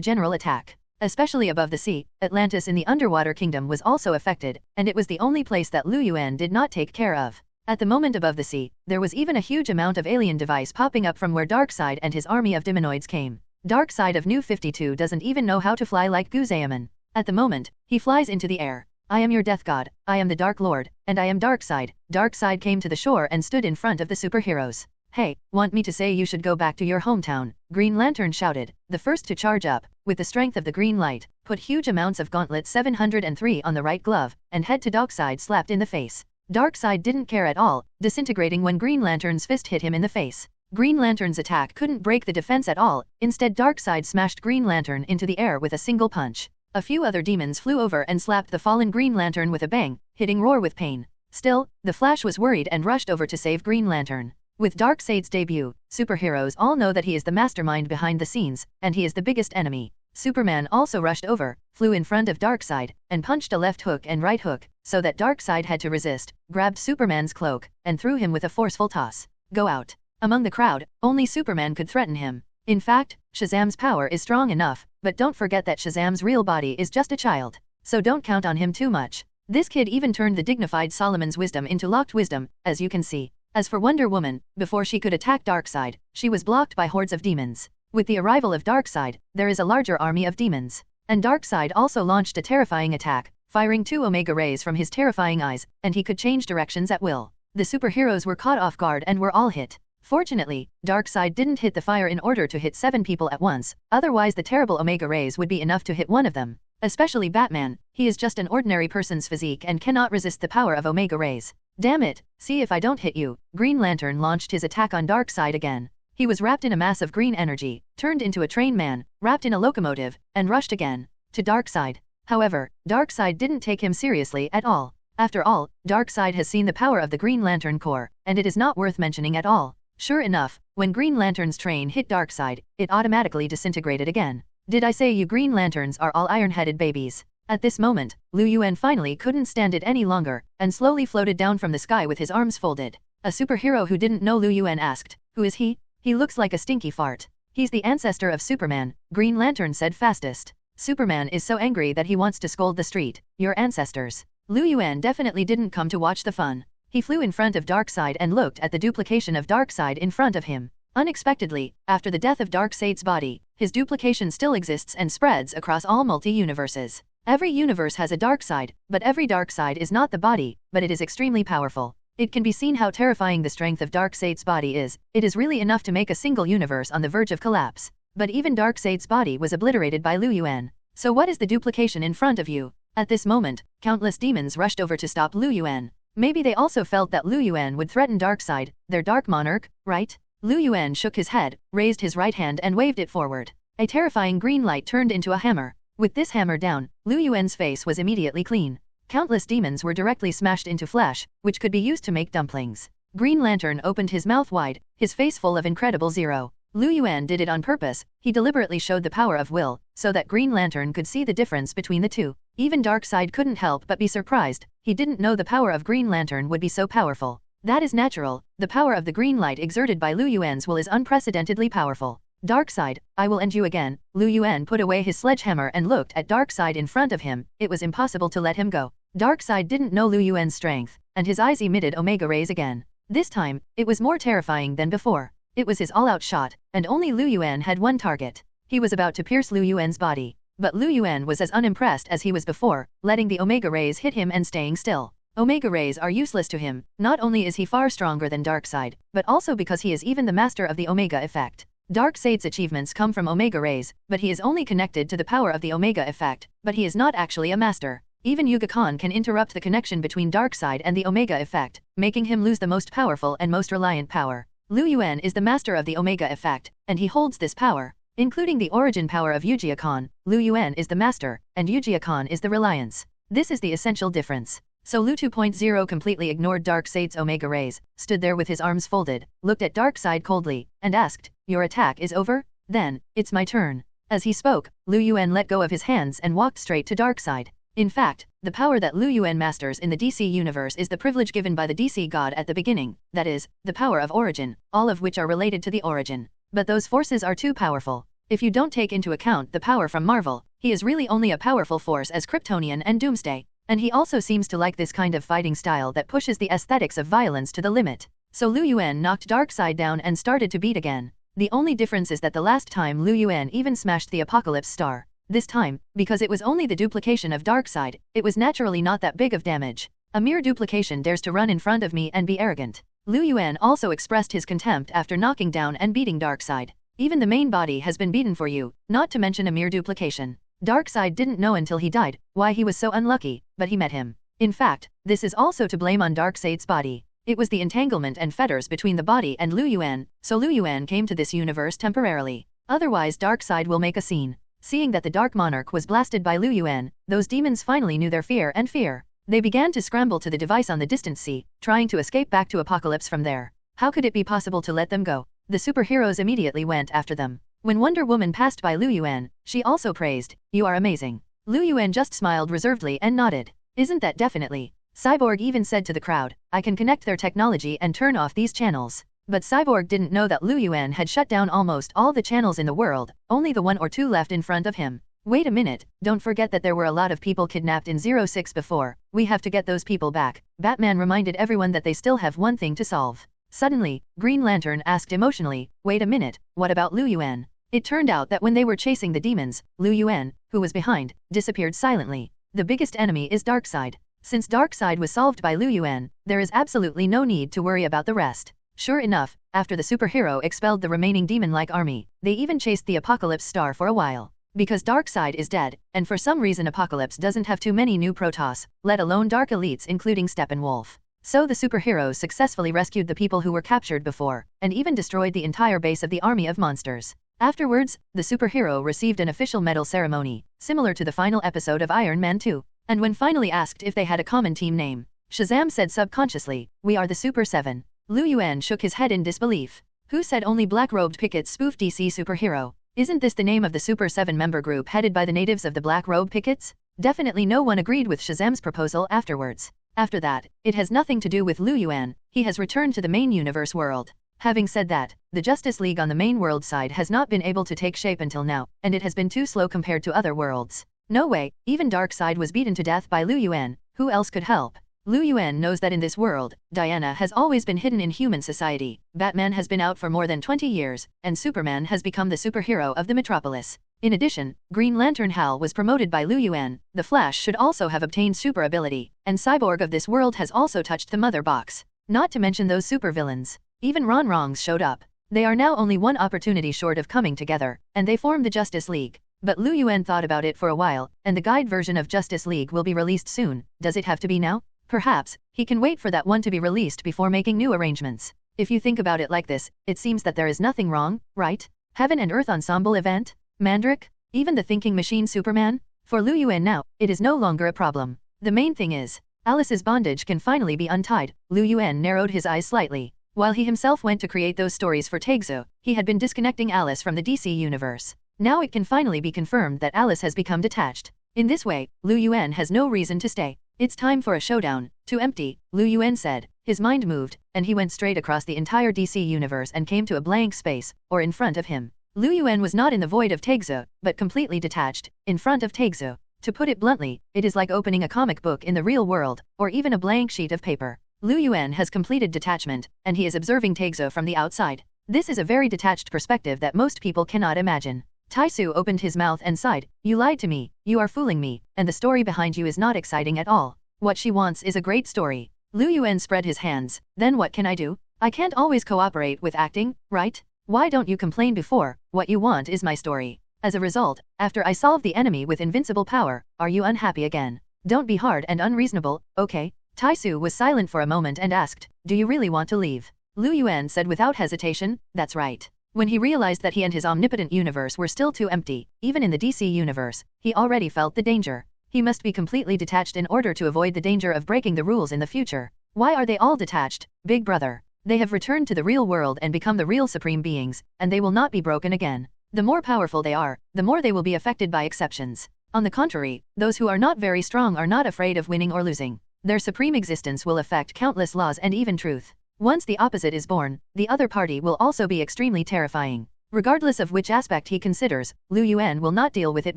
general attack. Especially above the sea, Atlantis in the underwater kingdom was also affected, and it was the only place that Liu Yuan did not take care of. At the moment above the sea, there was even a huge amount of alien device popping up from where Darkseid and his army of demonoids came. Darkseid of New 52 doesn't even know how to fly like Gotham. At the moment, he flies into the air. I am your death god, I am the Dark Lord, and I am Darkseid. Darkseid came to the shore and stood in front of the superheroes. Hey, want me to say you should go back to your hometown? Green Lantern shouted, the first to charge up, with the strength of the green light, put huge amounts of Gauntlet 703 on the right glove, and head to Darkseid slapped in the face. Darkseid didn't care at all, disintegrating when Green Lantern's fist hit him in the face. Green Lantern's attack couldn't break the defense at all, instead Darkseid smashed Green Lantern into the air with a single punch. A few other demons flew over and slapped the fallen Green Lantern with a bang, hitting Roar with pain. Still, the Flash was worried and rushed over to save Green Lantern. With Darkseid's debut, superheroes all know that he is the mastermind behind the scenes, and he is the biggest enemy. Superman also rushed over, flew in front of Darkseid, and punched a left hook and right hook, so that Darkseid had to resist, grabbed Superman's cloak, and threw him with a forceful toss. Go out. Among the crowd, only Superman could threaten him. In fact, Shazam's power is strong enough, but don't forget that Shazam's real body is just a child. So don't count on him too much. This kid even turned the dignified Solomon's wisdom into locked wisdom, as you can see. As for Wonder Woman, before she could attack Darkseid, she was blocked by hordes of demons. With the arrival of Darkseid, there is a larger army of demons. And Darkseid also launched a terrifying attack, firing 2 Omega rays from his terrifying eyes, and he could change directions at will. The superheroes were caught off guard and were all hit. Fortunately, Darkseid didn't hit the fire in order to hit 7 people at once, otherwise the terrible Omega rays would be enough to hit one of them. Especially Batman, he is just an ordinary person's physique and cannot resist the power of Omega rays. Damn it, see if I don't hit you. Green Lantern launched his attack on Darkseid again. He was wrapped in a mass of green energy, turned into a train man, wrapped in a locomotive, and rushed again to Darkseid. However, Darkseid didn't take him seriously at all. After all, Darkseid has seen the power of the Green Lantern Corps, and it is not worth mentioning at all. Sure enough, when Green Lantern's train hit Darkseid, it automatically disintegrated again. Did I say you Green Lanterns are all iron-headed babies? At this moment, Yuan finally couldn't stand it any longer, and slowly floated down from the sky with his arms folded. A superhero who didn't know Yuan asked, "Who is he?" "He looks like a stinky fart." "He's the ancestor of Superman," Green Lantern said fastest. "Superman is so angry that he wants to scold the street. Your ancestors." Yuan definitely didn't come to watch the fun. He flew in front of Darkseid and looked at the duplication of Darkseid in front of him. Unexpectedly, after the death of Darkseid's body, his duplication still exists and spreads across all multi-universes. Every universe has a Darkseid, but every Darkseid is not the body, but it is extremely powerful. It can be seen how terrifying the strength of Darkseid's body is. It is really enough to make a single universe on the verge of collapse. But even Darkseid's body was obliterated by Yuan. So what is the duplication in front of you? At this moment, countless demons rushed over to stop Yuan. Maybe they also felt that Yuan would threaten Darkseid, their Dark Monarch, right? Yuan shook his head, raised his right hand and waved it forward. A terrifying green light turned into a hammer. With this hammer down, Yuan's face was immediately clean. Countless demons were directly smashed into flesh, which could be used to make dumplings. Green Lantern opened his mouth wide, his face full of incredible zero. Yuan did it on purpose. He deliberately showed the power of will, so that Green Lantern could see the difference between the two. Even Darkseid couldn't help but be surprised. He didn't know the power of Green Lantern would be so powerful. That is natural. The power of the green light exerted by Yuan's will is unprecedentedly powerful. Darkseid, I will end you again. Yuan put away his sledgehammer and looked at Darkseid in front of him. It was impossible to let him go. Darkseid didn't know Yuan's strength, and his eyes emitted Omega rays again. This time, it was more terrifying than before. It was his all-out shot, and only Yuan had one target. He was about to pierce Yuan's body. But Yuan was as unimpressed as he was before, letting the Omega rays hit him and staying still. Omega rays are useless to him. Not only is he far stronger than Darkseid, but also because he is even the master of the Omega effect. Darkseid's achievements come from Omega rays, but he is only connected to the power of the Omega effect, but he is not actually a master. Even Yuga Khan can interrupt the connection between Darkseid and the Omega effect, making him lose the most powerful and most reliant power. Yuan is the master of the Omega effect, and he holds this power. Including the origin power of Yuga Khan, Yuan is the master, and Yuga Khan is the reliance. This is the essential difference. So Lu 2.0 completely ignored Darkseid's Omega rays, stood there with his arms folded, looked at Darkseid coldly, and asked, "Your attack is over? Then, it's my turn." As he spoke, Yuan let go of his hands and walked straight to Darkseid. In fact, the power that Yuan masters in the DC universe is the privilege given by the DC god at the beginning, that is, the power of origin, all of which are related to the origin. But those forces are too powerful. If you don't take into account the power from Marvel, he is really only a powerful force as Kryptonian and Doomsday. And he also seems to like this kind of fighting style that pushes the aesthetics of violence to the limit. So Yuan knocked Darkseid down and started to beat again. The only difference is that the last time Yuan even smashed the Apocalypse Star. This time, because it was only the duplication of Darkseid, it was naturally not that big of damage. A mere duplication dares to run in front of me and be arrogant. Yuan also expressed his contempt after knocking down and beating Darkseid. Even the main body has been beaten for you, not to mention a mere duplication. Darkseid didn't know until he died why he was so unlucky, but he met him. In fact, this is also to blame on Darkseid's body. It was the entanglement and fetters between the body and Yuan, so Yuan came to this universe temporarily. Otherwise Darkseid will make a scene. Seeing that the Dark Monarch was blasted by Yuan, those demons finally knew their fear and fear. They began to scramble to the device on the distant sea, trying to escape back to Apocalypse from there. How could it be possible to let them go? The superheroes immediately went after them. When Wonder Woman passed by Lu Yuan, she also praised, "You are amazing." Lu Yuan just smiled reservedly and nodded. "Isn't that definitely?" Cyborg even said to the crowd, "I can connect their technology and turn off these channels." But Cyborg didn't know that Lu Yuan had shut down almost all the channels in the world, only the one or two left in front of him. "Wait a minute, don't forget that there were a lot of people kidnapped in 06 before, we have to get those people back." Batman reminded everyone that they still have one thing to solve. Suddenly, Green Lantern asked emotionally, "Wait a minute, what about Lu Yuan?" It turned out that when they were chasing the demons, Lu Yuan, who was behind, disappeared silently. The biggest enemy is Darkseid. Since Darkseid was solved by Lu Yuan, there is absolutely no need to worry about the rest. Sure enough, after the superhero expelled the remaining demon-like army, they even chased the Apocalypse Star for a while. Because Darkseid is dead, and for some reason Apocalypse doesn't have too many new Protoss, let alone Dark Elites including Steppenwolf. So the superheroes successfully rescued the people who were captured before, and even destroyed the entire base of the army of monsters. Afterwards, the superhero received an official medal ceremony, similar to the final episode of Iron Man 2. And when finally asked if they had a common team name, Shazam said subconsciously, "We are the Super 7. Lu Yuan shook his head in disbelief. Who said only black-robed pickets spoof DC superhero? Isn't this the name of the Super 7 member group headed by the natives of the Black Robe Pickets? Definitely no one agreed with Shazam's proposal afterwards. After that, it has nothing to do with Lu Yuan, he has returned to the main universe world. Having said that, the Justice League on the main world side has not been able to take shape until now, and it has been too slow compared to other worlds. No way, even Darkseid was beaten to death by Lu Yuan, who else could help? Lu Yuan knows that in this world, Diana has always been hidden in human society, Batman has been out for more than 20 years, and Superman has become the superhero of the metropolis. In addition, Green Lantern Hal was promoted by Lu Yuan, the Flash should also have obtained super ability, and Cyborg of this world has also touched the mother box. Not to mention those supervillains. Even Ron-Rongs showed up. They are now only one opportunity short of coming together, and they form the Justice League. But Lu Yuan thought about it for a while, and the guide version of Justice League will be released soon. Does it have to be now? Perhaps, he can wait for that one to be released before making new arrangements. If you think about it like this, it seems that there is nothing wrong, right? Heaven and Earth Ensemble event? Mandrake? Even the thinking machine Superman? For Lu Yuan now, it is no longer a problem. The main thing is, Alice's bondage can finally be untied. Lu Yuan narrowed his eyes slightly. While he himself went to create those stories for Taegzo, he had been disconnecting Alice from the DC universe. Now it can finally be confirmed that Alice has become detached. In this way, Lu Yuan has no reason to stay. It's time for a showdown. Too empty, Lu Yuan said. His mind moved, and he went straight across the entire DC universe and came to a blank space, or in front of him. Lu Yuan was not in the void of Taegzo, but completely detached, in front of Taegzo. To put it bluntly, it is like opening a comic book in the real world, or even a blank sheet of paper. Lu Yuan has completed detachment, and he is observing Taegzo from the outside. This is a very detached perspective that most people cannot imagine. Taisu opened his mouth and sighed, "You lied to me, you are fooling me, and the story behind you is not exciting at all. What she wants is a great story." Lu Yuan spread his hands, "Then what can I do? I can't always cooperate with acting, right? Why don't you complain before? What you want is my story. As a result, after I solve the enemy with invincible power, are you unhappy again? Don't be hard and unreasonable, okay?" Taisu was silent for a moment and asked, "Do you really want to leave?" Lu Yuan said without hesitation, "That's right." When he realized that he and his omnipotent universe were still too empty, even in the DC universe, he already felt the danger. He must be completely detached in order to avoid the danger of breaking the rules in the future. Why are they all detached, big brother? They have returned to the real world and become the real supreme beings, and they will not be broken again. The more powerful they are, the more they will be affected by exceptions. On the contrary, those who are not very strong are not afraid of winning or losing. Their supreme existence will affect countless laws and even truth. Once the opposite is born, the other party will also be extremely terrifying. Regardless of which aspect he considers, Lu Yuan will not deal with it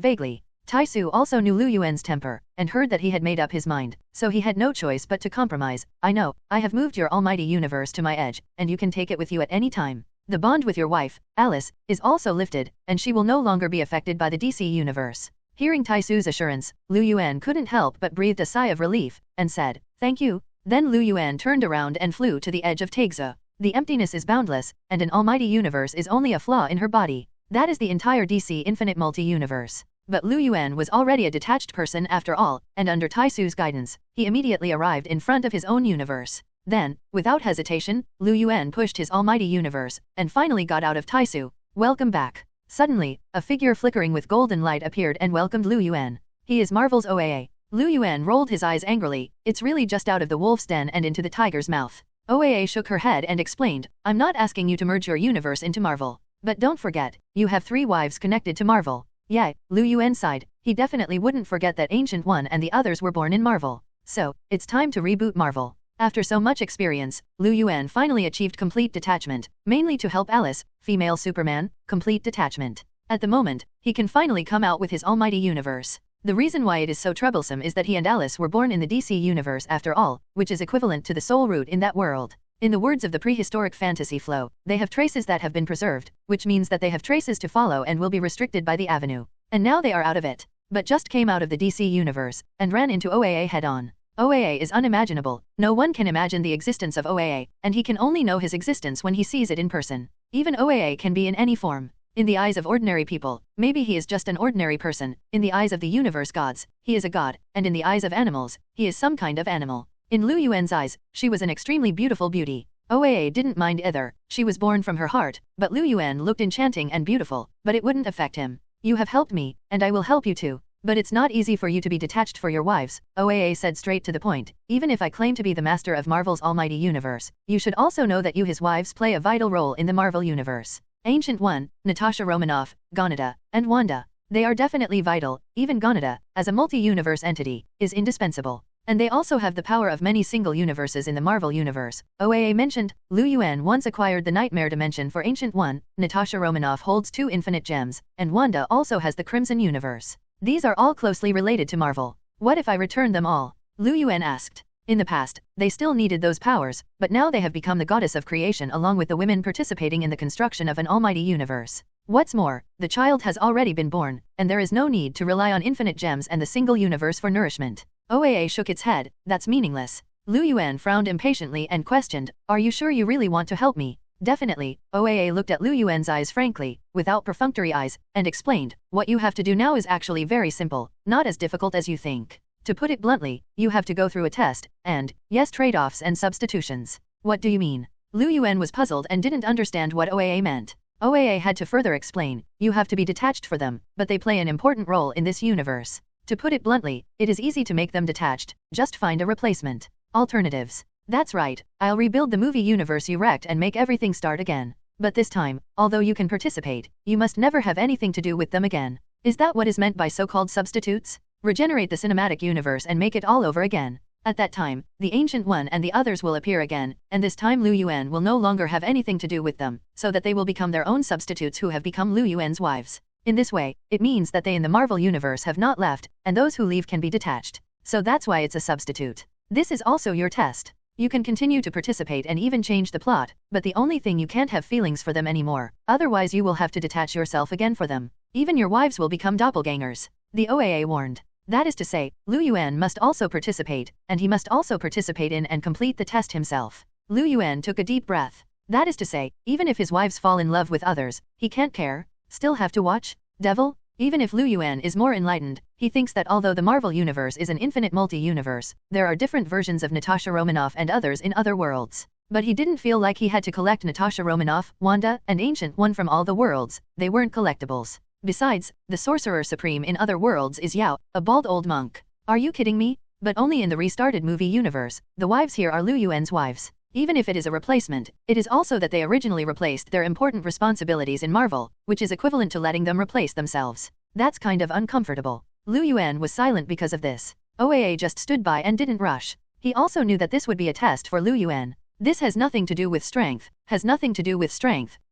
vaguely. Taisu also knew Lu Yuan's temper, and heard that he had made up his mind, so he had no choice but to compromise. "I know, I have moved your almighty universe to my edge, and you can take it with you at any time. The bond with your wife, Alice, is also lifted, and she will no longer be affected by the DC universe." Hearing Taisu's assurance, Lu Yuan couldn't help but breathed a sigh of relief, and said, "Thank you." Then Lu Yuan turned around and flew to the edge of Taegzo. The emptiness is boundless, and an almighty universe is only a flaw in her body. That is the entire DC infinite multi-universe. But Lu Yuan was already a detached person after all, and under Taisu's guidance, he immediately arrived in front of his own universe. Then, without hesitation, Lu Yuan pushed his almighty universe, and finally got out of Taisu. "Welcome back." Suddenly, a figure flickering with golden light appeared and welcomed Lu Yuan. "He is Marvel's OAA." Lu Yuan rolled his eyes angrily, "It's really just out of the wolf's den and into the tiger's mouth." OAA shook her head and explained, "I'm not asking you to merge your universe into Marvel. But don't forget, you have 3 wives connected to Marvel. Yeah, Lu Yuan sighed. He definitely wouldn't forget that Ancient One and the others were born in Marvel. So, it's time to reboot Marvel. After so much experience, Lu Yuan finally achieved complete detachment, mainly to help Alice, female Superman, complete detachment. At the moment, he can finally come out with his almighty universe. The reason why it is so troublesome is that he and Alice were born in the DC universe after all, which is equivalent to the soul root in that world. In the words of the prehistoric fantasy flow, they have traces that have been preserved, which means that they have traces to follow and will be restricted by the avenue. And now they are out of it. But just came out of the DC universe, and ran into OAA head-on. OAA is unimaginable, no one can imagine the existence of OAA, and he can only know his existence when he sees it in person. Even OAA can be in any form. In the eyes of ordinary people, maybe he is just an ordinary person. In the eyes of the universe gods, he is a god, and in the eyes of animals, he is some kind of animal. In Lu Yuan's eyes, she was an extremely beautiful beauty. OAA didn't mind either, she was born from her heart, but Lu Yuan looked enchanting and beautiful, but it wouldn't affect him. You have helped me, and I will help you too. But it's not easy for you to be detached for your wives, OAA said straight to the point. Even if I claim to be the master of Marvel's almighty universe, you should also know that you his wives play a vital role in the Marvel universe. Ancient One, Natasha Romanoff, Gonada, and Wanda. They are definitely vital, even Gonada, as a multi-universe entity, is indispensable. And they also have the power of many single universes in the Marvel universe. OAA mentioned, Lu Yuan once acquired the Nightmare Dimension for Ancient One, Natasha Romanoff holds 2 infinite gems, and Wanda also has the Crimson Universe. These are all closely related to Marvel. What if I return them all? Lu Yuan asked. In the past, they still needed those powers, but now they have become the goddess of creation along with the women participating in the construction of an almighty universe. What's more, the child has already been born, and there is no need to rely on infinite gems and the single universe for nourishment. OAA shook its head, that's meaningless. Lu Yuan frowned impatiently and questioned, are you sure you really want to help me? Definitely, OAA looked at Lu Yuan's eyes frankly, without perfunctory eyes, and explained, what you have to do now is actually very simple, not as difficult as you think. To put it bluntly, you have to go through a test, and, yes, trade-offs and substitutions. What do you mean? Lu Yuan was puzzled and didn't understand what OAA meant. OAA had to further explain, you have to be detached for them, but they play an important role in this universe. To put it bluntly, it is easy to make them detached, just find a replacement. Alternatives. That's right, I'll rebuild the movie universe you wrecked and make everything start again. But this time, although you can participate, you must never have anything to do with them again. Is that what is meant by so-called substitutes? Regenerate the cinematic universe and make it all over again. At that time, the Ancient One and the others will appear again, and this time Lu Yuan will no longer have anything to do with them, so that they will become their own substitutes who have become Lu Yuan's wives. In this way, it means that they in the Marvel universe have not left, and those who leave can be detached. So that's why it's a substitute. This is also your test. You can continue to participate and even change the plot, but the only thing you can't have feelings for them anymore, otherwise you will have to detach yourself again for them. Even your wives will become doppelgangers. The OAA warned. That is to say, Lu Yuan must also participate, and he must also participate in and complete the test himself. Lu Yuan took a deep breath. That is to say, even if his wives fall in love with others, he can't care. Still have to watch? Devil? Even if Lu Yuan is more enlightened, he thinks that although the Marvel universe is an infinite multi-universe, there are different versions of Natasha Romanoff and others in other worlds. But he didn't feel like he had to collect Natasha Romanoff, Wanda, and Ancient One from all the worlds. They weren't collectibles. Besides, the Sorcerer Supreme in other worlds is Yao, a bald old monk. Are you kidding me? But only in the restarted movie universe, the wives here are Lu Yuan's wives. Even if it is a replacement, it is also that they originally replaced their important responsibilities in Marvel, which is equivalent to letting them replace themselves. That's kind of uncomfortable. Lu Yuan was silent because of this. OAA just stood by and didn't rush. He also knew that this would be a test for Lu Yuan. This has nothing to do with strength,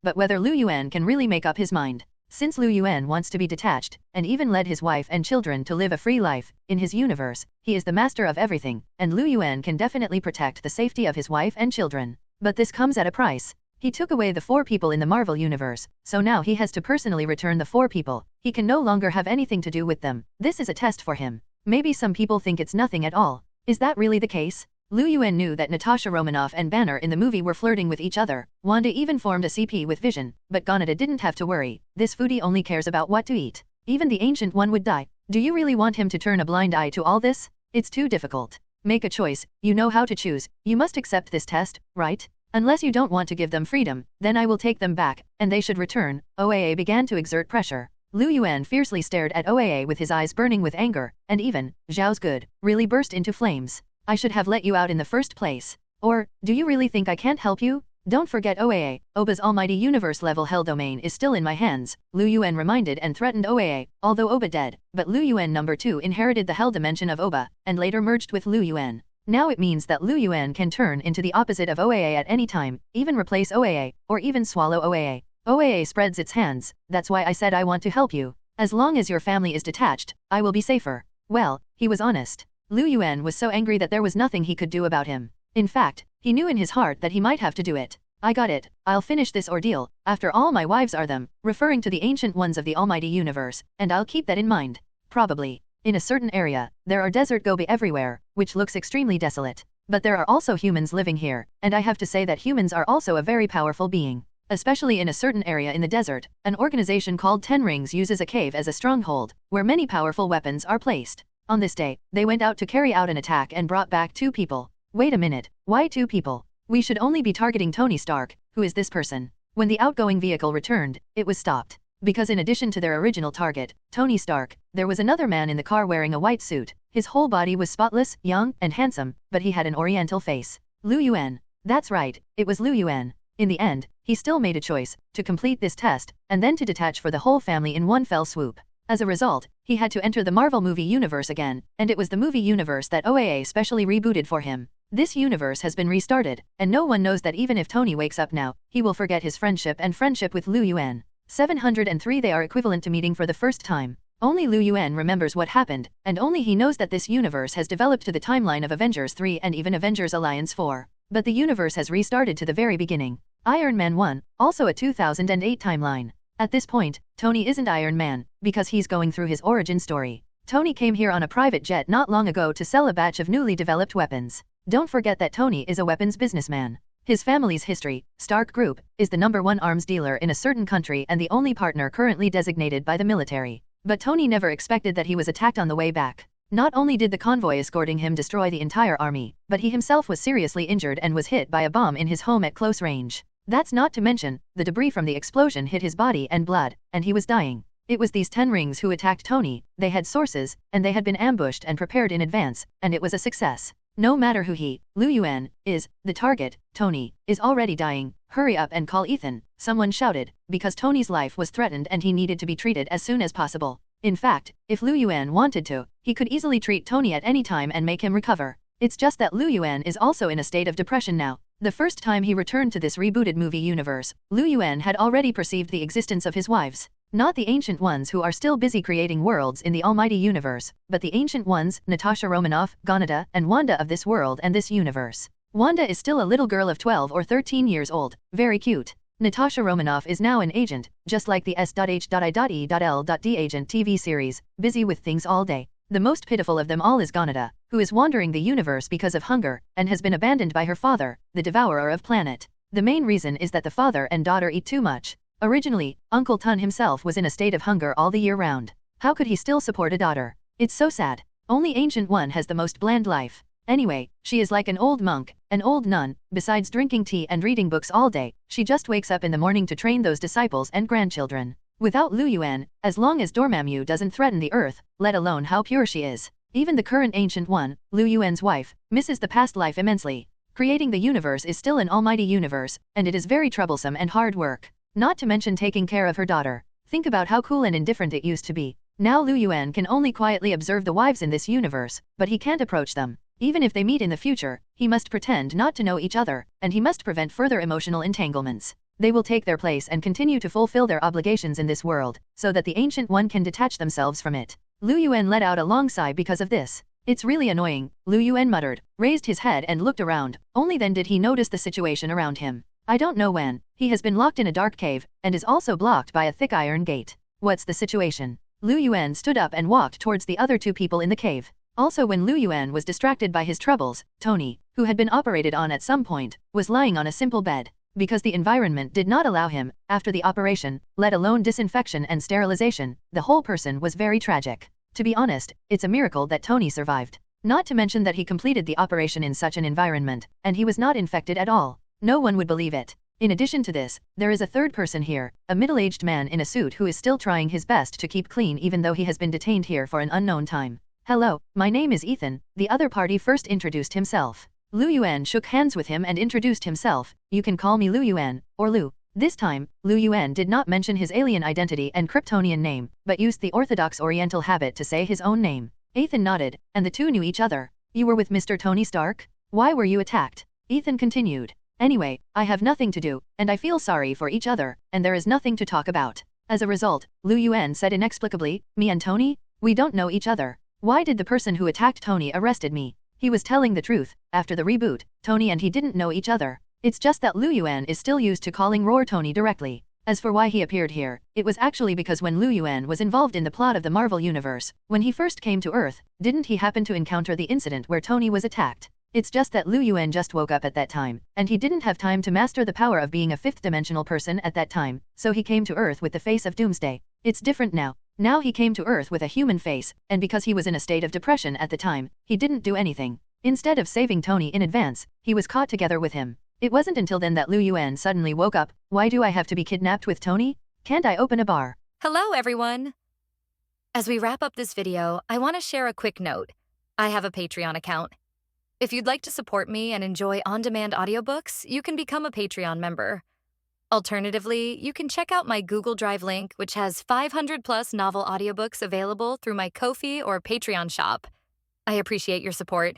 but whether Lu Yuan can really make up his mind. Since Lu Yuan wants to be detached, and even led his wife and children to live a free life, in his universe, he is the master of everything, and Lu Yuan can definitely protect the safety of his wife and children. But this comes at a price. He took away the 4 people in the Marvel universe, so now he has to personally return the 4 people. He can no longer have anything to do with them. This is a test for him. Maybe some people think it's nothing at all. Is that really the case? Lu Yuan knew that Natasha Romanoff and Banner in the movie were flirting with each other. Wanda even formed a CP with Vision, but Gonada didn't have to worry. This foodie only cares about what to eat. Even the Ancient One would die. Do you really want him to turn a blind eye to all this? It's too difficult. Make a choice. You know how to choose. You must accept this test, right? Unless you don't want to give them freedom, then I will take them back, and they should return. OAA began to exert pressure. Lu Yuan fiercely stared at OAA with his eyes burning with anger, and even, Zhao's good, really burst into flames. I should have let you out in the first place. Or, do you really think I can't help you? Don't forget OAA, Oba's almighty universe-level hell domain is still in my hands, Liu Yuan reminded and threatened OAA, although Oba dead, but Liu Yuan number 2 inherited the hell dimension of Oba, and later merged with Liu Yuan. Now it means that Liu Yuan can turn into the opposite of OAA at any time, even replace OAA, or even swallow OAA. OAA spreads its hands, that's why I said I want to help you. As long as your family is detached, I will be safer. Well, he was honest. Liu Yuan was so angry that there was nothing he could do about him. In fact, he knew in his heart that he might have to do it. I got it, I'll finish this ordeal, after all my wives are them, referring to the ancient ones of the almighty universe, and I'll keep that in mind. Probably. In a certain area, there are desert gobi everywhere, which looks extremely desolate. But there are also humans living here, and I have to say that humans are also a very powerful being. Especially in a certain area in the desert, an organization called Ten Rings uses a cave as a stronghold, where many powerful weapons are placed. On this day, they went out to carry out an attack and brought back 2 people. Wait a minute, why 2 people? We should only be targeting Tony Stark. Who is this person? When the outgoing vehicle returned, it was stopped. Because in addition to their original target, Tony Stark, there was another man in the car wearing a white suit. His whole body was spotless, young, and handsome, but he had an oriental face. Liu Yuan. That's right, it was Liu Yuan. In the end, he still made a choice, to complete this test, and then to detach for the whole family in one fell swoop. As a result, he had to enter the Marvel movie universe again, and it was the movie universe that OAA specially rebooted for him. This universe has been restarted, and no one knows that even if Tony wakes up now, he will forget his friendship with Liu Yuan. 703 They are equivalent to meeting for the first time. Only Liu Yuan remembers what happened, and only he knows that this universe has developed to the timeline of Avengers 3 and even Avengers Alliance 4. But the universe has restarted to the very beginning. Iron Man 1, also a 2008 timeline. At this point, Tony isn't Iron Man, because he's going through his origin story. Tony came here on a private jet not long ago to sell a batch of newly developed weapons. Don't forget that Tony is a weapons businessman. His family's history, Stark Group, is the #1 arms dealer in a certain country and the only partner currently designated by the military. But Tony never expected that he was attacked on the way back. Not only did the convoy escorting him destroy the entire army, but he himself was seriously injured and was hit by a bomb in his home at close range. That's not to mention, the debris from the explosion hit his body and blood, and he was dying. It was these 10 rings who attacked Tony, they had sources, and they had been ambushed and prepared in advance, and it was a success. No matter who he, Liu Yuan, is, the target, Tony, is already dying. Hurry up and call Ethan, someone shouted, because Tony's life was threatened and he needed to be treated as soon as possible. In fact, if Liu Yuan wanted to, he could easily treat Tony at any time and make him recover. It's just that Liu Yuan is also in a state of depression now. The first time he returned to this rebooted movie universe, Liu Yuan had already perceived the existence of his wives. Not the ancient ones who are still busy creating worlds in the almighty universe, but the ancient ones, Natasha Romanoff, Gonada, and Wanda of this world and this universe. Wanda is still a little girl of 12 or 13 years old, very cute. Natasha Romanoff is now an agent, just like the S.H.I.E.L.D agent TV series, busy with things all day. The most pitiful of them all is Gonada, who is wandering the universe because of hunger, and has been abandoned by her father, the devourer of planet. The main reason is that the father and daughter eat too much. Originally, Uncle Tun himself was in a state of hunger all the year round. How could he still support a daughter? It's so sad. Only Ancient One has the most bland life. Anyway, she is like an old monk, an old nun. Besides drinking tea and reading books all day, she just wakes up in the morning to train those disciples and grandchildren. Without Liu Yuan, as long as Dormammu doesn't threaten the earth, let alone how pure she is. Even the current Ancient One, Liu Yuan's wife, misses the past life immensely. Creating the universe is still an almighty universe, and it is very troublesome and hard work. Not to mention taking care of her daughter. Think about how cool and indifferent it used to be. Now Liu Yuan can only quietly observe the wives in this universe, but he can't approach them. Even if they meet in the future, he must pretend not to know each other, and he must prevent further emotional entanglements. They will take their place and continue to fulfill their obligations in this world, so that the Ancient One can detach themselves from it. Liu Yuan let out a long sigh because of this. It's really annoying, Liu Yuan muttered, raised his head and looked around. Only then did he notice the situation around him. I don't know when. He has been locked in a dark cave, and is also blocked by a thick iron gate. What's the situation? Liu Yuan stood up and walked towards the other 2 people in the cave. Also when Liu Yuan was distracted by his troubles, Tony, who had been operated on at some point, was lying on a simple bed. Because the environment did not allow him, after the operation, let alone disinfection and sterilization, the whole person was very tragic. To be honest, it's a miracle that Tony survived. Not to mention that he completed the operation in such an environment, and he was not infected at all. No one would believe it. In addition to this, there is a third person here, a middle-aged man in a suit who is still trying his best to keep clean even though he has been detained here for an unknown time. Hello, my name is Ethan, the other party first introduced himself. Lu Yuan shook hands with him and introduced himself. You can call me Lu Yuan, or Lu. This time, Lu Yuan did not mention his alien identity and Kryptonian name, but used the orthodox Oriental habit to say his own name. Ethan nodded, and the two knew each other. You were with Mr. Tony Stark? Why were you attacked? Ethan continued. Anyway, I have nothing to do, and I feel sorry for each other, and there is nothing to talk about. As a result, Lu Yuan said inexplicably, me and Tony? We don't know each other. Why did the person who attacked Tony arrested me? He was telling the truth. After the reboot, Tony and he didn't know each other. It's just that Lu Yuan is still used to calling Roar Tony directly. As for why he appeared here, it was actually because when Lu Yuan was involved in the plot of the Marvel Universe, when he first came to Earth, didn't he happen to encounter the incident where Tony was attacked? It's just that Lu Yuan just woke up at that time, and he didn't have time to master the power of being a fifth-dimensional person at that time, so he came to Earth with the face of Doomsday. It's different now. Now he came to Earth with a human face, and because he was in a state of depression at the time, he didn't do anything. Instead of saving Tony in advance, he was caught together with him. It wasn't until then that Lu Yuan suddenly woke up. Why do I have to be kidnapped with Tony? Can't I open a bar? Hello, everyone. As we wrap up this video, I want to share a quick note. I have a Patreon account. If you'd like to support me and enjoy on-demand audiobooks, you can become a Patreon member. Alternatively, you can check out my Google Drive link, which has 500+ novel audiobooks available through my Ko-fi or Patreon shop. I appreciate your support.